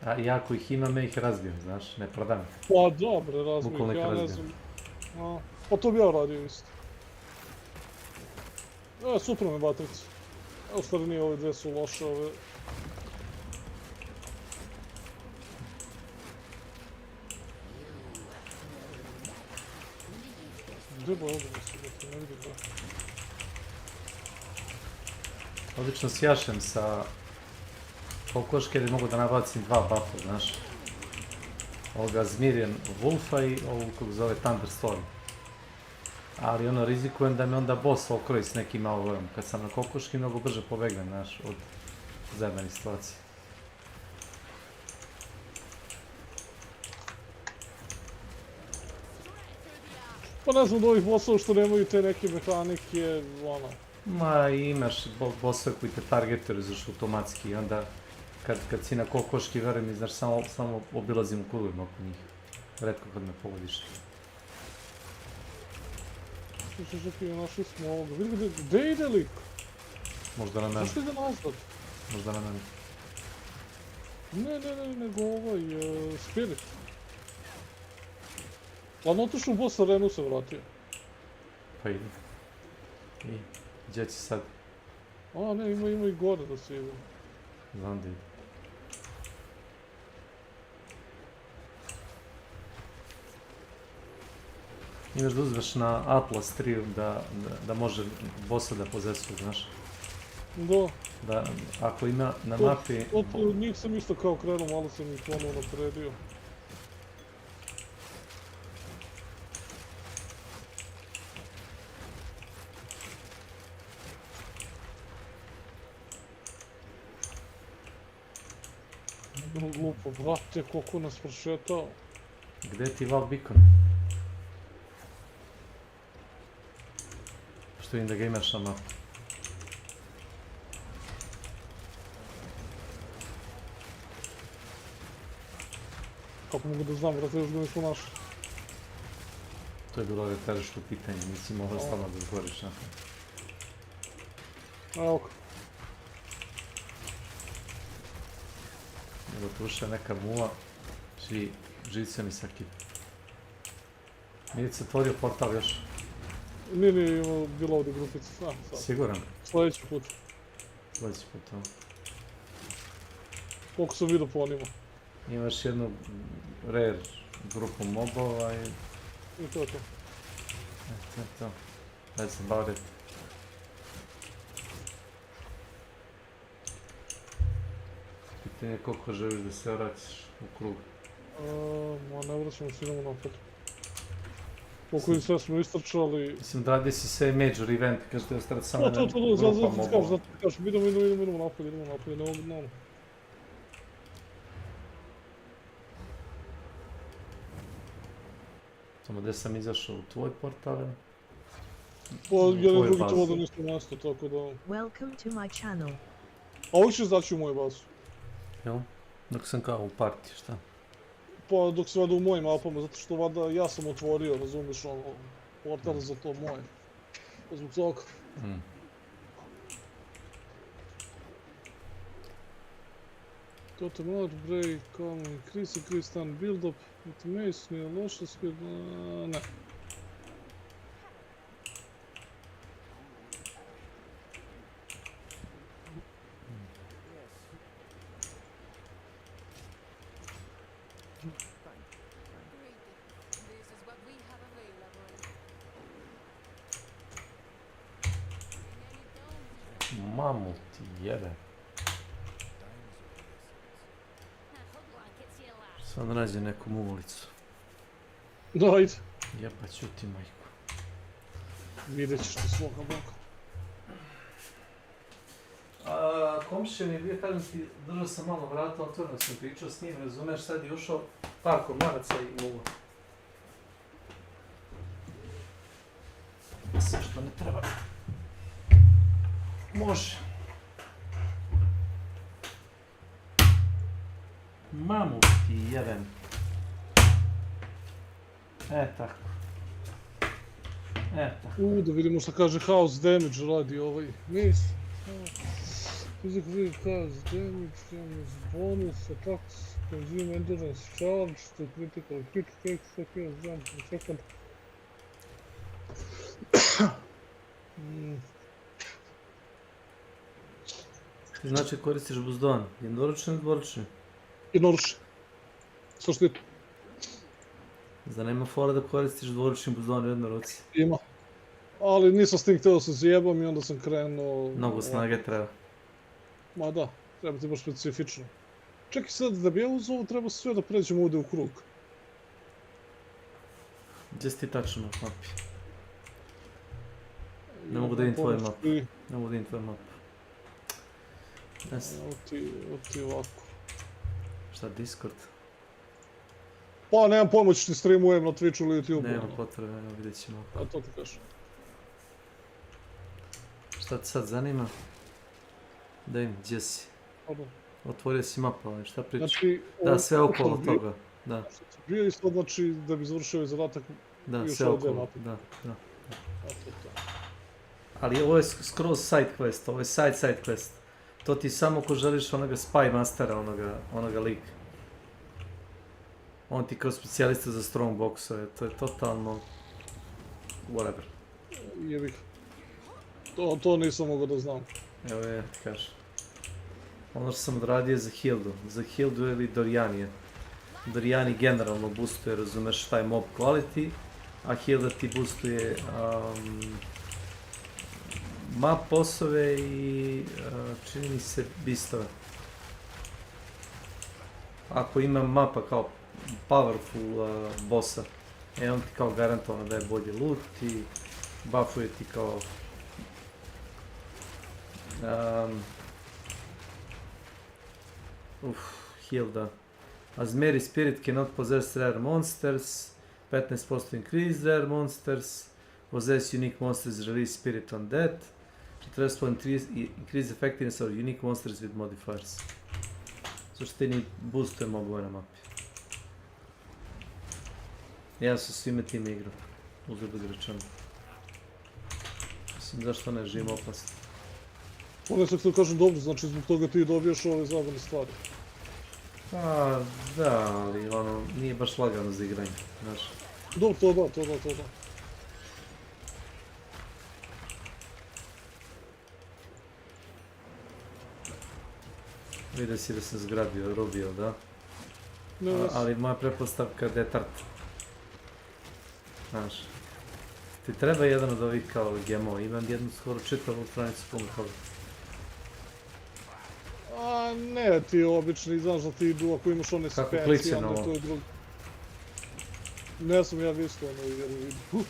A ja ako ih imam, ja ih razbijem, znaš, ne prodam. Pa dobre, razbijem, ja ne znam. Pa to bi ja radio isto. Super me batrice. U stvari nije, ove dve su loše, ove... Gdje bo ovdje mislim, ne vidim da... Obično sjašem sa kokoške jer mogu da nabacim dva buffa, znaš. Ovoga Zmirian Wolfa i ovu kako zove Thunderstorm. Ali ono rizikujem da me onda boss okroji s nekim malvojem. Kad sam na kokoški mnogo brže pobegnem, znaš, od zajebanih situacija. Pa ne znam od ovih bossova što nemaju te neke mehanike, ono... Ma imaš bossove koji te targetuju, znaš, automatski i onda kad si na kokoški, verujem mi, znaš, samo obilazim u krugovima oko njih. Retko kad me pogodiš. Čekaj, našli smo ovoga. Vidi gdje ide lik? Možda na mene. Zašto ide nazad? Možda na mene. Ne, nego Spirit. Ladno otišao u boss arenu se vratio. Pa idi. I, gdje si sad? A ne, ima i gore da se ide. Znam da ide. Imaš da uzmeš na Atlas 3 da može bossa da pozesuju, znaš? Da, ako ima na mapi... Od njih sam isto kao krenuo, malo sam ih ponovno napredio. Glupo, brate, koliko nas prošetao. Gde ti Val Beacon? Što vidim da ga imaš na mapu. Kako mogu da znam, brate, još ga nismo našli. To je bilo retoričko pitanje, nisi mogla stalno da odgovoriš na to. Evo ga. Evo tu ušla neka mula, živice mi sakida. Nije se otvorio portal još? Nije bilo ovdje grupica, sad. Siguran? Sljedeći put. Sljedeći put, ovo. Koliko sam vidio po onima. Imaš jednu rare grupu mobova i... I to je to. To. That's about it. Pitanje je koliko želiš da se vraćaš u krug. Ma ne vraćamo se, idemo napad. Koliko i sve smo istrčali... Mislim, da si sve major event, kažeš da je ostati samo jedna grupa mobova. Zato ti kažem, idemo napad, idemo. Samo gdje sam izašao u tvoj portal? Jedan drugi to vode nisto mjesto, tako da... Welcome to my channel. A ovo ćeš zaći u moju bazu. Jel? Dok sam kao u partiji, šta? Pa dok se vada u mojim mapama, zato što vada ja sam otvorio, razumiješ, portal za to moje. Pa zbog toga. Totem Art, Break, Calm, Increase Stun, Build Up, Automation, je loša skid, ne. Mamu ti jebe. Sad nađem neku ulicu. Dajde. Jebat ću ti majku. Vidjet ćeš ti svoga boga. Komšija mi je bio, kažem ti, držao sam malo vrata, otvoreno sam pričao s njim, razumeš, sad je ušao par komaraca i mogu. Sve što ne treba. Može. Mamu ti jebem. Tako. Tako. Da vidimo što kaže house damage radi ovaj mis. Physical house damage, bonus, attacks, consume endurance charge, to critical hit, takes seconds, jump in second. Znači koristiš buzdon, jednoručni ili dvoručni? Jednoručni. Što što je? Zda nema fora da koristiš dvoručni buzdon u jednoj ruci? Ima. Ali nisam s tim htio se zjebam i onda sam krenuo... Mnogo snage treba. Ma da, treba ti baš specifično. Čekaj sad, da bi ja uz ovo treba sve da pređemo ovdje u krug. Gdje si ti tačno na mapi? Ne mogu da vidim tvoju mapu. Ne mogu da vidim tvoju mapu. Evo ti ovako. Šta, Discord? Pa nemam pomoć, ti streamujem na Twitchu ili YouTube. Nema potrebe, vidjet ćemo. A to ti kažem. Šta te sad zanima? Daj mi, gdje si? Otvorio si mapu, ali šta pričaš? Znači, Da, sve okolo toga. Da. Bio isto, znači, da bi završio ovaj zadatak, Da, još sve ove dve okolo, mape. da. A to je to. Ali ovo je skroz side quest, ovo je side quest. To ti samo ko želiš onoga spy mastera, onoga lika. On ti kao specijalista za strong boxove, to je totalno... whatever. Jebih. To nisam mogao da znam. Evo je, ti kažem. Ono što sam odradio za Hildu. Za Hildu ili Dorijanije. Dorijani generalno boostuje, razumeš, šta je mob quality, a Hilda ti boostuje map bossove i čini mi se beastove. Ako ima mapa kao powerful bossa, on ti kao garantovano daje bolji loot i buffuje ti kao Hilda. As Mary Spirit cannot possess rare monsters, 15% increase rare monsters, possess unique monsters, release spirit on that, 40% increase effectiveness of unique monsters with modifiers. Suštini boostuje mobove na mapi. Ja sam svime time igrao, uzgled rečeno. Mislim, zašto ne živim opasno. Ono se to kažem dobro, znači zbog toga ti dobijaš ove zabavne stvari. Pa, da, ali ono, nije baš lagano za igranje, znaš. Dobro, to da. Vidio si da sam zgradio Rubio, da? Ne, ali moja pretpostavka je tart. Znaš, ti treba jedan od ovih kao GMO, imam jednu skoro čitavu stranicu puno toga. A ne, ti obični, znaš da ti idu ako imaš one specije, onda to je drugo. Ne sam ja visto ono jer vidim.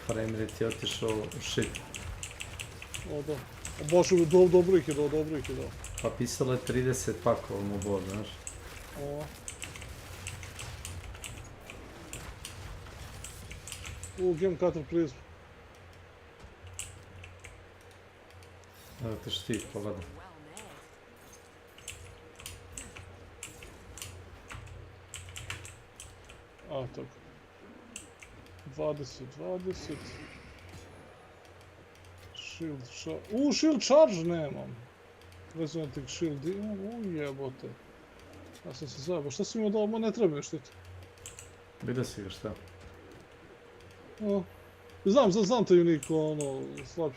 Frame rate je otišao u shit. O da, baš dobro ih je dao. Pa pisalo je 30 pakova mu bod, znaš. Game cutter please. Evo te štit, pogledaj. A, tako. 20. Shield charge nemam. Resonating shield imam, jebote. Ja sam se zajebao, šta si imao dao, ma ne treba mi štit. Vidio si ga šta? Znam te unique, ono, slabi.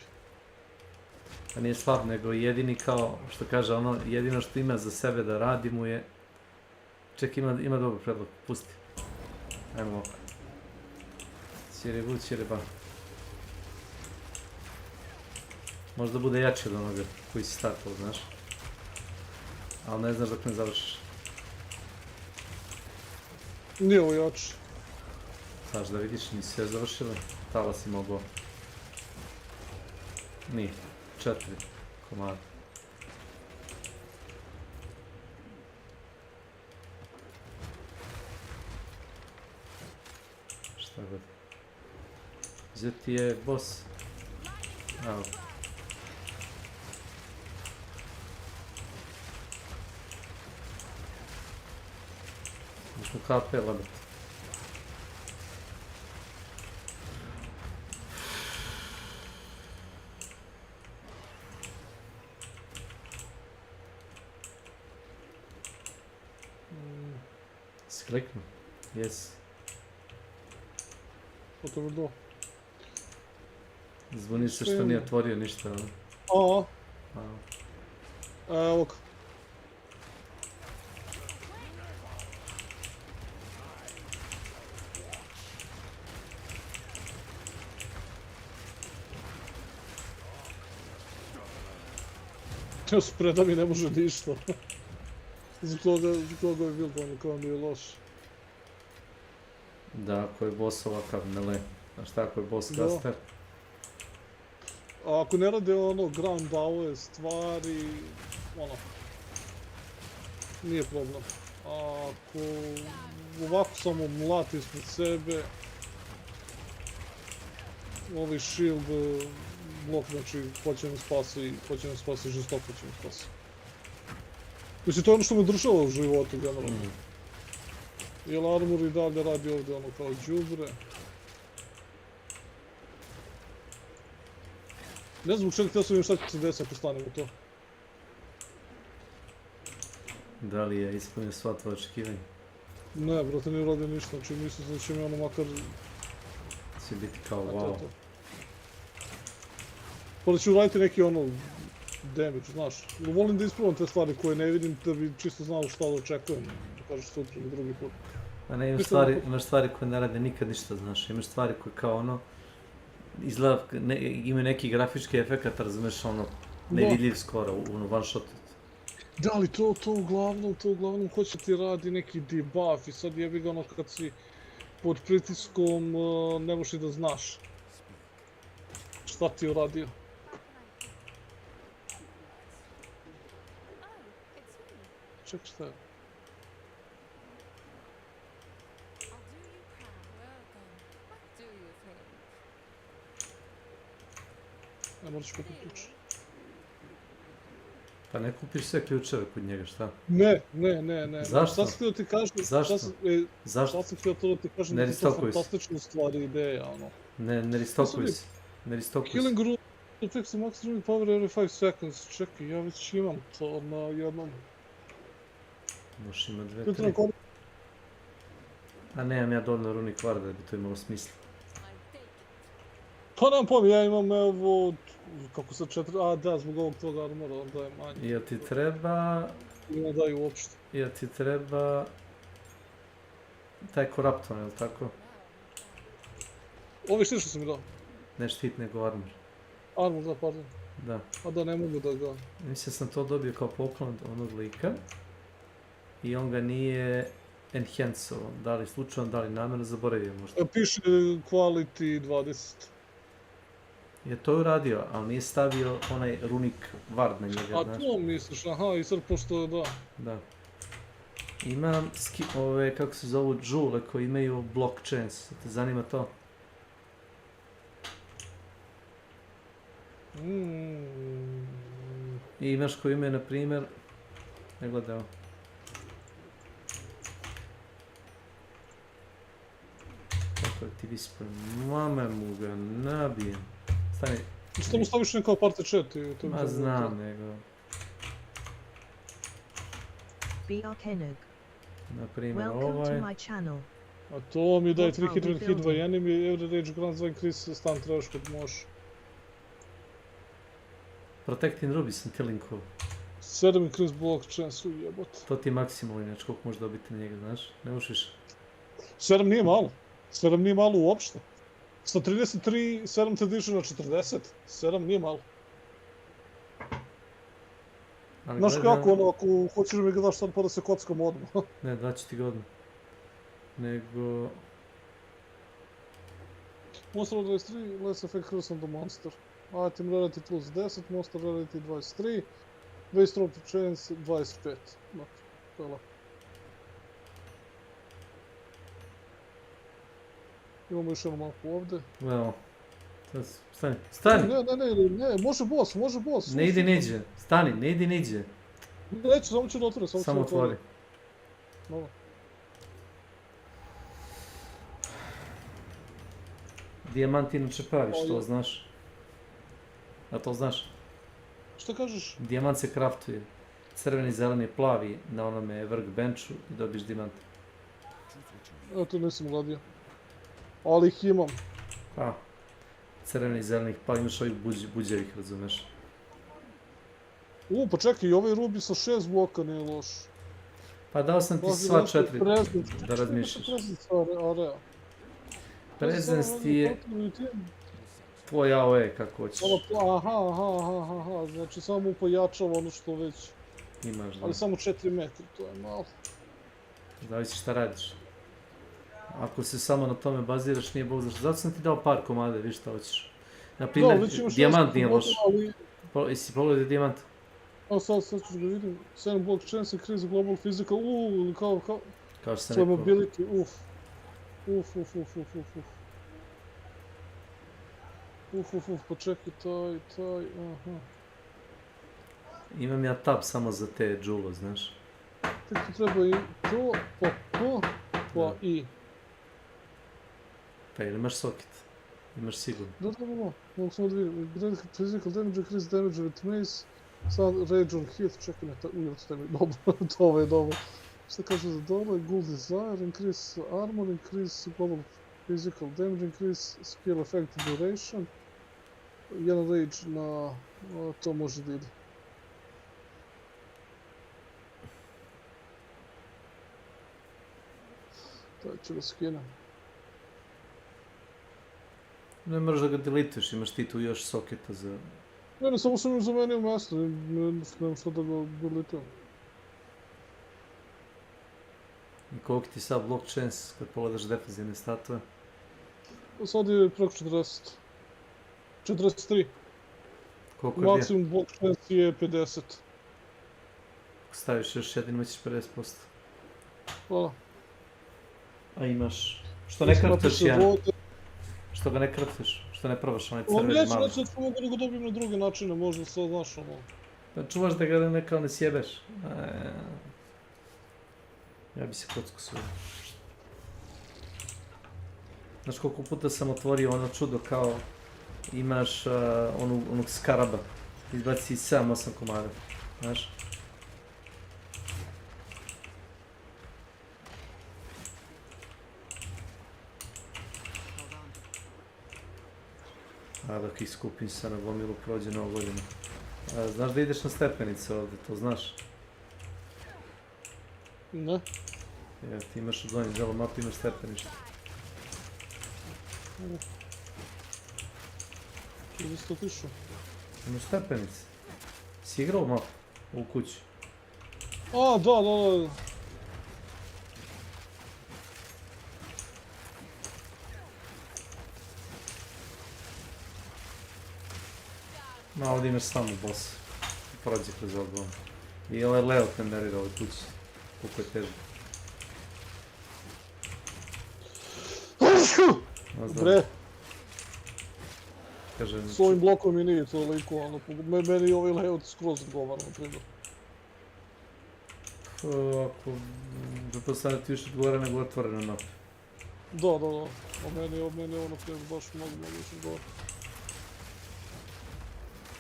Pa nije slab, nego jedini kao, što kaže, ono, jedino što ima za sebe da radi mu je... Ček, ima dobar predlog, pusti. Ajmo ovako. Ćiriba. Možda bude jači od onoga koji si startao, znaš. Ali ne znaš dok ne završiš. Nije ovo jači. Znaš da vidiš, nisi sve završili. Tala si mogao. Nije. 4 komada. Šta god. Gdje ti je boss? Evo. Možemo KP labati. Si kliknu? Jes. Potvrdo. Zvoni se što nije otvorio ništa, ono? Evo ga. Spreda mi ne može ništa. Zbog toga je bilo ono kao mi je loš. Da, ako je boss ovakav mele. Znaš šta, ako je boss caster? A ako ne rade ono ground ove stvari, ono, nije problem. A ako ovako samo mlati ispred sebe, ovaj shield blok, znači, hoće me spasi, žestoko će me spasi. Mislim, to je ono što me država u životu, generalno. Jer armor i dalje radi ovdje ono kao đubre. Ne znam čega htio sam vidim šta će se desiti ako stanem u to. Da li je ispunio sva tvoja očekivanja? Ne, brate, nije uradio ništa, znači mislim da će mi ono makar... Će biti kao wow. Pa da ću uraditi neki ono... damage, znaš. Volim da ispravam te stvari koje ne vidim da bi čisto znao šta da očekujem. Da kažeš sutra ili drugi put. A ne, imaš stvari koje ne rade nikad ništa, znaš. Imaš stvari koje kao ono... Izgleda, imaju neki grafički efekt, razumeš, ono, nevidljiv skoro, one shot. Da, ali to uglavnom hoće ti radi neki debuff i sad jebi ga ono kad si pod pritiskom ne možeš i da znaš šta ti je uradio. Čekaj, šta je? Ne moraš kupiti ključ. Pa ne kupiš sve ključeve kod njega, šta? Ne. Zašto? Šta sam htio ti kažem? Zašto? Šta sam htio to da ti kažem da je to fantastična stvar i ideja, ono. Ne ristokuj se. Ne ristokuj se. Healing room takes a max running power every 5 seconds. Čekaj, ja već imam to na jednom. Možeš ima 2-3. A nemam ja dovoljno runih kvar da bi to imalo smisla. Pa nemam pojma, ja imam evo... Kako sad 4... A da, zbog ovog tog armora, onda je manje. Jel ti treba... Ne daju uopšte. Jel ti treba... Taj korapton, jel tako? Ovi štiti što sam mi dao. Ne štit, nego armor. Armor, da, pardon. Da. A da, ne mogu da ga... Mislim sam to dobio kao poklon onog lika. I on ga nije enhanceovan. Da li slučajno, da li namjerno, zaboravio možda. Piše quality 20. Je to uradio, ali nije stavio onaj runik ward na njega, znaš. A to misliš, aha, i sad pošto da. Da. Imam ove, kako se zovu, džule koji imaju block chance. Te zanima to? I imaš koji imaju, na primjer, ne gledao. Kako ti vispam, mame mu ga nabijem. Stani. Što mu staviš neko aparte chat i to... Ma znam, nego... Na primjer ovaj... A to mi daje 3 hit, 1 hit, 2 enemy, every rage grants 2 increase stun trash kod možeš. Protecting Ruby sam ti linkovao. 7 increase block chance, ujebot. To ti je maksimal, inače koliko možeš dobiti na njega, znaš? Ne možeš više. 7 nije malo. 7 nije malo uopšte. Sa 33, 7th edition na 40. 7 nije malo. Znaš kako ono, ako hoćeš da mi ga daš sad pa da se kockam odmah. Ne, daću ti ga odmah. Nego... Monster 23, less effect curse on the monster. Item rarity plus 10, monster rarity 23, base drop chance 25. Znači, to je lako. Imamo još jednu mapu ovdje. Evo. Stani, stani! Ne, može boss. Ne ide niđe, stani, ne ide niđe. Neću, samo ću da otvorim, samo otvori. Dobro. Dijamant inače praviš, to znaš. A to znaš? Šta kažeš? Dijamant se kraftuje. Crveni, zeleni, plavi na onome workbenchu i dobiš dijamant. Evo to nisam gladio. Ali ih imam. A, crvenih, zelenih, pa imaš ovih buđevih, razumeš? Pa čekaj, i ovaj rubi sa 6 bloka nije loš. Pa dao sam ti sva 4 da razmišljaš. Presence ti je... Tvoj AOE kako hoćeš. Aha, znači samo pojačava ono što već... Imaš, da. Ali samo 4 metra, to je malo. Zavisi šta radiš. Ako se samo na tome baziraš, nije bog zašto. Zato sam ti dao par komade, viš šta hoćeš. Naprimjer, dijamant nije loš. Jesi pogledaj dijamant? A sad ću ga vidim. 7 block chance, increase global physical, ili kao... Kao što sam rekao. Mobility, pa čekaj, taj, aha. Imam ja tab samo za te džulo, znaš. Tek ti treba i to, pa i. Pa ili imaš soket? Imaš sigurno. Da, mogu samo da vidim. Great physical damage, increase damage with mace, sad rage on hit, čekaj me, dobro, to je dobro. Šta kaže za dole, Ghoul Desire, increase armor, increase global physical damage, increase skill effect duration. Jedan rage na... to može da ide. To ću da skinem. Ne moraš da ga deletuješ, imaš ti tu još soketa za... Ne, samo sam im zamenio mjesto, nemam što da ga delitujem. I koliko ti sad block chance kad pogledaš defensivne statue? Sad je preko 40. 43. Koliko je bio? Maksimum block chance je 50. Ako staviš još jedin, imaćeš 50%. Hvala. A imaš... Što ne kraftaš jedan? Što ga ne kraftaš? Što ne probaš onaj crveni mali? Neću, sad mogu da ga dobijem na druge načine, možda sad znaš ono. Pa čuvaš da ga nekao ne sjebeš. Ja bi se kocku svoj. Znaš koliko puta sam otvorio ono čudo kao imaš onog skaraba. Izbaci 7-8 komada. Znaš? A dok ih skupim se na gomilu prođe novo godinu. Znaš da ideš na stepenice ovdje, to znaš? Ne. Ti imaš u donjem delu mapu, imaš stepenište. Gdje si to tišao? Imaš stepenice. Si igrao mapu? U kući? A, da. Ma, ovdje imaš samo boss. Prođe kroz ovog goma. I ovaj Leo te nerira ovoj kući. Koliko je težo. Bre! Kažem... S ovim blokom mi nije toliko, ono, meni je ovaj layout skroz odgovara, na primjer. Ako... Pretpostavljam ti više odgovara nego otvorena mapa. Da. A meni je ono primjer baš mnogo više odgovara.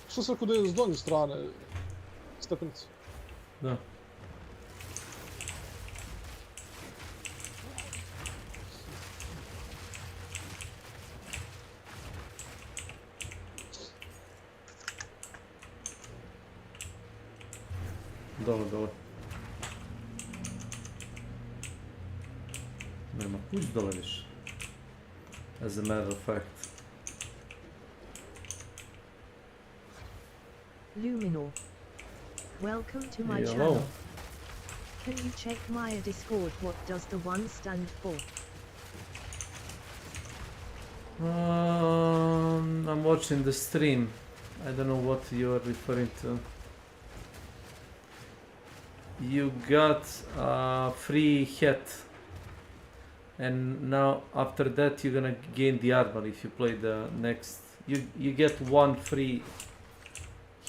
Što se ako da je s donje strane stepenice? Da. Dole. Nema kuć dole više. As a matter of fact. Luminor. Welcome to my Hello. channel. Can you check my Discord? What does the one stand for? I'm watching the stream. I don't know what you are referring to. You got a free hat, and now after that you're gonna gain the armor if you play the next. You get one free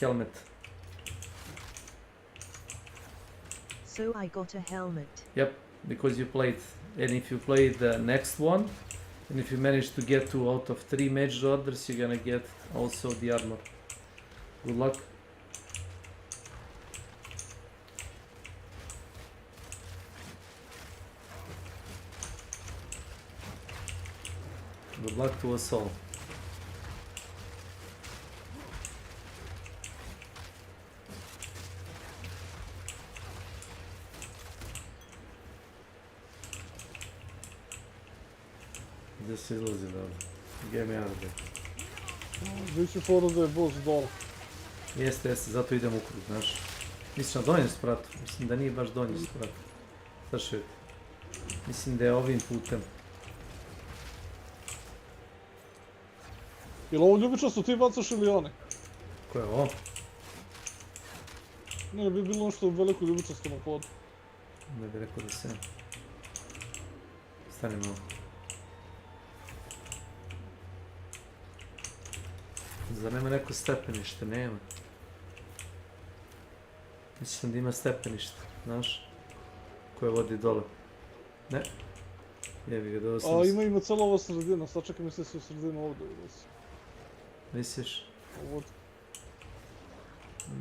helmet. So I got a helmet. Yep, because you played, and if you play the next one, and if you manage to get 2 out of 3 major orders, you're gonna get also the armor. Good luck. Good luck to us all. This is losing though. Get me out of there. Biće fora da je boss dole. Jeste, zato idem u krug, znaš. Mislim na donjem spratu, mislim da nije baš donji sprat. Zašto je? Mislim da je ovim putem. Jel ovo ljubičasto ti bacaš ili oni? Ko je ovo? Ne, bi bilo nešto veliko ljubičasto na podu. Ne bi rekao da se... Stani malo. Zar nema neko stepenište? Nema. Mislim da ima stepenište, znaš? Koje vodi dole. Ne. Jebi ga, da sam... A ima cijela ova sredina, sad čekaj mi se u sredinu ovdje vidio si. Misliš? Ovdje.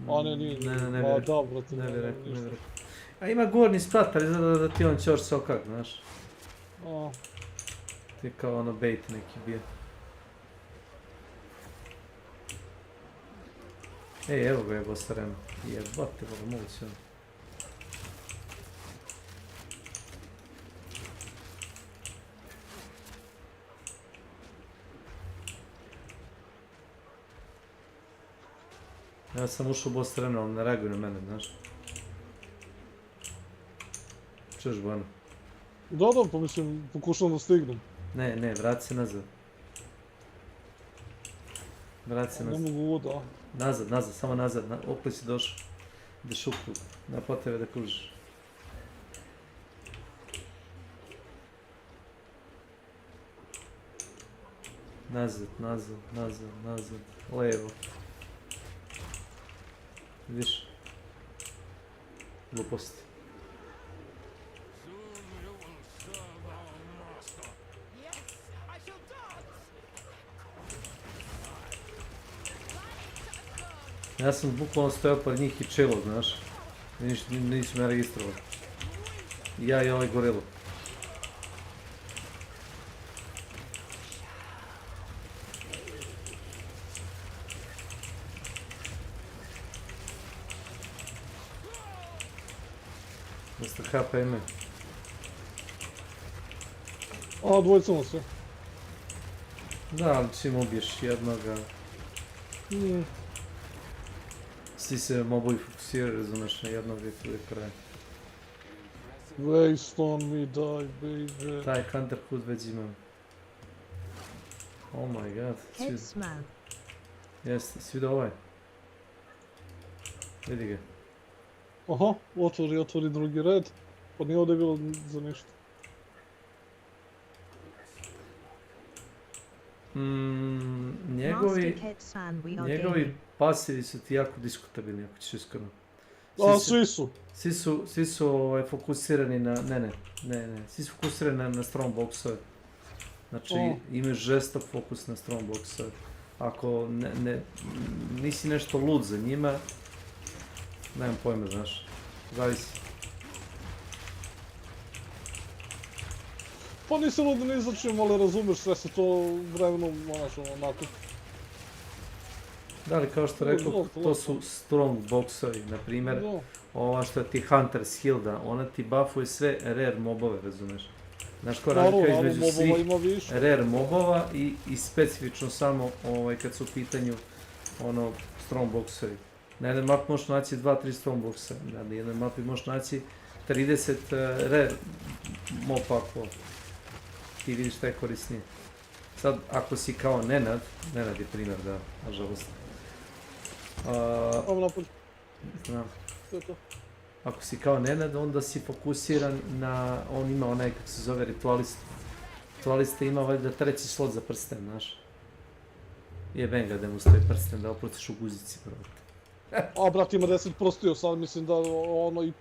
A ne, nije. Ne, Ma da, brate, ne bi rekao. A ima gornji sprat, ali izgleda da ti on ćeš sokak, znaš? A. Ti kao ono bait neki bio. Ej, evo ga je Bostarem. Jebate, boga, moguće ono. Ja sam ušao u boss terenu, ali ne reaguju na mene, znaš. Čuješ, Bojano? Da, pa mislim, pokušam da stignem. Ne, vrati se nazad. Vrati se nazad. Ne mogu da. Nazad, samo nazad, opet si došao. Ideš u krug, na potrebe da kružiš. Nazad, levo. Vidiš? Gluposti. Ja sam bukvalno stojao pored njih i chillao, znaš. Nisu me registrovali. Ja i ovaj gorilo. Dosta HP imaju. A, dvojicama sve. Da, ali čim ubiješ jednoga... Svi se mobovi fokusiraju, razumeš, na jednog i tu je kraj. Waste on me, die, baby. Taj Hunter Hood već imam. Oh my god, jeste, svidio ovaj. Vidi ga. Aha, otvori drugi red. Pa nije ovdje bilo za ništa. Njegovi pasivi su ti jako diskutabilni, ako ćeš iskreno. A, svi su. Svi su fokusirani na, svi su fokusirani na strong boxove. Znači, imaš žestok fokus na strong boxove. Ako nisi nešto lud za njima, nemam pojma, znaš, zavisi. Pa nisam lud ni za čim, ali razumeš, sve se to vremenom, onako. Da li, kao što rekao, to su strong boxovi, na primjer, ova što ti Hunter Hilda, ona ti buffuje sve rare mobove, razumeš? Znaš ko razlika između svih rare mobova i specifično samo kad su u pitanju strong boxovi. Na jednoj mapi možeš naći 2-3 strong boxa, na jednoj mapi možeš naći 30 rare mob pakova. Ti vidiš šta je korisnije. Sad, ako si kao Nenad je primjer, da, nažalost. Znam. Ako si kao Nenad, onda si fokusiran na, on ima onaj, kako se zove, ritualistu. Ritualista ima valjda treći slot za prsten, znaš. Jebem ga da mu stoji prsten, da oprotiš u guzici, brate. A, brat, ima 10 prostio, sad mislim da ono i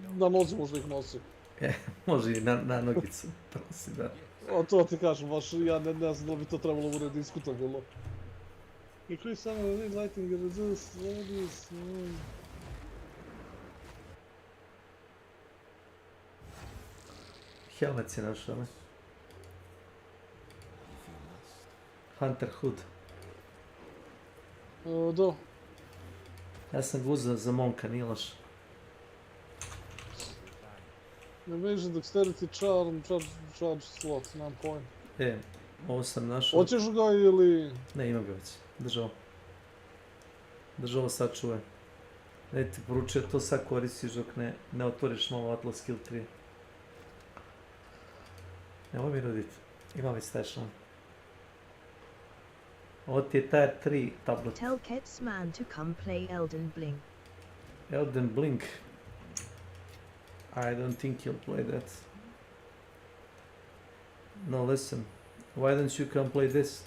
na nozi možda ih nosi. Može i na nogicu, nosi, da. A to ti kažem, baš ja ne znam da bi to trebalo bude diskutabilno. Increase some of the lighting and reduce radius. Helmet si našao, ne? Hunter Hood. Da. Ja sam ga uzeo za monka, nije loš. Evasion, dexterity, charm, charge slot, nemam pojma. Ovo sam našao. Hoćeš ga ili... Ne, imam ga već. Držao. Držao sad čuvaj. Ne ti poručio, to sad koristiš dok ne otvoriš novo Atlas Skill 3. Nemoj mi nuditi. Imam već taj šlan. Ovo ti je Tier 3 tablet. Tell Ketsman to come play Elden Blink. Elden Blink. I don't think he'll play that. No, listen. Why don't you come play this?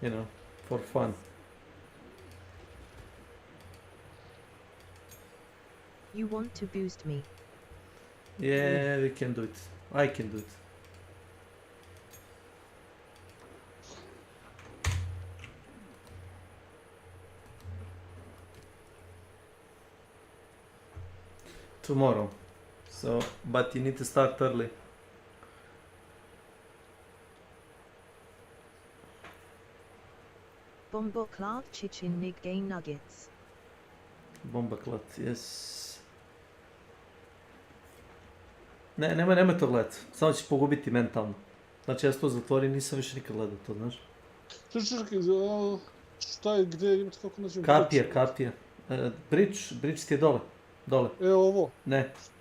You know, for fun. You want to boost me? Yeah, we can do it. I can do it. Tomorrow. So, but you need to start early. Bombo Clark Chichin Nig Gay Nuggets. Bomba klat, yes. Nemoj to gledat. Samo ćeš pogubiti mentalno. Znači ja to zatvorim, nisam više nikad gledao to, znaš. Čekaj, šta je, gdje imate, kako nađem? Kapija. Bridge ti je dole. Ovo?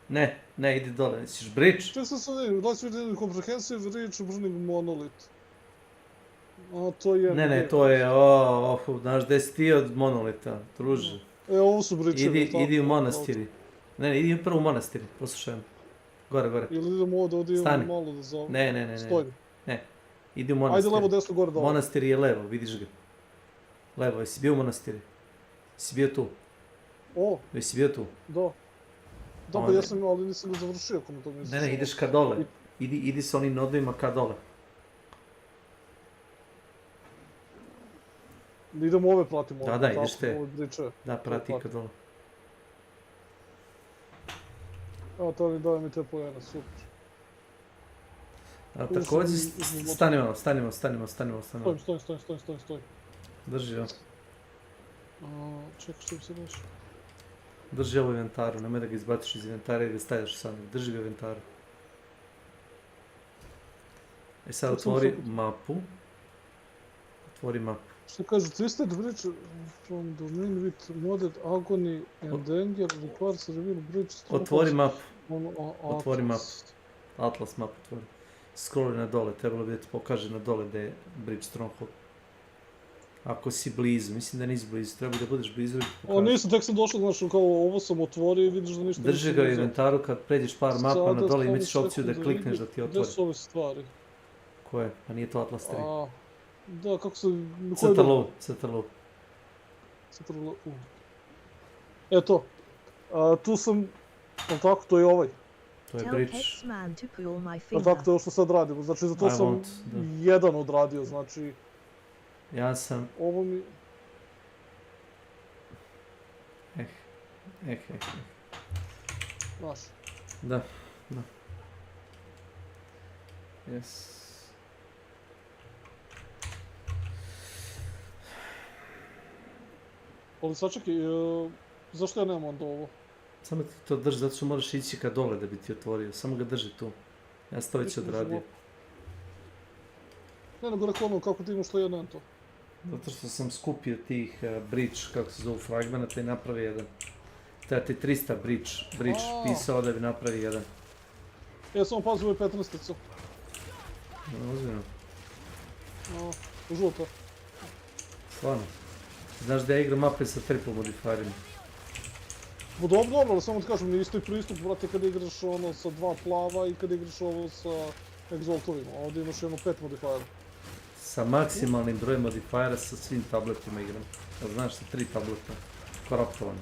Ne, idi dole. Siš bridge? Čekaj sam vidim, da si vidim Comprehensive Reach Burning Monolith. A, to je... Ne, to je, znaš, gdje si ti od monolita, druže. Ovo su bridge-evi. Idi u monastiri. Ne, idi prvo u monastiri, poslušaj. Gore. Ili idemo ovdje imamo malo da zovem. Ne. Stojim. Ne, idi u monastir. Ajde levo, desno, gore, dole. Monastir je levo, vidiš ga. Levo, jesi bio u monastiri? Jesi bio tu? Jesi bio tu? Da. Da, pa ja sam, ali nisam ga završio, ako mi to misliš. Ne, ideš ka dole. Idi sa onim nodovima ka dole. Idemo ove pratimo. Da, ideš te. Da, prati ka dole. Evo, to mi daje mi te pojene, super. A također, stanimo. Stojim. Drži ovo. Čekaj, što bi se našao? Drži ovo u inventaru, nemoj da ga izbaciš iz inventara i da stavljaš sam. Drži ga u inventaru. E sad otvori mapu. Što kaže, twisted bridge from domain with modded agony and danger requires reveal bridge. Otvori mapu. Atlas mapu otvori. Scrolli na dole, trebalo bi da ti pokaže na dole da je bridge stronghold. Ako si blizu, mislim da nisi blizu, treba da budeš blizu. Nisam, tek sam došao, znači kao ovo sam otvorio i vidiš da ništa nisam. Drži ga u inventaru, kad pređeš par mapa na dole imaš opciju da klikneš da ti otvori. Gde su ove stvari? Koje? Pa nije to Atlas 3. Da, kako se... CTRL. Eto, tu sam, tako, to je ovaj. To je bridge. Tako, to je ovo što sad radimo, znači za to sam jedan odradio, znači... Ja sam... Ovo mi... Znaš. Da. Yes. Ali sačekaj, zašto ja nemam onda ovo? Samo ti to drži, zato što moraš ići ka dole da bi ti otvorio, samo ga drži tu. Ja sam to već odradio. Ne, nego rekao ono kako ti imaš to ja nemam to. Zato što sam skupio tih bridge, kako se zovu, fragmenta i napravi jedan. Treba ti 300 bridge pisao da bi napravi jedan. Ja samo pazim ovaj 15-icu. Ozbiljno. Žuto. Stvarno. Znaš da ja igram mape sa triple modifierima. Dobro, ali samo ti kažem, nije isti pristup, brate, kada igraš ono sa 2 plava i kada igraš ovo sa egzoltovima. Ovdje imaš jedno 5 modifiera. Sa maksimalnim brojem modifiera sa svim tabletima igram. Znaš, sa 3 tableta. Koraptovano.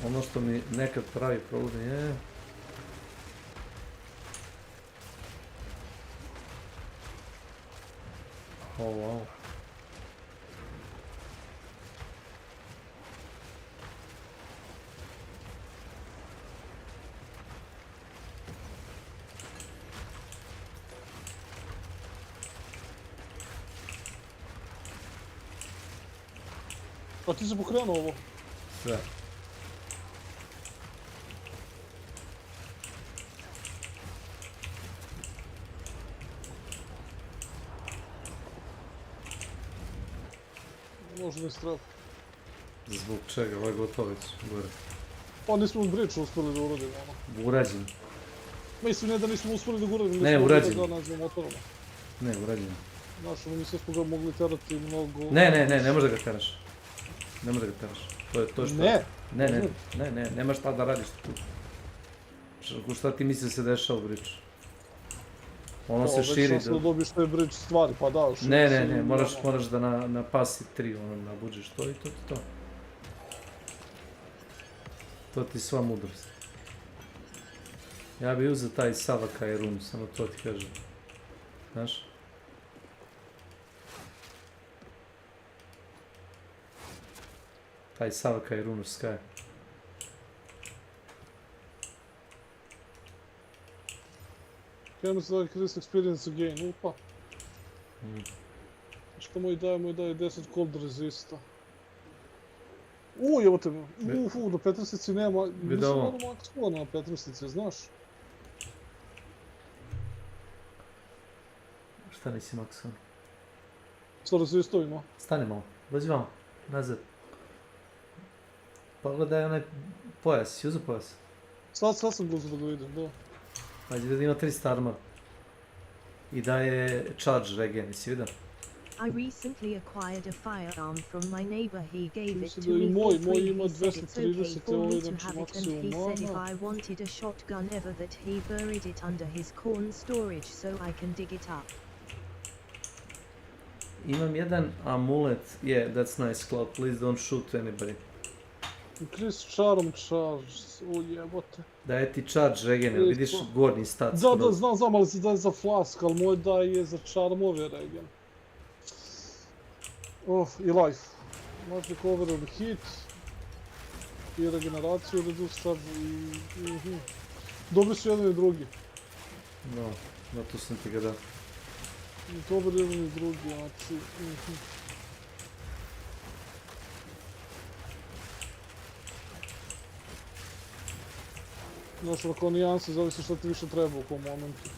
Ono što mi nekad pravi problem je... Wow. A ti si pokrenuo ovo? Sve. Možda ne strava. Zbog čega? Ovo je gotovo već, gore. Pa nismo bridge uspjeli da uradimo, ono. Urađen. Mislim, ne da nismo uspjeli da ga uradimo, Ne, nismo urađen. da ga nazvamo motorama. Ne, urađen. Znaš, ono, mislim smo ga mogli terati mnogo... Ne može da ga teraš. Ne može da ga teraš. To je što... Ne, nema šta da radiš tu. Šta ti misli da se dešava u bridge? Ono se širi da... Već dobiješ te bridge stvari, pa da... Ne, moraš da na pasi 3, ono, nabuđeš to i to. To ti sva mudrost. Ja bi uzeo taj Savakaj rum, samo to ti kažem. Znaš? Taj Savakaj run u Sky. Krenemo se da increase experience again, upa. Što moj daje 10 cold resista. Evo te, na Petrstici nema, nisam malo max skona na Petrstici, znaš? Šta nisi max skona? Sa resistovima. Stani malo, dođi vamo, nazad. Pogledaj onaj pojas, si uzeo pojas? Sad sam gledao da ga vidim, da. Ajde da ima 300 armor. I daje charge regen, nisi vidio? I recently acquired a firearm from my neighbor. He gave it to Mislim da i me moj for free. ima He said it's okay 230 for me ovaj, to znači have it, and he maksimum said if mana. I wanted a shotgun ever that he buried it under his corn storage so I can dig it up. Imam jedan amulet, yeah, that's nice Cloud, please don't shoot anybody. Increase charm charge, jebote. Daje ti charge regen, jel vidiš gornji stat? Da, znam, ali se daje za flask, ali moj daje za charmove regen. I life. Znači cover and hit. I regeneraciju, reduce charge i... Dobri su jedan i drugi. No, tu sam ti ga dao. Dobar jedan i drugi, znači... Znaš, ako nijanse, zavisi što ti više treba u kom momentu.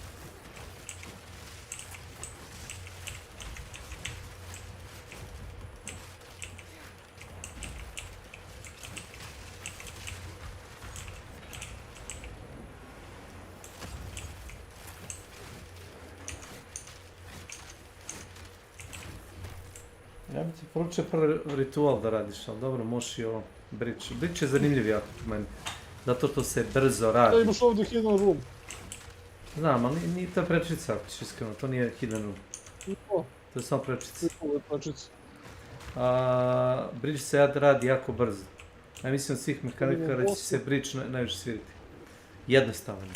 Ja bi ti poručio prvi ritual da radiš, ali dobro, možeš i ovo bridge. Bridge je zanimljiv jako po meni. Zato to se brzo radi. Da, imaš ovdje hidden room. Znam, ali nije to prečica, ako ćeš iskreno, to nije hidden room. To je samo prečica. Bridge se radi jako brzo. Ja mislim od svih mekanika da će se bridge najviše svirati. Jednostavan.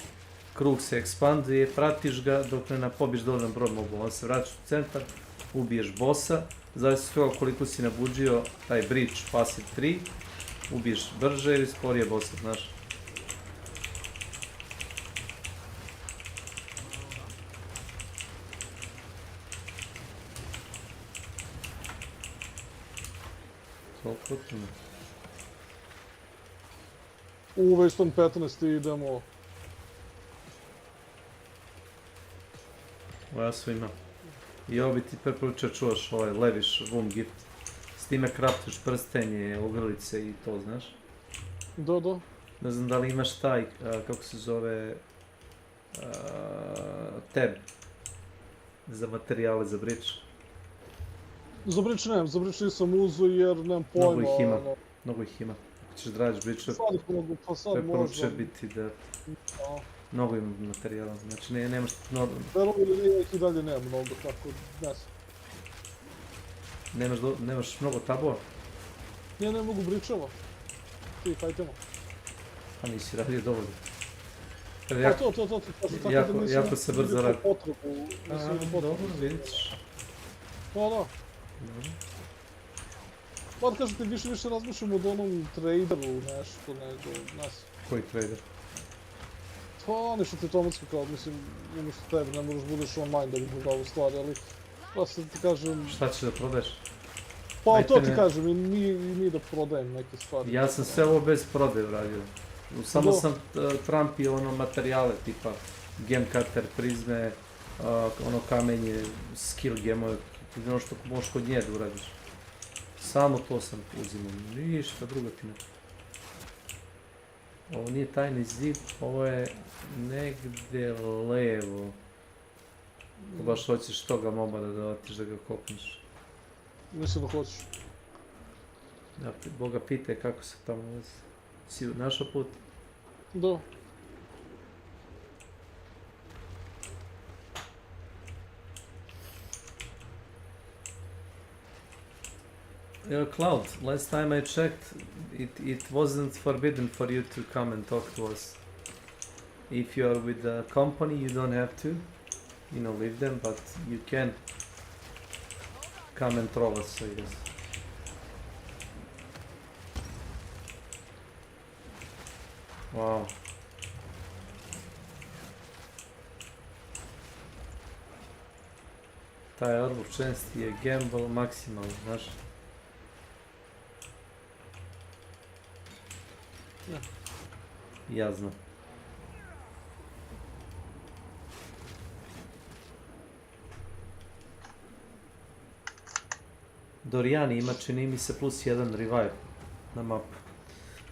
Krug se ekspanduje, pratiš ga dok ne pobiš dovoljan broj mobova. On se vraćaš u centar, ubiješ bossa, zavisi od toga koliko si nabuđio taj bridge passive 3, ubiješ brže ili sporije bossa, znaš. Toliko tome. U Weston 15 idemo. Ovo ja sve imam. I ovo bi ti preporučio čuvaš ovaj Leviš Womb Gift. S time kraftiš prstenje, ogrlice i to, znaš? Da. Ne znam da li imaš taj, kako se zove, tab za materijale za bridge. Za bridge nemam, za bridge nisam uzu jer nemam pojma. Mnogo ih ima. Ako ćeš da radiš bridge, Sad ih mogu, pa sad preporučio možda. biti da... Mnogo ima materijala, znači nemaš... Verujem ili ih i dalje nemam mnogo, tako ne znam. Nemaš mnogo tabova? Ne mogu bridge-ova. Ti, hajtemo. Pa nisi radio dovoljno. Pa to, tako da nisam... Jako se brzo radi. Dobro, vidiš. Da. Pa kažem ti, više razmišljam od onom traderu nešto nego nas. Koji trader? Pa nešto ti automatski kao, mislim, umjesto tebe, ne moraš budeš online da bi prodavao stvari, ali... Prosto ti kažem... Šta ćeš da prodaješ? Pa to ti kažem, i nije da prodajem neke stvari. Ja sam sve ovo bez prodaje uradio. Samo sam trampio ono materijale tipa gem cutter, prizme, ono kamenje, skill gemove, ono što možeš kod nje da uradiš. Samo to sam uzimao, ništa drugo ti ne. Ovo nije tajni zid, ovo je negdje levo. Ako baš hoćeš toga moba da dovatiš da ga kopniš. Mislim da hoćeš. Da, Boga pitaj kako se tamo vozi. Si našao put? Da. Cloud, last time I checked, it wasn't forbidden for you to come and talk to us. If you are with the company, you don't have to, you know, leave them, but you can come and troll us, I guess. Wow. Taj orbov česti je gamble maksimalno, znaš? Ja znam. Dorijani ima, čini mi se, plus 1 revive na mapu.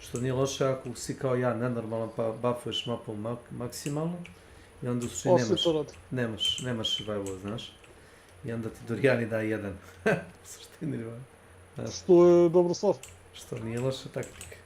Što nije loše ako si kao ja nenormalan pa buffuješ mapu maksimalno. I onda u suštini nemaš revive, znaš. I onda ti Dorijani da 1. U suštini revive. Što je dobro stvar. Što nije loša taktika.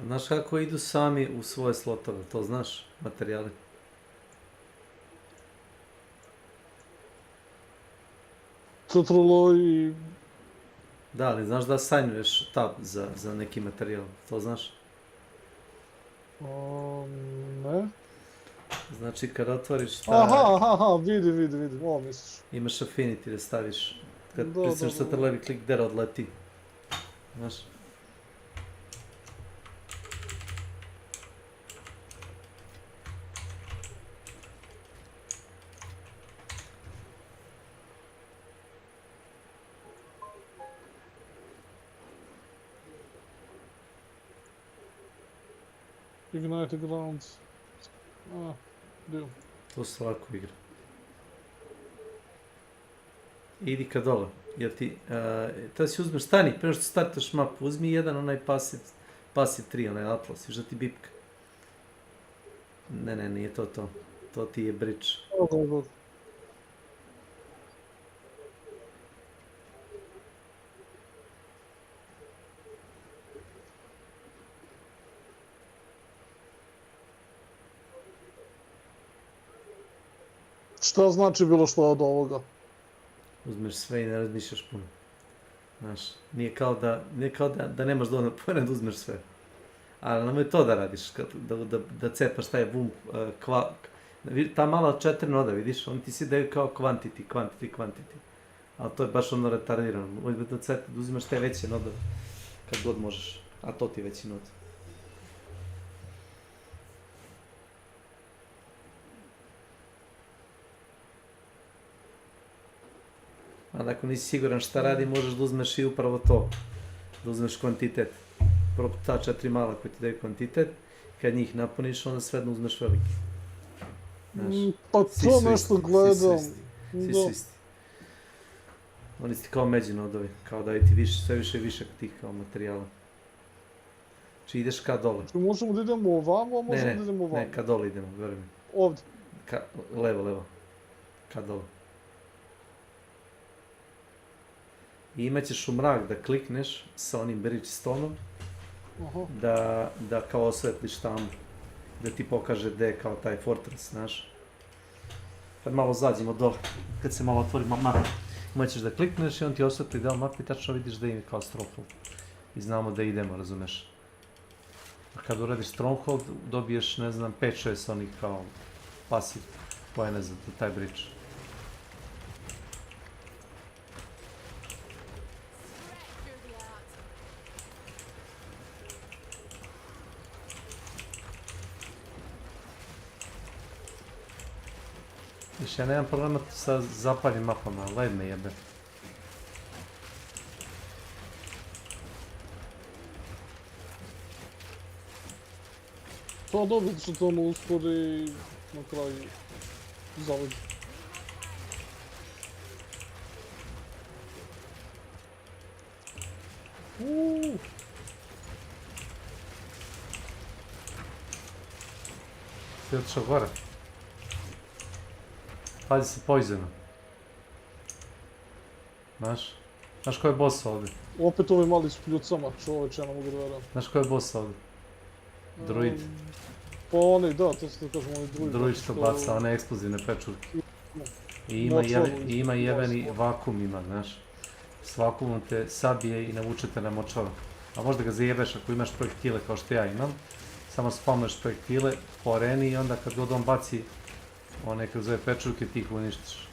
Znaš kako idu sami u svoje slotove, to znaš, materijali? Catrolo i... Da, ali znaš da sajnuješ tab za neki materijal, to znaš? Ne. Znači kad otvoriš taj... Aha, vidi, ovo misliš. Imaš affinity da staviš, kad pristaneš sa levi klik der odleti, znaš? Ignited rounds. Dio. To se lako igra. Idi ka dole. Jer ti, tada si uzmeš, stani, prema što startaš mapu, uzmi jedan onaj passive 3, onaj atlas, viš da ti bipka. Ne, nije to to. To ti je bridge. Šta znači bilo što od ovoga? Uzmeš sve i ne razmišljaš puno. Znaš, nije kao da nemaš dovoljno pojena da uzmeš sve. Ali nemoj to da radiš, da cepaš taj boom, ta mala 4 noda, vidiš, oni ti svi daju kao quantity. Ali to je baš ono retardirano. Možeš da uzimaš te veće node kad god možeš, a to ti je veći nod. A ako nisi siguran šta radi, možeš da uzmeš i upravo to. Da uzmeš kvantitet. Prvo ta 4 mala koji ti daju kvantitet, kad njih napuniš, onda svejedno uzmeš veliki. Pa to nešto gledam. Svi su isti. Oni su ti kao međunodovi, kao daju ti sve više i više tih kao materijala. Znači ideš ka dole. Možemo da idemo ovamo, a možemo da idemo ovamo. Ne, ka dole idemo, veruj mi. Ovdje? Levo. Ka dole. I imat ćeš u mrak da klikneš sa onim bridge stoneom, da kao osvetliš tamo, da ti pokaže gde je kao taj fortress, znaš. Kad malo zađemo dole, kad se malo otvori mapa, imat ćeš da klikneš i on ti osvetli deo mapi i tačno vidiš da ima kao stronghold. I znamo da idemo, razumeš. A kad uradiš stronghold, dobiješ, ne znam, 5-6 onih kao pasiv pojene za taj bridge. Znači, ja nemam problema sa zapaljenim mapama, led me jebe. Pa dobro, što to ono uspori na kraju zavodi. Ti je otišao gore. Pazi se poizeno. Znaš ko je boss ovdje? Opet ovi mali s pljucama, čoveče, ja ne mogu da verujem. Znaš ko je boss ovdje? Druid. Pa oni, da, to se da kažem, oni druid. Druid što baca one eksplozivne pečurke. I ima jebeni vakum ima, znaš. S vakumom te sabije i navučete na močvaru. A možda ga zajebeš ako imaš projektile kao što ja imam. Samo spamuješ projektile po areni i onda kad god on baci one kroz ove pečurke ti ih uništiš.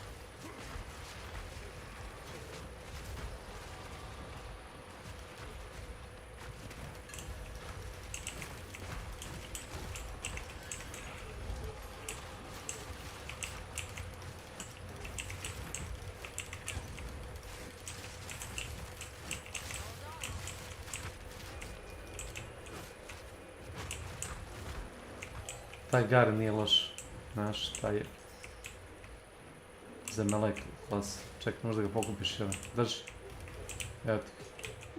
Taj gar nije loš, znaš, taj je zemelek klas. Čekaj, možda ga pokupiš jedan. Drži. Evo ti.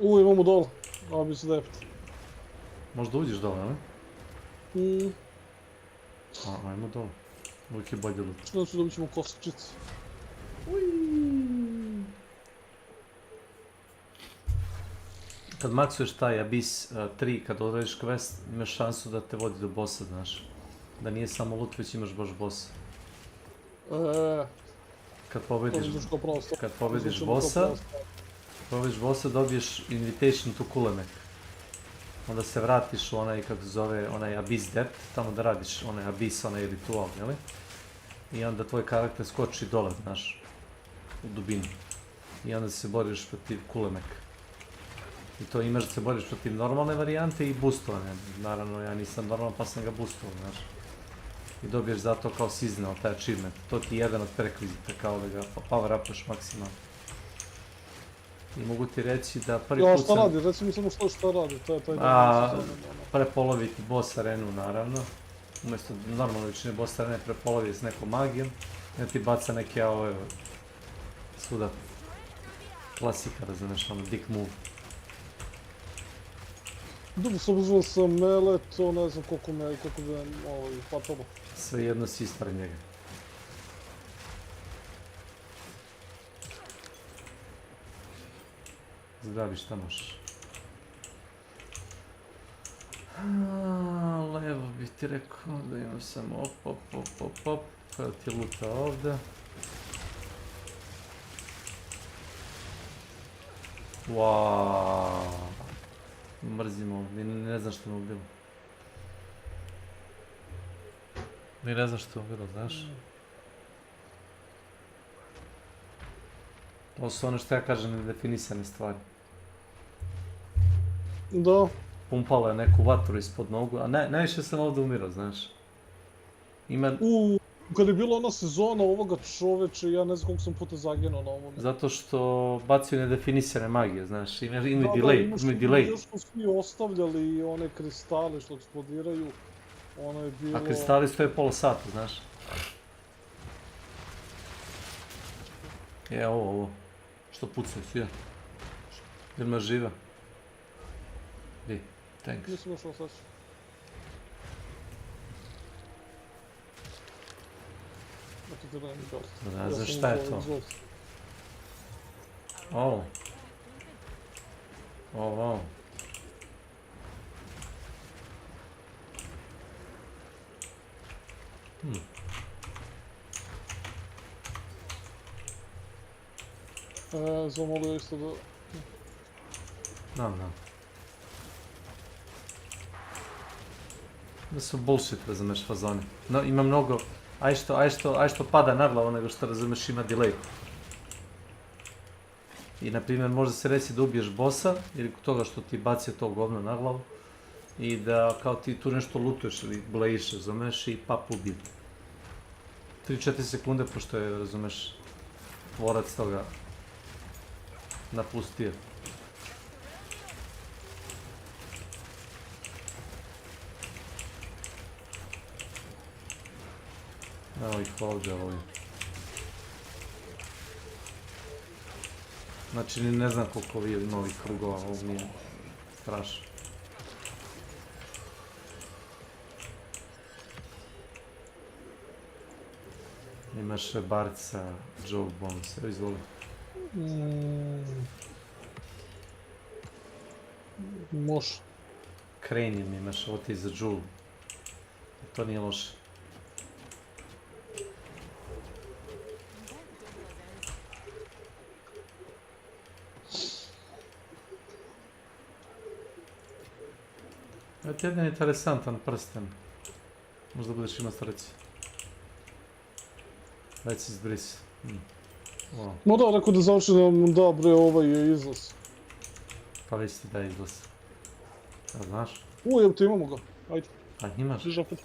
Imamo dole. Ovo bi se depti. Možda uđeš dole, ali? Ajmo dole. Uvijek je bolje loot. Znači dobit ćemo kosčicu. Kad maksuješ taj Abyss 3, kad odradiš quest, imaš šansu da te vodi do bossa, znaš. Da nije samo loot, već imaš baš bossa. Kad pobediš bossa, dobiješ invitation to Kulemek. Onda se vratiš u onaj, kako se zove, onaj Abyss Depth, tamo da radiš onaj Abyss, onaj ritual, jeli? I onda tvoj karakter skoči dole, znaš, u dubinu. I onda se boriš protiv Kulemeka. I to imaš da se boriš protiv normalne varijante i boostovane. Naravno, ja nisam normalan pa sam ga boostovao, znaš. I dobiješ zato kao seasonal, taj achievement. To ti je jedan od prequisita, kao da ga power upaš maksimalno. I mogu ti reći da prvi put sam... šta radi? Reci mi samo šta radi, Prepoloviti boss arenu, naravno. Umjesto normalno većine boss arene prepolovi s nekom magijom. I ti baca neke ove... Svuda. Klasika, razumeš, ono, dick move. Dobro, s obzirom sam mele, to ne znam koliko bi hvatalo. Svejedno si ispred njega. Zgrabiš šta možeš. Levo bih ti rekao da imam samo op. Kada ti je luta ovdje. Waaaaaa. Mrzimo, ne znam što me bilo. Ne znam što me bilo, znaš. Ovo su ono što ja kažem nedefinisane stvari. Da. Pumpala je neku vatru ispod nogu, a najviše sam ovdje umirao, znaš. Kad je bila ona sezona ovoga čoveče, ja ne znam koliko sam puta zaginuo na ovome. Zato što bacio nedefinisane magije, znaš, imaju delay. Još smo svi ostavljali one kristale što eksplodiraju, ono je bilo... A kristali stoje pola sata, znaš. Ovo, što pucaju svi. Jel me živa? Di, thanks. Nisam došao sad. Ne znam šta je to. Ovo. Zamolio isto da... Znam. Da su bullshit, razumeš, fazoni. No, ima mnogo... Aj što pada na glavu nego što, razumeš, ima delay. I, na primjer, može se reći da ubiješ bossa, ili toga što ti bacio to govno na glavu, i da kao ti tu nešto lutuješ ili blejiš, razumeš, i pap ubije. 3-4 sekunde, pošto je, razumeš, tvorac toga napustio. Evo ih ovdje, ovdje. Znači, ne znam koliko vi novih krugova, ovo mi je strašno. Imaš Barca, Joe Bones, evo izvoli. Može. Cranium imaš, ovo ti je za Joe. To nije loše. Evo ti jedan interesantan prsten. Možda budeš imao sreći. Daj si izbrisi. No da, rekao da završi da vam da bre ovaj izlaz. Pa već ti daj izlaz. A znaš? Evo te imamo ga, ajde. A imaš? Stiži opet.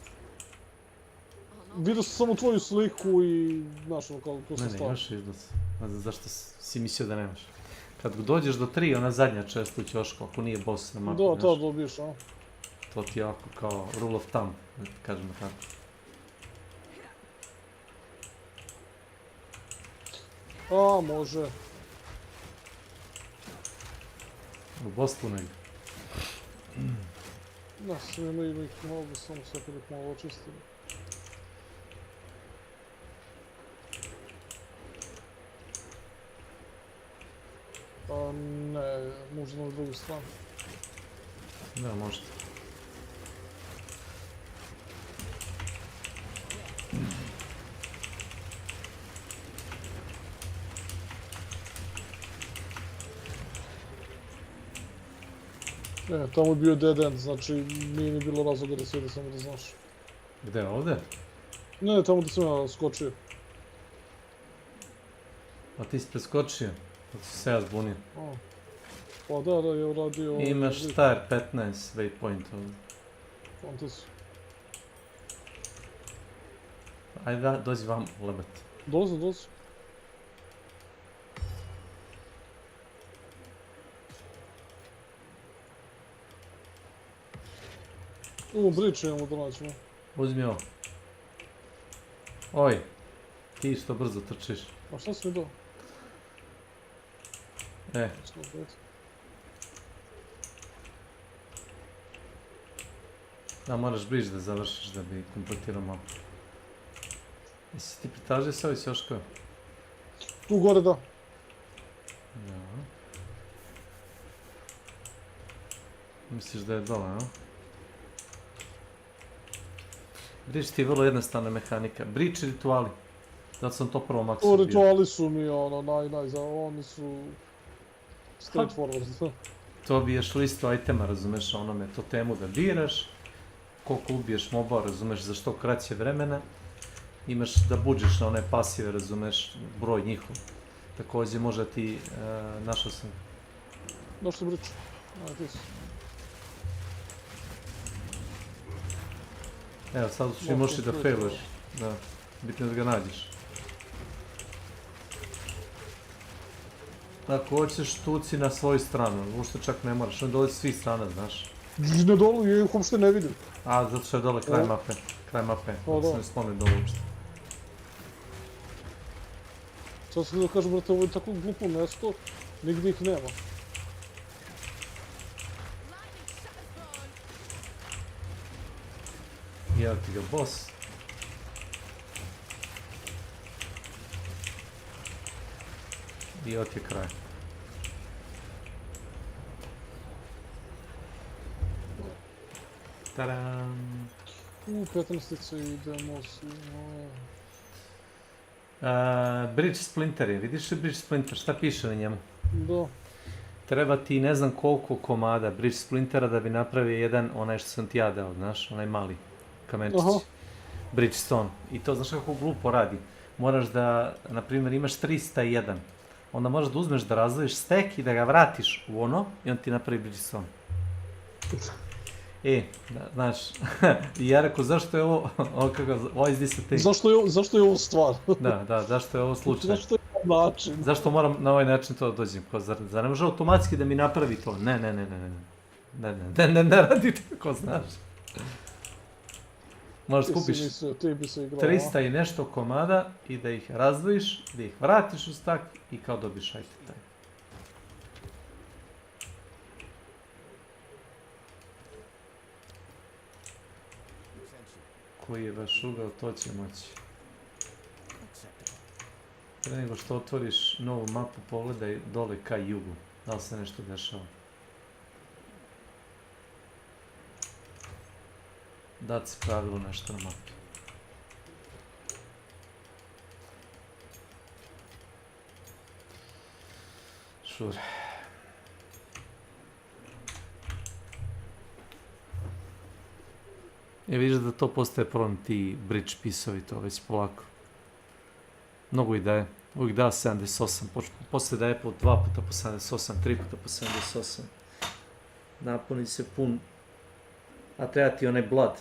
Vidio sam samo tvoju sliku i znaš ono kao sam stavio. Ne, imaš izlaz. Ne znam zašto si mislio da nemaš. Kad dođeš do 3, ona zadnja često u ćošku, ako nije boss na mapu, da, dobiješ, a? To ti je jako kao rule of thumb, da ti kažemo tako. A, može. U boss tu negdje. Da, ima ih mnogo, samo sve kad ih malo očistili. Pa ne, možda na drugu stranu. Da, možete. Ne, tamo je bio dead end, znači nije ni bilo razloga da sjede, samo da znaš. Gde, ovdje? Ne, tamo da sam ja skočio. A ti si preskočio? Da si se ja zbunio. Pa da, je uradio... Imaš star 15 waypoint ovdje. Fantasy. Ajde da, dođi vam lebet. Dozi. Bridge imamo da naćemo. Uzmi ovo. Oj, ti što brzo trčiš. A šta si mi dao? Da, moraš bridge da završiš da bi kompletirao mapu. Jesi ti pritažio se ovi ćoškove? Tu gore da. Ja. Misliš da je dole, a? Bridge ti je vrlo jednostavna mehanika. Bridge i rituali. Zato sam to prvo maksimum bio. Rituali su mi oni su... straight forward. To biješ listu itema, razumeš, onome totemu da biraš. Koliko ubiješ moba, razumeš, za što kraće vremena. Imaš da buđeš na one pasive, razumeš, broj njihov. Također možda ti, našao sam. Došli Bridge. Ajde ti. Evo, sad ću možeš da failuješ. Da, bitno da ga nađeš. Ako hoćeš, tuci na svoju stranu, uopšte čak ne moraš, on dolazi svih strana, znaš. Ne dolu, ja ih uopšte ne vidim. A, zato što je dole kraj mape. Ako se ne spomne dole uopšte. Sad sam da kažem, brate, ovo je tako glupo mjesto, nigdje ih nema. I evo ti ga boss. I evo ti je kraj. Tadam! 15-ice idemo si... Bridge Splinter je, vidiš li Bridge Splinter, šta piše na njemu? Da. Treba ti ne znam koliko komada Bridge Splintera da bi napravio jedan, onaj što sam ti ja dao, znaš, onaj mali kamenčić. Bridgestone. I to znaš kako glupo radi. Moraš da, na primjer, imaš 301. Onda možeš da uzmeš da razdvojiš stek i da ga vratiš u ono i on ti napravi Bridgestone. Znaš, i ja rekao, zašto je ovo, why is this a thing? Zašto je ovo stvar? Da, zašto je ovo slučaj? Zašto je ovo način? Zašto moram na ovaj način to da dođem? Zar ne može automatski da mi napravi to? Ne, radi tako, znaš. Možeš skupiš 300 i nešto komada i da ih razdvojiš, da ih vratiš u stak i kao dobiš item taj. Koji je baš ugao, to će moći. Pre nego što otvoriš novu mapu, pogledaj dole ka jugu. Da li se nešto dešava? Dat se pravilo nešto na mapi. Šure. Vidiš da to postaje problem, ti bridge pisovi, to već polako. Mnogo ih daje. Uvijek da 78, posle daje po 2 puta po 78, 3 puta po 78. Napuni se pun. A treba ti onaj blood.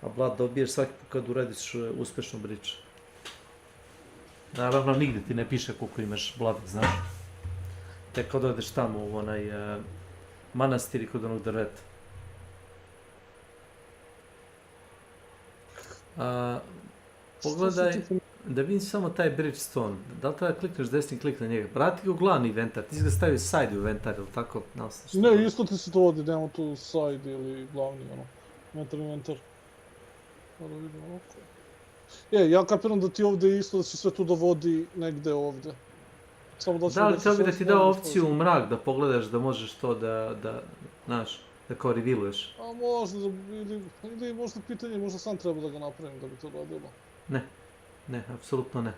A blood dobiješ svaki put kad uradiš uspešno bridge. Naravno, nigde ti ne piše koliko imaš blood, znaš. Tek kad odeš tamo u onaj manastir i kod onog drveta. Pogledaj, da vidim samo taj bridgestone. Da li treba klikneš desni klik na njega? Vrati ga u glavni inventar, ti si ga stavio side u inventar, ili tako? Ne, isto ti se to vodi, nema tu side ili glavni, inventar. Da vidimo, ja kapiram da ti ovde isto da se sve tu dovodi negde ovde. Da li treba bi da ti dao opciju u mrak, da pogledaš da možeš to da, znaš, da kao revealuješ? A možda, ili možda pitanje, možda sam treba da ga napravim da bi to radilo. Ne, apsolutno ne.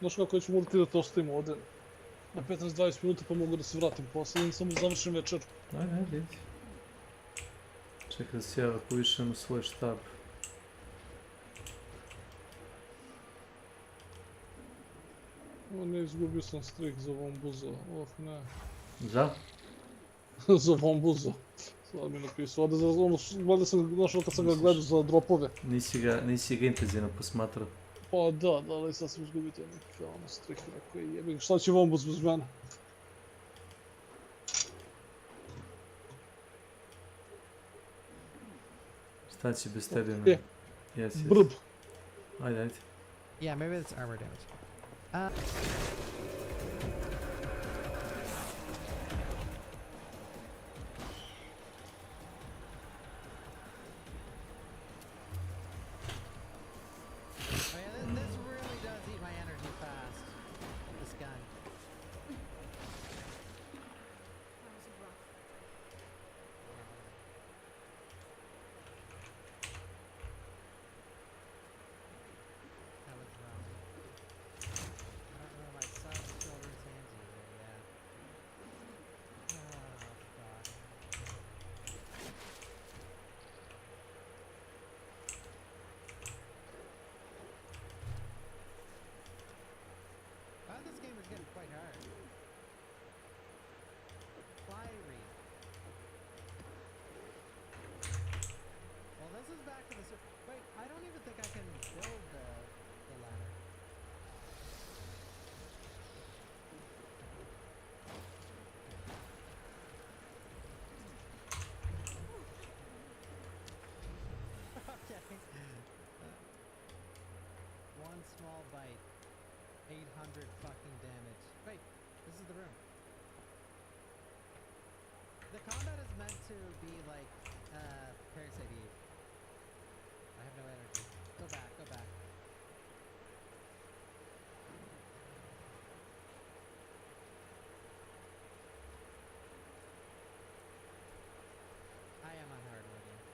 Znaš kako ja ću morati da to ostavim ovde na 15-20 minuta pa mogu da se vratim posle, samo završim večer. Ajde, idi. Čekaj da se ja evakuišem u svoj štab. Ne, izgubio sam strik za Vombuza, ne. Za? Za Vombuza. Sad mi napisao, valjda sam našao kad sam ga gledao za dropove. Nisi ga intenzivno posmatrao? Pa da, ali sad sam izgubio te neke strik, rekao je jebik, šta će Vombuz bez mene? Šta će bez tebe, man? Brb. Ajde. Yeah, maybe it's armor damage. This really does eat my energy fast. This gun. That was rough. I don't know, my son still retains you there, yeah. Oh, God. Wow, this game is getting quite hard. Fiery. Well, this is back to the... Wait, I don't even think I can build the ladder. Okay. One small bite. 800 fucking damage. Wait, this is the room. The combat is meant to be like, Parasite Eve. I have no energy. Go back, go back. I am on hard mode, yeah.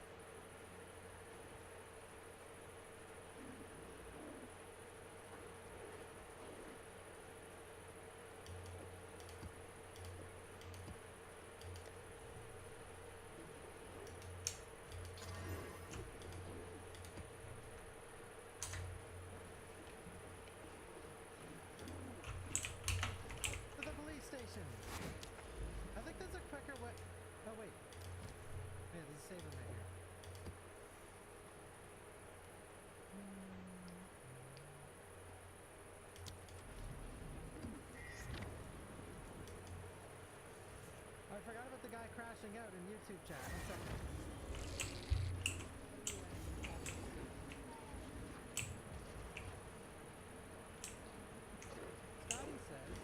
flashing out in YouTube chat. One second. Scotty says.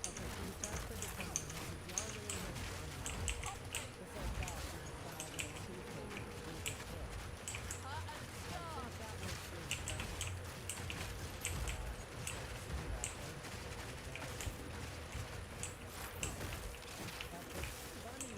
Okay, so he transferred the comment. He says, y'all really have fun now. Just like that, you can find all the toothpaste and do this kill. I think that was his message. Funny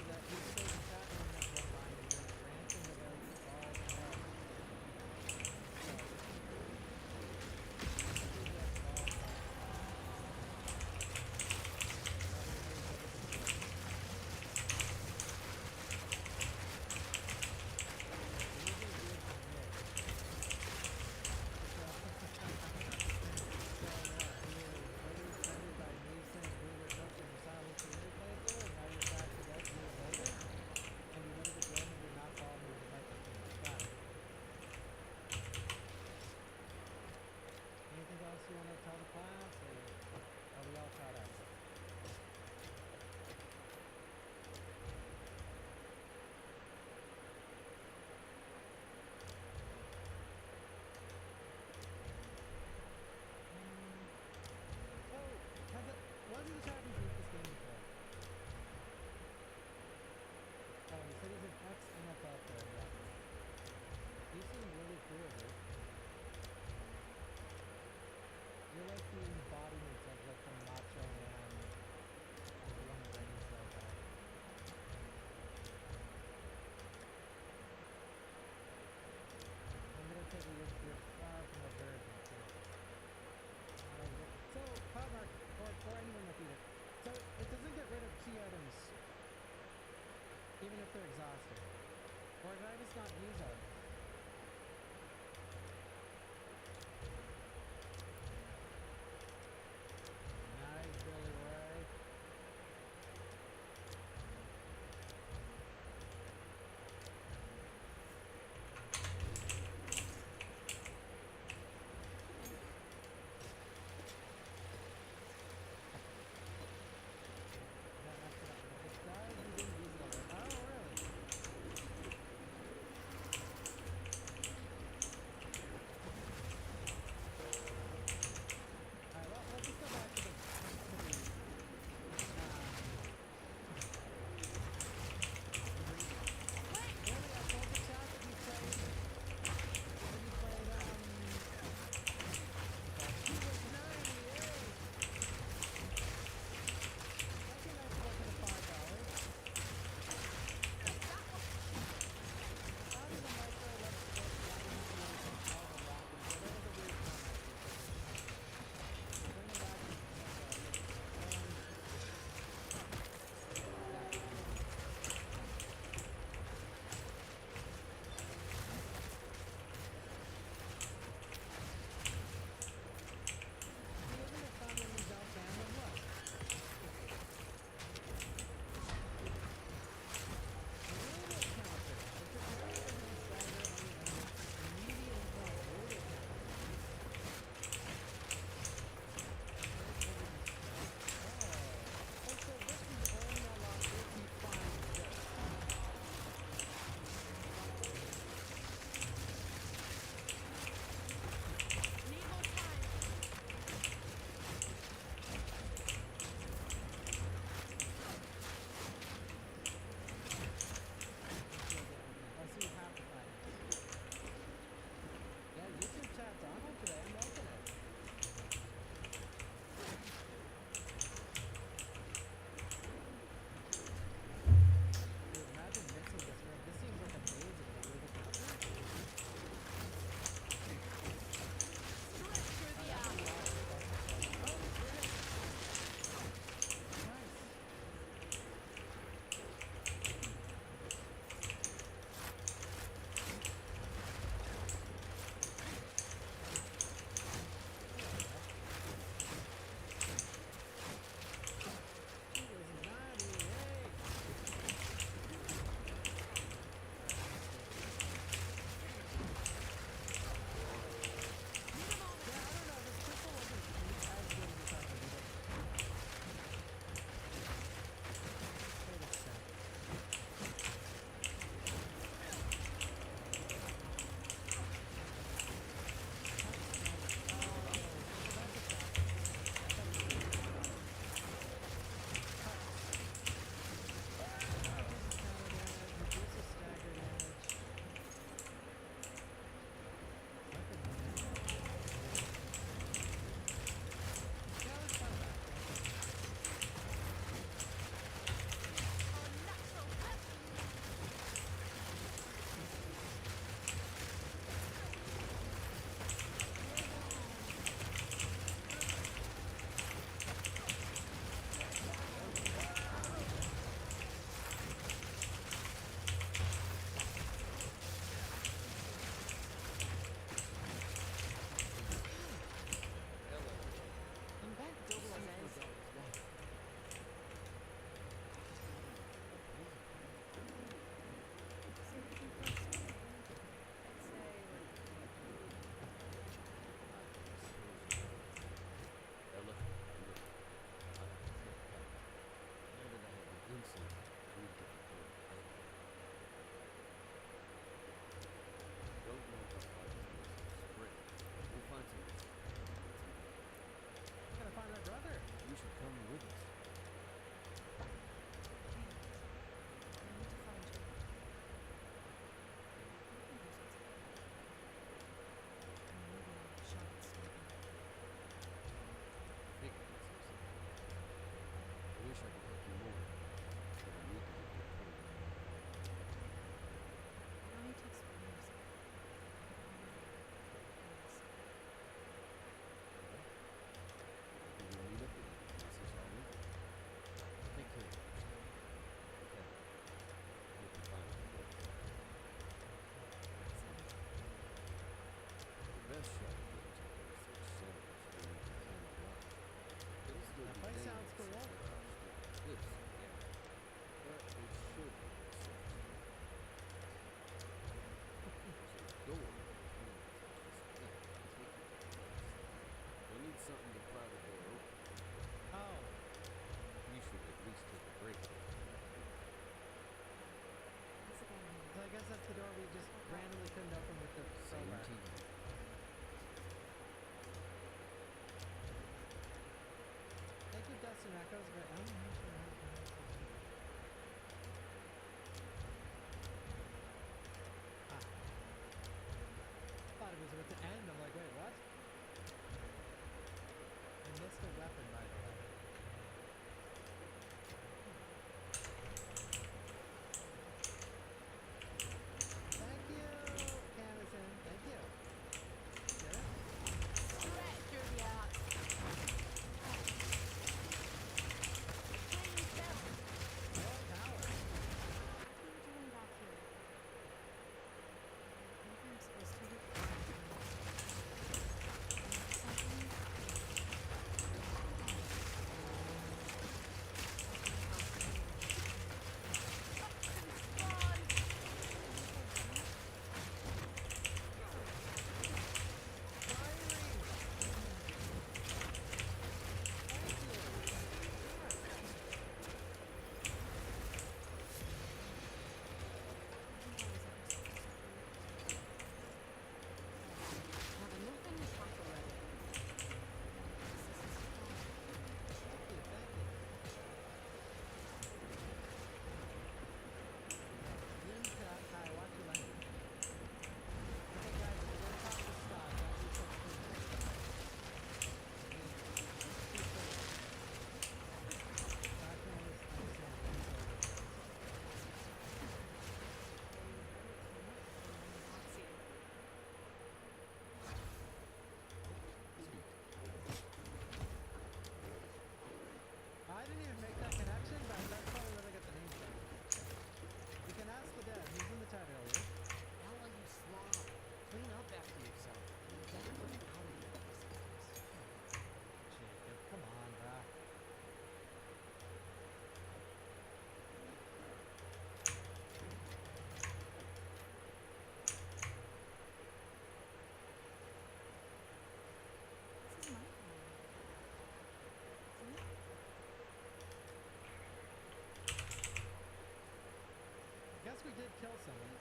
did kill someone.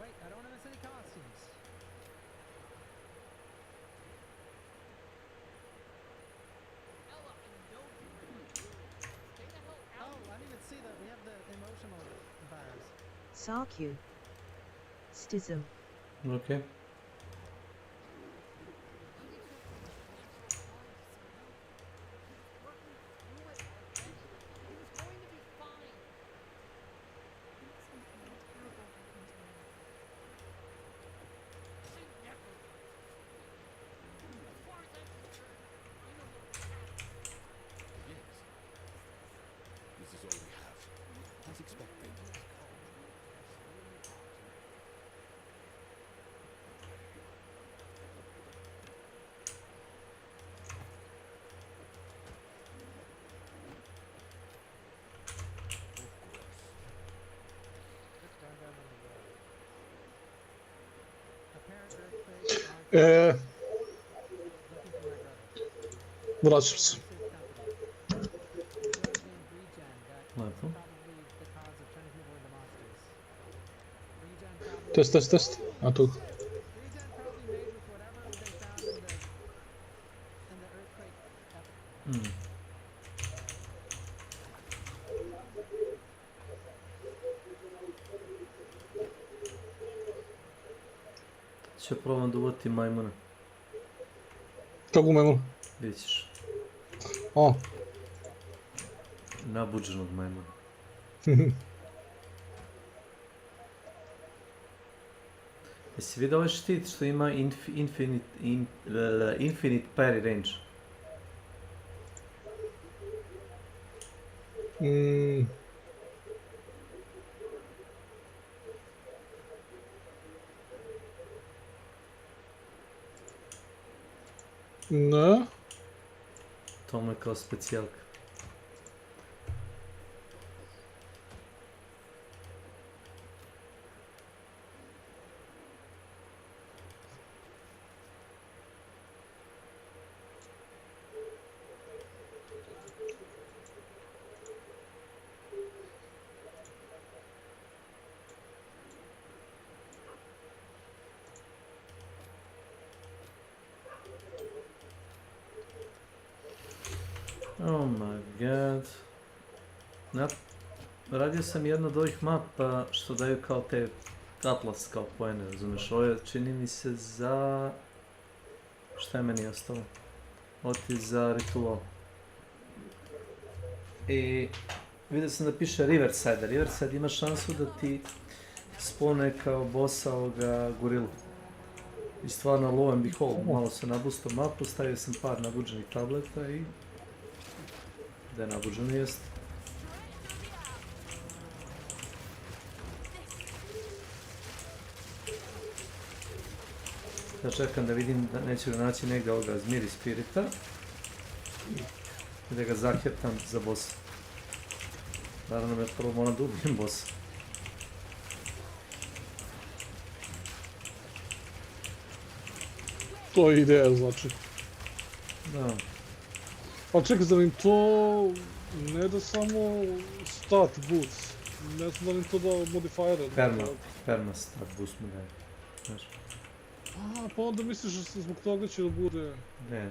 Wait, I don't want to miss any costumes. Oh, I didn't even see that. We have the emotional virus. Sarku. Stism. Ok. This is all we have. As expected. Vraćam se. Lepo. Test. A tu. Će probam da uvatim majmuna. Kako majmuna? Vidjet ćeš. A. Nabuđenog majmuna. Jesi vidio ovaj štit što ima infinite parry range? Ne. To mu je kao specijalka. Oh my god. Radio sam jednu od ovih mapa što daju kao te atlas kao poene, razumiješ? Ovo je čini mi se za... Šta je meni ostalo? Ovo ti je za ritual. I vidio sam da piše Riverside. Riverside ima šansu da ti spone kao bossa ovoga gorilu. I stvarno lo and behold, malo se nabusto mapu, stavio sam par nabuđenih tableta i... Da je nabuđeno jest. Ja čekam da vidim da neću ga naći negdje ovoga Zmiri Spirita. I da ga zaheptam za bossa. Naravno me prvo moram da ubijem bossa. To je ideja, znači. Da. Pa čekaj, zar im to ne da samo stat boost? Ne znam da li im to da modifiere? Perma stat boost mu daje. Znaš. A, pa onda misliš da zbog toga će da bude... Ne,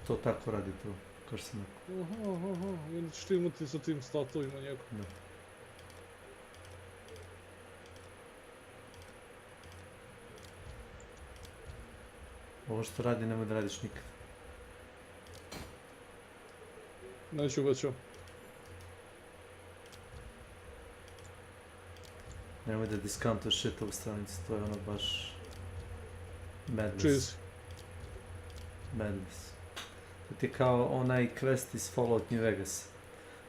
to tako radi to, kao što sam rekao. Aha, i onda ćeš ti imati sa tim statovima njegov. Da. Ovo što radi nemoj da radiš nikad. Neću ga ću. Nemoj da diskantuješ shitovu stranicu, to je ono baš... Madness. Cheese. Madness. To ti je kao onaj quest iz Fallout New Vegas.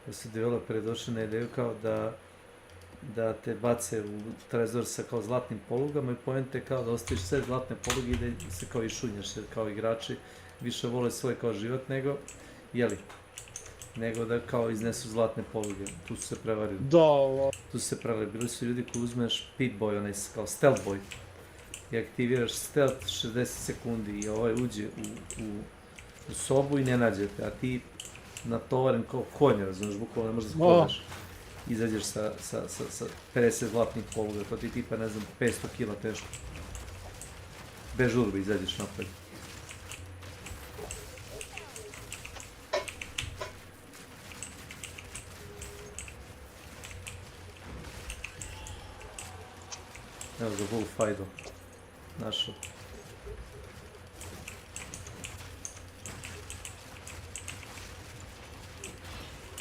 Da su developeri došli na ideju kao da te bace u trezor sa kao zlatnim polugama i poenta je kao da ostaviš sve zlatne poluge i da se kao išunjaš, jer kao igrači više vole svoj kao život nego, jeli, nego da kao iznesu zlatne poluge. Tu su se prevarili. Da. Tu su se prevarili. Bili su ljudi koji uzmeš Pit-Boy, onaj kao stealth boy. I aktiviraš stealth 60 sekundi i ovaj uđe u sobu i ne nađete, a ti natovaren kao konj, razumiješ, bukvalno ne možeš da sklodaš. izađeš sa 50 zlatnih poluga, to ti tipa, ne znam, 500 kila teško. Bez žurbe izađeš napred. Evo ga Wolf Idol. Našao.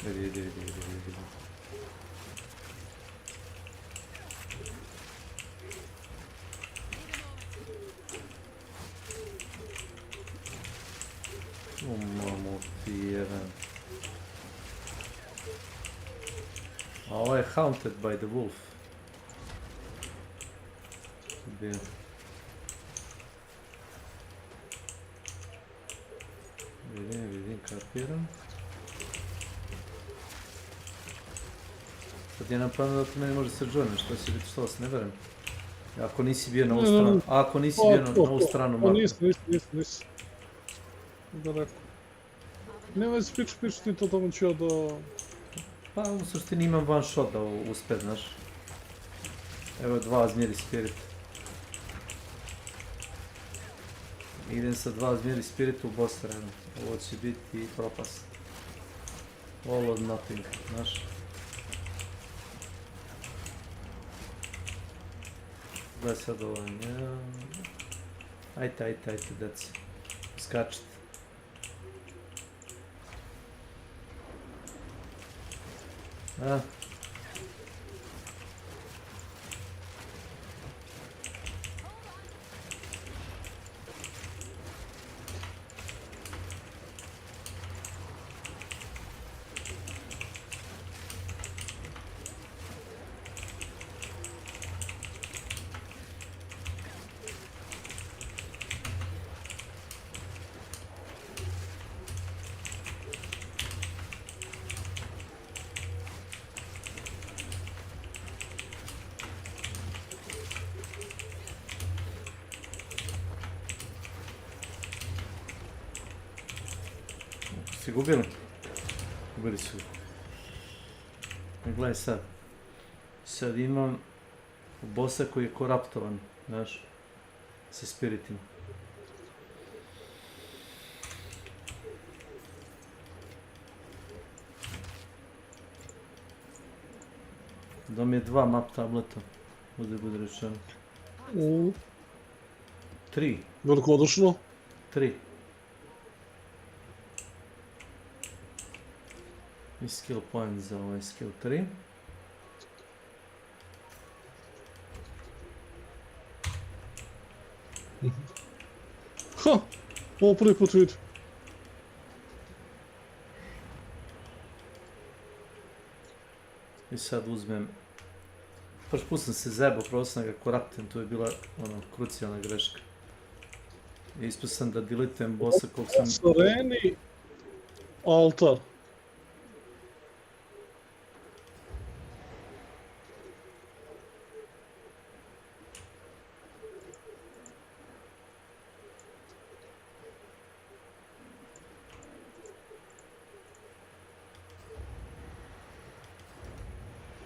Vidi. Mamu ti jedan. A ovo je Haunted by the Wolf. Bio. Vidim, kapiram. Sad je napadno da ti meni može se joinati, što si biti što vas ne verujem. Ako nisi bio na ovu stranu, ako nisi bio na ovu stranu mapu. Nisam. Da rekao. Nemoj se pić ti to tamo ću ja da... Pa u suštini imam one shot da uspe, znaš. Evo 2 Zmijeri Spirit. Idem sa 2 Zmijeri Spirit u boss arenu. Ovo će biti propast. All or nothing, znaš. Gledaj sad ovo, nja... Ajte, deci. Skačite. A? Si gubili? Gubili su. Gledaj sad. Sad imam bossa koji je koraptovan, znaš, sa spiritima. Da mi je 2 map tableta, bude rečeno. 3. Veliko odlično. 3. I skill point za ovaj skill 3. Ha! Ovo prvi put vidim. I sad uzmem... Prvi put sam se zebao, prvo sam ga koraptem, to je bila krucijalna greška. I ispod sam da delitujem bossa kog sam... Sareni... Altar.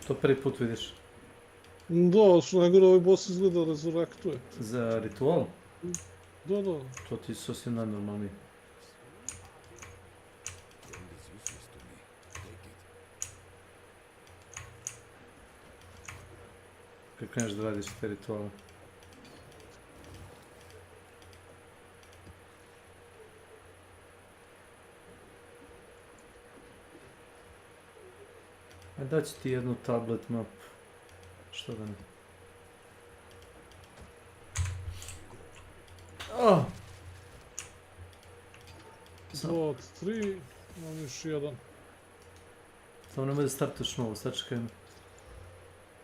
To prvi put vidiš. Da, što najgore ovaj boss izgleda rezurektuje. Za ritual? Da. To ti je sasvim najnormalnije. Kako kreneš da radiš te rituale? Daću ti jednu tablet map. Što da ne? 2 od 3, imam još jedan. Samo nemoj da startuješ novo, sačekaj me.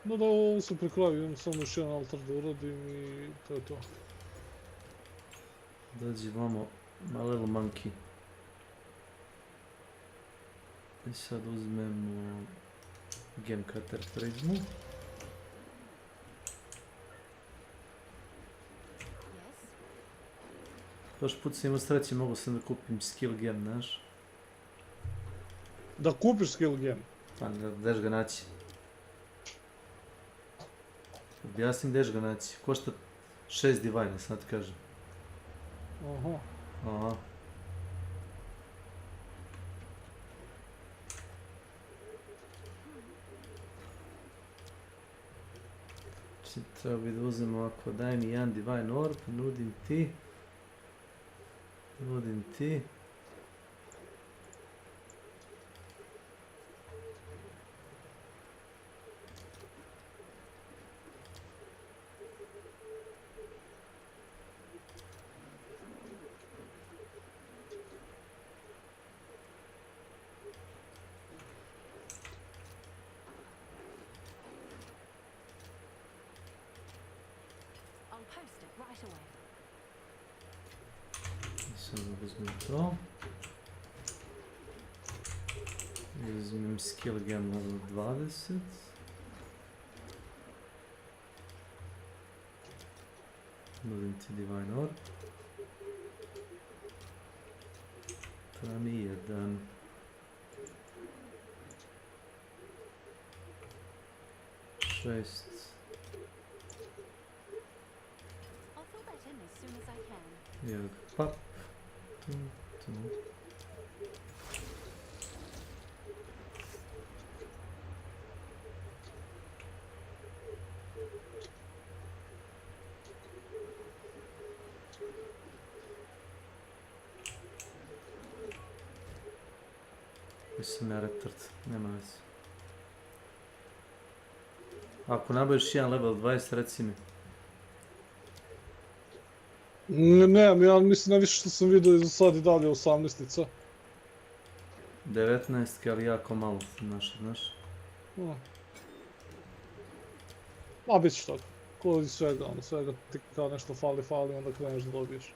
Da, ovo sam prekraju, imam samo još jedan altar da uradim i to je to. Dođi vamo, my little monkey. I sad uzmemo Game Cutter prizmu. Prošli put sam imao sreće, mogu sam da kupim skill gem, znaš? Da kupiš skill gem? Pa, gdeš ga naći? Objasni gdje ćeš ga naći. Košta 6 divajna, sad ti kažem. Aha. Aha. Treba bi da uzem ovako, daj mi jedan divine orb, nudim ti. Sada uzmem to. Uzmem skill gem level 20. Nudim ti divine orb. Treba mi jedan. Šest. Evo ga, pap. Tu. Mislim ja retard, nema veze. Ako nabaviš jedan level 20, reci mi. Nemam, ja mislim najviše što sam vidio za sad i dalje 18-ica. 19, ali jako malo znaš. Ma bit će tako. Ko i svega, svega ti kao nešto fali, onda kreneš da dobiješ.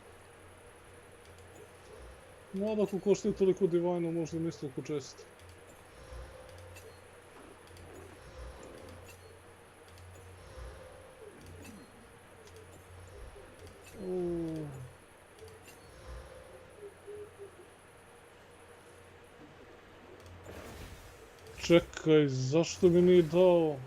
Mada ako koštaju toliko divajno, možda nisu toliko često. Čekaj, zašto mi nije dao?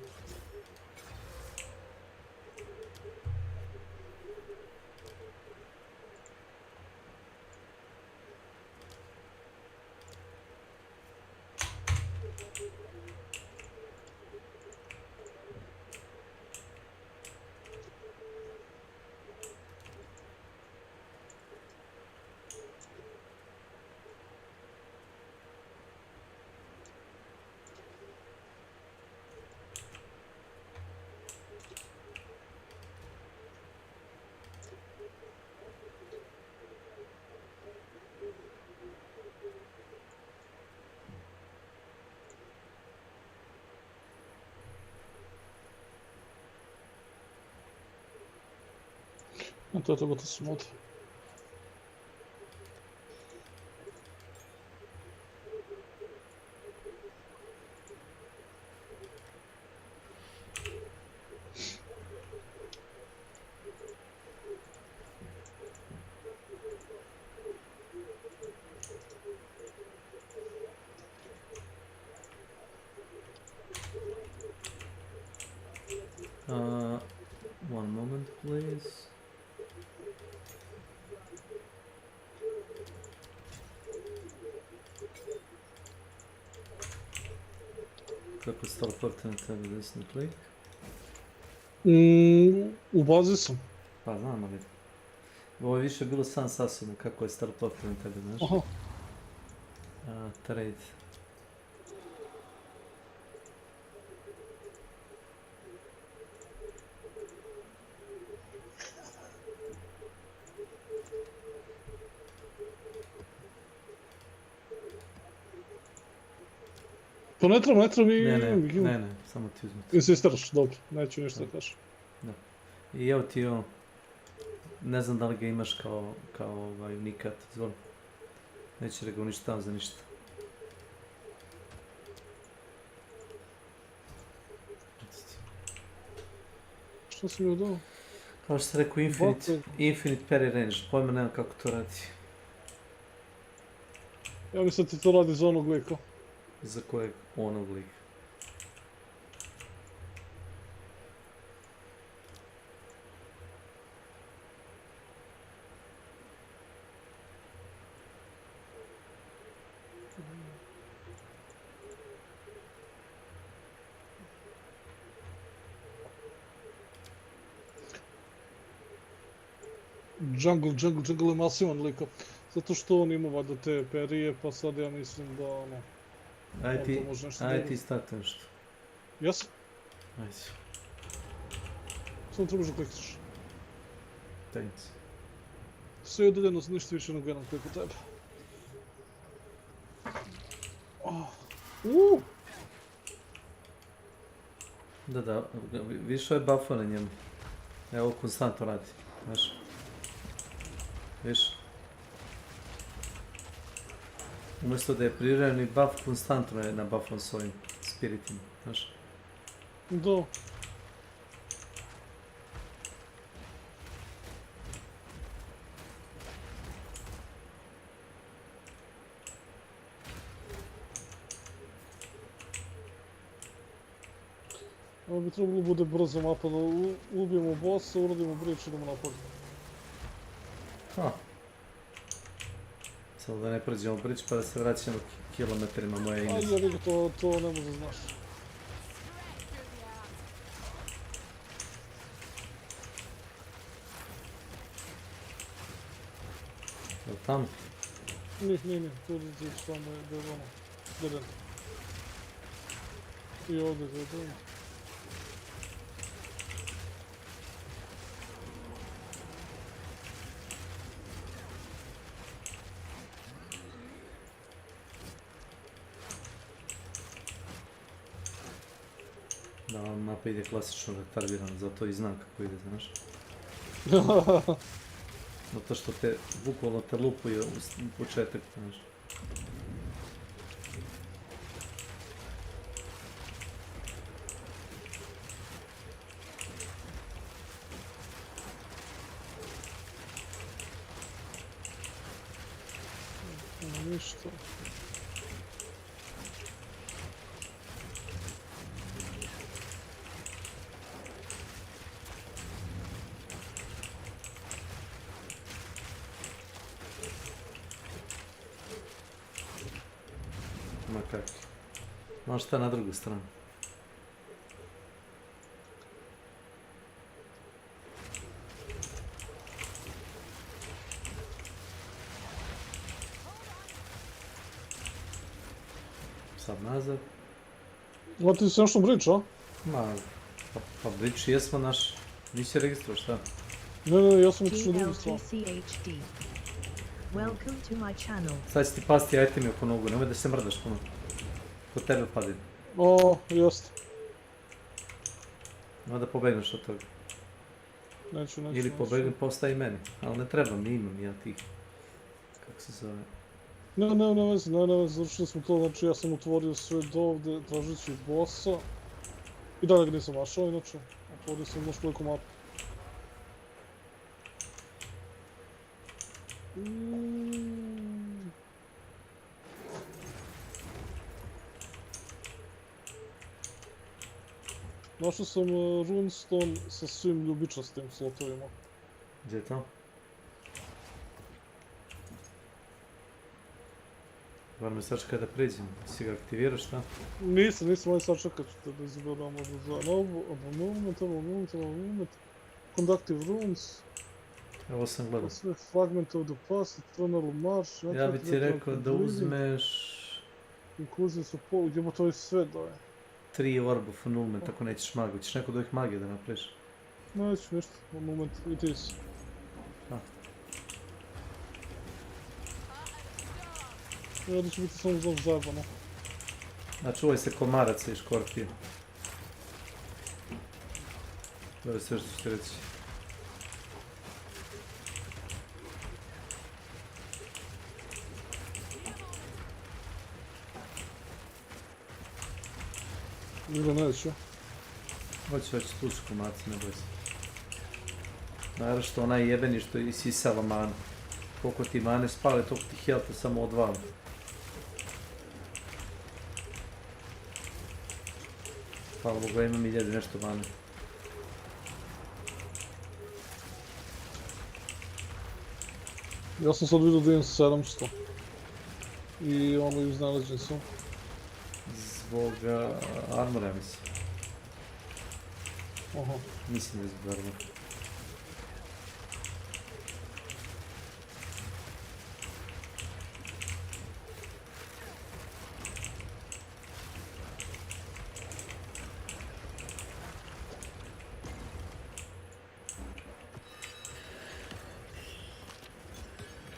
To je to gotovo smot. One moment, please. Kako se teleporta na tebe desni klik? U bazi sam. Pa znam, ali... Ovo je više bilo sam sasvim kako je teleporta na tebe, znaš? Aha. Trade. To ne treba mi... Ne, samo ti uzmeti. Insistiraš, dobro, neću ništa da kažem. Da. I evo ti ovo, ne znam da li ga imaš kao unikat, izvoli. Neće da ga uništavam za ništa. Što si mi udao? Kao što sam rekao, infinite parry range, pojma nema kako to radi. Ja mislim da ti to radi za onog lika. Za kojeg onog lika? Jungle je masivan lika. Zato što on ima valjda te perije, pa sad ja mislim da ono... on to može nešto Aj drugo. ti stati nešto. Jesam? Ajde. Samo trebaš da klikneš. Thanks. Sve je udaljeno za ništa više nego jedan klik u tebe. Da, više je buffa na njemu. Evo, konstantno radi, znaš. Viš? Umjesto da je privremeni buff, konstantno je na buffom s ovim spiritima, znaš. Da. Ovo bi trebalo bude brzo mapa, da ubijemo bossa, uradimo bridge i idemo napolje. Samo da ne prođemo bridge pa da se vraćamo kilometrima moje ime. Ajde, ja to ne može znaš. Je li tamo? Nije, tu je tamo je ono, gledaj. I ovdje gledaj. Da, mapa ide klasično retardirano, zato i znam kako ide, znaš. Zato što te, bukvalno te lupuje u početak, znaš. Ništa. Ma kako. Znaš šta na drugu stranu? Sad nazad. Ma ti si nešto bridge, a? Ma, pa bridge jesmo naš. Nisi registrao, šta? Ne, ja sam otišao na drugu stranu. Welcome to my channel. Sad će ti pasti itemi oko nogu, nemoj da se mrdaš puno. Kod tebe padi. O, jeste. Nema da pobegneš od toga. Neću. Ili pobegni pa ostaje meni. Ali ne treba mi, imam ja tih. Kako se zove? Ne veze, završili smo to, znači ja sam otvorio sve do ovdje, tražeći bossa. I dalje ga nisam našao, inače. Otvorio sam još koliko mapu. Našao sam runestone sa svim ljubičastim slotovima. Gdje je to? Bar me sačekaj da pređem. Si ga aktiviraš, šta? Nisam, ajde sačekat ću da izgledam možda za novu, movement, conductive runes. Evo sam gledao. Sve fragment of the past, eternal march. Ja bi ti rekao da uzmeš... Inclusion support, gdje to je sve daje. 3 orb of annulment ako nećeš magiju. Ćeš neko od ovih magije da napraviš? Neću ništa, moment, i ti si. Ja da će biti samo zov zajebano. A čuvaj se komaraca i škorpije. To je sve što ću ti reći. Ili neću. Hoću, tu su komarci, ne boj se. Naravno što onaj jebeni što isisava manu. Koliko ti mane spale, toliko ti health samo odvala. Hvala Bogu, imam 1000 nešto mane. Ja sam sad vidio da imam 700. I ono iznalađen sam. Zbog armora, mislim. Aha. Mislim da je zbog armora.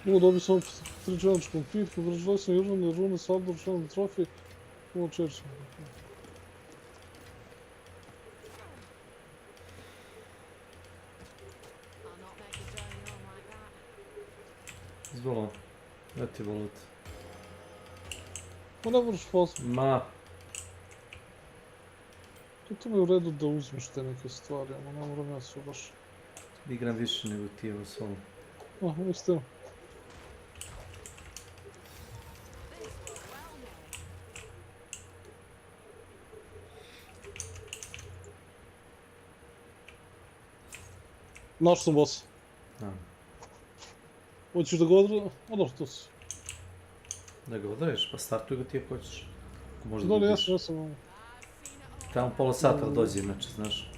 Dobio sam 3 challenge complete, congratulations, južne rune, Saldor, challenge trophy, čerče. Zvola, da ti volit. Pa ne moraš faziti. Ma. To mi je u redu da uzmeš te neke stvari, ali ne moram ja sve baš. Igram više nego ti ovo solo. Istina. Našao sam bossa. Hoćeš da ga odraš tu si? Da ga odraješ, pa startuj ga ti ako hoćeš. Dobro, ja sam. Tamo pola sata dođe inače, znaš.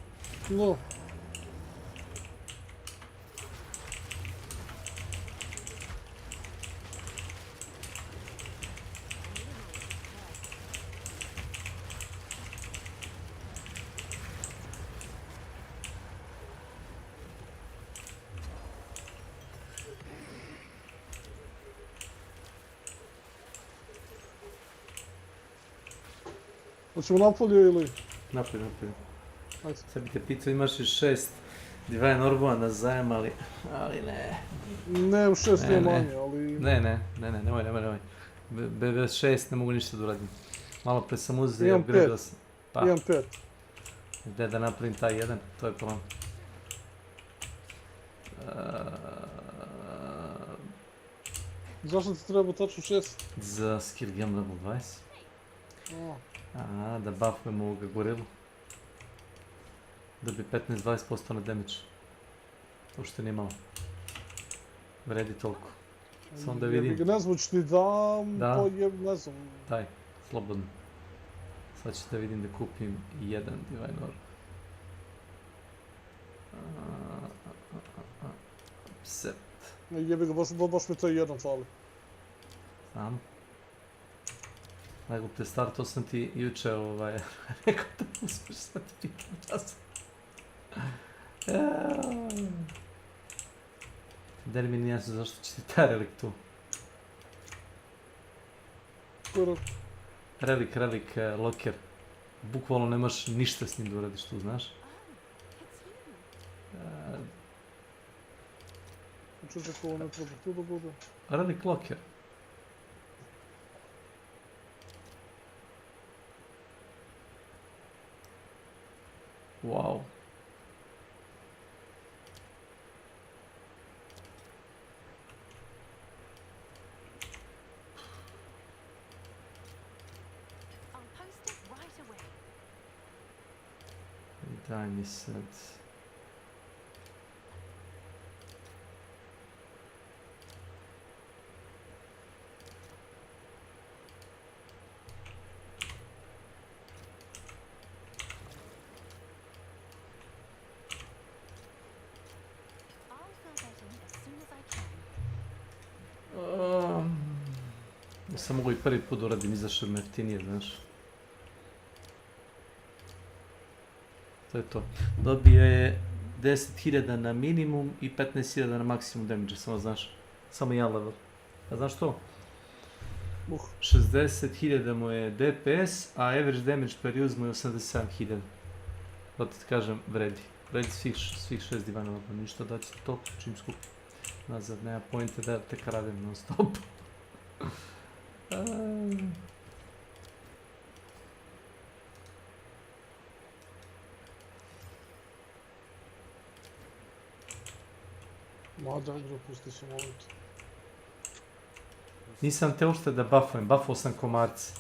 No. Hoćemo napolje ili? Napolje. Ajde. Sad bi te pitao, imaš i 6 Divine Orbova na zajem, ali ne. Ne, u 6 nije manje, ali... Nemoj. Bez 6 ne mogu ništa da uradim. Malo pre sam uzeo i upgradeo sam. Imam 5. Gde da napravim taj jedan, to je problem. Zašto ti treba tačno 6? Za skill game level 20. Da buffujem ovoga gorilu. Da bi 15-20% na damage. Uopšte nije malo. Vredi toliko. Samo da vidim. Ne znam, ću ti dam, Da. ne znam. Daj, slobodno. Sad ću da vidim da kupim jedan Divine Orb. Set. Jebi ga, baš mi to jedan fali. Znam. Najgluplje, startao sam ti juče, rekao da uspješ sad ti pitam čas. Deli mi nije jasno zašto će ti taj relik tu. Relik, loker. Bukvalno nemaš ništa s njim da uradiš tu, znaš? Čuče ko ne treba tu da bude. Relik loker. Wow. Daj mi sad. Sam mogu i prvi put da uradim, izašao me jeftinije, znaš. To je to. Dobio je 10.000 na minimum i 15.000 na maksimum damage, samo znaš. Samo jedan level. A znaš to? 60.000 mu je DPS, a average damage per use mu je 87.000. Da ti kažem, vredi. Vredi svih 6 Divine Orba, ništa da će to čim skupi. Nazad, nema pojente da te kradem non stop. Mada, pusti se moment. Nisam te uopšte da buffujem, buffao sam komarce.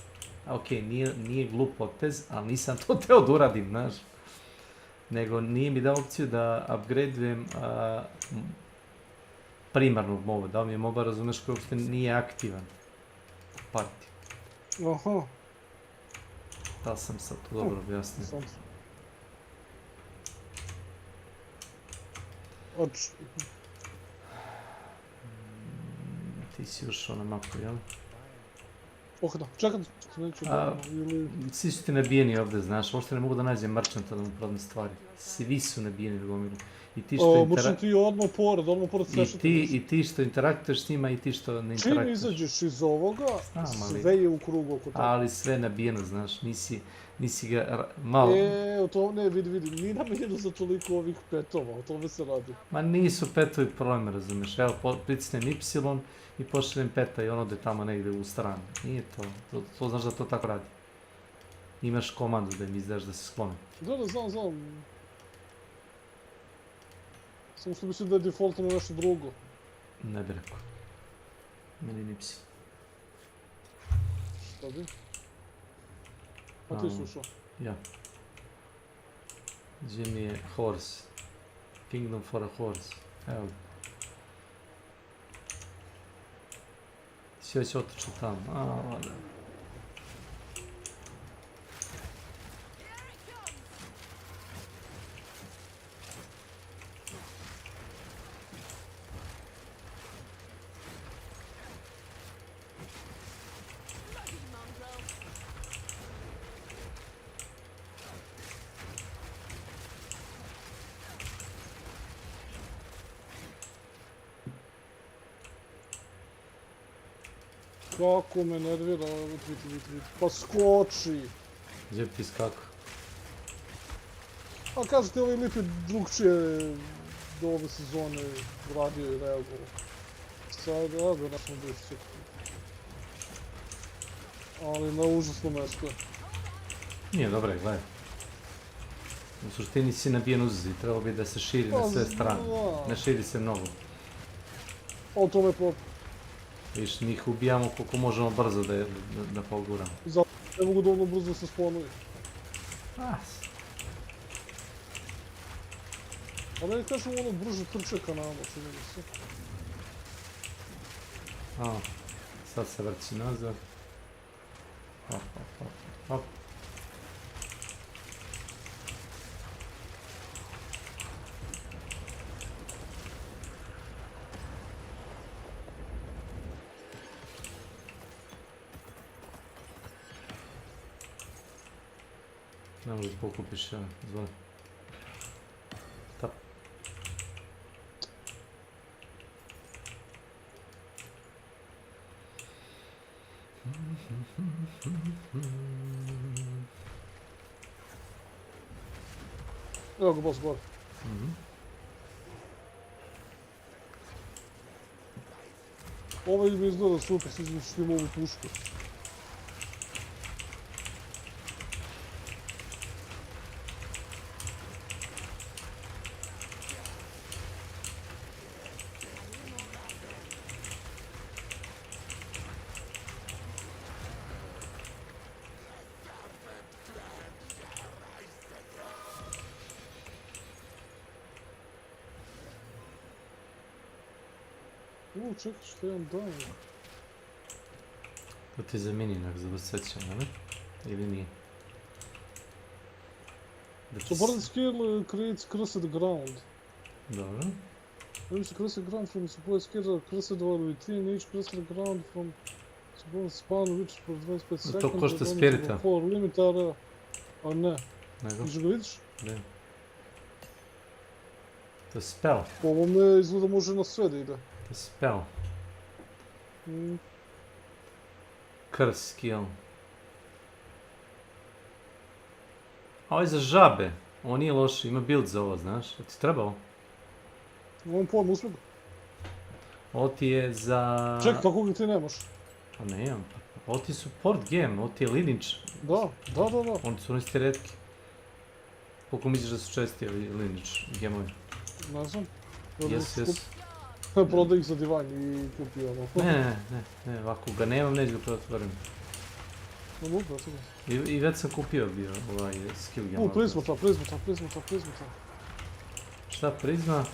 Okej, nije glup potez, ali nisam to teo da uradim, znaš. Nego nije mi dao opciju da upgradeujem primarnog moba. Dao mi je moba, razumeš, koji uopšte nije aktivan. Parti. Aha. Da sam sad to dobro objasnio. Ti si ušao na mapu, jel? da, čekaj, neću da ili... Svi su ti nabijeni ovdje, znaš, uopšte ne mogu da nađem marčanta da mu prodam stvari. Svi su nabijeni u gomilu. I ti što Možem ti odmah pored svešati. I ti što interaktuješ s njima i ti što ne interaktuješ. Čim izađeš iz ovoga, sve je u krugu oko toga. Ali sve nabijeno, znaš, nisi ga malo... To ne, vidi, nije nabijeno za toliko ovih petova, o tome se radi. Ma nisu petovi problem, razumiješ, evo pritisnem Y i pošaljem peta i on ode tamo negdje u stranu. Nije to znaš da to tako radi. Imaš komandu da im izdaš da se sklone. Da, znam. Samo što mislim da je defaultno nešto drugo. Ne bi rekao. Meni ni psi. Šta bi? A ti slušao? Ja. Gdje mi je horse? Kingdom for a horse. Evo. Sve će otići tamo. Kako me nervira, vidi. Pa skoči! Gdje bi ti skako? A kažete, ovaj lip je drugčije do ove sezone radio i reagovao. Sad, evo ga našem biti. Ali na užasno mjesto je. Nije dobro, gledaj. U suštini si nabijen uzizi, trebalo bi da se širi na sve strane. Ne širi se mnogo. O tome pop. Viš, njih ubijamo koliko možemo brzo da poguramo. Zato ne mogu dovoljno brzo se spawnuju. A da ne kažem ono brže trče ka nama, čini mi se. Sad se vrci nazad. Hop. Ne možeš pokupiš, izvoli. Tap. Evo ga boss gore. Ovo mi izgleda super, sad što ima ovu pušku. Čekaj, što imam dan? To ti je za mininak za dosećanje, ne? Ili nije? Support skill creates cursed ground. Dobro. Use cursed ground from support skill cursed or within each cursed ground from support spawn which for 25 seconds. To košta spirita. For limit area. A ne. Nego? Viš ga vidiš? Ne. To je spell. Po ovome izgleda može na sve da ide. To je spell. Curse skill. A ovo je za žabe. Ovo nije loše, ima build za ovo, znaš. A ti trebalo? Imam pojma usluga. Ovo ti je za... Čekaj, kako ga ti nemaš? Pa ne imam. Ovo ti je support game, ovo ti je lineage. Da. Oni su isti retki. Koliko misliš da su česti lineage gameovi? Ne znam. Yes. Prodaj ih za divan i kupi ono. Ne, ovako ga nemam, neću ga pretvorim. I već sam kupio bio ovaj skill game. Prizmata. Šta prizma?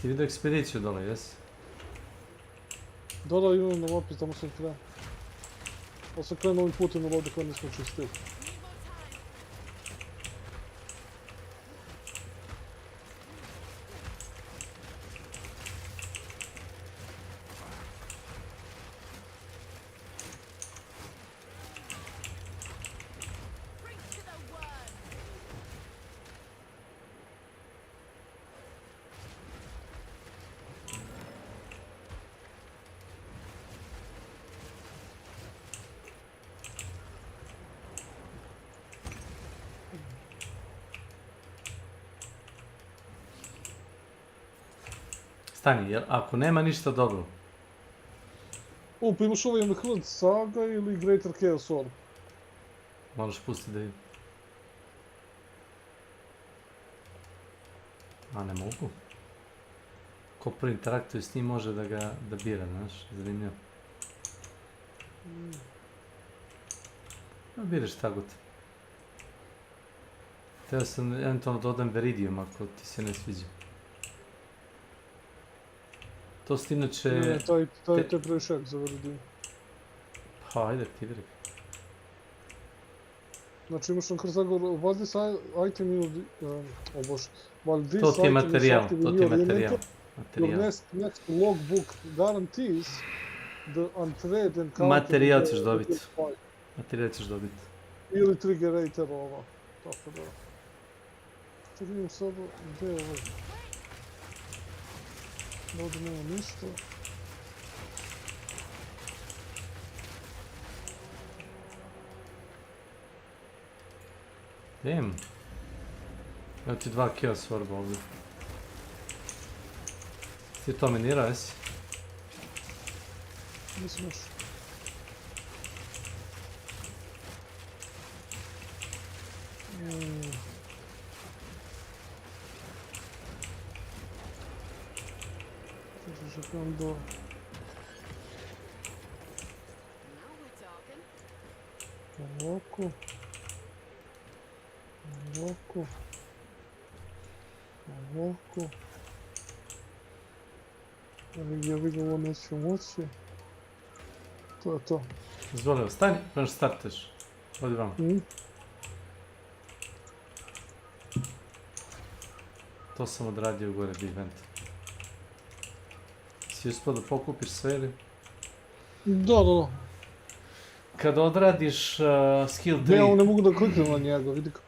Ti vidio ekspediciju dole, jesi? Da, imam na mapi, tamo sam krenuo. Ali sam krenuo ovim putem ovdje koji nismo čistili. Stani, jer ako nema ništa dobro, O, pa imaš ovaj Unheard Saga ili Greater Chaos Orb? moraš pustiti da vidim. A ne mogu. Ko prvi interaktuje s njim može da bira, znaš, zanimljivo. Biraš šta god. Teo sam eventualno dodam Veridium ako ti se ne sviđa. To ste inače... Ne, taj je prešak za Veridium. Pa, ajde, aktiviraj. Znači imaš Unheard Saga, while this item you... O bože. While this To ti je item materijal, is active to in ti je your materijal. inventory, your next logbook guarantees the untrade encounter... Materijal ćeš dobiti. Materijal ćeš dobiti. Ili triggerator ova. Tako da... Što vidim sad, gdje je ovaj? Ovdje nema ništa. Damn. Evo ti 2 Chaos Orba ovdje. Ti to minirao, jesi? Nisam još. Čekam do... Ovako. Ovako. Ovako. Ali gdje vidim ovo neću moći. To je to. Izvoli, stani, prema što startuješ. Odi vamo. To sam odradio gore do eventa. Si uspio da pokupiš sve ili? Da. Kada odradiš skill 3... Ne, ne mogu da kliknem na njega, vidi kako.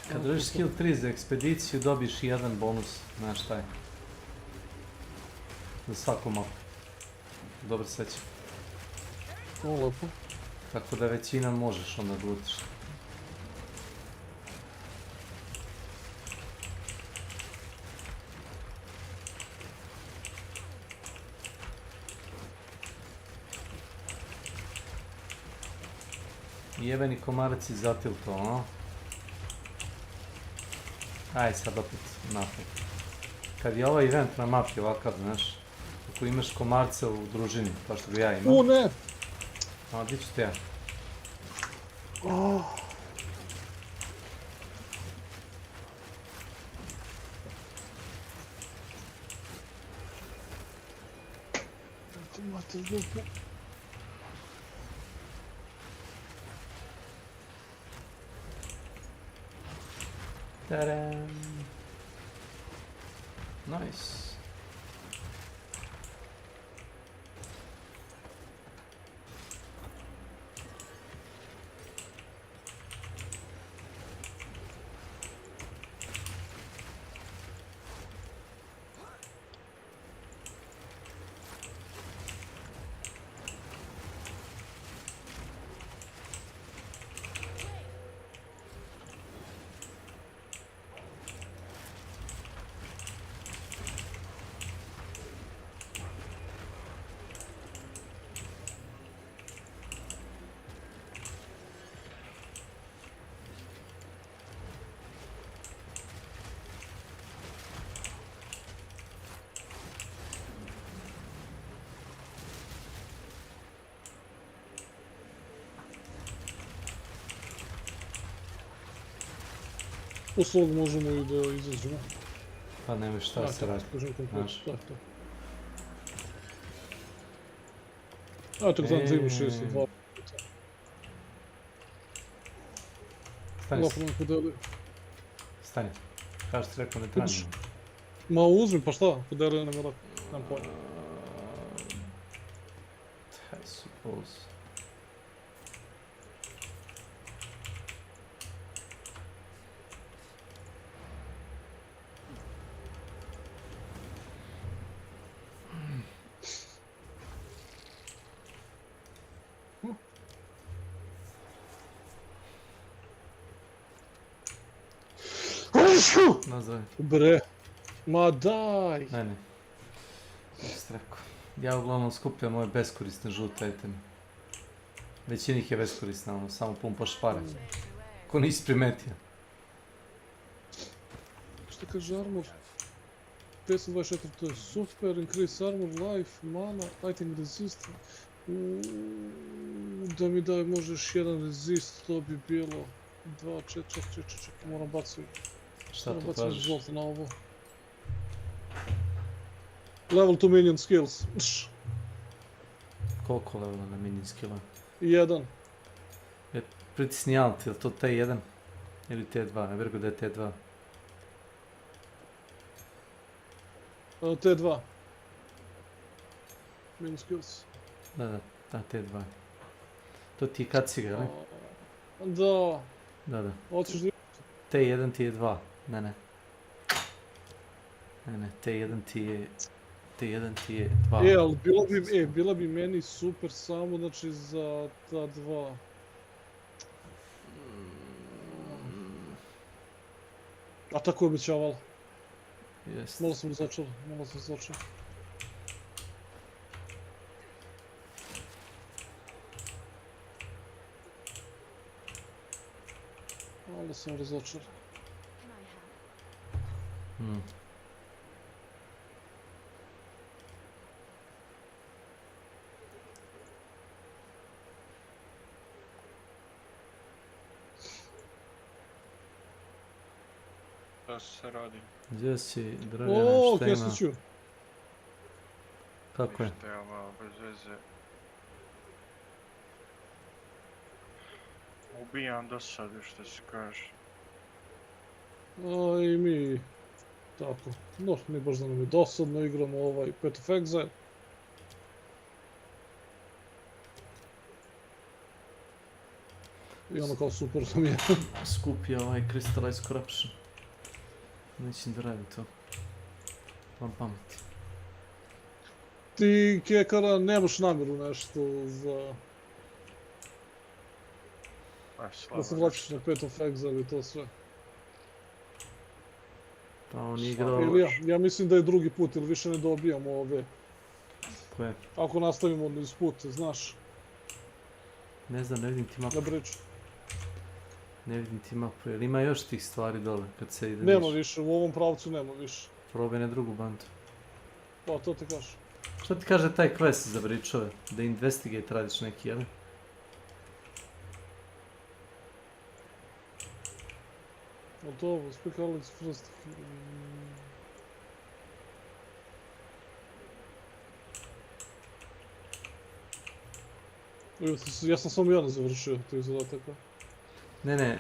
Kada odradiš skill 3 za ekspediciju, dobiš jedan bonus, znaš šta je. Za svaku mapu. Dobro sećam. O, lepo. Tako da većina možeš onda da utiš. Jebeni komarac i zatil to, a? Aj sad opet napad. Kad je ovaj event na mapi ovakav, znaš, ako imaš komarca u družini, kao što ga ja imam. O, ne! A, gdje ću te ja? Imate zlupu. Ta-dam! Nice. Posle ovog možemo i da izađemo. Pa nema šta se radi. Znaš. A, tako da imaš 62. Stani. Lako nam podeli. Stani. Kao što ti rekao, ne tražimo. Ma uzmi, pa šta? Podeli nam je lako. Nam pojma. I suppose. Nazvaj. Bre. Ma daj. Ne. Rekao. Ja uglavnom skupljam ove beskorisne žute iteme. Većina ih je beskorisna, ono, samo pumpaš pare. Ko nisi primetio. Šta kaže armor? 524, to je super, increase armor, life, mana, item resist. Da mi daj možeš jedan resist, to bi bilo 2, 4, moram baciti. Šta to kažeš? Zolta na ovo. Level to minion skills. Koliko levela na minion skilla? 1. Pritisni alt, je li to T1? Ili T2? Ne vjerujem da je T2. T2. Minion skills. Da, T2. To ti je kaciga, ali? Da. Da. Hoćeš da... T1 ti je 2. Ne. T1 ti je 2. Ali bila bi meni super samo, znači, za ta 2. A tako je obećavala. Jest. Malo sam začeo. Malo sam razočaran. Šta se radi? Gdje si, Dragana, šta ima? Kesiću. Kako je? Ništa, ja malo bez veze. Ubijam dosadu, što se kaže. A i mi... Tako. No, ne baš da nam je dosadno, igramo ovaj Path of Exile. I ono kao super nam je. Skupio ovaj Crystallized Corruption. Nećem da radim to. Vam pamet. Ti, Kekara, nemaš namjeru nešto za... Da se vraćaš na Path of Exile i to sve. Pa on igrao... Ja mislim da je drugi put, ili više ne dobijamo ove... Koje? Ako nastavimo iz puta, znaš. Ne znam, ne vidim ti mapu. Na bridge. Ne vidim ti mapu, jer ima još tih stvari dole kad se ide Nema više, u ovom pravcu nema više. Probaj na drugu bandu. Pa, to ti kažeš. Što ti kaže taj quest za bridge-ove? Da investigate radiš neki, jel? Od ovo, speak S.W.Frost. Ja sam samo jedan završio tih zadataka. Ne.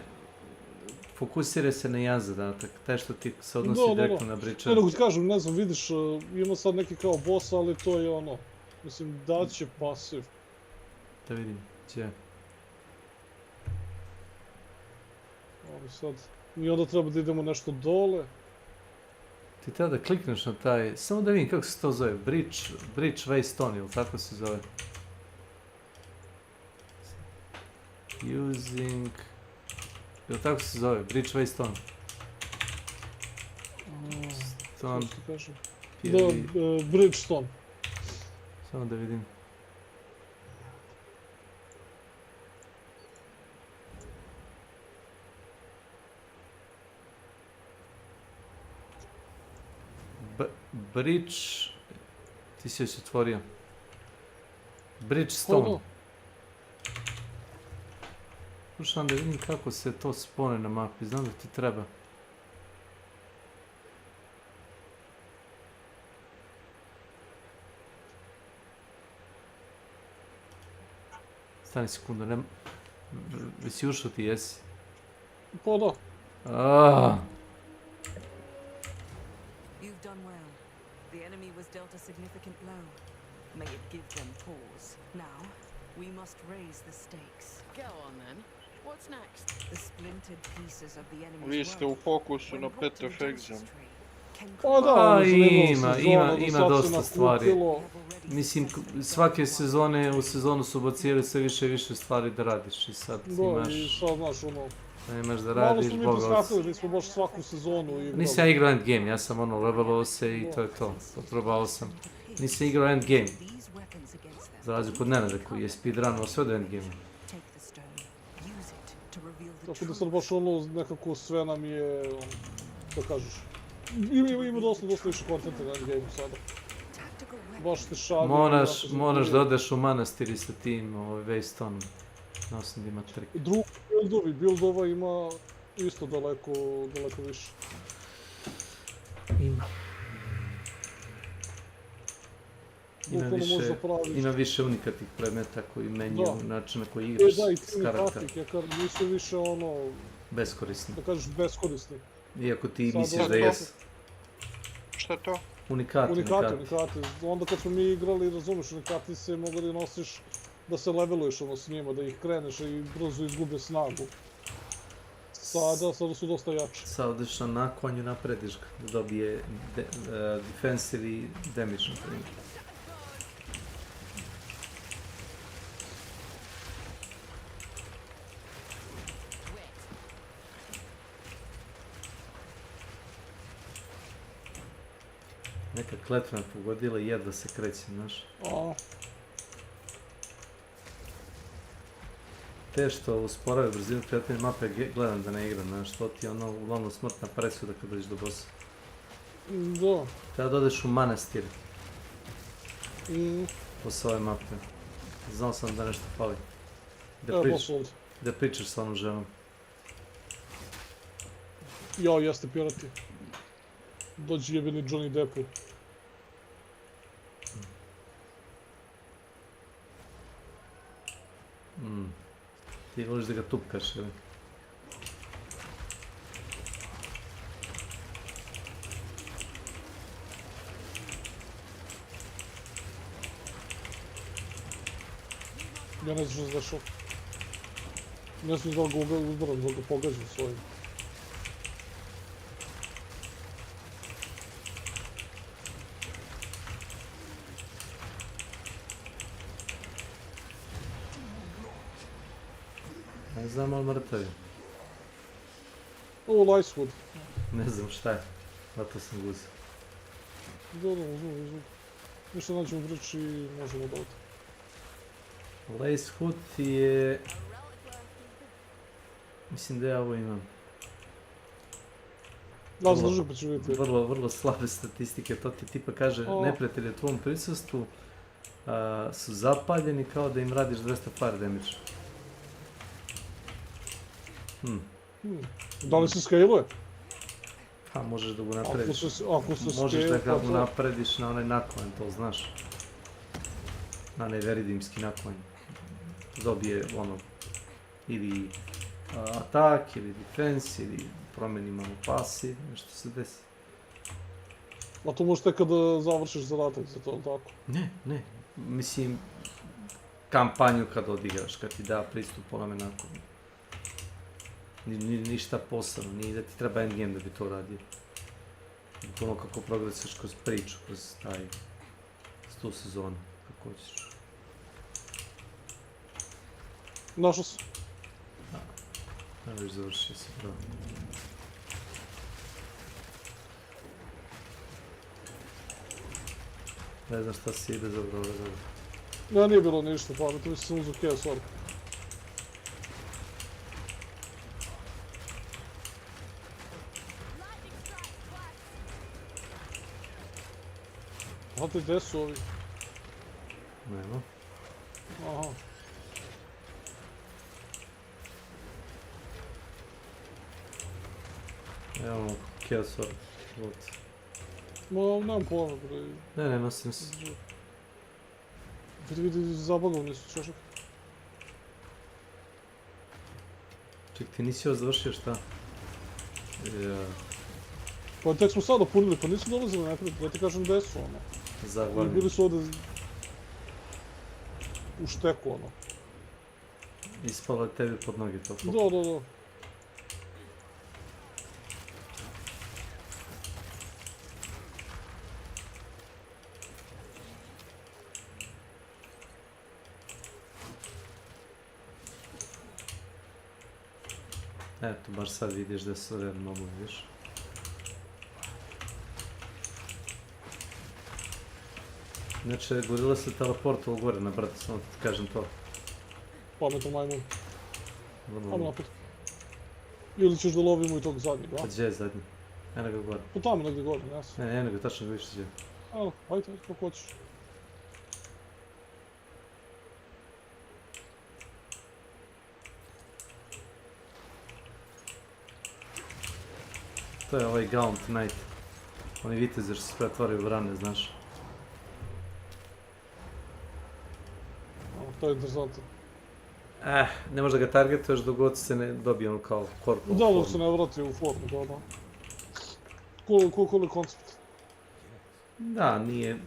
Fokusiraj se na jedan zadatak, taj što ti se odnosi direktno na bridge. Ne, nego ti kažem, ne znam, vidiš, ima sad neki kao boss, ali to je ono, mislim, daće pasiv. Da vidim, gdje? Ali sad, i onda treba da idemo nešto dole. Ti treba da klikneš na taj, samo da vidim kako se to zove, Bridge Waystone, ili tako se zove? Using... Jel' tako se zove? Bridge Waystone? Stone... Da, Bridge Stone. Samo da vidim. Bridge... Ti si još otvorio. Bridge Stone. Slušam da vidim kako se to spone na mapi, znam da ti treba. Stani sekundu, ne... Jesi ušao ti, jesi? Pa da. You've done well. The enemy was dealt a significant blow. May it give them pause. Now, we must raise the stakes. Go on then. What's next? The splintered pieces of the enemy's Vi ste u fokusu na Path of Exile. Pa da, ima dosta stvari. Mislim, svake sezone u sezonu su bacili sve više i više stvari da radiš i sad imaš... Da, i sad znaš ono... Da imaš da radiš, boga... Malo smo mi poskratili, nismo baš svaku sezonu igrali. Nisam ja igrao endgame, ja sam ono levelovao se i to je to, probao sam. Nisam igrao endgame. Za razliku od Nenada koji je speedrunuo sve do endgame. Tako da sad baš ono nekako sve nam je, da kažeš, ima dosta više kontenta na endgame sada. Baš te šalje. Moraš da odeš u manastir i sa tim Waystonom. Nosim da ima trik. Drugi buildova ima isto daleko više. Ima. Ima više unikatnih predmeta koji menjaju način na koji igraš s karakterom. Nisu više ono... beskorisni. Da kažeš beskorisni. Iako ti misliš da jesu. Šta je to? Unikati. Onda kad smo mi igrali, razumiješ, unikati se mogli da nosiš, da se leveluješ ono s njima, da ih kreneš i brzo izgube snagu. Sada su dosta jači. Sad odeš na nakonj i naprediš ga, da dobije defense ili damage na primjer. Neka kletva me pogodila i jedva se kreće, znaš. Te što usporave brzinu kretanja mape gledam da ne igram, znaš, to ti je ono uglavnom smrtna presuda kad dođeš do bossa. Da. Treba da odeš u manastir. Posle ove mape. Znao sam da nešto fali. Da pričaš sa onom ženom. Jao, jeste pirati. Dođi jebeni Johnny Deppu. Ti voliš da ga tupkaš, ili? Ja ne znam što se dešao. Ne znam da ga uzboram, da ga pogađam svojim. Ne znam, ali mrtav je. Ovo Icewood. Ne znam šta je, zato sam guzio. Uzmem. Nešto nađemo vrič i možemo da ovdje. Lacehood je... Mislim da ja ovo imam. Da, zadržak pa ću vidjeti. Vrlo slabe statistike, to ti tipa kaže neprijatelji u tvom prisustvu su zapaljeni kao da im radiš 200 fire damage. Da li se scale-uje? Pa možeš da ga naprediš. Ako se možeš da ga naprediš na onaj naklon, to znaš. Na onaj veridimski naklon. Dobije ono, ili atak, ili defense, ili promeni malo pasi, nešto se desi. A to možeš tek kada završiš zadatak za to, tako? Ne. Mislim, kampanju kad odigraš, kad ti da pristup onome nakonu. Ništa posebno, nije da ti treba endgame da bi to radio. Ono kako progresiš kroz priču, kroz tu sezonu, kako hoćeš. Našao sam. Već završio se, pravo. Ne znam šta si ide zapravo da radi. Ja, nije bilo ništa pametno, mislim sam uzao chaos orb. Znate gdje su ovi? Nema. Aha. Evo, chaos orb. Nemam pojma, bre. Ne, nosim se. Vidi, zabagao nisu češak. Ček, ti nisi još završio šta? Pa tek smo sad opunili, pa nisu dolazili naprijed, da ti kažem gdje su ono. Zahvaljujem. Bili su ovdje u šteku ono. Ispalo je tebi pod noge to. Da. Eto, baš sad vidiš da su red mogu, vidiš. Inače, gorila se teleportovao gore na brdo, samo da ti kažem to. Pametan majmun. Vrlo. Ajmo napad. Ili ćeš da lovimo i tog zadnjeg, a? Pa gdje je zadnji? Eno ga gore. Pa tamo negdje gore, jasno. Ne, eno ga, tačno ga više gdje. Evo, ajde, kako hoćeš. To je ovaj Gaunt Knight. Oni viteze što se pretvaraju u vrane, znaš. To je interesantno. Ne možeš da ga targetuješ dok god se ne dobije ono kao korporal Da, formu. dok se ne vrati u formu, da. Koliko je koncept? Da,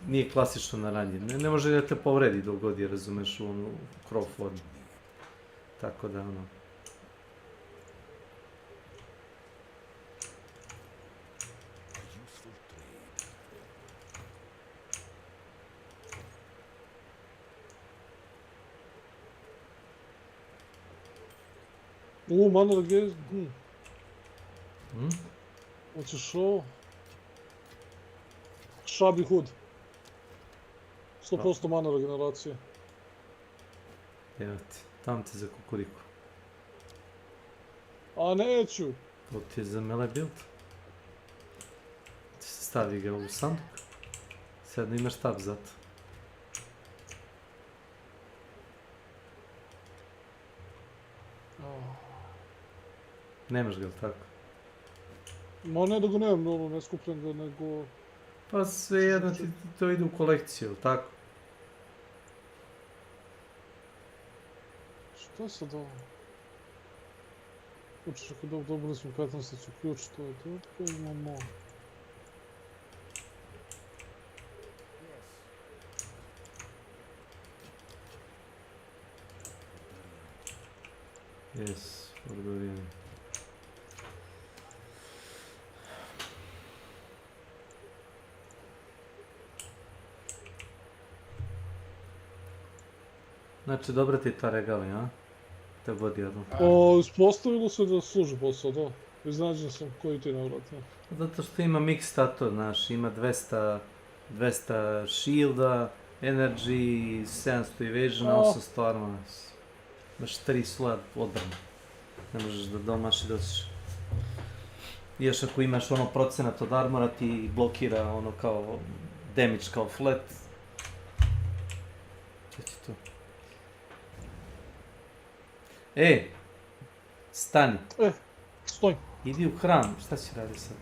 nije klasično na ranjen. Ne može da te povredi dok god je, razumeš, u onu crow formu. Tako da, ono... Mana gdje? Hoćeš ovo? Šabi hud. 100% mana regeneracije. Evo ti, tam ti za kukuriku. A neću! To ti je za melee build. Ti se stavi ga u sanduk. Sad ne imaš tab za to. Nemaš ga, ili tako? Ma ne da ga nemam, ne skupljam ga, nego... Pa svejedno ti to ide u kolekciju, ili tako? Što je sad ovo? Uči, čekaj, dobili smo 15. ključ, to je to, imamo... Jes, odgovorim. Znači, dobra ti je ta regali, a? Te vodi jedno. Ispostavilo se da služi posao, da. Iznađen sam, koji ti navratno. Zato što ima mix stato, znaš, ima 200 shielda, energy, 700 evasiona, 800 armora. Imaš 3 slova odbrane. Ne možeš da domaš i doćiš. I još ako imaš ono procenat od armora ti blokira ono kao damage kao flat. Šta će to? Ej! Stani! Stojim! Idi u hram, šta će radi sad?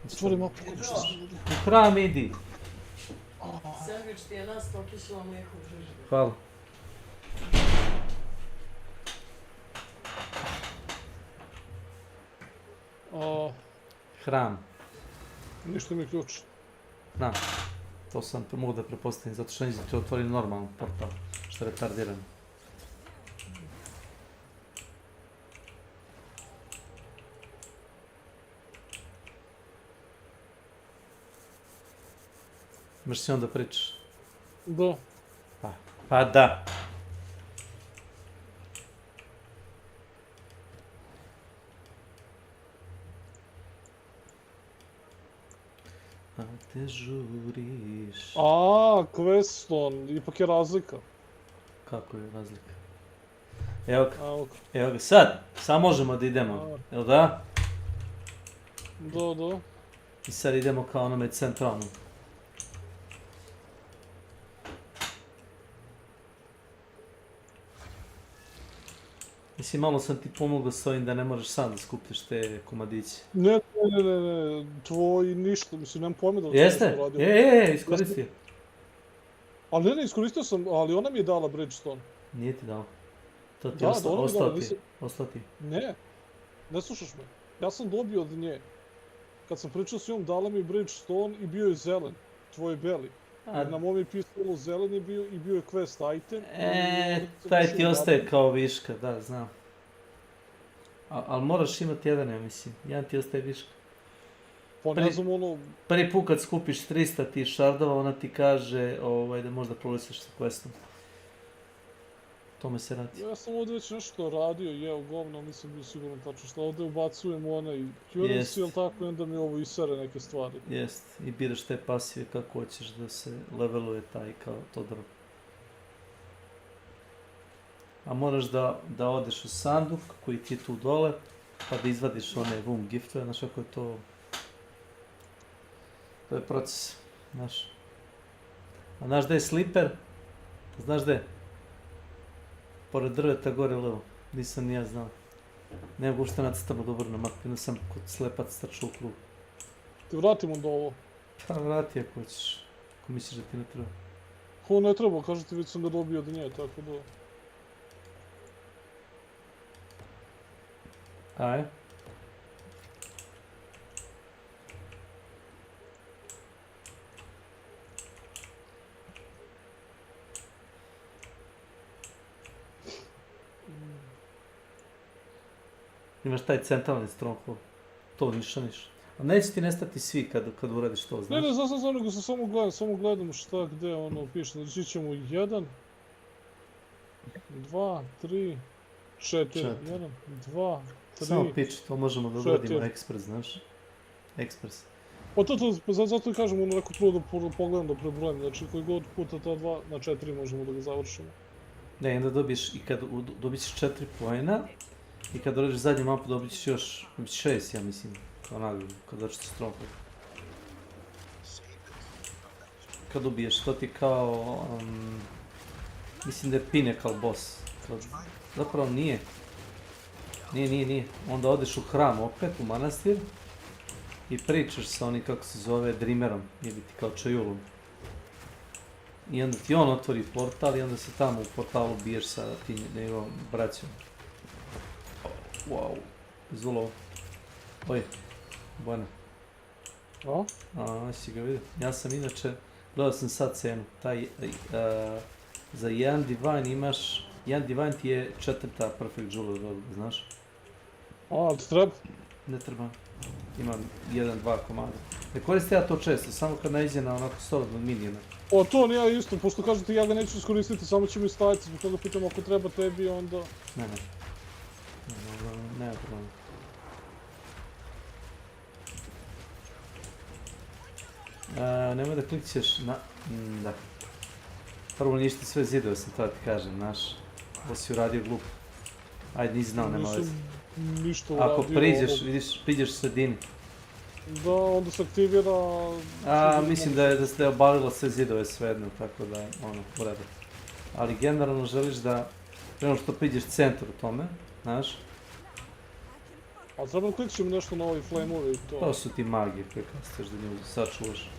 Otvori mapu, kako što se vidi. U hram idi! Sandvič ti je nastao, kiselo mlijeko u žiži. Hvala. Hram. Ništa mi je ključ. Da. To sam mogu da prepostavim, zato što neće ti otvori normalan portal, što je retardiran. Imaš si onda pričaš? Da. Pa da. A te žuriš. Queston, ipak je razlika. Kako je razlika? Evo ga, sad možemo da idemo, jel da? Da. I sad idemo kao onome centralnom. Mislim, malo sam ti pomogao s ovim da ne moraš sam da skupljaš te komadiće. Ne, tvoj ništa, mislim, nemam pojma da... Jeste? Iskoristio. Ali ne, iskoristio sam, ali ona mi je dala Bridgestone. Nije ti dala. To ti ostao ti. Ne slušaš me. Ja sam dobio od nje. Kad sam pričao s njom, dala mi Bridgestone i bio je zelen. Tvoj beli. Na mom je pisalo zelen je bio i bio je quest item. Taj ti ostaje kao viška, da, znam. Ali moraš imati jedan, ja mislim. Jedan ti ostaje viška. Pa ne znam ono... Prvi put kad skupiš 300 ti šardova, ona ti kaže da možda prolisiš sa questom. tome se radi. Ja sam ovdje već nešto radio, jeo govno, nisam bio siguran tačno što. Ovdje ubacujem onaj currency, jel tako, i onda mi ovo isere neke stvari. Jest, i biraš te pasive kako hoćeš da se leveluje taj kao to drvo. A moraš da odeš u sanduk koji ti je tu dole, pa da izvadiš one room giftove, znaš kako je to... To je proces, znaš. A znaš gdje je sliper? Znaš gdje? Pored drveta gore levo. Nisam ni ja znao. Ne mogu uopšte nacrtamo dobro na mapu, jedno sam kod slepac trčao u krug. Ti vratim onda ovo? Pa vrati ako hoćeš, ako misliš da ti ne treba. Ovo ne treba, kažete već sam ga dobio od nje, tako da... Aj. Imaš taj centralni stronghold. To ništa. A neće ti nestati svi kad uradiš to, znaš? Ne, znam, nego se samo gledam šta, gde ono piše. Znači ćemo 1, 2, 3, 4, 1, 2, 3, samo piči, to možemo da uradimo ekspres, znaš? Ekspres. Pa zato kažem, ono neko prvo da pogledam da prebrojim, znači koji god puta ta 2 na 4 možemo da ga završimo. Ne, onda dobiješ, i kad dobit ćeš 4 poena, i kad dođeš zadnju mapu dobit ćeš još 6, ja mislim, kao nagradu, kad dođeš ti stronghold. Kad dobiješ, to ti kao, mislim da je Pinnacle boss. Zapravo nije. Nije. Onda odeš u hram opet, u manastir, i pričaš sa onim, kako se zove, Dreamerom, ili ti kao Čajulom. I onda ti on otvori portal i onda se tamo u portalu biješ sa tim njegovom braćom. Wow, zulo. Oj, Bojana. Si ga vidio. Ja sam inače, gledao sam sad cenu, za jedan divine imaš, jedan divine ti je 4. perfect jewel, znaš? Ti treba? Ne treba. Imam 1-2 komada. Ne koristim ja to često, samo kad naiđe na onako solidno miniona. To nije isto, pošto kažete ja ga neću iskoristiti, samo će mi staviti, zbog toga pitam ako treba tebi, onda... Ne. Nema problema. Nemoj da klikćeš na... Da. Prvo ništa sve zidove sam to ti kažem, znaš. Da si uradio glup. Ajde, nisi znao, nema veze. Ništa uradio... Ako priđeš sredini. Da, onda se aktivira... Mislim da je obalilo sve zidove svejedno, tako da je ono, u redu. Ali generalno želiš da, prema što priđeš centru tome, znaš. A treba da klikćemo nešto na ovaj flame-ove i to? To su ti magije koje kasteš da nju sačuvaš.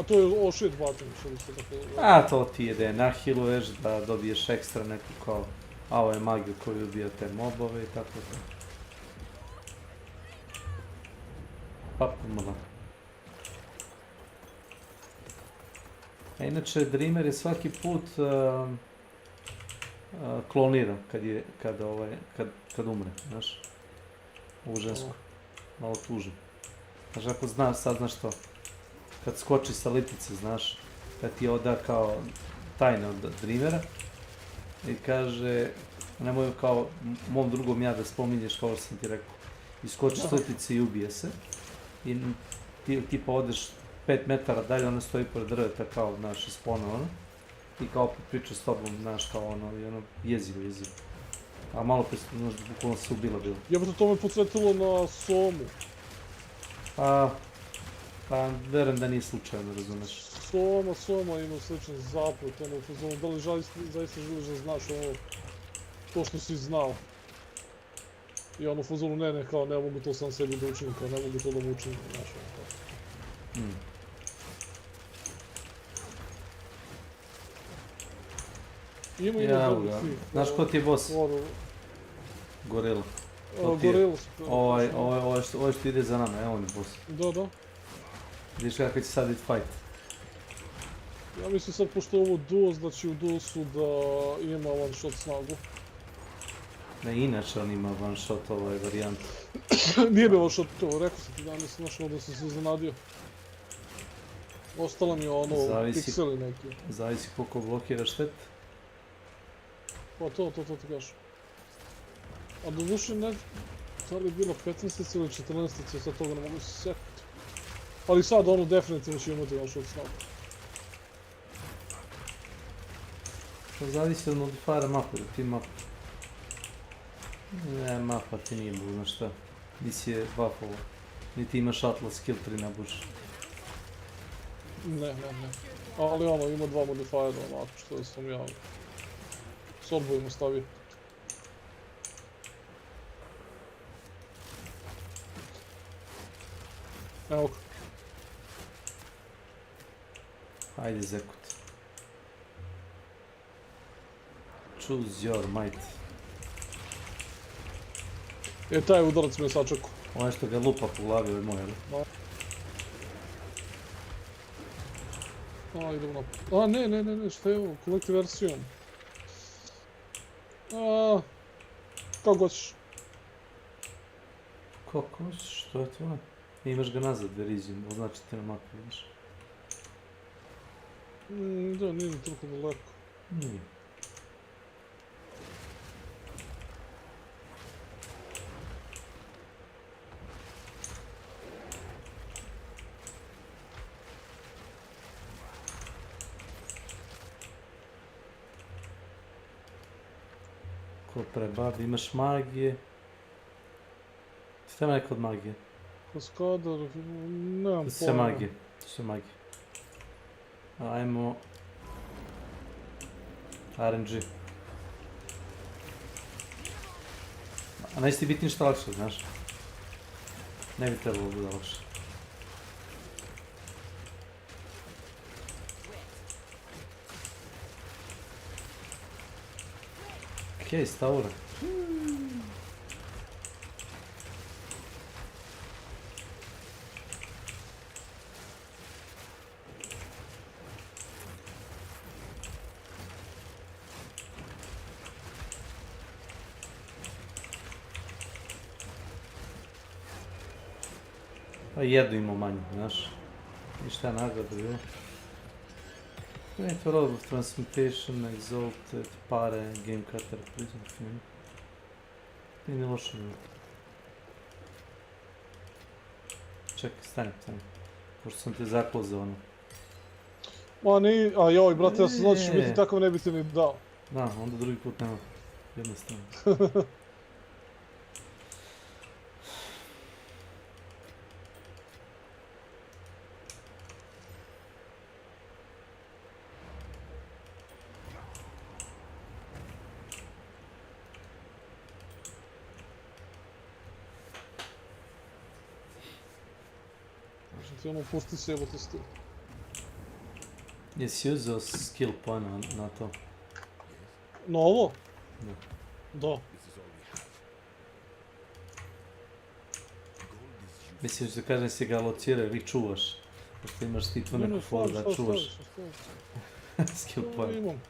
To je shit button, što bi se tako... To ti je da je nahiluješ, da dobiješ ekstra neku kao... ovo je magiju koju ubija te mobove i tako to. Papumala. A inače, Dreamer je svaki put klonira kad umre, znaš. Ovu žensku. Malo tužno. Znaš, ako znaš to. Kad skoči sa litice, znaš. Kad ti oda kao tajne od Dreamera. I kaže, nemoj kao mom drugom ja da spominješ kao što sam ti rekao. I skoči s litice i ubije se. I ti tipa odeš 5 metara dalje, ona stoji pored drveta kao, znaš, ispona ono. I kao opet priča s tobom, znaš, kao ono, i ono, jezivo. A malo pre, znaš, bukvalno se ubila bilo. Jebate, to me podsjetilo na Somu. Pa, verujem da nije slučajno, razumeš. Soma ima sličan zaplet, ono, fazonu, da li zaista želiš da znaš ono, to što si znao. I ono, fazonu, ne, kao, ne mogu to sam sebi da učinim, kao, ne mogu to da mu učinim, znaš, ono, tako. Znaš ko ti je boss? Gorila. Gorila. Ovo što ide za nama, evo on je boss. Da. Vidiš kakav će sad biti fight. Ja mislim sad, pošto je ovo duos, da će u duosu da ima one shot snagu. Ne, inače on ima one shot ovaj varijant. Nije me one shot to, rekao sam ti da nisam našao da sam se iznenadio. Ostalo mi je ono pikseli neki. Zavisi koliko blokiraš štet. Pa to ti kažem. A doduše ne, da li je bilo 15 ili 14, sad toga ne mogu se sjetiti. Ali sad ono definitivno će imati još od snaga. Zavisi od modifiera mape, da ti mapa. Ne, mapa ti nije buzna šta. Nisi je buffalo. Niti imaš Atlas skill 3 na buš. Ne. Ali ono, ima 2 modifiera onako što sam ja s odbojima stavio. Evo ga. Hajde zekut. Choose your might. Taj udarac me sačekao. Ovo što ga lupa po glavi, ovo je moje, ali? Idemo napad. Ne, šta je ovo? Kolektiv versijom. Kako hoćeš? Kako hoćeš? Što je to? Imaš ga nazad, verizijom, označi te na mapu, vidiš? Da, nije mi toliko daleko. Nije. Ko prebavi, imaš magije. Šta ima neko od magije? Kaskadar, nemam To su sve magije, to su sve magije. Ajmo... RNG. A neće ti biti ništa lakše, znaš? Ne bi trebalo da bude lakše. Okej, stavure. Pa jedu imao manje, znaš. I šta je nagrada bilo? Create roll of transmutation, exalted, pare, game cutter, prison film. Nije loše bilo. Čekaj, stani. Pošto sam te zaklozao ono. Ma nije, a joj brate, ja sam znao da će biti takav, ne bi ti ni dao. Da, onda drugi put nema. Jednostavno. Ti ono pusti se jebote s tim. Jesi uzeo skill point na to? Na ovo? Da. Mislim da kažem si ga alocirao ili čuvaš. Pošto imaš ti tu neku foru da čuvaš. Skill point. Imam.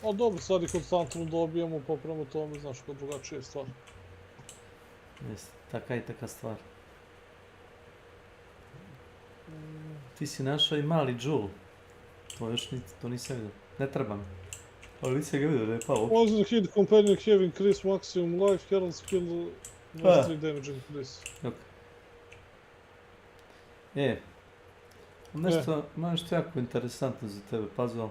Ali dobro, sad i konstantno dobijemo, pa prema tome, znaš, kao drugačija je stvar. Jeste, taka i taka stvar. Ti si našao i mali Jewel. To još to nisam vidio. Ne treba mi. Ali nisam ga vidio da je pao. Monster hit companion have increased maximum life, herald skill plus 3 damage increase. Ok. Nešto jako interesantno za tebe, puzzle.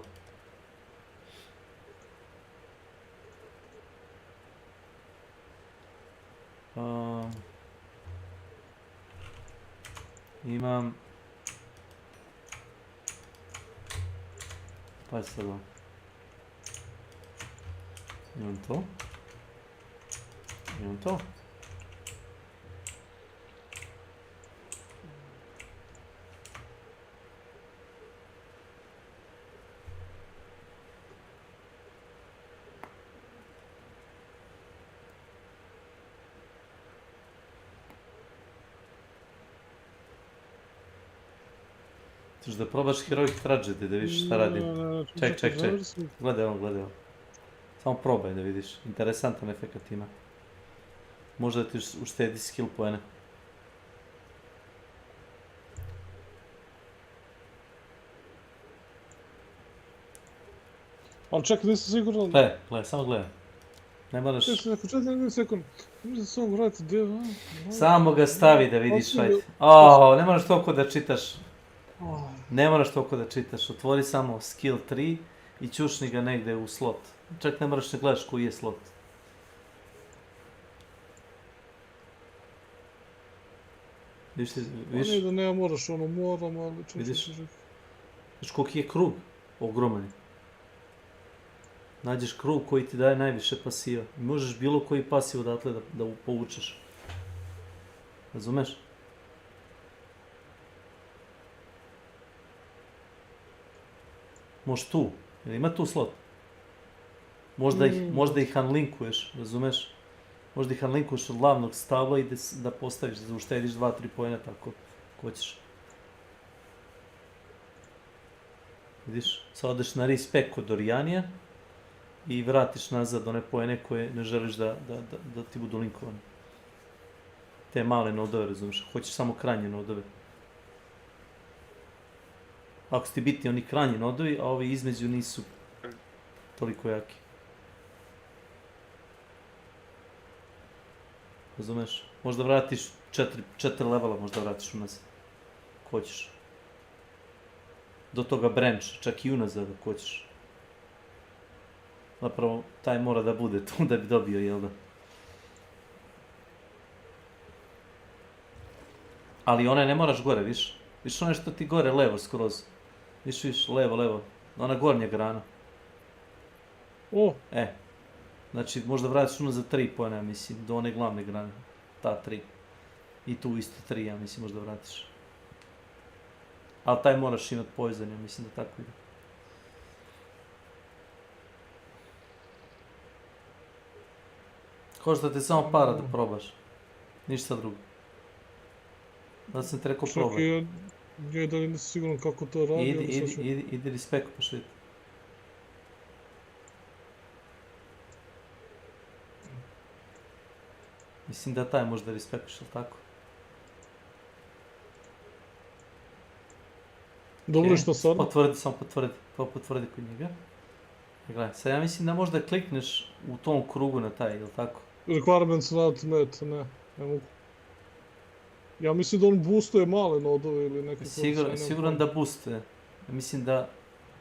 Imam... Pa je sad ovo. Imam to. Ćeš da probaš Heroic Tragedy da vidiš šta radim. Ček. Gledaj ovo. Samo probaj da vidiš. Interesantan efekt ima. Možda ti uštedi skill poene. Ali čekaj, nisam siguran... Gledaj, samo gledaj. Ne moraš... Čekaj, sekund. Možda se on vrati gdje, Samo ga stavi da vidiš, ajde. Ne moraš toliko da čitaš. Ne moraš toliko da čitaš. Otvori samo skill 3 i čušni ga negdje u slot. Čak ne moraš ne gledaš koji je slot. Viš? Ne da ne moraš, moram, ali vidiš? Viš koliki je krug? Ogroman je. Nađeš krug koji ti daje najviše pasiva. I možeš bilo koji pasiv odatle da povučeš. Razumeš? Možeš tu. Jer ima tu slot. Možda ih unlinkuješ, razumeš? Možda ih unlinkuješ od glavnog stabla i da postaviš, da uštediš 2-3 poena tako hoćeš. Vidiš? Sad odeš na respec kod Orijanija i vratiš nazad one poene koje ne želiš da ti budu linkovane. Te male nodove, razumiješ? Hoćeš samo krajnje nodove. Ako su ti bitni oni krajnji nodovi, a ovi između nisu toliko jaki. Razumeš? Možda vratiš 4 levela, možda vratiš unazad. Ako hoćeš. Do toga branch, čak i unazad ako hoćeš. Zapravo, taj mora da bude tu da bi dobio, jel da? Ali one ne moraš gore, viš? Viš one što ti gore levo skroz. Viš, levo. Ona gornja grana. Znači, možda vratiš unazad 3 poena, mislim, do one glavne grane. Ta 3. I tu isto 3, ja mislim, možda vratiš. Ali taj moraš imat poison, ja mislim da tako ide. Košta te samo para da probaš. Ništa drugo. Da sam te rekao probaj. Čekaj, ja da li nisam siguran kako to radi. Idi respect pa što vidi. Mislim da taj možda respektiš, ali tako? Dobro, što sad? Potvrdi kod njega. Gledaj, sad ja mislim da možda klikneš u tom krugu na taj, ili tako? Requirements not met, ne mogu. Ja mislim da on boostuje male nodove ili neke... Siguran da boostuje. Ja mislim da...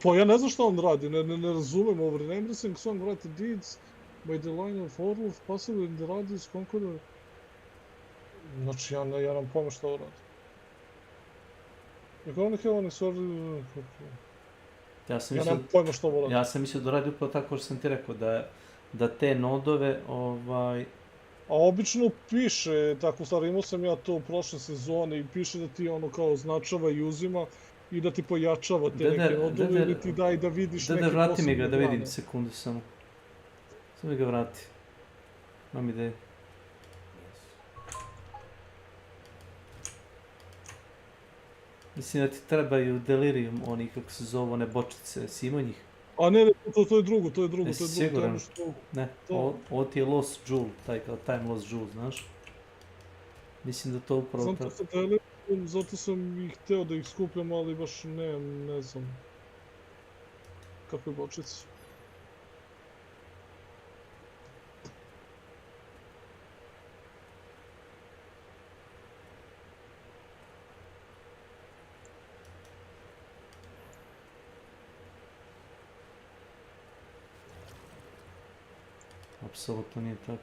Pa ja ne znam šta on radi, ne razumem ovo. Remembering song write deeds by the line of Orlov, possibly in the radius conqueror. Znači, ja nemam pojma šta ovo radi. Ako on have one sorry... Ja nemam pojma šta ovo radi. Ja sam mislio da radi upravo tako što sam ti rekao, da te nodove, A obično piše, tako stvar, imao sam ja to u prošle sezone i piše da ti ono kao označava i uzima i da ti pojačava te neke nodove ili ti daj da vidiš neke posebne grane. Vrati mi ga da vidim sekundu samo. Samo mi ga vrati. Imam ideju. Mislim da ti trebaju delirium, oni kako se zovu, one bočice, si imao njih? A ne, to je drugo, to je drugo. Siguran? Ne, ovo ti je Lost Jewel, taj kao Time Lost Jewel, znaš? Mislim da to upravo... Zato sam i hteo da ih skupljam, ali baš ne znam kakve bočice. Apsolutno nije tako.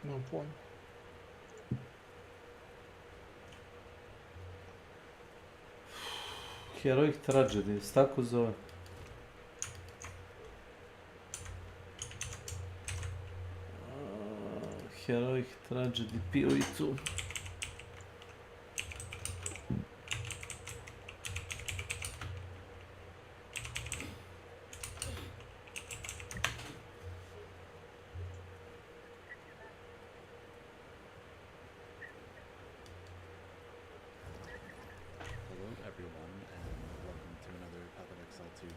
Nemam pojma. Heroic Tragedy, se tako zove. Heroic Tragedy POE2.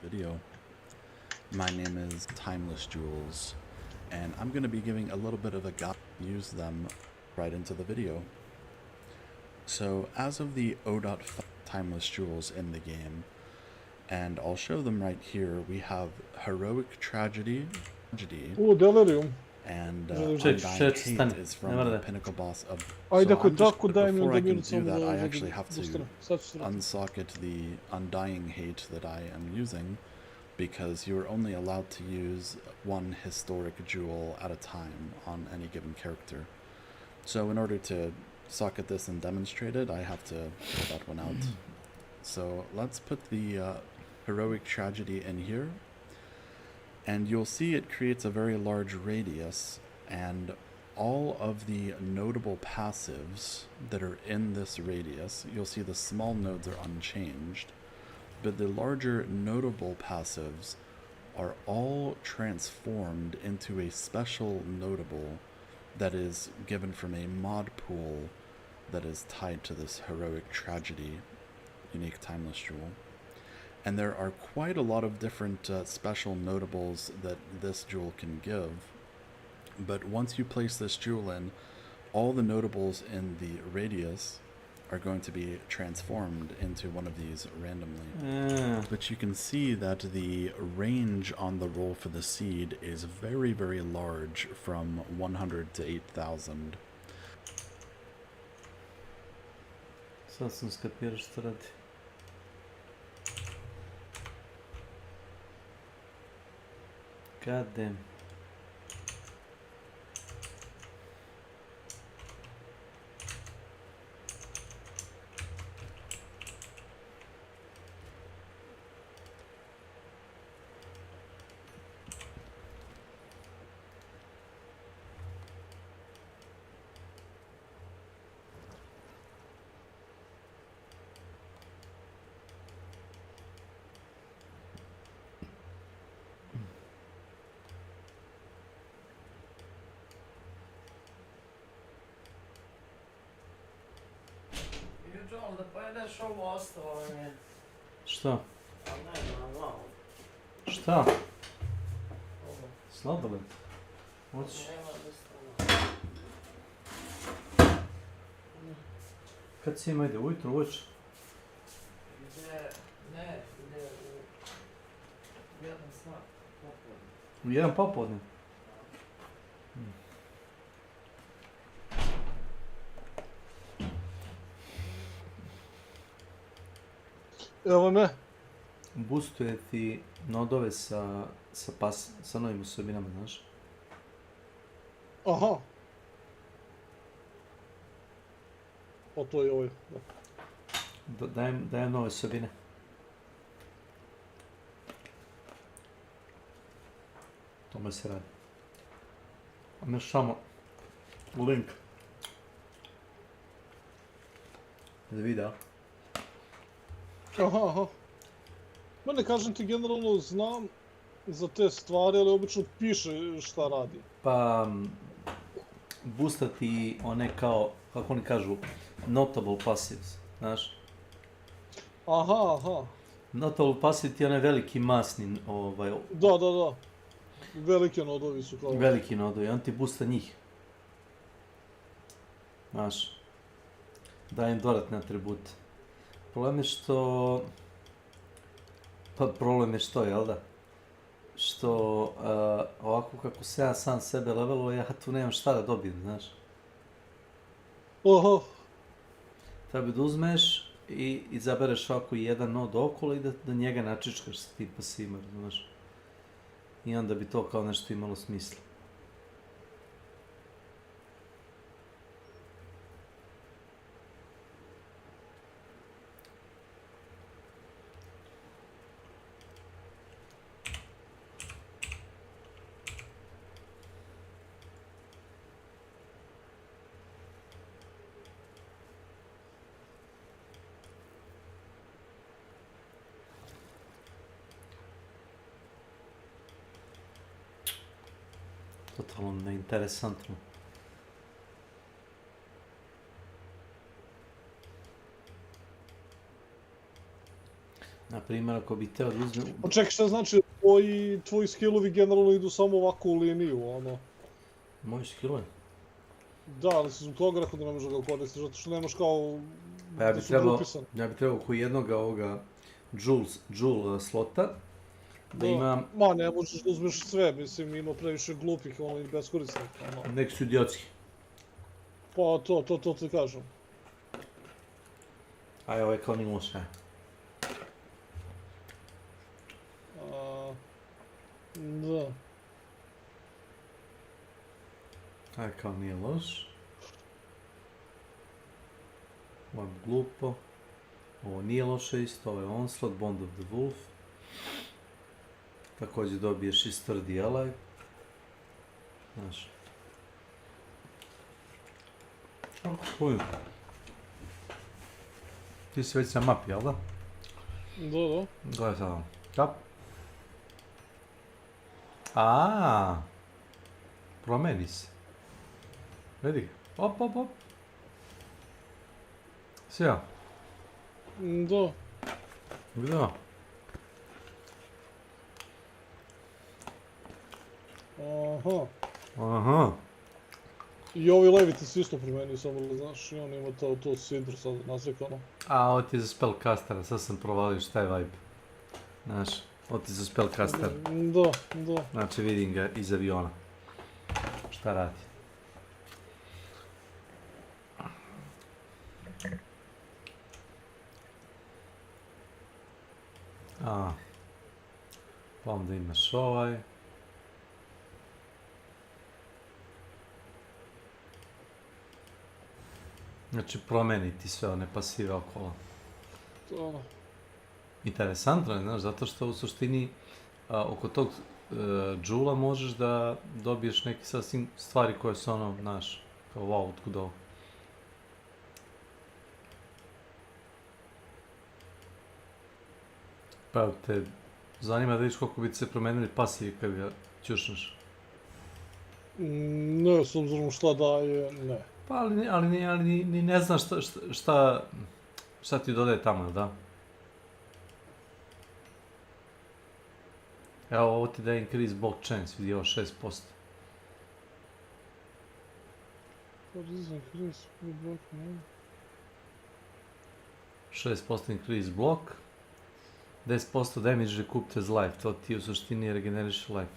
Video. My name is Timeless Jewels, and I'm going to be giving a little bit of a guide to use them right into the video. So, as of the 0.5 Timeless Jewels in the game, and I'll show them right here, we have Heroic Tragedy, Delirium. and Check, Undying Hate is from the Pinnacle boss of... Ajde, ako je So tako, daj mi before onda I can minut do samo that, da I actually have to dostane. Sad ću se vratiti. unsocket the Undying Hate that I am using, because you're only allowed to use one historic jewel at a time on any given character. So in order to socket this and demonstrate it, I have to pull that one out. So let's put the Heroic Tragedy in here, and you'll see it creates a very large radius, and all of the notable passives that are in this radius, you'll see the small nodes are unchanged, but the larger notable passives are all transformed into a special notable that is given from a mod pool that is tied to this Heroic Tragedy unique Timeless Jewel. And there are quite a lot of different special notables that this jewel can give, but once you place this jewel in, all the notables in the radius are going to be transformed into one of these randomly. But you can see that the range on the roll for the seed is very, very large, from 100 to 8,000. Sad sam skapirao što radi. God damn. John, da pojedeš ovo ostalo mi. Šta? Pa ne znam, malo. Šta? Sladoled? Hoćeš? Nema listova. Kad si ima ide? Ujutro, uveče? Ide, ne, ide u jedan sat popodne. U jedan popodne? Evo me. Boostuje ti nodove sa novim osobinama, znaš? Aha. O, to je ovaj. Dajem nove osobine. Tome se radi. Imaš samo link. Da videa. Aha. Ma ne kažem ti, generalno znam za te stvari, ali obično piše šta radi. Pa, boosta ti one kao, kako oni kažu, notable passives, znaš? Aha. Notable passive ti je onaj veliki masni, Da. Velike nodovi su kao... Veliki nodovi, on ti boosta njih. Znaš? Daje im dodatne atribute. Problem je što... Pa problem je što, jel da? Što ovako kako se ja sam sebe leveluo, ja tu nemam šta da dobijem, znaš? Oho. Treba da uzmeš i izabereš ovako jedan nod okolo i da njega načičkaš sa tim pasivima, znaš? I onda bi to kao nešto imalo smisla. Totalno neinteresantno. Na primjer, ako bi teo da uzmem... Čekaj, šta znači tvoji skillovi generalno idu samo ovako u liniju, ono. Moji skillovi? Da, ali si zbog toga rekao da ne možeš da ga koristiš, zato što nemaš kao... Pa ja bi trebao ko jednoga ovoga Joule slota, da imam... Ma, ne možeš da uzmeš sve, mislim, ima previše glupih, ono, i beskorisnih, ono. Neki su idiotski. Pa to ti kažem. Aj, ovo je kao nije loš, aj. Da. Aj, kao nije loš. Ovo je glupo. Ovo nije loše isto, ovo je Onslaught, Bond of the Wolf. Također dobiješ i Sturdy Ally. Znaš. Uj. Ti si već na mapi, jel da? Da. Gledaj sad vam. Kap. Aaaa. Promeni se. Vidi ga. Op. Sjeo. Da. Gdje? Aha. I ovi leviti se isto promenio, samo da znaš, i on ima to sidro sad naslikano. A, ovo ti je za spellcastera, sad sam provalio šta je vibe. Znaš, ovo ti je za spellcastera. Da. Znači vidim ga iz aviona. Šta radi? Pa onda imaš ovaj. Znači promeniti sve one pasive okolo. To. Interesantno je, znaš, zato što u suštini oko tog Joule-a možeš da dobiješ neke sasvim stvari koje su ono, znaš, kao wow, otkud ovo. Pa te zanima da vidiš koliko bi se promenili pasivi kad ga ćušneš. Ne, s obzirom šta daje, ne. Pa ali ni ne znaš šta ti dodaje tamo, da? Evo, ovo ti daje increase block chance, vidi ovo 6%. What is increase block, ne? 6% increase block. 10% damage recouped as life, to ti u suštini regeneriš life.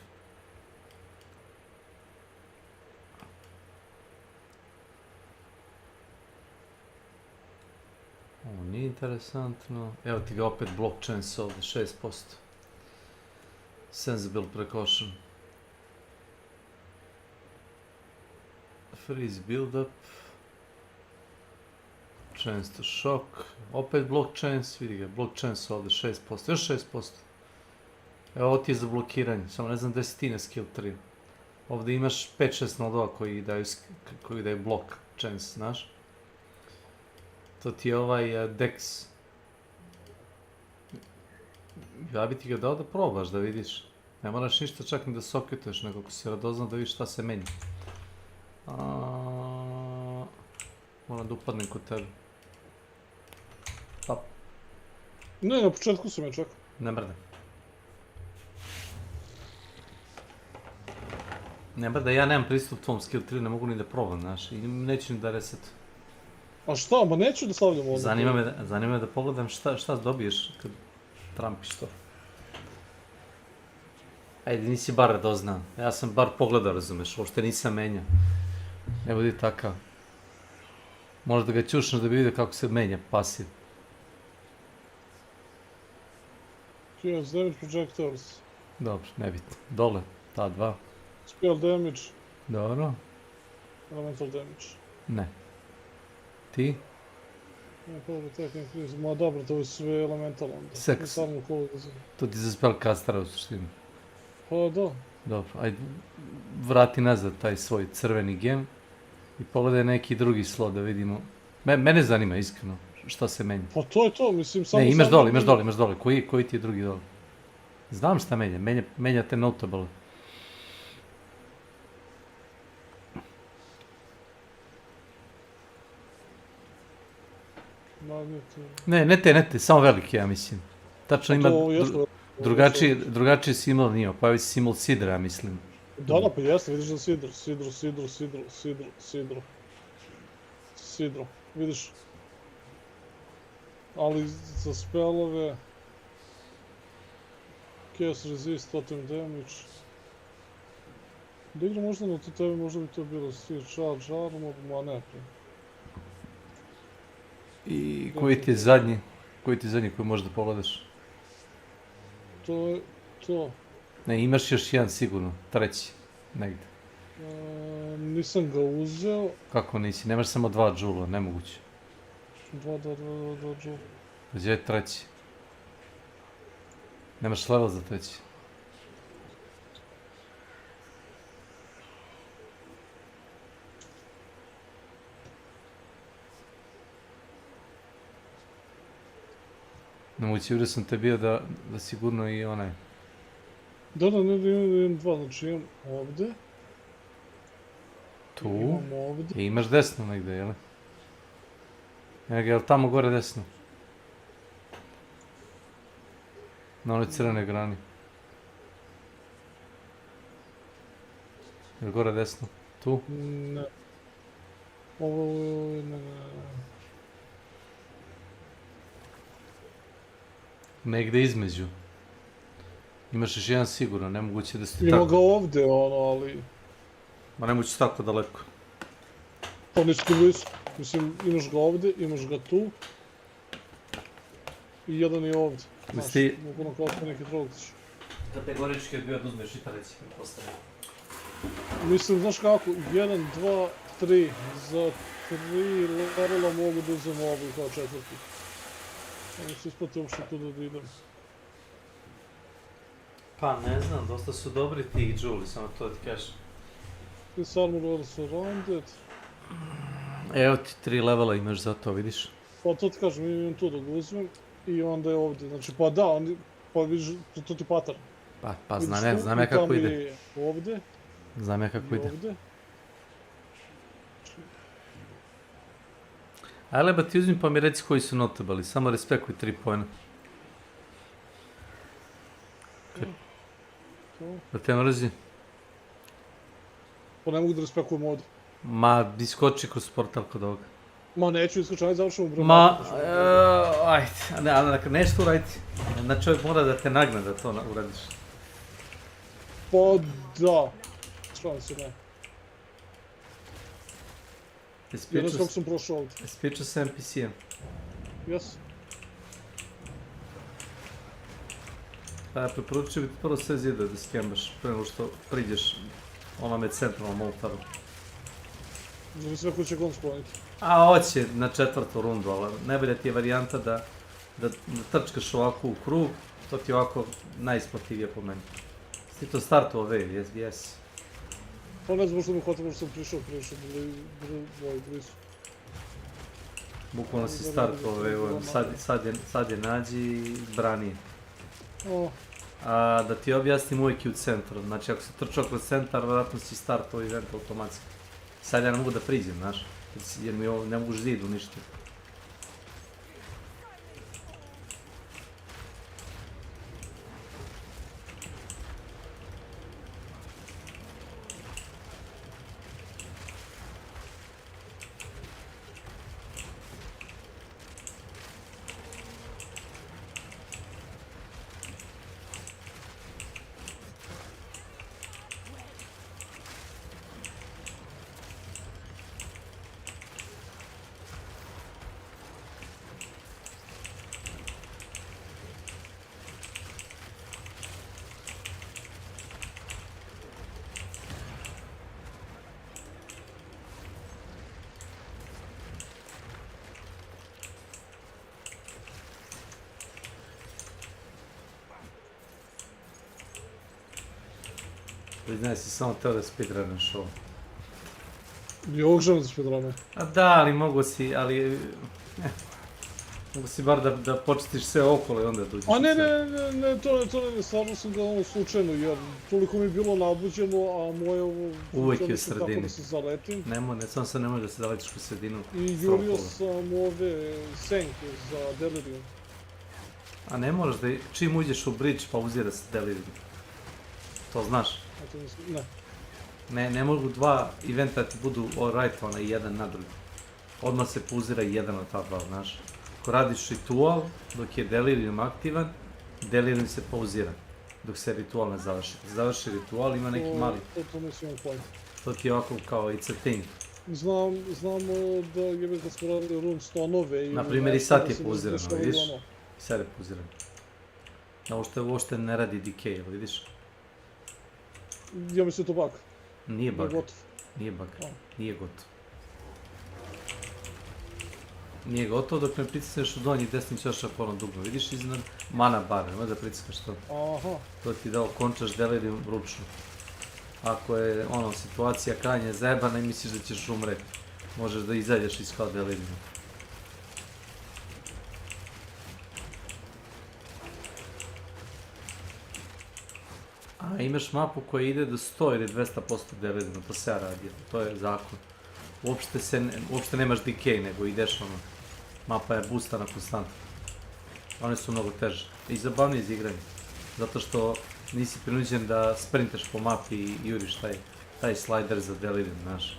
Ovo nije interesantno. Evo ti ga opet block chance ovdje, 6%. Sensible precaution. Freeze build up. Chance to shock. Opet block chance, vidi ga, block chance ovdje, 6%, još 6%. Evo ovo ti je za blokiranje, samo ne znam gdje si ti na skill 3. Ovdje imaš 5-6 nodova koji daju block chance, znaš. To ti je ovaj Dex. Ja bi ti ga dao da probaš, da vidiš. Ne moraš ništa čak ni da soketuješ, nego ako si radoznan da vidiš šta se menja. Moram da upadnem kod tebe. Stop. Ne, na početku sam je čekao. Ne mrdaj. Ne mrdaj, ja nemam pristup tvom skill 3, ne mogu ni da probam, znaš, i neću ni da resetu. A šta, ma neću da stavljam ovo. Zanima me da pogledam šta dobiješ kad trampiš to. Ajde, nisi bar radoznan. Ja sam bar pogledao, razumeš, uopšte nisam menjao. Ne budi takav. Možda ga ćušneš da bi vidio kako se menja pasiv. Yes, damage projectors. Dobro, nebitno. Dole, ta dva. Spell damage. Dobro. Elemental damage. Ne. Ti? Ma dobro, to je sve elemental onda. Seks. To ti za spellcastera u suštini. Pa da. Dobro, ajde vrati nazad taj svoj crveni gem i pogledaj neki drugi slot da vidimo. Mene zanima iskreno šta se menja. Pa to je to, mislim samo... Ne, imaš dole, koji ti je drugi dole? Znam šta menja te notable. Ne te, samo veliki, ja mislim. Tačno ima Drugačiji simbol nije, pojavi se simbol sidra, ja mislim. Da, pa jeste, vidiš da sidro, vidiš. Ali za spellove... Chaos resist, totem damage... Da igra možda na tebe, možda bi to bilo Steel Charge Armor, ma ne. I koji ti je zadnji koji možeš da pogledaš? To je to. Ne, imaš još jedan sigurno, treći, negdje. Nisam ga uzeo. Kako nisi? Nemaš samo 2 džula, nemoguće. 2 džula. Gdje je treći? Nemaš level za treći. Nemoguće, uvijek sam te bio da sigurno i onaj... Da, ne, imam 2, znači imam ovdje. Tu? Imam ovdje. I imaš desno negdje, jel? Jel tamo gore desno? Na onoj crvene grani. Jel gore desno? Tu? Ne. Ovo, ne. Negdje između. Imaš još jedan sigurno, nemoguće da si tako... Ima ga ovdje, ali... Ma nemoguće tako daleko. Pa nisi tu blizu. Mislim, imaš ga ovdje, imaš ga tu. I jedan je ovdje. Znaš, mogu kao to neki trogtić. Kategorički je bio da uzmeš i treći, pretpostavljam. Mislim, znaš kako, 1, 2, 3. Za 3 levela mogu da uzem ovu kao četvrti. Ono se isplati uopšte tu da idem. Pa ne znam, dosta su dobri ti džuli, samo to da ti kažem. This armor well surrounded. Evo ti 3 levela imaš za to, vidiš? Pa to ti kažem, imam tu da ga uzmem i onda je ovdje. Znači, pa da, pa vidiš, to ti pattern. Pa znam ja kako ide. Ovdje. Znam ja kako ide. Ovdje. Ajde, ba ti uzmi pa mi reci koji su notabali, samo respekuj 3 pojena. Da te mrzi? Pa ne mogu da respekujem ovdje. Ma, iskoči kroz portal kod ovoga. Ma neću iskočiti, ajde završamo broj. Ma, ajde, nešto uraditi. Znači čovjek mora da te nagne da to uradiš. Pa da. Šalim se, ne. Jedno s kako sam prošao ovdje. Jesi pričao sa NPC-em? Jesu. Pa ja preporučio bi ti prvo sve zidove da skembaš, prije nego što priđeš onome centralnom oltaru. Znači sve ko će gon skloniti. A hoće na 4. rundu, ali najbolja ti je varijanta da trčkaš ovako u krug, to ti je ovako najisplativije po meni. Si to startovao wave, jes? Pa ne znam što mi hvatilo što sam prišao blizu. Bukvalno si startovao wave, sad je nađi i brani. Da ti objasnim, uvijek je u centru, znači ako si trčao kroz centar, vjerojatno si startovao event automatski. Sad ja ne mogu da priđem, znaš, jer mi ne mogu zid uništiti. Priznaj si samo teo da speedrunaš ovo. I ovog želim da speedrunam. A da, ali mogu si, mogu si bar da početiš sve okolo i onda dođeš. A ne, to ne, stvarno sam ga ono slučajno, jer toliko mi je bilo nabuđeno, a moje ovo... Uvijek je u sredini. Tako da se zaletim. Samo se ne može da se zaletiš u sredinu. I jurio sam ove senke za delirium. A ne moraš da, čim uđeš u bridge pauzira se delirium. To znaš? A to ne. Ne mogu dva eventa ti budu right-ona i jedan na drugi. Odmah se pauzira jedan od ta dva, znaš. Ako radiš ritual, dok je delirium aktivan, delirium se pauzira. Dok se ritual ne završi. Kad završi ritual ima neki mali... To nisam imao pojma. To ti je ovako kao it's a thing. Znamo da je da smo radili room stonove i... Naprimjer i sad je pauzirano, vidiš? I sad je pauzirano. Ovo što uopšte ne radi decay, vidiš? Ja mislim to bug. Nije bug. Nije bug. Nije gotov. Nije gotovo dok ne pritisneš u donji desni ćošak ono dugme. Vidiš iznad mana bar, nemoj da pritiskaš to. Aha. To ti da okončaš delirium ručno. Ako je ono situacija krajnje zajebana i misliš da ćeš umreti, možeš da izađeš iz kao delirium. A imaš mapu koja ide do 100 ili 200% deliriuma, to se ja radi, to je zakon. Uopšte nemaš decay, nego ideš ono, mapa je boostana konstantno. One su mnogo teže i zabavnije za igranje, zato što nisi prinuđen da sprintaš po mapi i juriš taj slider za delirium, znaš,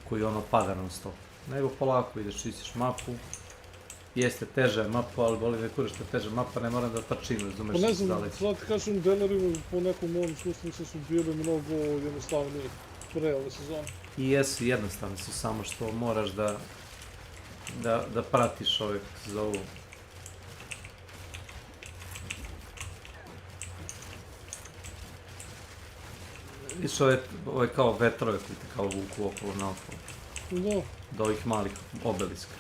koji ono pada non stop. Nego polako ideš, čistiš mapu, jeste teža je mapa, ali boli me kuraš što je teža mapa, ne moram da trčim, razumeš Pa ne znam, sad kažem delirium po nekom mojom iskustvu su bili mnogo jednostavniji pre ove sezone. I jesu, jednostavno su, samo što moraš da pratiš ove kako se zovu. Viš ove kao vetrove koji te kao vuku okolo naokolo. Da. Do ovih malih obeliska.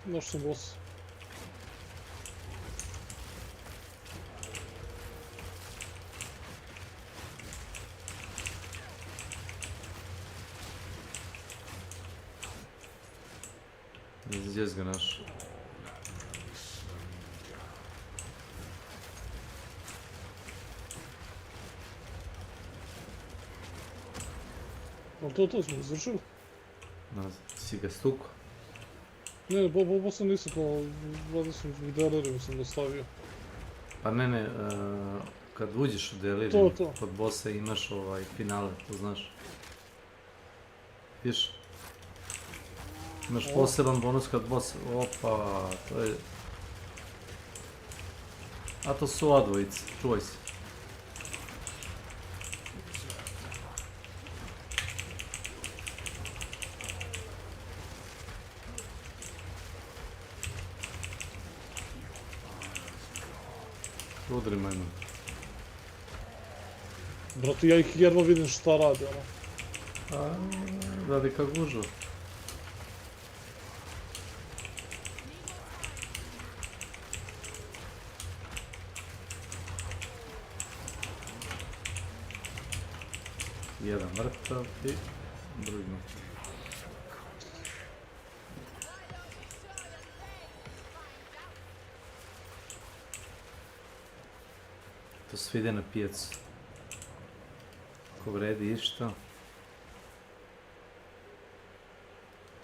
Našao sam boss. Gdje ga našao? No to smo izvršili. Si ga stukao? Ne, bossa nisam kao, vlada sam u delirium sam dostavio. Pa ne, kad uđeš u delirium, kod bossa imaš finale, to znaš. Viš? Imaš poseban bonus kad boss, opa, to je... A to su odvojice, čuvaj se. Udri majmun. Brate, ja ih jedva vidim šta rade, ono. Radi kak gužu. Jedan mrtav i drugi mrtav. To sve ide na pijacu. Ako vredi išta.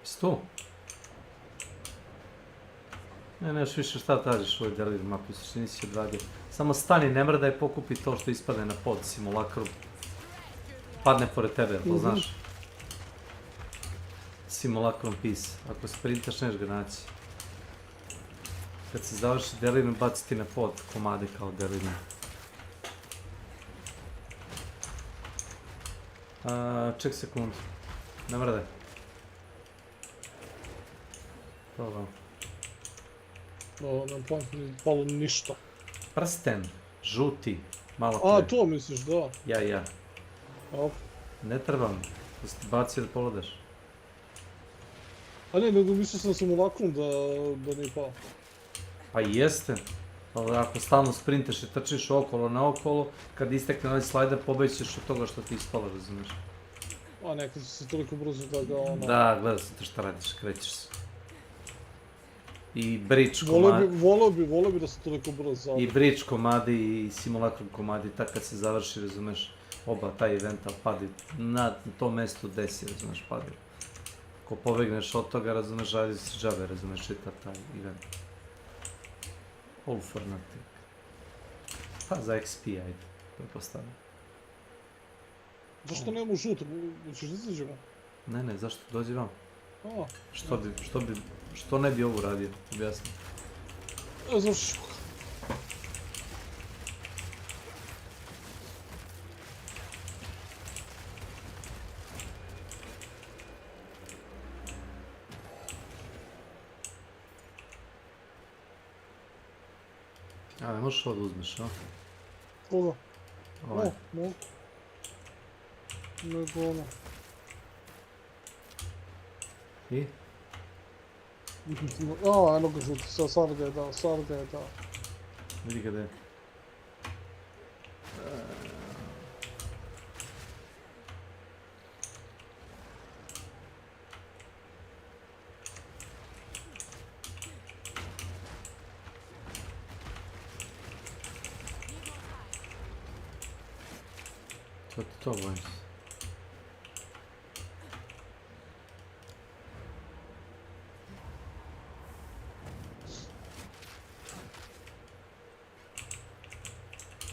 Sto? Nemaš više šta tražiš u ovoj delirium mapi, što nisi odradio. Samo stani, ne mrdaj, pokupi to što ispade na pod simulakru. Padne pored tebe, to znaš? Simulakrum piece. Ako sprintaš, neš ga naći. Kad se završi delirium, baci ti na pod komade kao delirium. Ček sekundu. Ne mrdaj. Probam. Nemam pojma, nije palo ništa. Prsten, žuti, malo pre. A, to misliš, da. Ja. Ne trebam, da si ti bacio da pogledaš. A ne, nego mislio sam simulakrum da nije pao. Pa jeste. Ako stalno sprintaš i trčiš okolo naokolo, kad istekne ovaj slajder, pobećeš od toga što ti ispala, razumiješ? A nekad si se toliko brzo da ga ono... Da, gledaj se to šta radiš, krećeš se. I bridge komadi. Volio bi da se toliko brzo završi. I bridge komadi i simulacrum komadi, tak kad se završi, razumeš, oba taj eventa padi na tom mjestu desi, razumeš, padi. Ako pobegneš od toga, razumeš, radi se džabe, razumeš, čita taj event. All for nothing. Pa za XP, ajde, pretpostavljam. Zašto nemamo žuto? Hoćeš da izađemo? Ne, zašto? Dođi vam. A. Što ne bi ovo radio? Objasni. Završiš. A, ne možeš ovo da uzmeš, a? Koga? Ovaj. Mogu. Nego ono. I? Eno ga žuti, sad ga je dao. Vidi ga da je. To bojim se.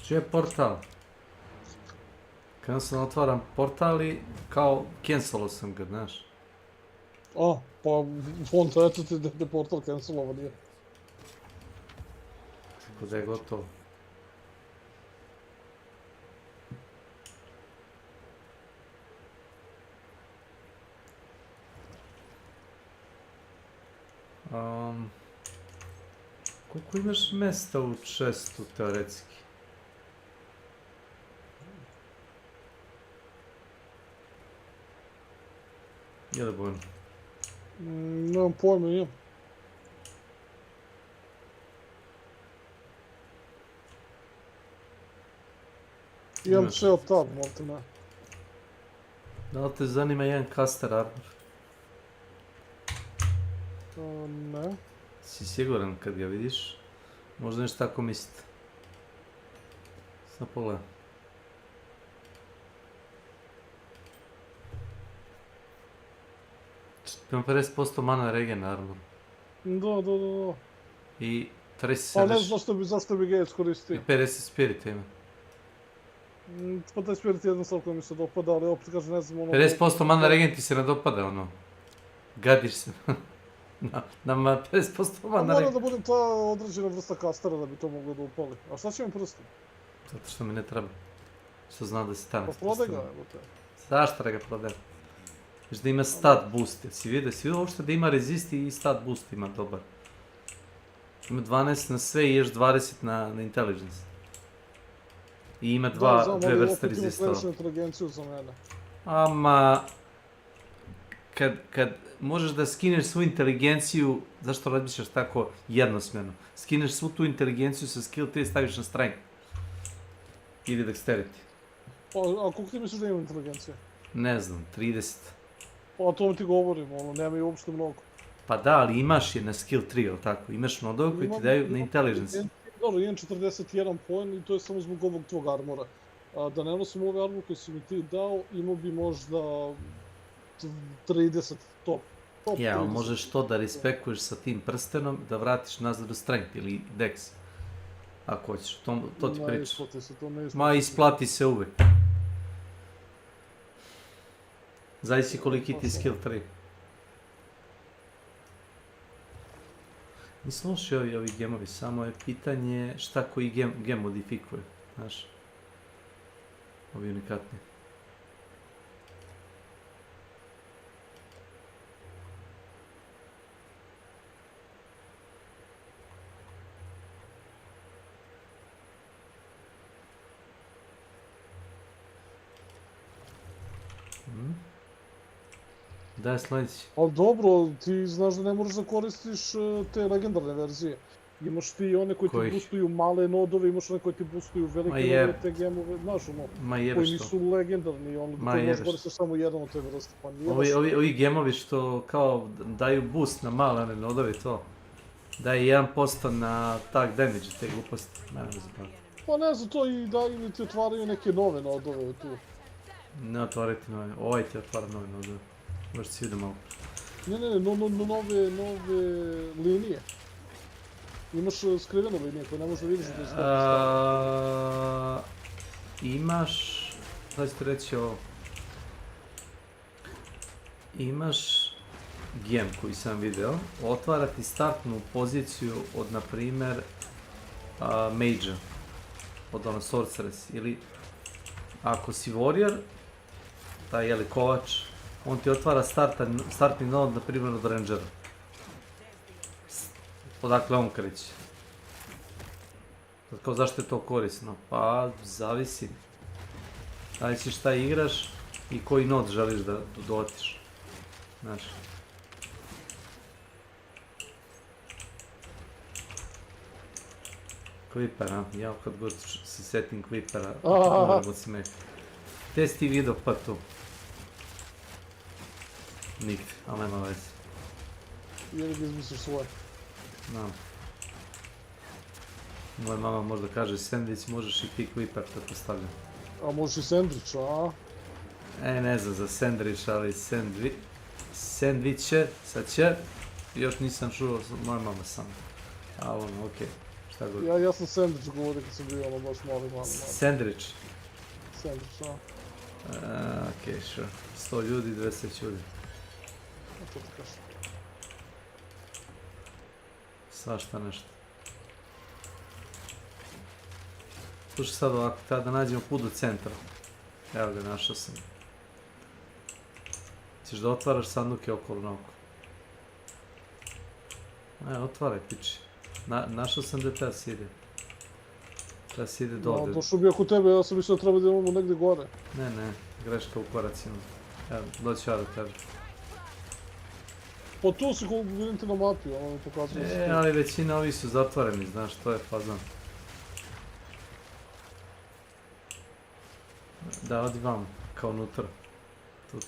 Čiji je portal? Kad sam otvaram portal i kao cancelo sam ga, znaš. Pa fonta, eto ti da je portal cancelovan je. Tako da je gotovo. Koliko imaš mjesta u chestu, teoretski? Je li bojno? Nemam pojma, imam. Imam ceo tab, možda ne. Da li te zanima jedan caster armor? Ne. Si siguran kad ga vidiš? Možda nešto tako mislite. Samo pogledam. Imam 50% mana regen armor. Da. I 30 Pa ne znam zašto bi ga iskoristio. I 50 spirit ima. Pa taj spirit je jedna stvar koja mi se dopada, ali opet kažem ne znam ono... 50% mana regen ti se ne dopada, ono. Gadiš se. Nama 50% mana regen. Mora da budem ta određena vrsta kastera da bi to moglo da upali. A šta će mi prstom? Zato što mi ne treba. Što znam da si tamo. Pa prodaj ga, evo te. Zašto da ga prodajem? Viš da ima stat boost, si vidio uopšte da ima resist i stat boost ima dobar. Ima 12 na sve i još 20 na intelligence. I ima dve vrste resistova. Da, znam, ali opet ima inteligenciju za mene. Ama... Kad možeš da skineš svu inteligenciju, zašto razmišljaš tako jednosmjerno? Skineš svu tu inteligenciju sa skill 3 staviš na strength. Ili dexterity. A koliko ti misliš da ima inteligencija? Ne znam, 30. Pa o tome ti govorim, ono, nema i uopšte mnogo. Pa da, ali imaš je na skill 3, ili tako? Imaš nodove koji ti daju na intelligence. Dobro, imam 41 point i to je samo zbog ovog tvog armora. Da ne nosim ove armor koje si mi ti dao, imao bi možda 30 top. Ja, ali možeš to da respekuješ sa tim prstenom, da vratiš nazad u strength ili dex. Ako hoćeš, to ti pričaš. Ma, isplati se uvek. Zavisi koliki ti skill 3. Nisu loši ovi gemovi, samo je pitanje šta koji gem modifikuje, znaš. Ovi unikatni. Da je sljedeći. Ali dobro, ti znaš da ne moraš da koristiš te legendarne verzije. Imaš ti one koji ti boostuju male nodove, imaš one koji ti boostuju velike nodove, te gemove, znaš ono, koji nisu legendarni, ono, ti možeš koristiš samo jedan od te vrste. Ovi gemovi što kao daju boost na male nodove, to. Daj 1% na tag damage, te gluposti. Mene ne zapravo. Pa ne znam, to i da ili ti otvaraju neke nove nodove tu. Ne otvarati nove, ovaj ti otvara nove nodove. Možda si vidio malo. Ne, nove linije. Imaš skrivene linije koje ne možeš da vidiš da je stavljeno. Imaš, da ću ti reći ovo. Imaš gem koji sam video, otvara ti startnu poziciju od, na primjer, Mage-a, od ono Sorceress, ili ako si Warrior, taj jeli kovač, on ti otvara startni nod, na primjer, od Rangera. Odakle on kreće. Kao zašto je to korisno? Pa, zavisi. Da li si šta igraš i koji nod želiš da dotiš. Znaš. Kvipera, ja kad god se setim Kvipera, moram od smeha. Gdje si ti vidio pa tu? Nigdje, ali nema veze. Ili ga izmisliš svoje. Znam. Moja mama možda kaže sandvič, možeš i ti Kviper da postavljam. A možeš i sandvič, a? Ne znam za sandvič, ali sandviče sa će, još nisam čuo, moja mama sam. A ono, okej, šta god. Ja sam sandvič govorio kad sam bio ono baš mali. Sandvič? Sandvič, a? Okej, sure. 100 ljudi, 200 ljudi. A to ti kažem. Svašta nešto. Slušaj sad ovako, treba da nađemo put do centra. Evo ga, našao sam. Ćeš da otvaraš sanduke okolo na oko. Otvaraj, piči. Našao sam gdje treba se ide. Treba se ide dole. Došao bi oko tebe, ja sam mislio da treba da imamo negdje gore. Ne, greška u koracima. Evo, doći ja do tebe. Pa tu si koliko vidim ti na mapi, ono mi pokazuje. Ali većina ovih su zatvoreni, znaš, to je fazan. Da, odi vam, kao unutra. Tu.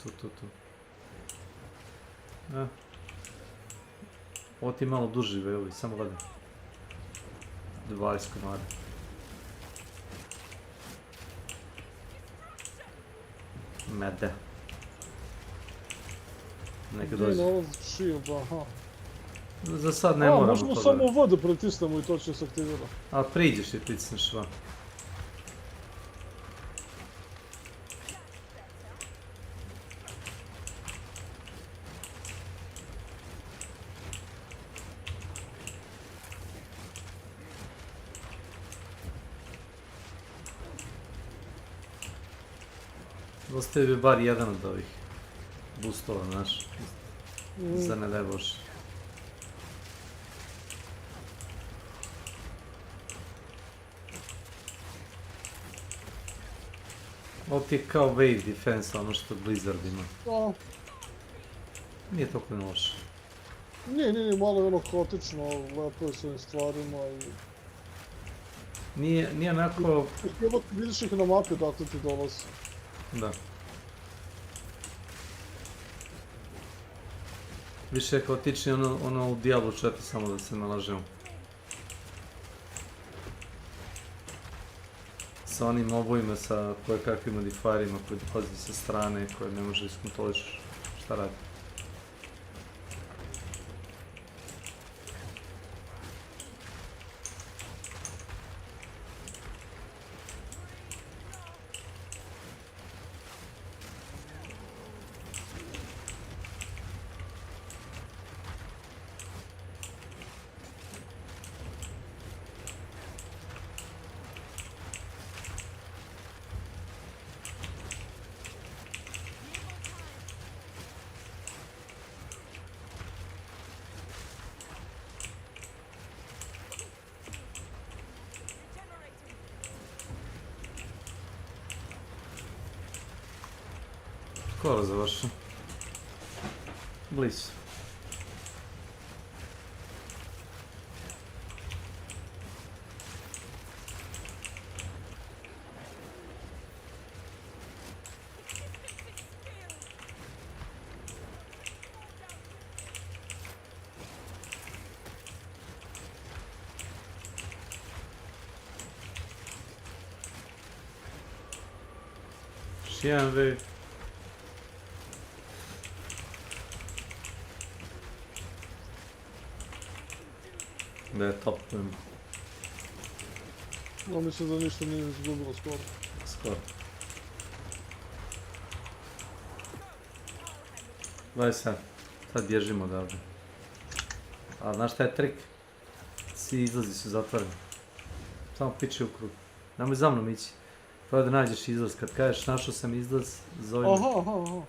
Ovo ti je malo duži veovi, samo gledaj. 20 komada. Mede. Neka dođe. Gdje nalazi shield, aha. Za sad ne moramo to da... Možemo samo V da pritisnemo i to će se aktivira. A priđeš i pritisneš van. Ostaje bi bar jedan od ovih boostova, znaš, za ne daj Bože. Ovo ti je kao wave defense, ono što Blizzard ima. Nije toliko ne loše. Nije, malo je ono haotično, lepo je s ovim stvarima i... Nije onako... Vidiš ih na mapi dakle ti dolazi. Da. Više je haotičnije ono u Diablo 4, samo da se nalažemo. Sa onim mobovima, sa kojekakvim modifijerima koji dolazi sa strane, koje ne može iskontroliš šta radi. Skoro završim. Blizu. Još jedan wave. Da je top win. No mislim da ništa nije izgubilo skoro. Skoro. 27. Sad bježimo odavde. A znaš šta je trik? Svi izlazi su zatvoreni. Samo piči u krug. Nemoj za mnom ići. Prvo da nađeš izlaz. Kad kažeš našao sam izlaz, zove me. Aha.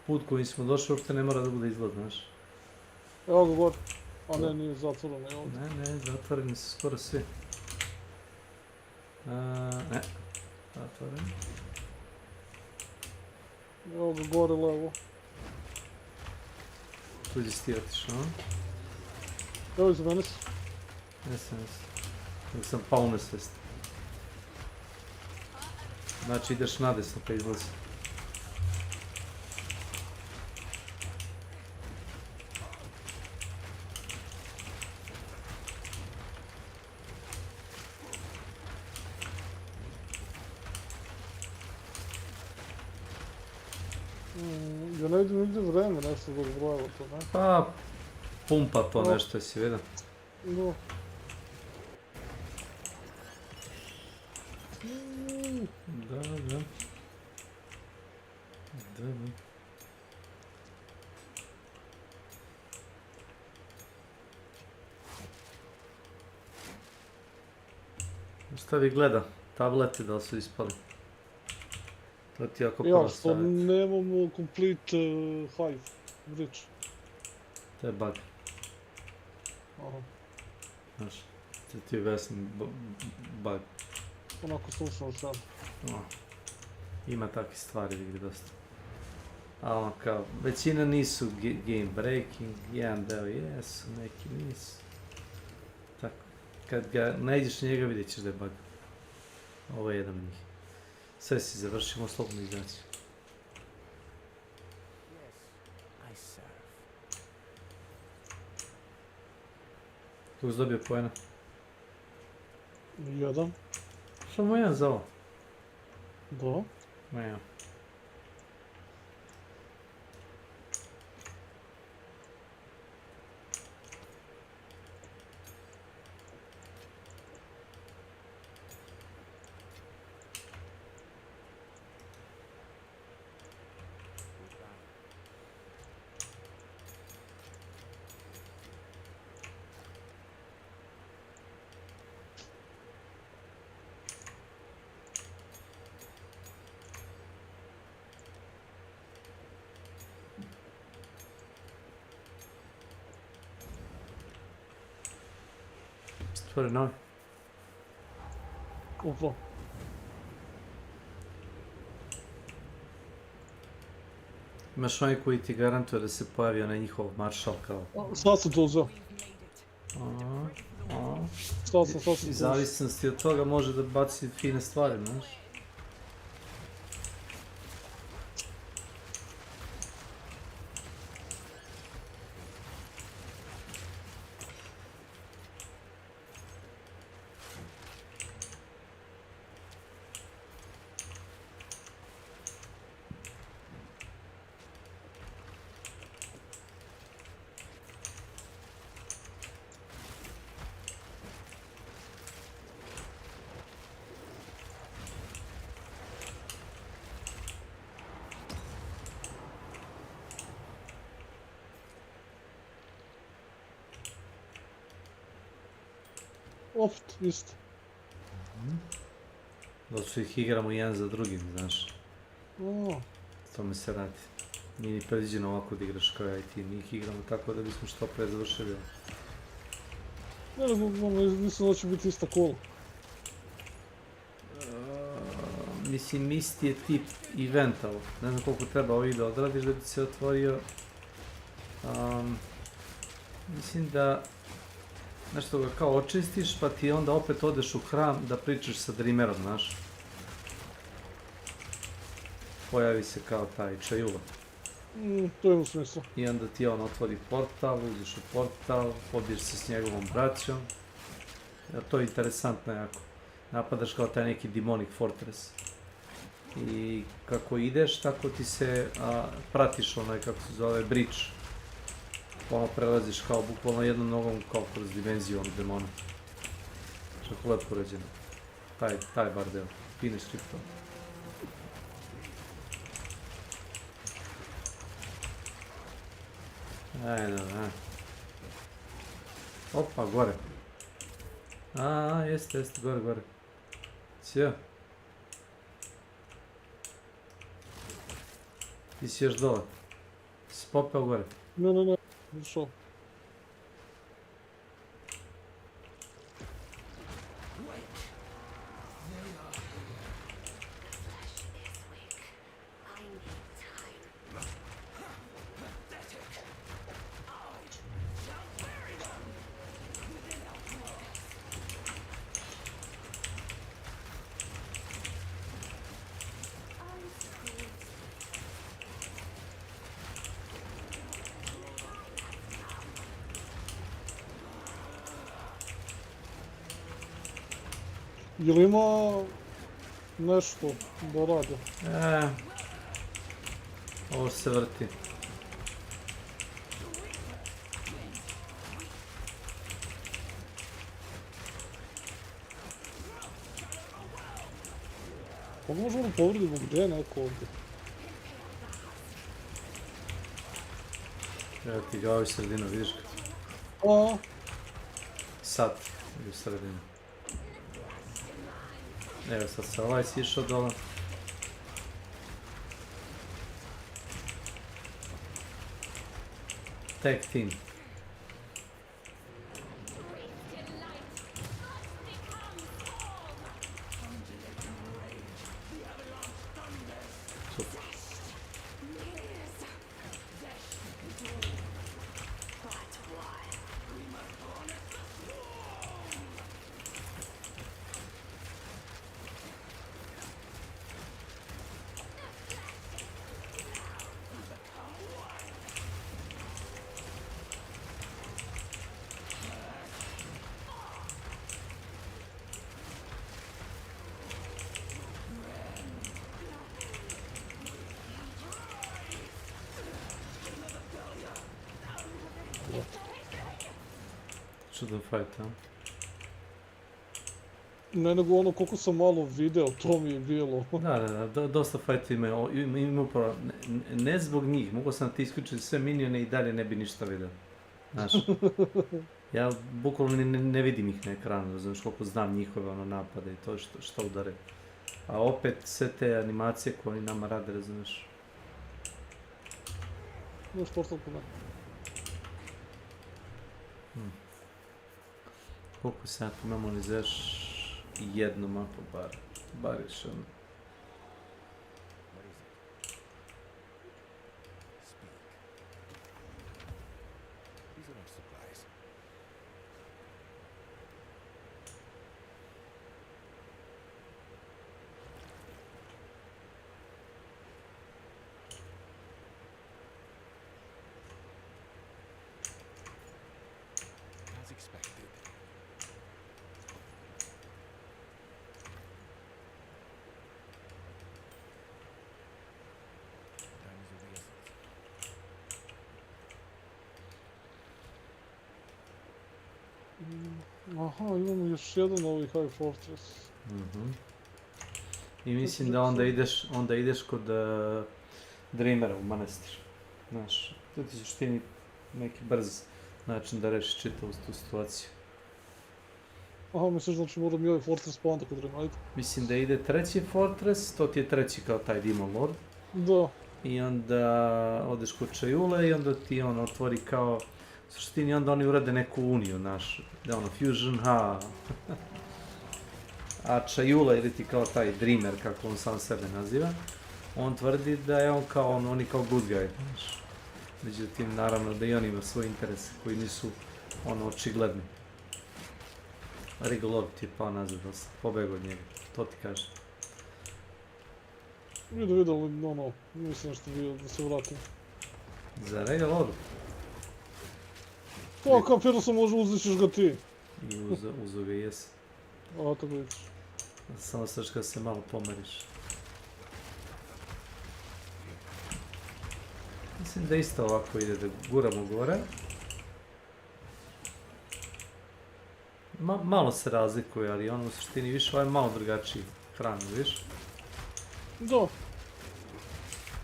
Put kojim smo došli uopšte ne mora da bude izlaz, znaš. Evo ga gore. A ne, nije zatvoreno, evo. Ne, zatvoreni su skoro svi. Ne. Zatvoreni. Evo ga gore levo. Tuđi si ti otišao, a? Evo iza mene si. Jesam. Nego sam pao u nesvest. Znači ideš nadesno pa izlazi. Ja ne vidim nigdje vreme nešto da zbrojilo to, ne? Pa, pumpa to nešto, jesi vidio? Da. Da. Šta vi gleda? Tableti da li su ispali? To ti jako prvo Ja, što savjet. nemamo complete hive, bridge. To je bug. Aha, Znaš, ti je vesan bug. onako slušao sam. Ima takvih stvari gdje dosta. A ono kao, većina nisu game breaking, jedan deo jesu, neki nisu. Tako, kad ga nađeš njega vidjet ćeš da je bug. Ovo je jedan od njih. Sve si završimo, slobodno izaći. Kako si dobio poena? 1. Samo jedan za ovo? Da. Ma ja. Stvori novi. Upravo. Imaš onaj koji ti garantuje da se pojavi onaj njihov maršal kao... Sad sam to uzeo. Sad sam I zavisnosti od toga može da baci fine stvari, znaš. Opet, isto. Da su ih igramo jedan za drugim, znaš. O. To mi se radi. Nije ni predviđeno ovako da igraš kao ja i ti. Njih igramo tako da bismo što pre završili. Ne, mislim da će biti ista kola. Mislim, isti je tip eventa. Ne znam koliko treba ovih da odradiš da bi se otvorio. Mislim da nešto ga kao očistiš, pa ti onda opet odeš u hram da pričaš sa Dreamerom, znaš. Pojavi se kao taj čajuva. To ima smisla. I onda ti on otvori portal, uđeš u portal, pobiješ se s njegovom braćom. To je interesantno jako. Napadaš kao taj neki demonic fortress. I kako ideš, tako ti se pratiš onaj, kako se zove, bridge. Ono prelaziš kao bukvalno jednom nogom kao kroz dimenziju onog demona. Čako lepo urađeno. Taj bar deo. Finish skriptom. Ajde. Opa, gore. Jeste, gore. Sjo. Ti si još dole. Si popeo gore. Ne, šao. Jel ima nešto da rade? Ovo se vrti. Pa možemo da povredimo gdje je neko ovdje. Evo ti ga ovaj sredinu, vidiš ga? Sad, u sredinu. Evo sad se ovaj sišao dole. Tag team. Super. Čudan fight, a? Ne, nego ono koliko sam malo video, to mi je bilo. Da, dosta fight ima upravo, ne zbog njih, mogu sam ti isključiti sve minione i dalje ne bi ništa video. Znaš, ja bukvalno ne vidim ih na ekranu, razumiješ koliko znam njihove napade i to što udare. A opet sve te animacije koje oni nama rade, razumiješ. Još portal po mene. Koliko se ja tu memoriziraš jednu mapu bar još jednu. Aha, imamo još jedan ovaj High Fortress. I mislim da onda ideš kod Dreamera u manastir. Znaš, to ti suštini neki brz način da rešiš čitavu tu situaciju. Aha, misliš znači moram i ovaj Fortress pa onda kod Dreamera, ajde. Mislim da ide treći Fortress, to ti je treći kao taj Demon Lord. Da. I onda odeš kod Čajule i onda ti on otvori kao u suštini onda oni urade neku uniju našu, da ono Fusion, a Čajula ili ti kao taj Dreamer, kako on sam sebe naziva, on tvrdi da je on kao oni kao good guy, znaš. Međutim, naravno da i on ima svoje interese koji nisu očigledni. Regal Lord ti je pao nazad, da sam pobegao od njega, to ti kažem. Vidio, mislim što bio da se vratim. Za Regal Lord? Pa, kapirao sam možda uzet ga ti. I uzo ga jesi. A, tako vidiš. Samo saš kad se malo pomeriš. Mislim da isto ovako ide, da guramo gore. Malo se razlikuje, ali on u suštini više ovaj malo drugačiji hranu, viš? Da.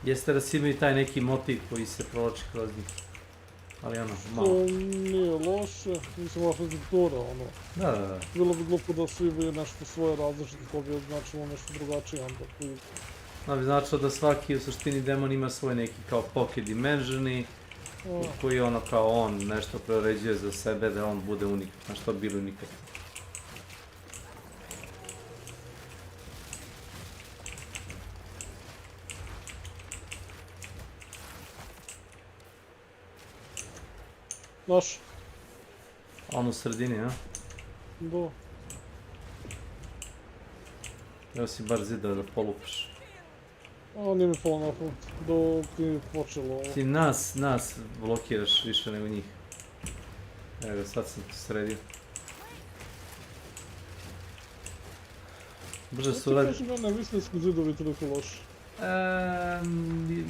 Jeste da si imaju taj neki motiv koji se provlači kroz njih. Ali ono, malo. To nije loše, mislim arhitektura, ono. Da. Bilo bi glupo da svi imaju nešto svoje različite, to bi značilo nešto drugačije onda. Da bi značilo da svaki u suštini demon ima svoj neki kao pocket dimensioni, koji ono kao on nešto preuređuje za sebe da on bude unikat, na što bilo unikat. Naš? On u sredini, a? Da. Evo si bar zidao da polupaš. Nije mi palo na put, dok ti počelo ovo. Ti nas blokiraš više nego njih. Evo ga, sad sam ti sredio. Brže su radi... Ti kažem, ja ne mislim da su zidovi toliko loši.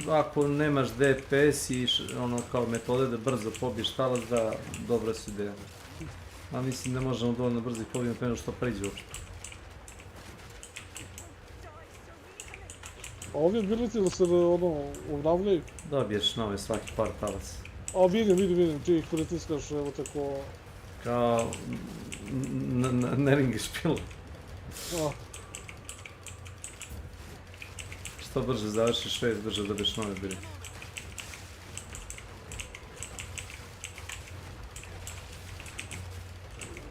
Ako nemaš DPS i ono kao metode da brzo pobiješ talac, da, dobra su ideja. A mislim da možemo dovoljno brzo ih pobijemo prema što pređe uopšte. A ovi ability da se ono obnavljaju? Dobiješ nove svaki par talaca. A vidim, ti ih pritiskaš, evo tako... Kao... neringe špil. Što brže završiš raid, brže dobiješ nove ability.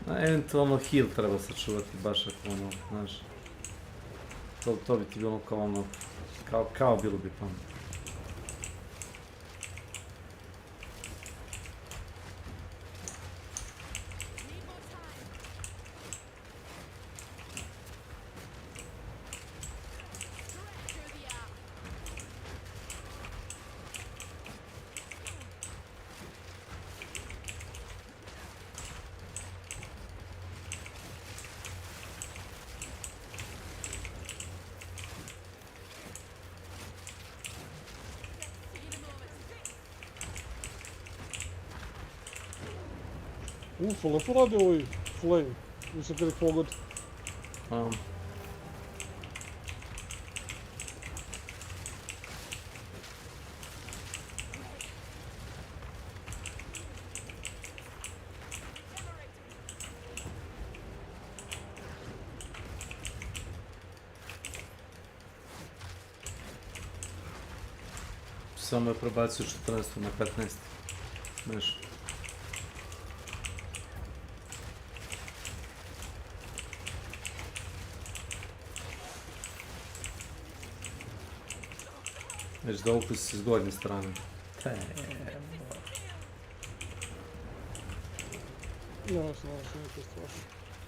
Eventualno heal treba sačuvati baš ako ono, znaš. To bi ti bilo kao ono, kao bilo bi pametno. Lepo radi ovaj flame, mislim kada ih pogodi. Samo je prebacio 14 na 15. Znaš. Već dovukli su se s gornje strane.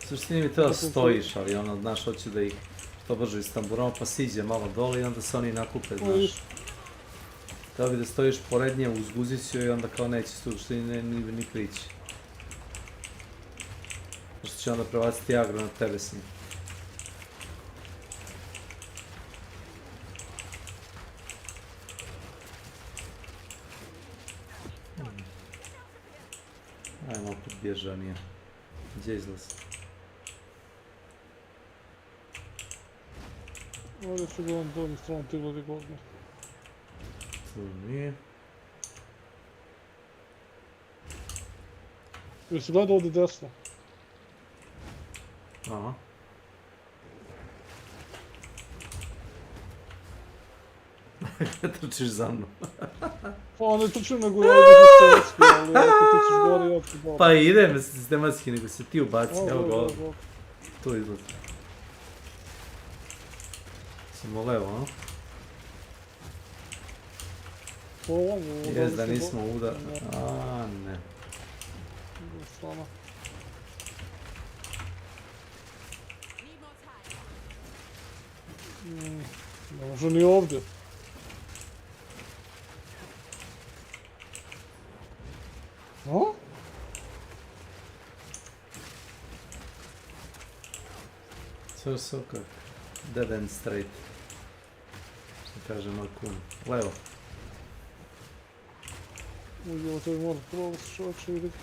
Suštini mi treba stojiš, ali ono, znaš, hoću da ih što brže istamburamo, pa siđe malo dole i onda se oni nakupe, znaš. Treba bi da stojiš pored nje uz guzicu i onda kao neće suštini ni prići. Pošto će onda prebaciti agro na tebe s njim. Ajmo opet bježanije. Gdje izlaz? Ovdje ću gledam donju stranu ti gledi godno. Tu nije. Jesi gledao ovdje desno? Aha. Ne trčiš za mnom. Pa ne trčim nego ja idem sistematski, ali ako ti ćeš gore ja ću gore. Pa idem sistematski, nego se ti ubaci, evo ga ovdje. Tu izlazi. Samo levo, a? Jes da nismo udar... A ne. Ne može ni ovdje. No? So kak. Dead end straight. Što kaže moj kun. Levo. Uđemo to je mora prvo čovječe vidjeti.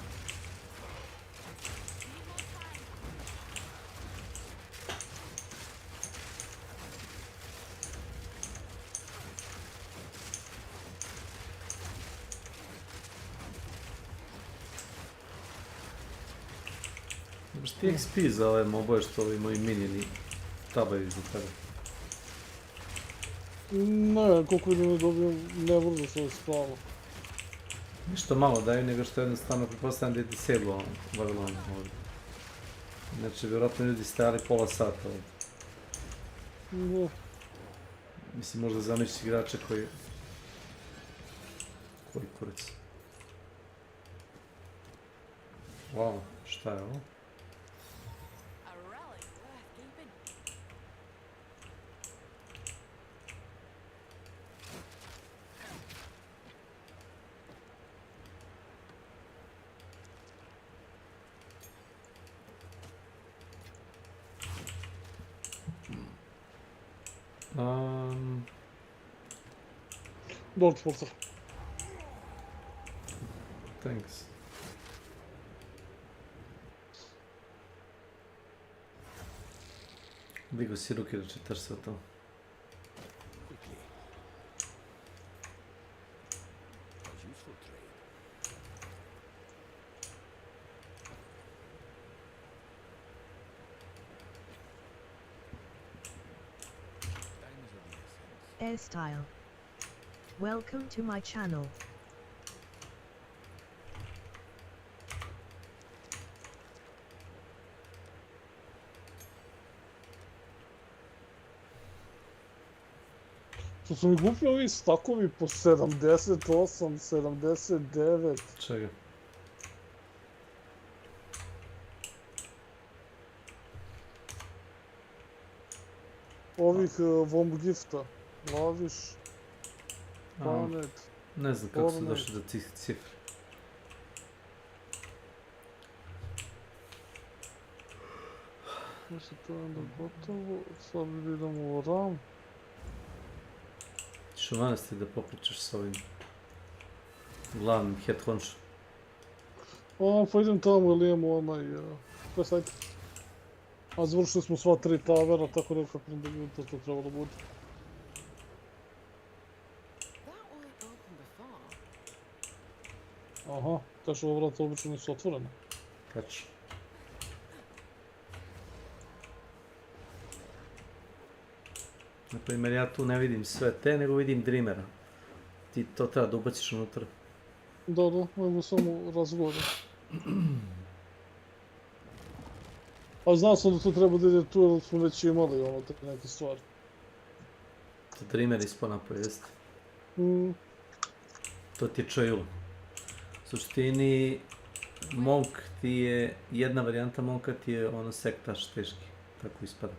Imaš ti XP za ove moboje što ovi moji minjeni tabaju iza tebe? Ne, koliko vidim ne dobijem, ne brzo se spavno. Ništa malo daju, nego što jednostavno pretpostavljam da je disable Vavilon ovdje. Inače, vjerojatno ljudi stajali pola sata ovdje. Da. Mislim, možda zamisliš igrače koji kurac. Wow, šta je ovo? Don't sponsor. Thanks. Digo si ruke da čitaš sve to. Airstyle. Welcome to my channel. Što su mi glupi ovi stakovi po 78, 79. Čega? Ovih Vomb Gifta. Laviš. Planet. Ne znam kako su došli do tih cifri. Mislim to je onda gotovo. Sad idemo u RAM. Ćeš u manastir da popričaš s ovim glavnim head honchom. Pa idem tamo ili imamo onaj... sajt. A završili smo sva 3 tavera, tako nekako da bi to trebalo bude. Aha, kaže ova vrata obično nisu otvorene. Kač. Naprimjer, ja tu ne vidim sve te, nego vidim Dreamera. Ti to treba da ubaciš unutra. Da, mogu samo razgovore. A znao sam da to treba da ide tu, jer smo već imali ono te neke stvari. To Dreamer ispod napoj, jeste? To ti je čojilo. U suštini, Monk ti je, jedna varijanta Monka ti je ono sektaš teški, tako ispada.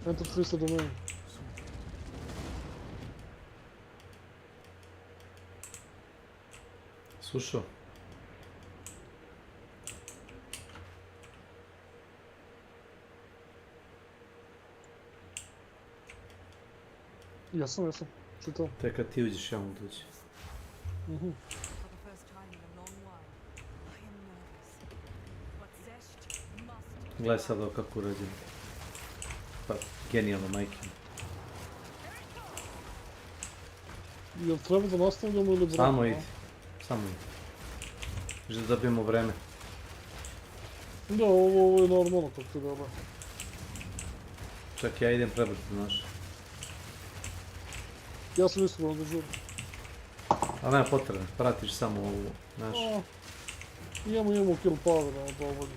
Enter 300 domain. Slušao? Jasam, čitao. Tek kad ti uđeš, ja mu dođi. Gledaj sad ovo kako uradim. Pa, genijalno, majke. Jel treba da nastavljamo ili brano? Samo idi. Samo idi. Želi da dobijemo vreme. Da, ovo je normalno kako ti dobro. Čak ja idem prebrati, znaš. Ja sam iskreno da žurim. Ali nema potrebe, pratiš samo ovu, znaš. Imamo kill power, ono dovoljno.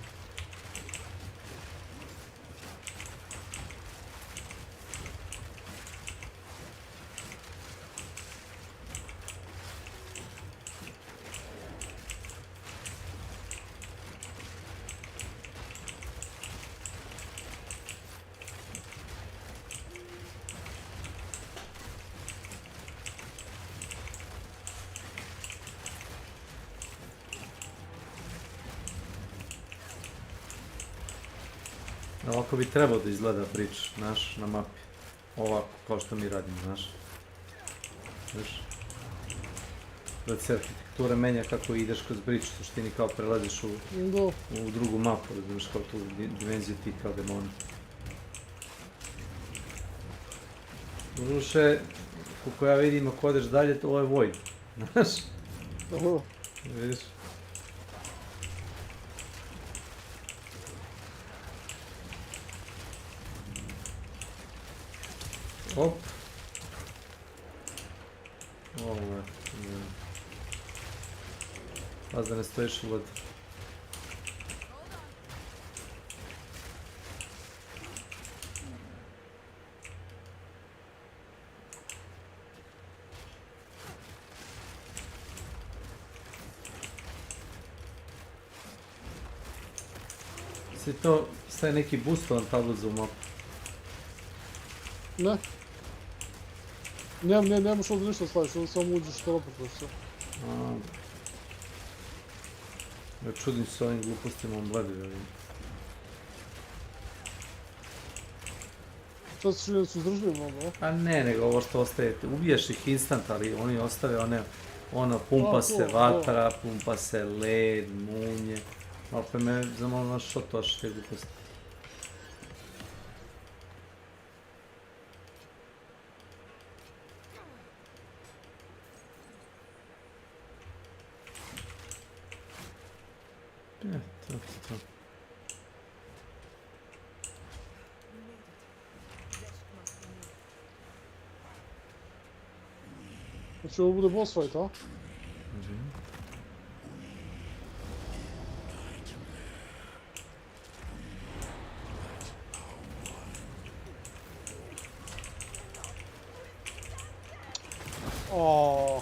Ovako bi trebao da izgleda bridge, znaš, na mapi. Ovako, kao što mi radimo, znaš. Znaš. Da se arhitektura menja kako ideš kroz bridge, u suštini kao prelaziš u drugu mapu, da znaš kao tu dimenziju ti kao demoni. Doduše, koliko ja vidim, ako odeš dalje, ovo je void, znaš. Vidiš? Hop. Ovo je. Paz da ne stojiš u vodi. Si to staje neki boostovan tablet za mapu? Ne. Nemaš ovdje ništa staviš, ovdje samo uđeš teleportaš se. Ja čudim se ovim glupostima on bledi, da vidim. Šta se čini da su izdržljivi mnogo, a? A ne, nego ovo što ostaje, ubiješ ih instant, ali oni ostave ono, pumpa se vatra, pumpa se led, munje. Opet me zamalo što to što te gluposti. To. Znači ovo bude boss fight, a? Aaaa.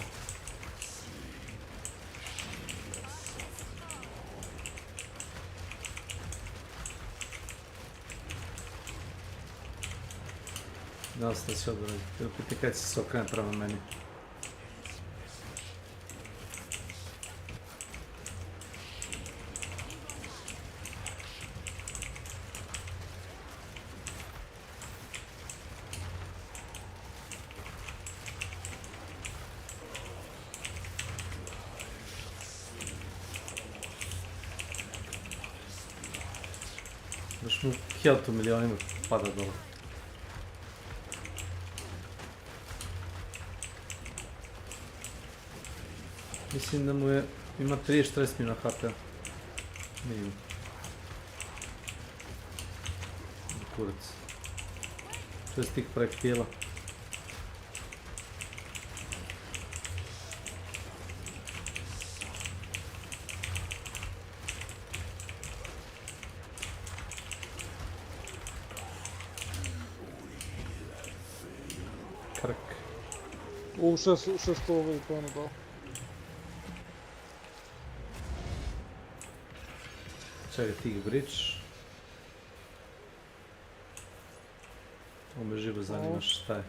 Da ste se odvrati, opet kad se okrene prema meni. Baš mu health u milionima pada dole. Mislim da mu je, ima 30-40 mina HP-a. Minimum. Kurac. Što je tih projektila. Krk. U 600 pojena dao. Čekaj, tih bridge. Ovo me živo zanima šta je.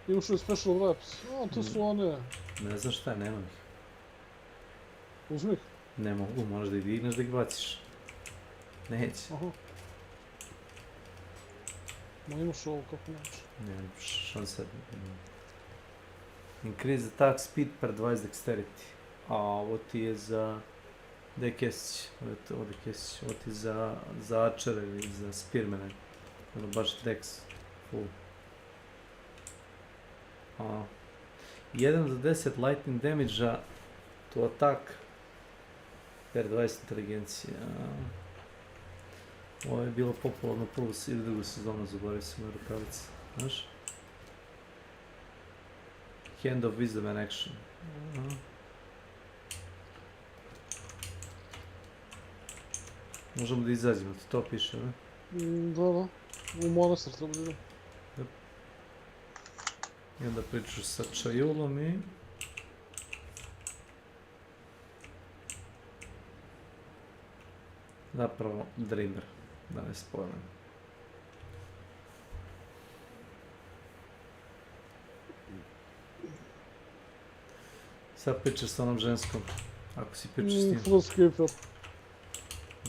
Imaš li special wraps? A, to su one. Ne znam šta je, nemam ih. Uzmi ih. Ne mogu, možeš da ih digneš da ih baciš. Neće. Aha. Ma imaš ovo kako neće. Ne, šanse. Increase attack speed per 20 dexterity. A ovo ti je za... Gdje je kesić? Ovdje kesić. Ovo ti je za arčere ili za spearmene. Ono baš dex. Full. 1 do 10 lightning damage-a to attack per 20 inteligencije. Ovo je bilo popularno prvu ili drugu sezonu, zaboravio sam moje rukavice. Znaš? Hand of Wisdom and Action. Možemo da izađemo, ti to piše, ne? Da. U monastar treba da idem. I onda pričaš sa Čajulom i... Zapravo Dreamer, da ne spojim. Sad pričaš s onom ženskom, ako si pričaš s njim. Frost Keeper.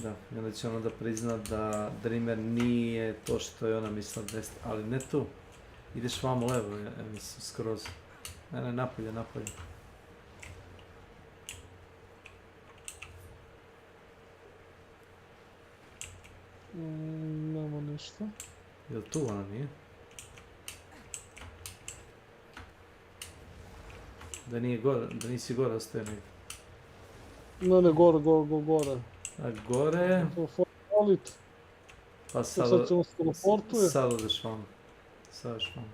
Da, i onda će ona da prizna da Dreamer nije to što je ona mislila da jeste, ali ne tu. Ideš vamo levo, ja mislim, skroz. Ne, napolje, napolje. Nema ništa. Jel tu ona nije? Da nije gore, da nisi gore ostaje negdje. Ne, gore. A gore... Falit. Pa sad se on teleportuje. Sad odeš vamo. Sad odeš vamo.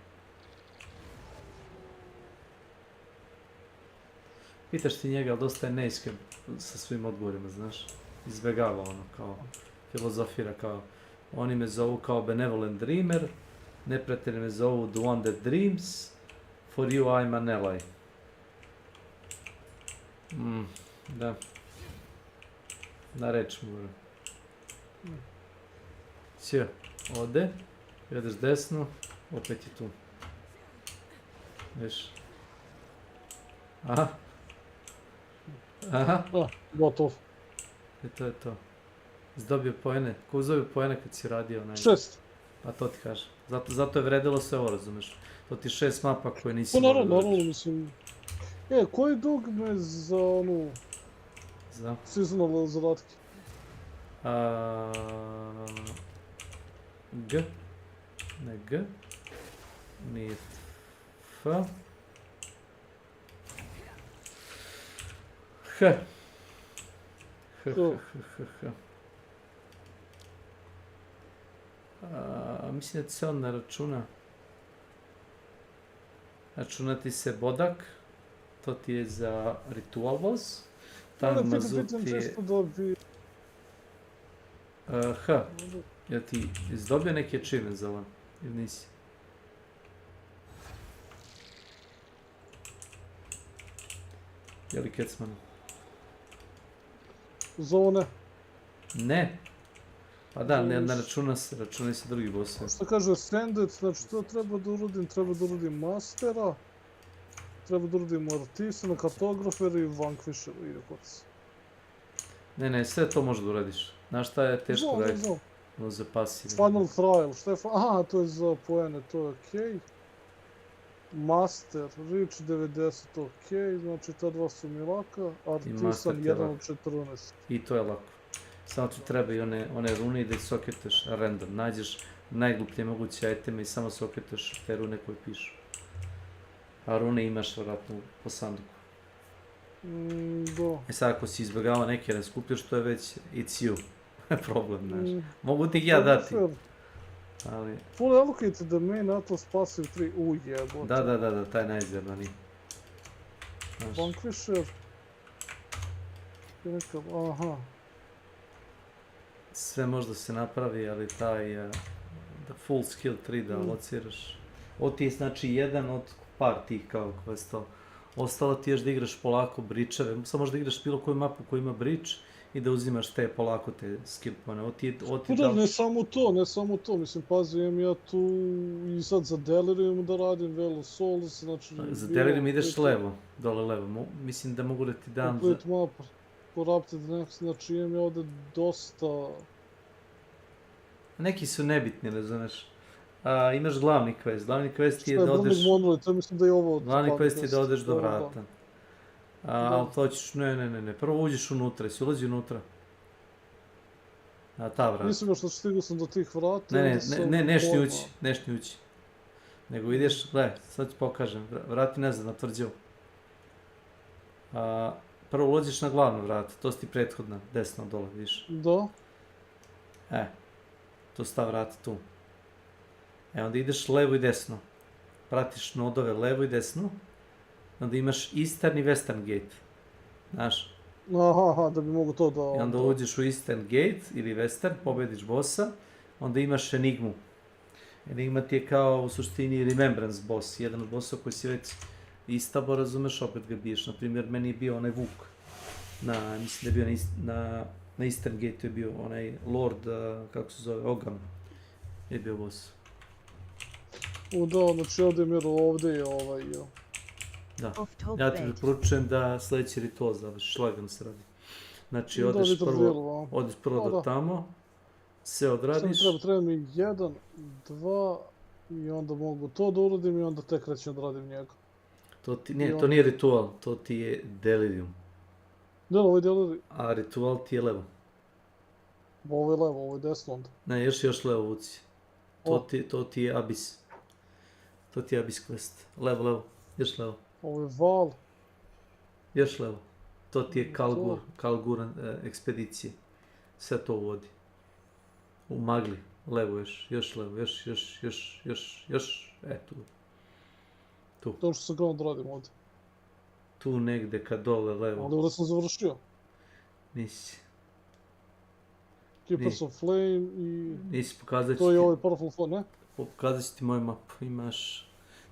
Pitaš ti njega, ali dosta je neiskren sa svim odgovorima, znaš. Izbjegava ono, kao, filozofira kao, oni me zovu kao benevolent dreamer, neprijatelji me zovu the one that dreams, for you I'm an ally. Da. Na reč mu moram. Sjo, ode, jedeš desno, opet je tu. Viš. Aha. Gotov. I to je to. Zdobio poene. Ko uzobio poene kad si radio onaj? 6. Pa to ti kažem. Zato je vredilo sve ovo, razumeš? To ti 6 mapa koje nisi Pa morao da naravno, radiš. mislim. Koji dugme za onu... Za? Seasonal zadatke? G. Ne G. Nije F. H. Mislim da se on ne računa. Računa ti se bodak. To ti je za ritual boss. Tang mazut ti je... H. Jel ti izdobio neki achievement za ovo? Ili nisi? Jeli Kecman? Za ovo ne. Ne. Pa da, ne računa se, računaj se drugi bossovi. Što kaže Ascended, znači to treba da uradim Mastera, treba da uradim Artisana, Kartografera i Vanquishera i Rekords. Ne, sve to možeš da uradiš. Znaš šta je teško raditi? Ono za pasive. Final Trial, šta je aha, to je za poene, to je okej. Master, Reach 90, okej, znači ta dva su mi laka, Artisan 1 od 14. I to je lako. Samo ti treba i one rune i da ih soketeš random. Nađeš najgluplje moguće iteme i samo soketeš te rune koje pišu. A rune imaš vjerojatno po sanduku. Da. Sad ako si izbjegava neke ne skupljaš, to je već it's you. Problem, znaš. Mogu ti ih ja dati. Ali... Full allocated the main Atlas passive 3, jebote. Da, taj najzjermaniji. Vanquisher. Aha. Sve možda se napravi, ali taj full skill 3 da lociraš. Ovo ti je znači jedan od par tih kao questova. Ostalo ti još da igraš polako bričeve, samo možda igraš bilo koju mapu koja ima brič i da uzimaš te polako te skill pone. Da, ne samo to, mislim, pazi, imam ja tu i sad za Delirium da radim, Velo Souls, znači... Za Delirium ideš levo, dole levo, mislim da mogu da ti dam... Complete map, Corrupted Next, znači imam ja ovdje dosta... Neki su nebitni, ne znaš. Imaš glavni quest, glavni quest je da odeš... Šta je Monolith, ja mislim da je ovo... Glavni quest je da odeš do vrata. Ali to ćeš, ne, prvo uđeš unutra, si ulazi unutra. Ta vrata. Nisam još stigao sam do tih vrata... Ne, neš ni ući. Nego ideš, gledaj, sad ti pokažem, vrati nazad na tvrđavu. Prvo ulaziš na glavno vrata, to si ti prethodna, desno dole, vidiš. Da. To su ta vrata tu. Onda ideš levo i desno. Pratiš nodove levo i desno. Onda imaš Eastern i Western gate. Znaš? Aha, da bi mogu to da... I onda uđeš u Eastern gate ili Western, pobediš bossa. Onda imaš Enigmu. Enigma ti je kao u suštini Remembrance boss. Jedan od bossa koji si već istabo, razumeš, opet ga biješ. Naprimjer, meni je bio onaj Vuk. Mislim da je bio na Eastern gate je bio onaj Lord, kako se zove, Ogam. Je bio boss. Da, znači ovdje je ovaj... Da, ja ti preporučujem da sljedeći ritual završiš, lagano se radi. Znači, Da, odeš Vitor prvo, Dil, odeš prvo da, do da. tamo, sve Šta mi odradiš. treba mi 1, 2 i onda mogu to da uradim i onda tek krećem da radim njega. To nije ritual, to ti je delirium. Da, ovo je delirium. A ritual ti je levo. Ovo je levo, ovo je desno onda. Ne, još levo vuci. To ti je abis. To ti je abis quest. Levo, još levo. Ovo je val. Još levo. To ti je Kalgur ekspedicije. Sve to vodi. U magli. Levo još levo, još. Tu. To što sam gledao da radim ovdje. Tu negde kad dole levo. Ali ovdje sam završio. Nisi. Keepers of Flame i... Nisi, pokazat ću ti. To je ovaj Powerful Flame, ne? Pokazat ću ti moju mapu. Imaš...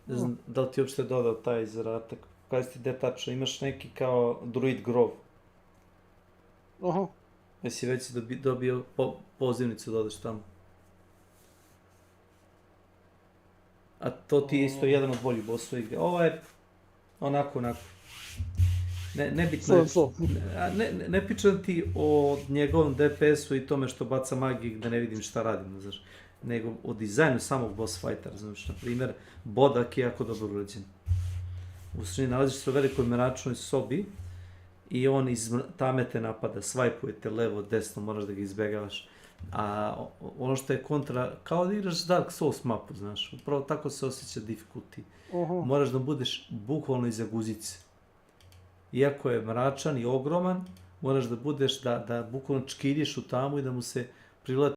Ne znam da li ti uopšte dodao taj zadatak. Pokazat ti gde tačno. Imaš neki kao Druid Grove. Aha. Jesi već dobio pozivnicu da odeš tamo. A to ti je isto jedan od boljih bossova igre. Ovo je onako. Nebitno je. Ne pričam ti o njegovom DPS-u i tome što baca magiju da ne vidim šta radim, znaš. Nego o dizajnu samog boss fightera, znaš. Na primjer, Bodak je jako dobro urađen. U suštini nalaziš se u velikoj mračnoj sobi i on iz tame te napada, svajpujete levo, desno, moraš da ga izbegavaš. A ono što je kontra, kao da igraš Dark Souls mapu, znaš, upravo tako se osjeća difficulty. Moraš da budeš bukvalno iza guzice. Iako je mračan i ogroman, moraš da budeš, da bukvalno čkiriš u tamu i da mu se prilati